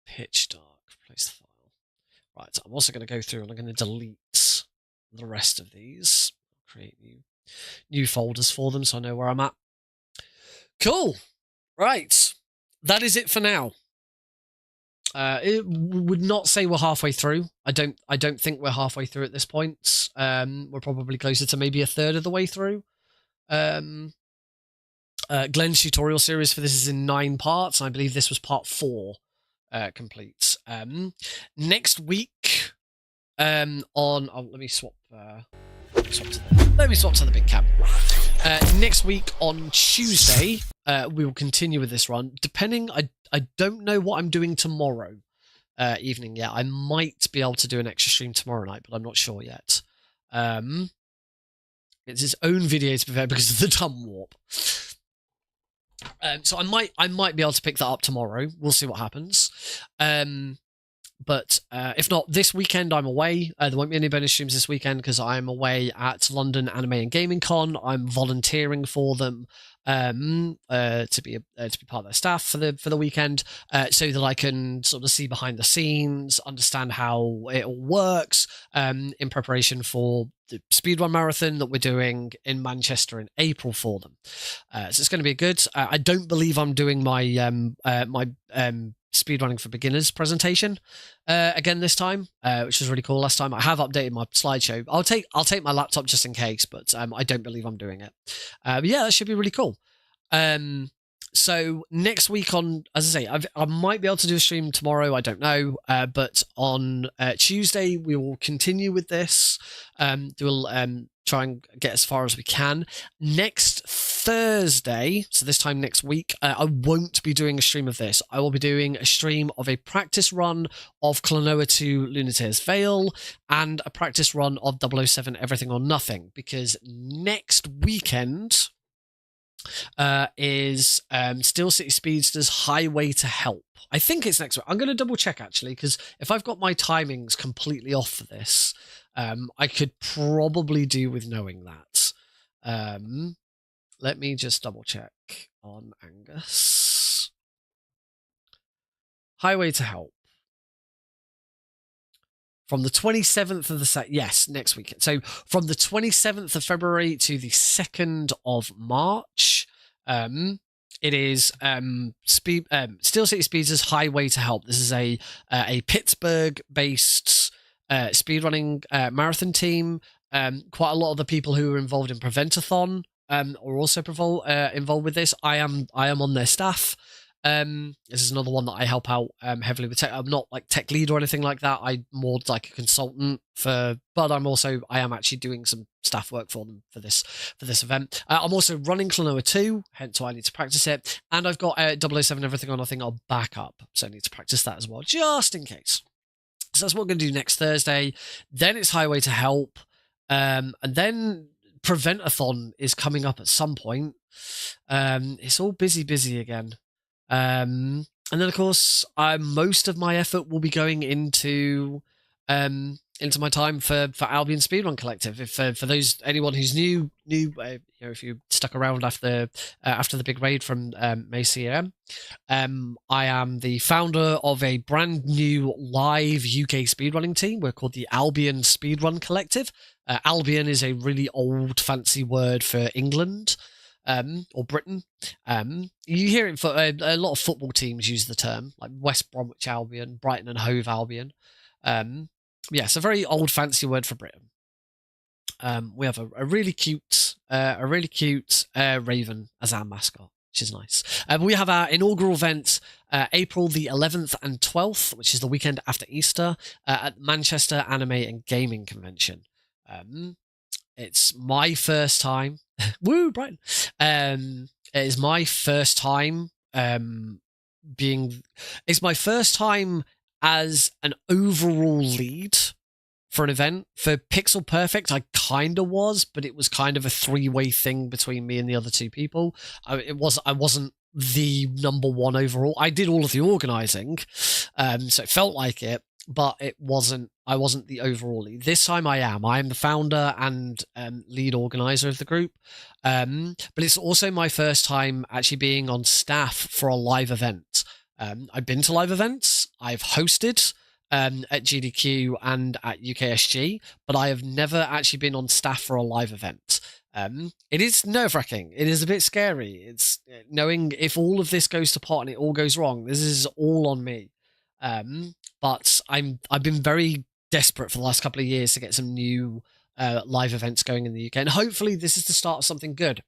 Pitch Dark. Place the file. Right. So I'm also going to go through and I'm going to delete the rest of these. Create new folders for them so I know where I'm at. Cool. Right. That is it for now. It would not say we're halfway through. I don't think we're halfway through at this point. We're probably closer to maybe a third of the way through. Glenn's tutorial series for this is in 9 parts. I believe this was part 4 complete. Next week let me swap to the big cam. Next week on Tuesday, we will continue with this run. Depending, I don't know what I'm doing tomorrow evening yet. I might be able to do an extra stream tomorrow night, but I'm not sure yet. It's his own video to be fair because of the time warp. So I might be able to pick that up tomorrow. We'll see what happens. But if not, this weekend I'm away. There won't be any bonus streams this weekend because I'm away at London Anime and Gaming Con. I'm volunteering for them to be part of their staff for the weekend, so that I can sort of see behind the scenes, understand how it all works, in preparation for the speedrun marathon that we're doing in Manchester in April for them. So it's going to be good. I don't believe I'm doing my speedrunning for beginners presentation again this time, which was really cool last time. I have updated my slideshow. I'll take my laptop just in case, but I don't believe I'm doing it. But yeah, that should be really cool. So next week on, as I say, I might be able to do a stream tomorrow. I don't know, but on Tuesday we will continue with this. We'll try and get as far as we can. Next Thursday, so this time next week, I won't be doing a stream of this. I will be doing a stream of a practice run of Klonoa 2 Lunateer's Veil and a practice run of 007 Everything or Nothing, because next weekend is Steel City Speedsters Highway to Help. I think it's next week. I'm going to double check actually, because if I've got my timings completely off for this, I could probably do with knowing that. Let me just double check on Angus. Highway to Help. From the 27th of the yes, next week. So from the 27th of February to the 2nd of March, it is Steel City Speedsters Highway to Help. This is a Pittsburgh-based speedrunning marathon team. Quite a lot of the people who are involved in Preventathon are also involved with this. I am on their staff. This is another one that I help out heavily with tech. I'm not like tech lead or anything like that. I'm more like a consultant but I am actually doing some staff work for them for this event. I'm also running Klonoa 2, hence why I need to practice it. And I've got 007 Everything on Nothing on backup, so I need to practice that as well, just in case. So that's what we're going to do next Thursday. Then it's Highway to Help. And then Preventathon is coming up at some point. It's all busy again. And then of course, most of my effort will be going into my time for Albion Speedrun Collective. For anyone who's new, if you stuck around after the big raid from May CM, I am the founder of a brand new live UK speedrunning team. We're called the Albion Speedrun Collective. Albion is a really old fancy word for England. Or Britain. You hear it for a lot of football teams use the term, like West Bromwich Albion, Brighton and Hove Albion. It's a very old fancy word for Britain. We have a really cute raven as our mascot, which is nice. We have our inaugural event April the 11th and 12th, which is the weekend after Easter, at Manchester Anime and Gaming Convention. It's my first time. Woo, Brighton. It is my first time it's my first time as an overall lead for an event. For Pixel Perfect, I kind of was, but it was kind of a three-way thing between me and the other two people. I wasn't the number one overall. I did all of the organizing, so it felt like it, but I wasn't the overall lead. This time I am. I am the founder and lead organizer of the group. But it's also my first time actually being on staff for a live event. I've been to live events. I've hosted at GDQ and at UKSG, but I have never actually been on staff for a live event. It is nerve-wracking. It is a bit scary. It's knowing if all of this goes to pot and it all goes wrong, this is all on me. But I've been very desperate for the last couple of years to get some new live events going in the UK, and hopefully this is the start of something good.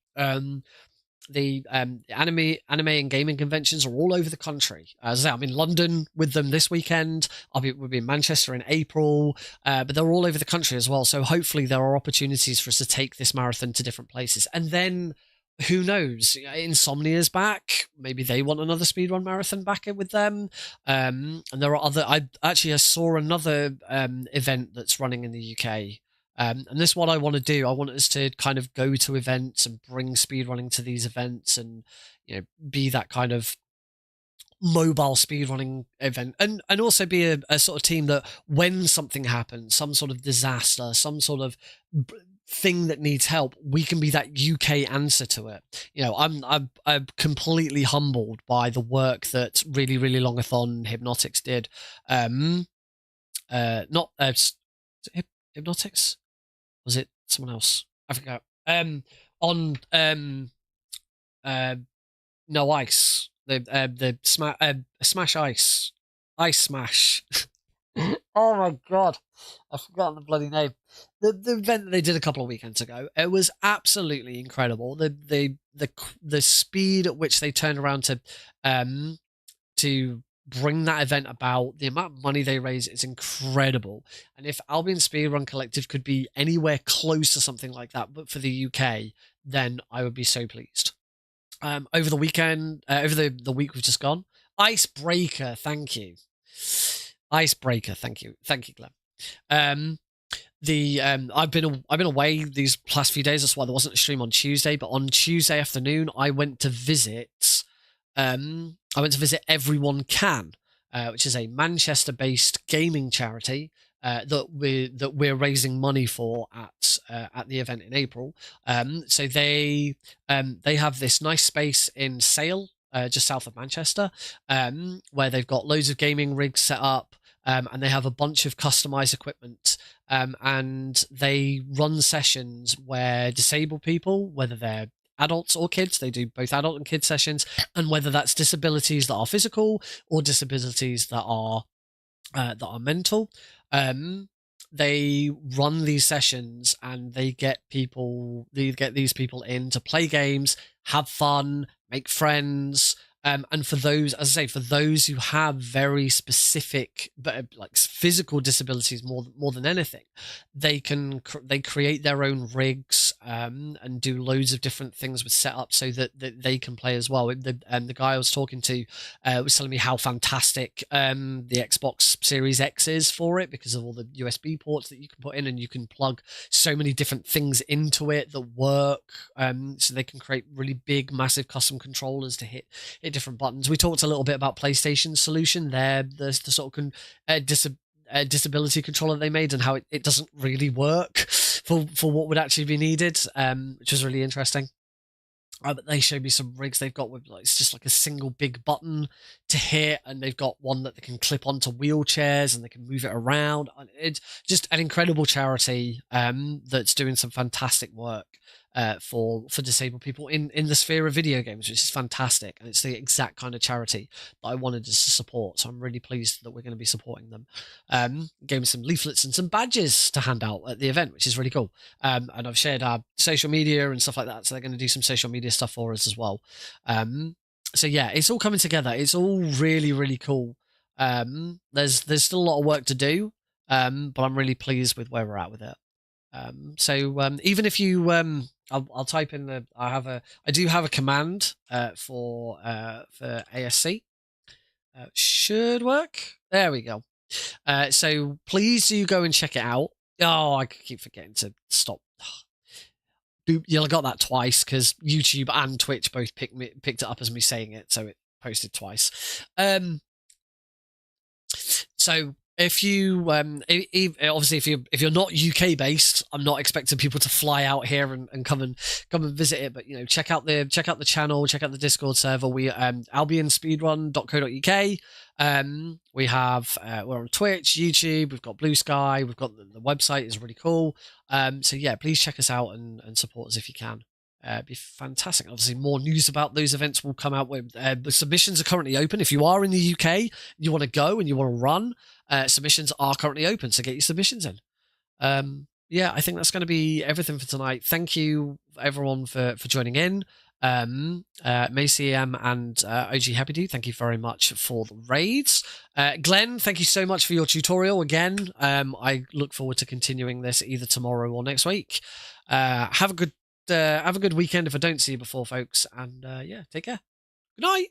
The anime and gaming conventions are all over the country. As I say, I'm in London with them this weekend. We'll be in Manchester in April, but they're all over the country as well. So hopefully there are opportunities for us to take this marathon to different places. And then who knows? Insomnia's back. Maybe they want another speedrun marathon back in with them. And there are other. I saw another event that's running in the UK. And this is what I want to do. I want us to kind of go to events and bring speedrunning to these events, and be that kind of mobile speedrunning event, and also be a sort of team that when something happens, some sort of disaster, some sort of thing that needs help, we can be that UK answer to it. I'm completely humbled by the work that Really Really Longathon Hypnotics did. Hypnotics? Was it someone else? I forgot. On No Ice. The Smash Ice Smash. Oh my god, I've forgotten the bloody name. The event that they did a couple of weekends ago, it was absolutely incredible. The speed at which they turned around to bring that event about, the amount of money they raise is incredible. And if Albion Speedrun Collective could be anywhere close to something like that, but for the UK, then I would be so pleased. Over the weekend, over the week we've just gone, Icebreaker, thank you. Icebreaker, thank you, Glenn. I've been away these past few days. That's why there wasn't a stream on Tuesday. But on Tuesday afternoon, I went to visit. I went to visit Everyone Can, which is a Manchester-based gaming charity that we're raising money for at the event in April. So they have this nice space in Sale, just south of Manchester, where they've got loads of gaming rigs set up. And they have a bunch of customized equipment, and they run sessions where disabled people, whether they're adults or kids, they do both adult and kid sessions, and whether that's disabilities that are physical or disabilities that are mental, they run these sessions and they get these people in to play games, have fun, make friends. And for those, as I say, for those who have very specific, but like physical disabilities more than anything, they create their own rigs and do loads of different things with setup so that they can play as well. The guy I was talking to was telling me how fantastic the Xbox Series X is for it because of all the USB ports that you can put in, and you can plug so many different things into it that work. So they can create really big, massive custom controllers to hit different buttons. We talked a little bit about PlayStation's solution there, the sort of disability controller they made, and how it doesn't really work for what would actually be needed, which was really interesting. But they showed me some rigs they've got with it's just like a single big button to hit, and they've got one that they can clip onto wheelchairs and they can move it around. It's just an incredible charity that's doing some fantastic work for disabled people in the sphere of video games, which is fantastic, and it's the exact kind of charity that I wanted to support. So I'm really pleased that we're going to be supporting them. Gave me some leaflets and some badges to hand out at the event, which is really cool. And I've shared our social media and stuff like that, so they're going to do some social media stuff for us as well. So yeah, it's all coming together. It's all really, really cool. There's still a lot of work to do, but I'm really pleased with where we're at with it. So even if you I'll type in I do have a command for ASC. Should work. There we go. So please do go and check it out. Oh, I keep forgetting to stop. I got that twice because YouTube and Twitch both picked it up as me saying it, so it posted twice. So if you obviously if you're not UK based, I'm not expecting people to fly out here and come and visit it, but check out the channel, check out the Discord server. We albionspeedrun.co.uk. We have we're on Twitch, YouTube, we've got Blue Sky, we've got the website is really cool. So yeah, please check us out and support us if you can. It'd be fantastic. Obviously, more news about those events will come out. With the submissions are currently open. If you are in the UK, you want to go and you want to run, submissions are currently open. So get your submissions in. Yeah, I think that's going to be everything for tonight. Thank you everyone for joining in. Macy M and OG Happy Do, thank you very much for the raids. Glenn, thank you so much for your tutorial again. I look forward to continuing this either tomorrow or next week. Have a good weekend if I don't see you before, folks, and yeah, take care. Good night.